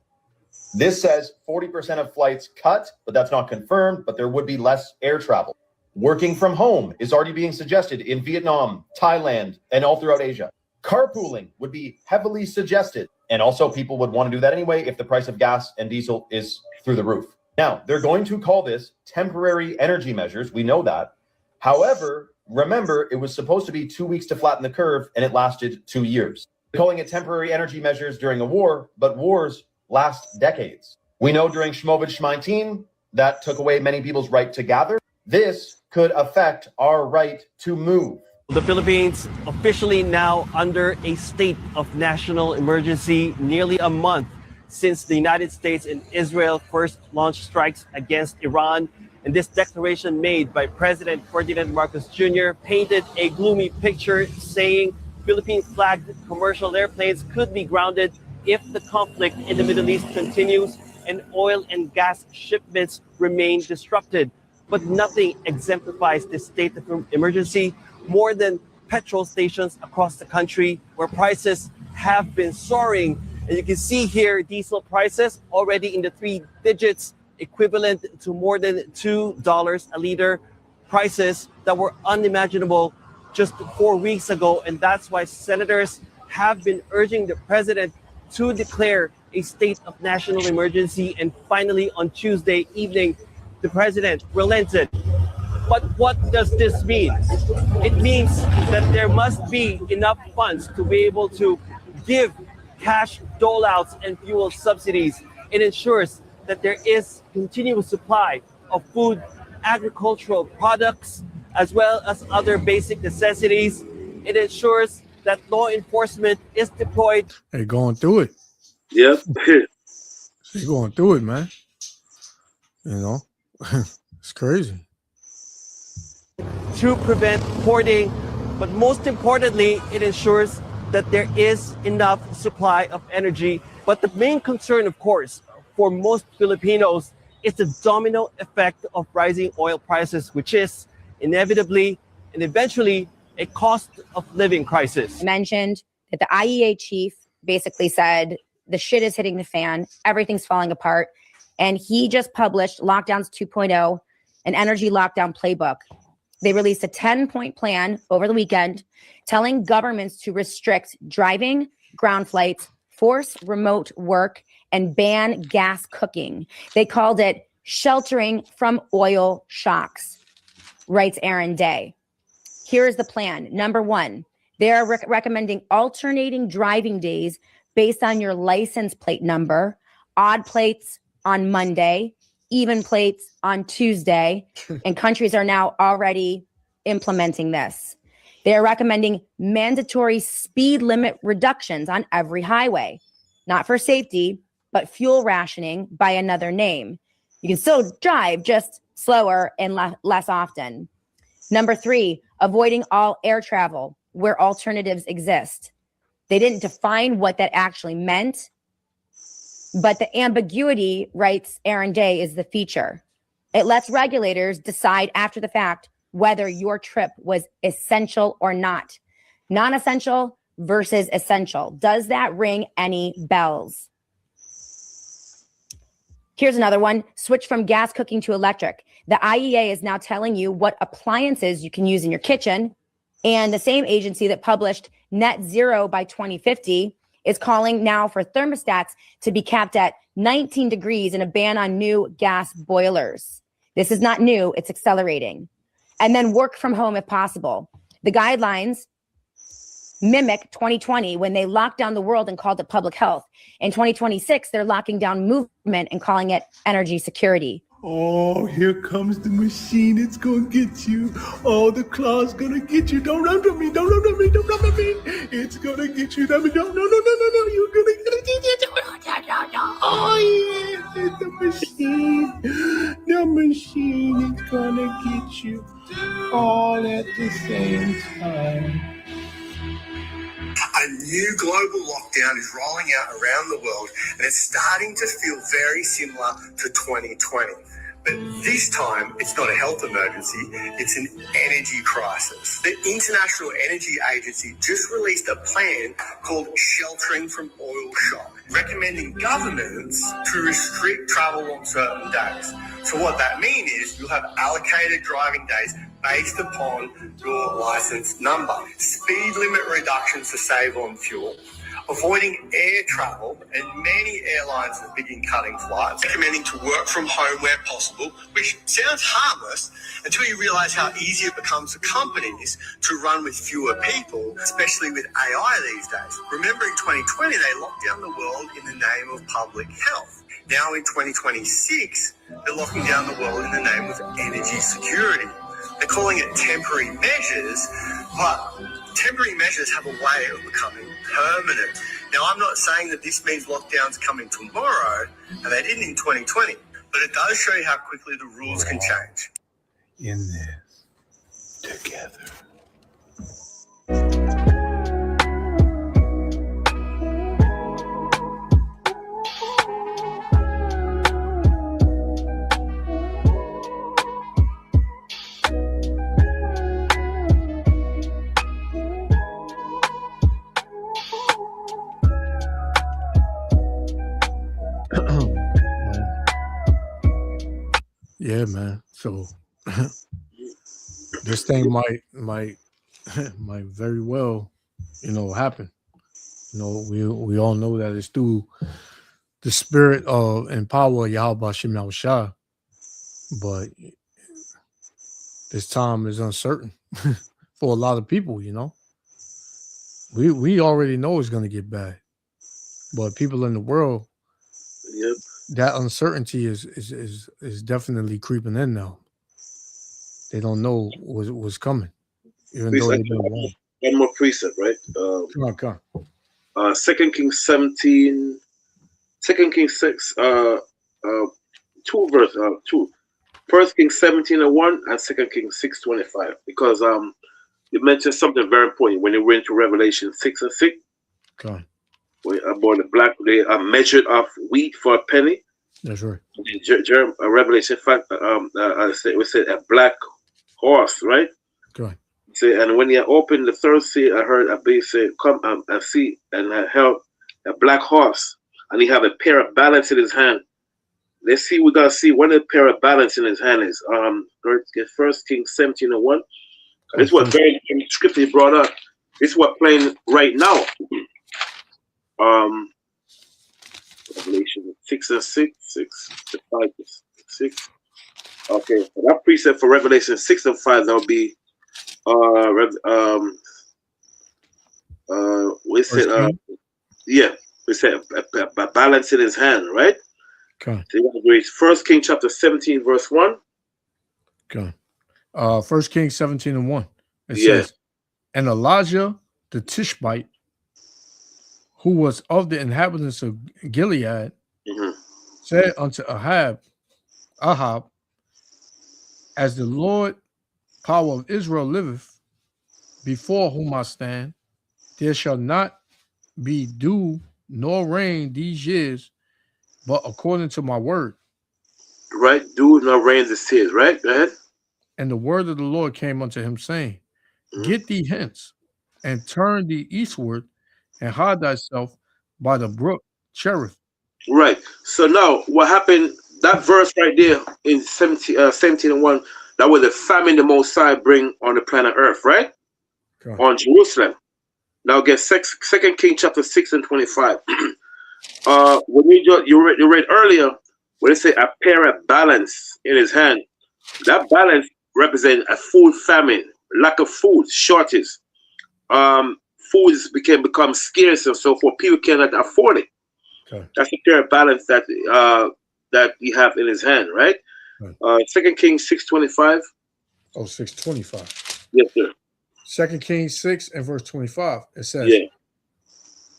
This says 40% of flights cut, but that's not confirmed, but there would be less air travel. Working from home is already being suggested in Vietnam, Thailand, and all throughout Asia. Carpooling would be heavily suggested. And also people would want to do that anyway if the price of gas and diesel is through the roof. Now, they're going to call this temporary energy measures. We know that. However, remember, it was supposed to be 2 weeks to flatten the curve, and it lasted 2 years. They're calling it temporary energy measures during a war, but wars last decades. We know during Shmovid-Shmyteen, that took away many people's right to gather. This could affect our right to move. The Philippines officially now under a state of national emergency, nearly a month since the United States and Israel first launched strikes against Iran. And this declaration made by President Ferdinand Marcos Jr. painted a gloomy picture saying Philippine-flagged commercial airplanes could be grounded if the conflict in the Middle East continues and oil and gas shipments remain disrupted. But nothing exemplifies this state of emergency more than petrol stations across the country where prices have been soaring. And you can see here diesel prices already in the 3 digits, equivalent to more than $2 a liter, prices that were unimaginable just 4 weeks ago. And that's why senators have been urging the president to declare a state of national emergency. And finally, on Tuesday evening, the president relented. But what does this mean? It means that there must be enough funds to be able to give cash dole-outs and fuel subsidies. It ensures that there is continuous supply of food, agricultural products, as well as other basic necessities. It ensures that law enforcement is deployed. They're going through it. Yep. They're going through it, man. You know, it's crazy. To prevent hoarding, but most importantly, it ensures that there is enough supply of energy. But the main concern, of course, for most Filipinos is the domino effect of rising oil prices, which is inevitably and eventually a cost of living crisis. Mentioned that the IEA chief basically said the shit is hitting the fan, everything's falling apart. And he just published Lockdowns 2.0, an energy lockdown playbook. They released a 10-point plan over the weekend telling governments to restrict driving, ground flights, force remote work, and ban gas cooking. They called it sheltering from oil shocks, writes Aaron Day. Here's the plan. Number one, they are recommending alternating driving days based on your license plate number, odd plates on Monday, even plates on Tuesday, and countries are now already implementing this. They are recommending mandatory speed limit reductions on every highway, not for safety, but fuel rationing by another name. You can still drive, just slower and less often. Number three, avoiding all air travel where alternatives exist. They didn't define what that actually meant, but the ambiguity, writes Aaron Day, is the feature. It lets regulators decide after the fact whether your trip was essential or not. Non-essential versus essential. Does that ring any bells? Here's another one. Switch from gas cooking to electric. The IEA is now telling you what appliances you can use in your kitchen. And the same agency that published net zero by 2050 is calling now for thermostats to be capped at 19 degrees and a ban on new gas boilers. This is not new, it's accelerating. And then work from home if possible. The guidelines mimic 2020 when they locked down the world and called it public health. In 2026, they're locking down movement and calling it energy security. Oh, here comes the machine. It's gonna get you. Oh, the claw's gonna get you. Don't run from me. Don't run from me. Don't run from me. It's gonna get you. No. You're gonna get it. Oh, yes, it's the machine. The machine is gonna get you all at the same time. A new global lockdown is rolling out around the world, and it's starting to feel very similar to 2020. But this time, it's not a health emergency, it's an energy crisis. The International Energy Agency just released a plan called Sheltering from Oil Shock, recommending governments to restrict travel on certain days. So what that means is you'll have allocated driving days based upon your license number. Speed limit reductions to save on fuel. Avoiding air travel, and many airlines have begun cutting flights. Recommending to work from home where possible, which sounds harmless until you realize how easy it becomes for companies to run with fewer people, especially with AI these days. Remember in 2020, they locked down the world in the name of public health. Now in 2026, they're locking down the world in the name of energy security. They're calling it temporary measures, but temporary measures have a way of becoming permanent. Now, I'm not saying that this means lockdowns coming tomorrow, and they didn't in 2020, but it does show you how quickly the rules can change. In this together. Yeah, man. So this thing might very well, happen. We all know that it's through the spirit of and power of Yahweh Shem Yahushua, but this time is uncertain for a lot of people. We already know it's gonna get bad, but people in the world, Yep. that uncertainty is definitely creeping in now. They don't know what's coming, even though they've been warned. One more precept, right? Come on. 2 Kings 17, 2 Kings 6, 2 verse 2. 1 Kings 17:1 and 2 Kings 6:25. Because you mentioned something very important when you went to Revelation 6:6. Come on. About the black, they are measured of wheat for a penny. That's right. Revelation 5, we said a black horse, right? Good. Say, and when you opened the third seal, I heard a bass say, "Come and see," and I held a black horse, and he have a pair of balance in his hand. Let's see, we gotta see what a pair of balance in his hand is. 1 Kings 17:1. This is what very scripture brought up. This is what playing right now. Revelation 6:6, 6:5-6. Okay, so that precept for Revelation 6:5, that'll be we said we said a balance in his hand, right? Okay. So 1 King chapter 17, verse 1. Okay. 1 Kings 17:1. It says, and Elijah the Tishbite, who was of the inhabitants of Gilead, said unto Ahab, as the Lord power of Israel liveth, before whom I stand, there shall not be dew nor rain these years, but according to my word. Right, dew nor rain this year, right? Go ahead. And the word of the Lord came unto him, saying, get thee hence, and turn thee eastward, and hide thyself by the brook Cherith. Right. So now what happened, that verse right there in 17:1, that was the famine the Most High bring on the planet Earth, right? Okay. On Jerusalem. Now get 2 King chapter 6:25. When you read earlier, when it say a pair of balance in his hand, that balance represents a food famine, lack of food, shortage. Foods become scarce and so forth. People cannot afford it. Okay. That's a pair of balance that he have in his hand, right? 2 Kings 6:25. Oh, 6:25. Yes, sir. 2 Kings 6 and verse 25. It says,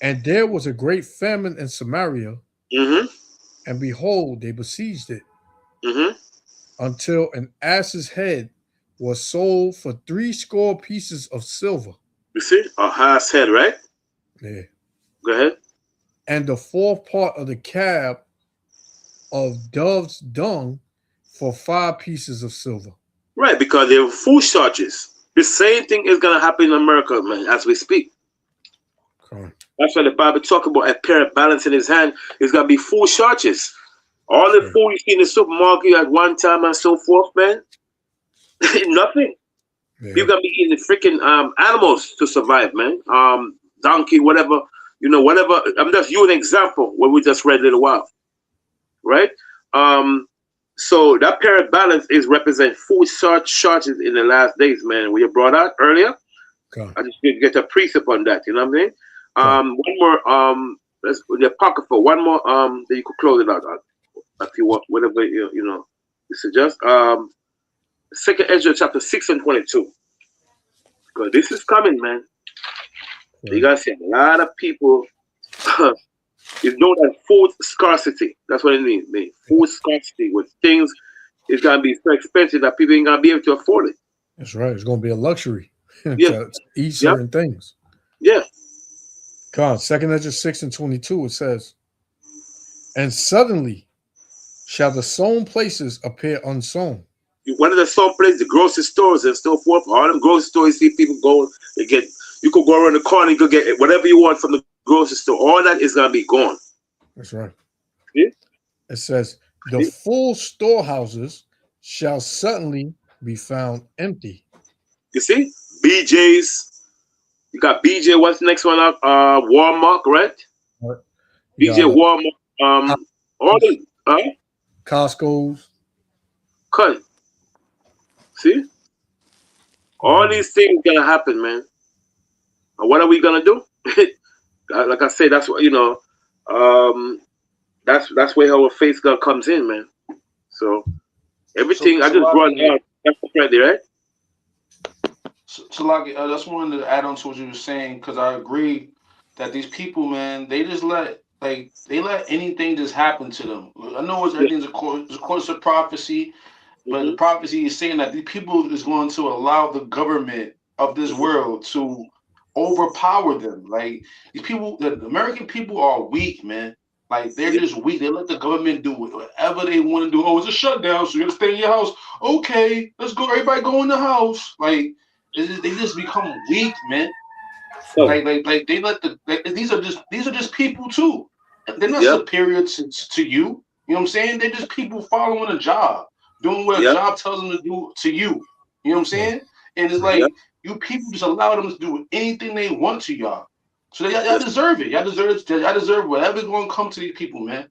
and there was a great famine in Samaria, and behold, they besieged it, until an ass's head was sold for 60 pieces of silver. You see, a ass head, right? Yeah. Go ahead. And the fourth part of the cab of dove's dung for 5 pieces of silver. Right, because there were food shortages. The same thing is going to happen in America, man, as we speak. Okay. That's why the Bible talk about a pair of balance in his hand. It's going to be food shortages. All the food you see in the supermarket at one time and so forth, man, nothing. Yeah. You're going to be eating freaking animals to survive, man. Donkey, whatever, whatever. I'm just using an example what we just read a little while, right? So that pair of balance is represent food shortages in the last days, man. We brought out earlier. Okay. I just need to get a precept on that. You know what I mean? One more. Let's the apocrypha. One more. That you could close it out if you want, whatever you suggest. 2 Ezra chapter 6 and 22. Because this is coming, man. You gotta see a lot of people. You know that food scarcity. That's what it means. Food scarcity with things is gonna be so expensive that people ain't gonna be able to afford it. That's right. It's gonna be a luxury Yeah. to eat certain things. Yeah. God, 2 Ezra 6 and 22, it says, and suddenly shall the sown places appear unsown. One of the sown places, the grocery stores and so forth, all them grocery stores, you see people go, you could go around the corner, you could get whatever you want from the grocery store. All that is going to be gone. That's right. Yeah. It says, the full storehouses shall suddenly be found empty. You see? BJ's. You got BJ, what's the next one up? Walmart, right? BJ, Walmart. All the Costco's. Cut. See? All these things gonna happen, man. And what are we gonna do? Like I say, that's what that's where our faith God comes in, man. So everything I just brought down right there, right? So like, I just wanted to add on to what you were saying because I agree that these people, man, they just let anything just happen to them. I know everything's a course of prophecy, but the prophecy is saying that these people is going to allow the government of this world to overpower them. Like these people, the American people are weak, man. Like they're just weak. They let the government do whatever they want to do. Oh, it's a shutdown, so you're gonna stay in your house. Okay, let's go. Everybody go in the house. Like they just become weak, man. Like they let these are just people too. They're not superior to you. You know what I'm saying? They're just people following a job, doing what a job tells them to do to you. You know what I'm saying? And it's like you people just allow them to do anything they want to y'all. So y'all deserve it. Y'all deserve whatever's going to come to these people, man.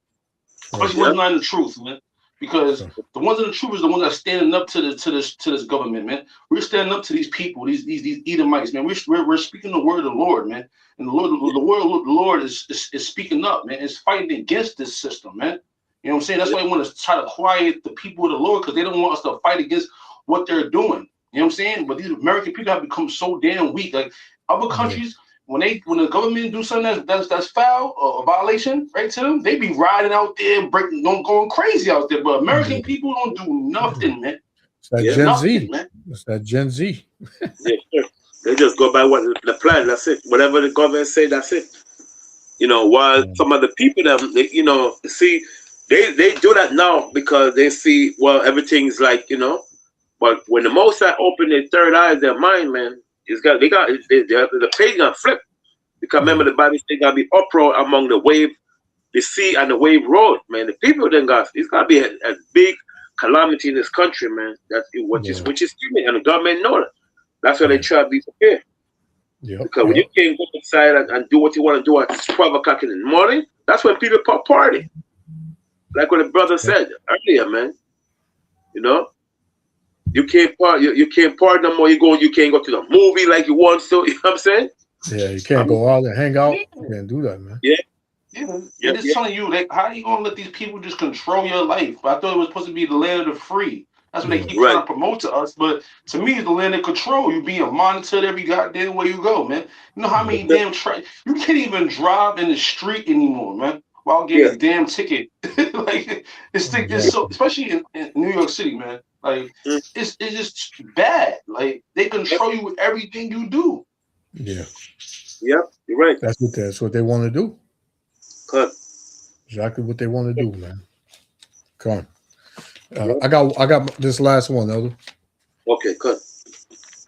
Especially when not in the truth, man. Because the ones in the truth is the ones that are standing up to this government, man. We're standing up to these people, these Edomites, man. We're speaking the word of the Lord, man. And the Lord is speaking up, man. It's fighting against this system, man. You know what I'm saying? That's why I want to try to quiet the people of the Lord because they don't want us to fight against what they're doing. You know what I'm saying? But these American people have become so damn weak. Like other countries. When the government do something that's foul or a violation, right to them, they be riding out there, going crazy out there. But American people don't do nothing, man. It's that Gen Z, man. It's that Gen Z. They just go by what the plan. That's it. Whatever the government say, that's it. You know, while some of the people that you know see, they do that now because they see everything's like But when the Most High open their third eye, their mind, man. The page gonna flip because remember the Bible says gonna be uproar among the sea and the wave road, man. The people then it's gonna be a big calamity in this country, man. Which is coming, and the government know that. That's why they try to be prepared. Because when you can't go inside and do what you want to do at 12 o'clock in the morning, that's when people party. Like what the brother said earlier, man. You know. You can't party. You can't party no more. You can't go to the movie like you want to. You know what I'm saying? Yeah, you can't go out and hang out. You can't do that, man. They're just telling you, like, how are you gonna let these people just control your life? I thought it was supposed to be the land of the free. That's what they keep trying to promote to us. But to me, it's the land of control. You being monitored every goddamn way you go, man. You know how many damn you can't even drive in the street anymore, man. While getting a damn ticket. Like it's so, especially in New York City, man. Like it's just bad. Like they control you with everything you do. Yeah. Yep, you're right. That's what they want to do. Cut. Exactly what they want to do, man. Come on. I got this last one, Elder. Okay, cut.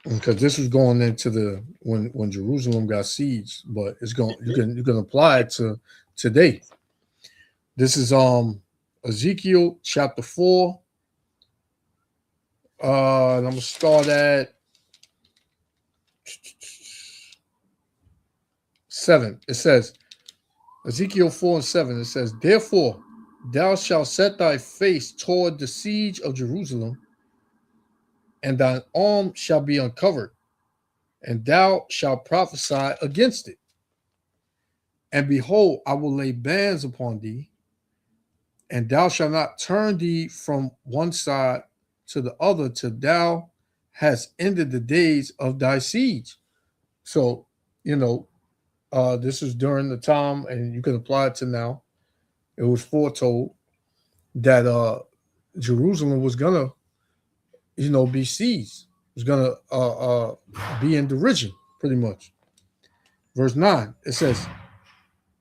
Because this was going into when Jerusalem got sieged, but you can apply it to today. This is Ezekiel chapter 4. And I'm gonna start at 7. It says, Ezekiel 4:7. It says, therefore, thou shalt set thy face toward the siege of Jerusalem, and thine arm shall be uncovered, and thou shalt prophesy against it. And behold, I will lay bands upon thee, and thou shalt not turn thee from one side to the other till thou hast ended the days of thy siege. So, this is during the time, and you can apply it to now. It was foretold that Jerusalem was gonna, be seized. It was gonna be in derision, pretty much. Verse 9, it says,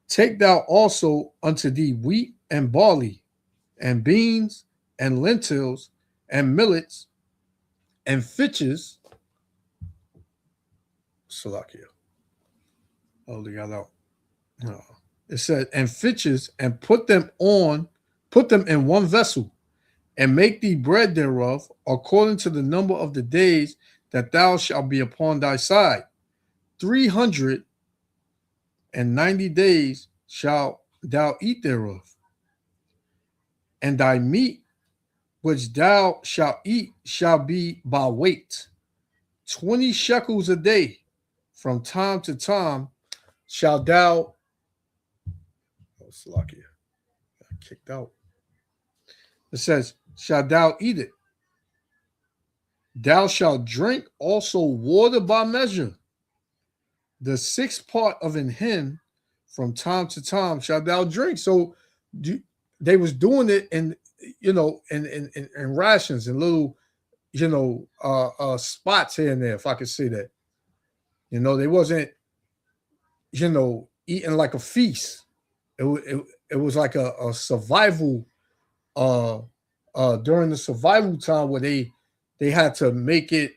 take thou also unto thee wheat and barley, and beans and lentils, and millets, and fitches. Salakia. Oh, they got out. It said, and fitches, and put them in one vessel, and make thee bread thereof, according to the number of the days that thou shalt be upon thy side. 390 days shalt thou eat thereof. And thy meat which thou shalt eat shall be by weight. 20 shekels a day. From time to time shalt thou kicked out. It says, shalt thou eat it? Thou shalt drink also water by measure. The sixth part of an hin from time to time shalt thou drink. So they was doing it in rations and little, spots here and there, if I could say that. They wasn't, eating like a feast. It was like a survival during the survival time where they had to make it,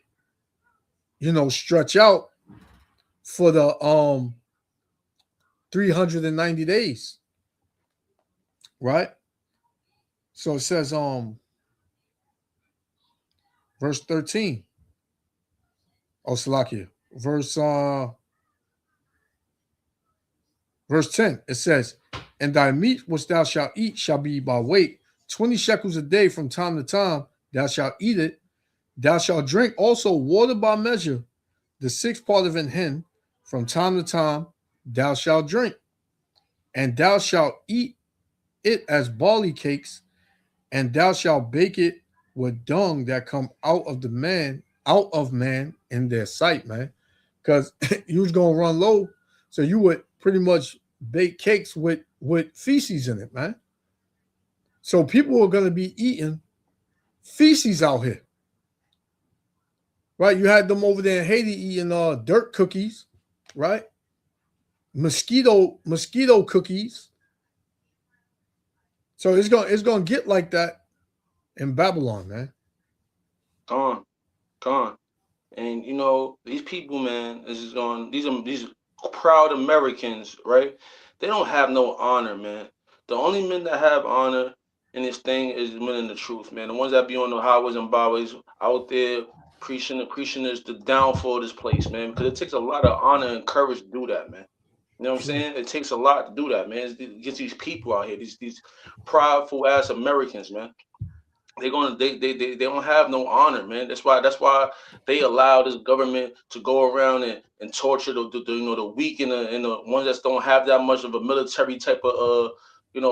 stretch out for the 390 days. Right? So it says verse 13. Salakia. Verse 10, it says, and thy meat which thou shalt eat shall be by weight, 20 shekels a day from time to time, thou shalt eat it. Thou shalt drink also water by measure, the sixth part of an hin, from time to time, thou shalt drink. And thou shalt eat it as barley cakes, and thou shalt bake it with dung that come out of man in their sight, man. Because you was going to run low, so you would pretty much bake cakes with feces in it, man. So people are going to be eating feces out here. Right? You had them over there in Haiti eating dirt cookies, right? Mosquito cookies. So it's gonna get like that in Babylon, man. Gone. And these people, man, these proud Americans, right? They don't have no honor, man. The only men that have honor in this thing is the men in the truth, man. The ones that be on the highways and byways out there preaching is the downfall of this place, man. Because it takes a lot of honor and courage to do that, man. You know what I'm saying? It takes a lot to do that, man. It gets these people out here, these prideful ass Americans, man. They don't have no honor, man. That's why they allow this government to go around and torture the weak and the ones that don't have that much of a military type of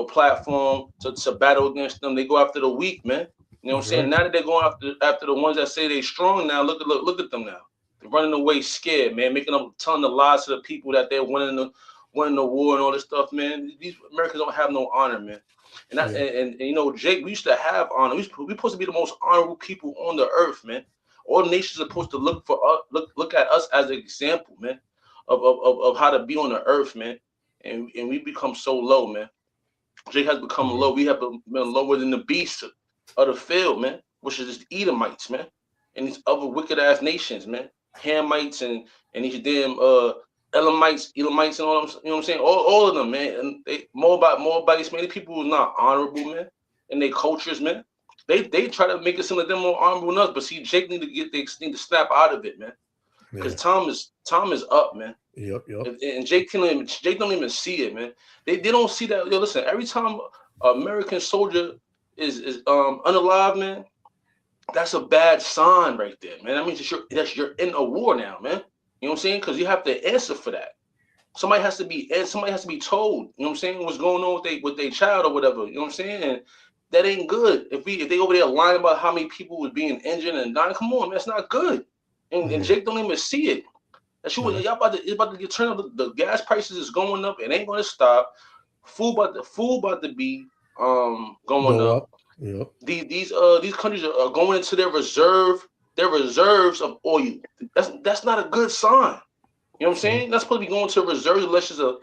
platform to battle against them. They go after the weak, man. You know what I'm saying? Now that they're going after the ones that say they're strong now, look at them now. They're running away scared, man, telling the lies to the people that they're winning the war and all this stuff, man. These Americans don't have no honor, man. And Jake, we used to have honor. We're supposed to be the most honorable people on the earth, man. All nations are supposed to look at us as an example, man, of how to be on the earth, man. And we become so low, man. Jake has become low. We have been lower than the beasts of the field, man, which is just Edomites, man, and these other wicked ass nations, man, Hamites and these damn Elamites and all them, you know what I'm saying? All of them, man. And they Moabites, man, these people are not honorable, man, in their cultures, man. They try to make it seem like they're more honorable than us, but see, Jake need to snap out of it, man. Because time is up, man. Yep. And Jake don't even see it, man. They don't see that. Yo, listen, every time an American soldier is unalive, man, that's a bad sign right there, man. That means you're in a war now, man. You know what I'm saying? Because you have to answer for that. Somebody has to be told, you know what I'm saying, what's going on with their child or whatever. You know what I'm saying? And that ain't good. If they over there lying about how many people was being injured and dying, come on, man, that's not good. And Jake don't even see it. It's about to get turned up. The gas prices is going up. It ain't going to stop. Food about to be going up. Yep. These countries are going into their reserves of oil. That's not a good sign. You know what I'm saying? That's supposed to be going to reserves unless it's an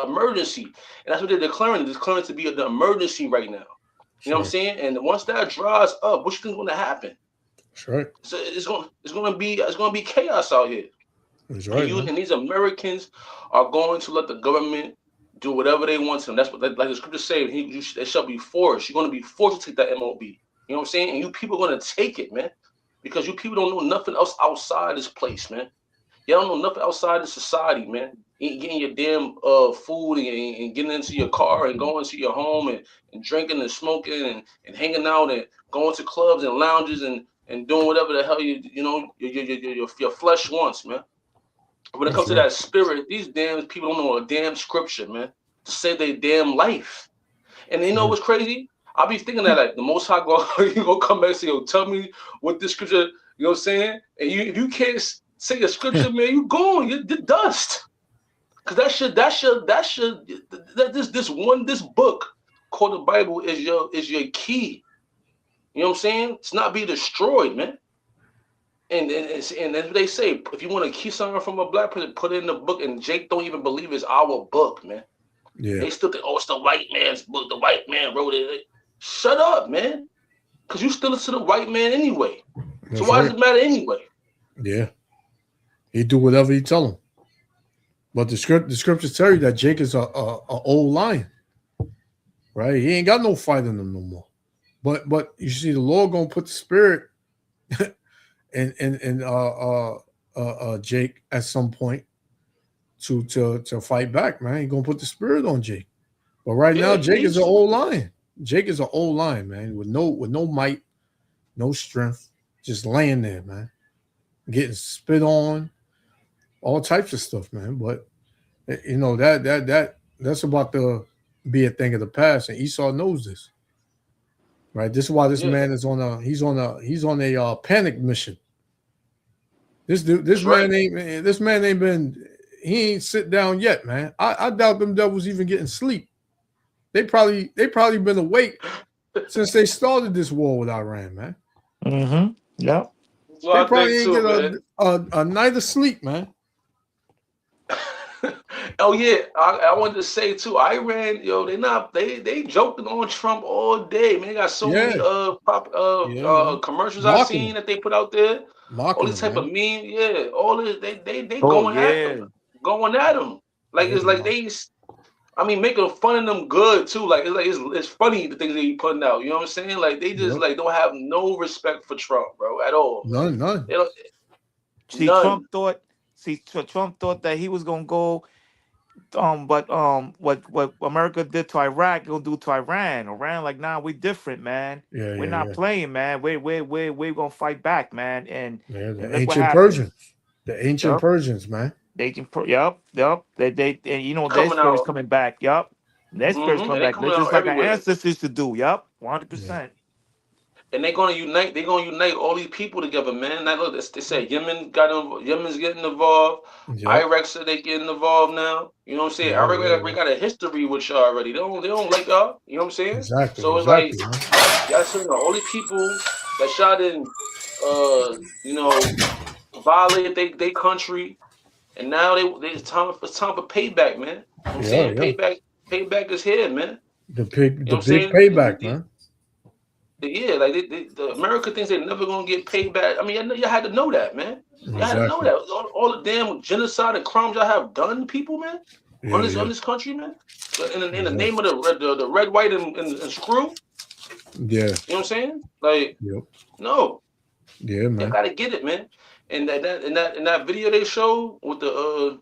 emergency. And that's what they're declaring. They're declaring to be an emergency right now. You know what I'm saying? And once that dries up, what you think is going to happen? That's right. So it's going to be chaos out here. That's right. And these Americans are going to let the government do whatever they want to them. That's what, like the scripture say, they shall be forced. You're going to be forced to take that MOB. You know what I'm saying? And you people are going to take it, man, because you people don't know nothing else outside this place, man. You don't know nothing outside of society, man. Getting your damn food and getting into your car and going to your home and drinking and smoking and hanging out and going to clubs and lounges and doing whatever the hell your flesh wants, man. When it comes to that spirit, these damn people don't know a damn scripture, man, to save their damn life. And you know what's crazy? I'll be thinking that like the Most High you gonna come back and say, yo, tell me what this scripture, you know what I'm saying? And if you can't say a scripture, man, you gone, you're dust. Cause this book called the Bible is your key. You know what I'm saying? It's not be destroyed, man. And as they say, if you want to keep something from a black person, put it in the book. And Jake don't even believe it's our book, man. Yeah. They still think, oh, it's the white man's book. The white man wrote it. Shut up, man. Because you still listen to the white man anyway. That's so why right. does it matter anyway? Yeah. He do whatever he tell him. But the scriptures tell you that Jake is a old lion. Right? He ain't got no fight in him no more. But you see, the Lord gonna put the spirit in Jake at some point to fight back, man. He gonna put the spirit on Jake. But right now, Jake is an old lion. Jake is an old lion, man, with no might, no strength, just laying there, man, getting spit on, all types of stuff, man. But you know that's about to be a thing of the past, and Esau knows this, right? This is why this man is on a panic mission. This man ain't been. He ain't sit down yet, man. I doubt them devils even getting sleep. They probably been awake since they started this war with Iran, man. Mm-hmm. Yeah. Well, they probably ain't get a night of sleep, man. Oh yeah, I wanted to say too, Iran, yo, they joking on Trump all day, man. They got so many commercials I've seen that they put out there. All this type of meme, yeah. All this, they going at them. Like it's like making fun of them good too. Like it's funny the things they be putting out. You know what I'm saying? Like they just like don't have no respect for Trump, bro, at all. None. They don't, Trump thought that he was gonna go. But what America did to Iraq, gonna do to Iran. Iran, like, nah, we different, man. We're not playing, man. We're gonna fight back, man. And the ancient Persians, Persians, man. Yup. They and you know their spirit's coming back. Yup, their spirit's coming back. They're just like our ancestors to do. Yup, 100%. And they're gonna unite. They're gonna unite all these people together, man. Now look, they said Yemen's getting involved. Iraq said they getting involved now. You know what I'm saying? Iraq got a history with y'all already. They don't like y'all. You know what I'm saying? Exactly. So it's like y'all saying all these people that shot in, violated they country, and now it's time for payback, man. You know what I'm saying? Payback is here, man. The big payback, man. Yeah, like the America thinks they're never gonna get paid back. I mean, you had to know that, man. You had to know that. All the damn genocide and crimes y'all have done, people, man, on this country, man. In the name of the red, white, and screw. Yeah. You know what I'm saying? Like, no. Yeah, man. You gotta get it, man. And that video they showed with the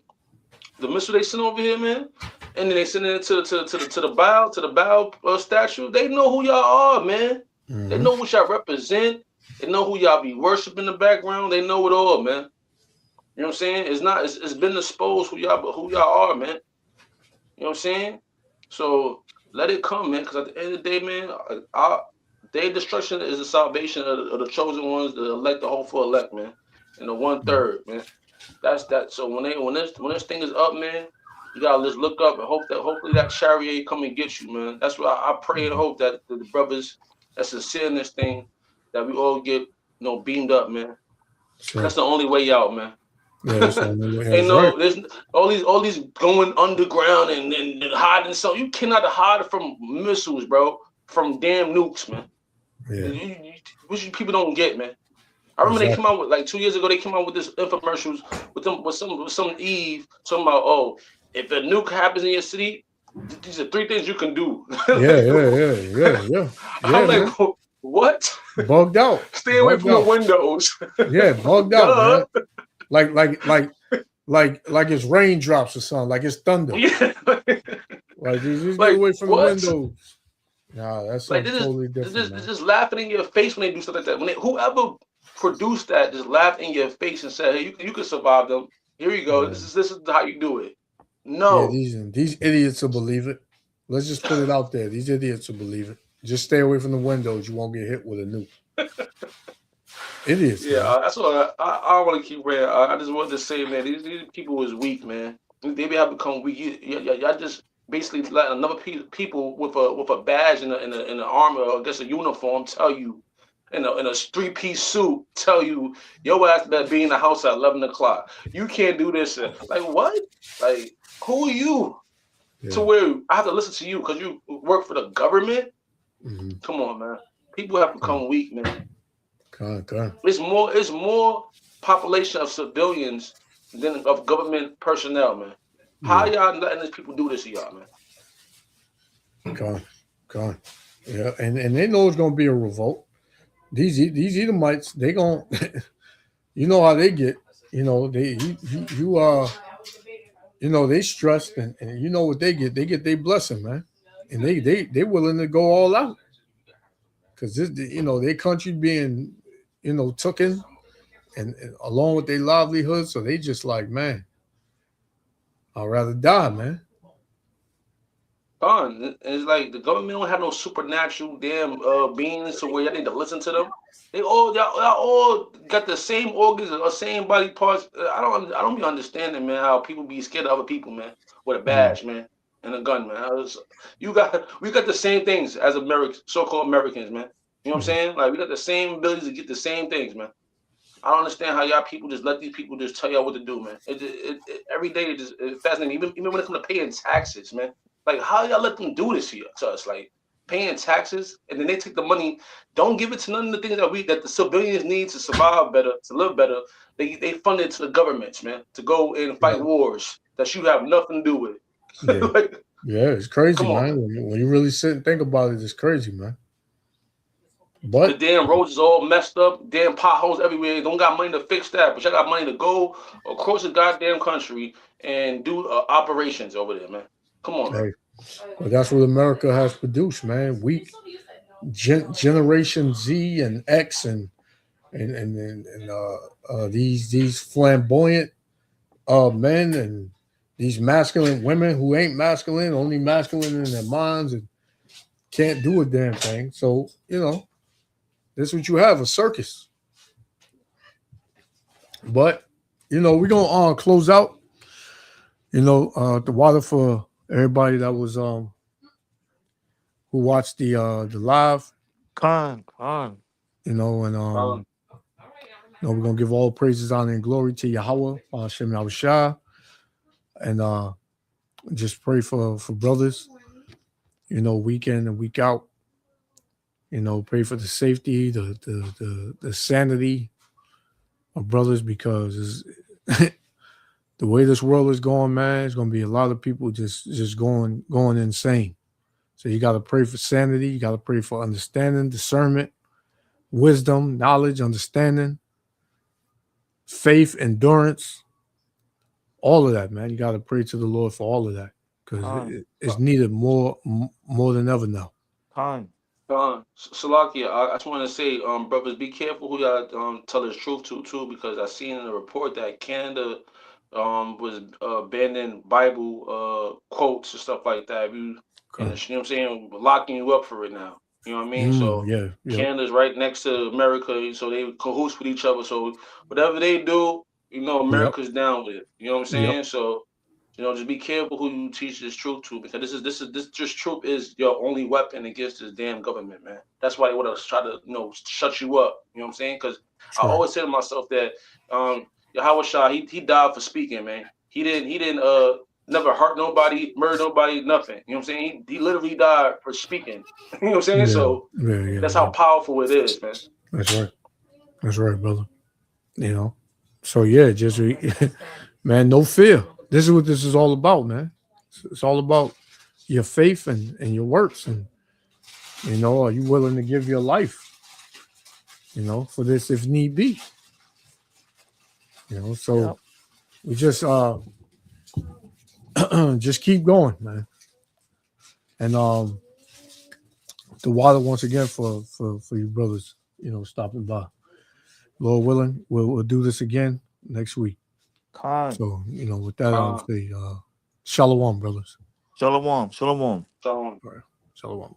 missile they sent over here, man. And then they send it to the Baal statue. They know who y'all are, man. Mm-hmm. They know what y'all represent. They know who y'all be worshiping in the background. They know it all, man. You know what I'm saying? It's been exposed who y'all are, man. You know what I'm saying? So let it come, man. Because at the end of the day, man, their destruction is the salvation of the chosen ones, the elect, the hopeful elect, man, and the 1/3, man. That's that. So when this thing is up, man, you gotta just look up and hope that hopefully that chariot come and get you, man. That's what I pray and hope that the brothers that's sincere in this thing, that we all get beamed up, man. Sure. That's the only way out, man. Yeah, that's the only way out. There's all these going underground and hiding. So you cannot hide from missiles, bro. From damn nukes, man. Yeah. Which people don't get, man. I remember they came out with, like 2 years ago, they came out with this infomercials with some Eve talking about, if a nuke happens in your city, these are 3 things you can do. Yeah. I'm like, what? Bugged out. Stay away from the windows. Yeah, bugged out, man. Like it's raindrops or something, like it's thunder. Yeah. Like just get away from the windows. Nah, that's something totally different. It's just laughing in your face when they do stuff like that. Whoever produced that just laughed in your face and said, "Hey, you can survive them. Here you go. Yeah. This is how you do it." No, these idiots will believe it. Let's just put it out there. These idiots will believe it. Just stay away from the windows. You won't get hit with a nuke. Idiots. Yeah, man. that's what I want to keep real. I just wanted to say, man, these people is weak, man. They have become weak. Y'all just basically let another people with a badge in the armor or I guess a uniform tell you in a 3-piece suit tell you your ass better be in the house at 11 o'clock. You can't do this. Like what? Like who are you to where I have to listen to you because you work for the government? Mm-hmm. Come on, man. People have become weak, man. God. It's more population of civilians than of government personnel, man. How y'all letting these people do this to y'all, man? God. Yeah, and they know it's gonna be a revolt. These Edomites, they gonna, you know how they get. You know they they stressed and you know what they get. They get their blessing, man, and they willing to go all out because this their country being taken and along with their livelihood, so they just like, man, I'd rather die, man. It's like the government don't have no supernatural damn beings to where y'all need to listen to them. Y'all all got the same organs or same body parts. I don't be understanding, man, how people be scared of other people, man, with a badge, man, and a gun, man. We got the same things as Americans, so-called Americans, man. You know what I'm saying? Like we got the same abilities to get the same things, man. I don't understand how y'all people just let these people just tell y'all what to do, man. Every day it's fascinating. Even when it comes to paying taxes, man. Like how y'all let them do this here to us? Like paying taxes and then they take the money, don't give it to none of the things that the civilians need to survive better, to live better. They fund it to the governments, man, to go and fight wars that you have nothing to do with. Yeah, yeah, it's crazy, man. When you really sit and think about it, it's crazy, man. But the damn roads is all messed up, damn potholes everywhere. You don't got money to fix that, but y'all got money to go across the goddamn country and do operations over there, man. Come on, man. Well, that's what America has produced, man. Generation Z and X and these flamboyant men and these masculine women who ain't masculine, only masculine in their minds and can't do a damn thing. So this is what you have, a circus. But we're gonna close out. The water for everybody that was who watched the live. Con. We're gonna give all praises, honor, and glory to Yahweh, Hashem Yahushua, and just pray for brothers, week in and week out. Pray for the safety, the sanity of brothers, because the way this world is going, man, it's gonna be a lot of people just going insane. So you got to pray for sanity. You got to pray for understanding, discernment, wisdom, knowledge, understanding, faith, endurance, all of that, man. You got to pray to the Lord for all of that because it's needed more than ever now. Salakia, I just want to say, brothers, be careful who y'all tell the truth to, because I seen in the report that Canada was banning Bible quotes and stuff like that. You know what I'm saying, locking you up for it now. You know what I mean? So yeah. Canada's right next to America, so they cahoots with each other. So whatever they do, America's down with it. You know what I'm saying? Yep. So just be careful who you teach this truth to, because this truth is your only weapon against this damn government, man. That's why they want to try to shut you up. You know what I'm saying? Because I always say to myself that Yahweh Shah, he died for speaking, man. He didn't never hurt nobody, murder nobody, nothing. You know what I'm saying? He literally died for speaking. You know what I'm saying? So that's how powerful it is, man. That's right, brother. So yeah, just man, no fear. This is what this is all about, man. It's all about your faith and your works, and are you willing to give your life, for this if need be. So we just just keep going, man. And the water once again for you brothers, stopping by. Lord willing, we'll do this again next week. So with that, I'll say shalom, brothers. Shalom. Shalom. Shalom. Shalom.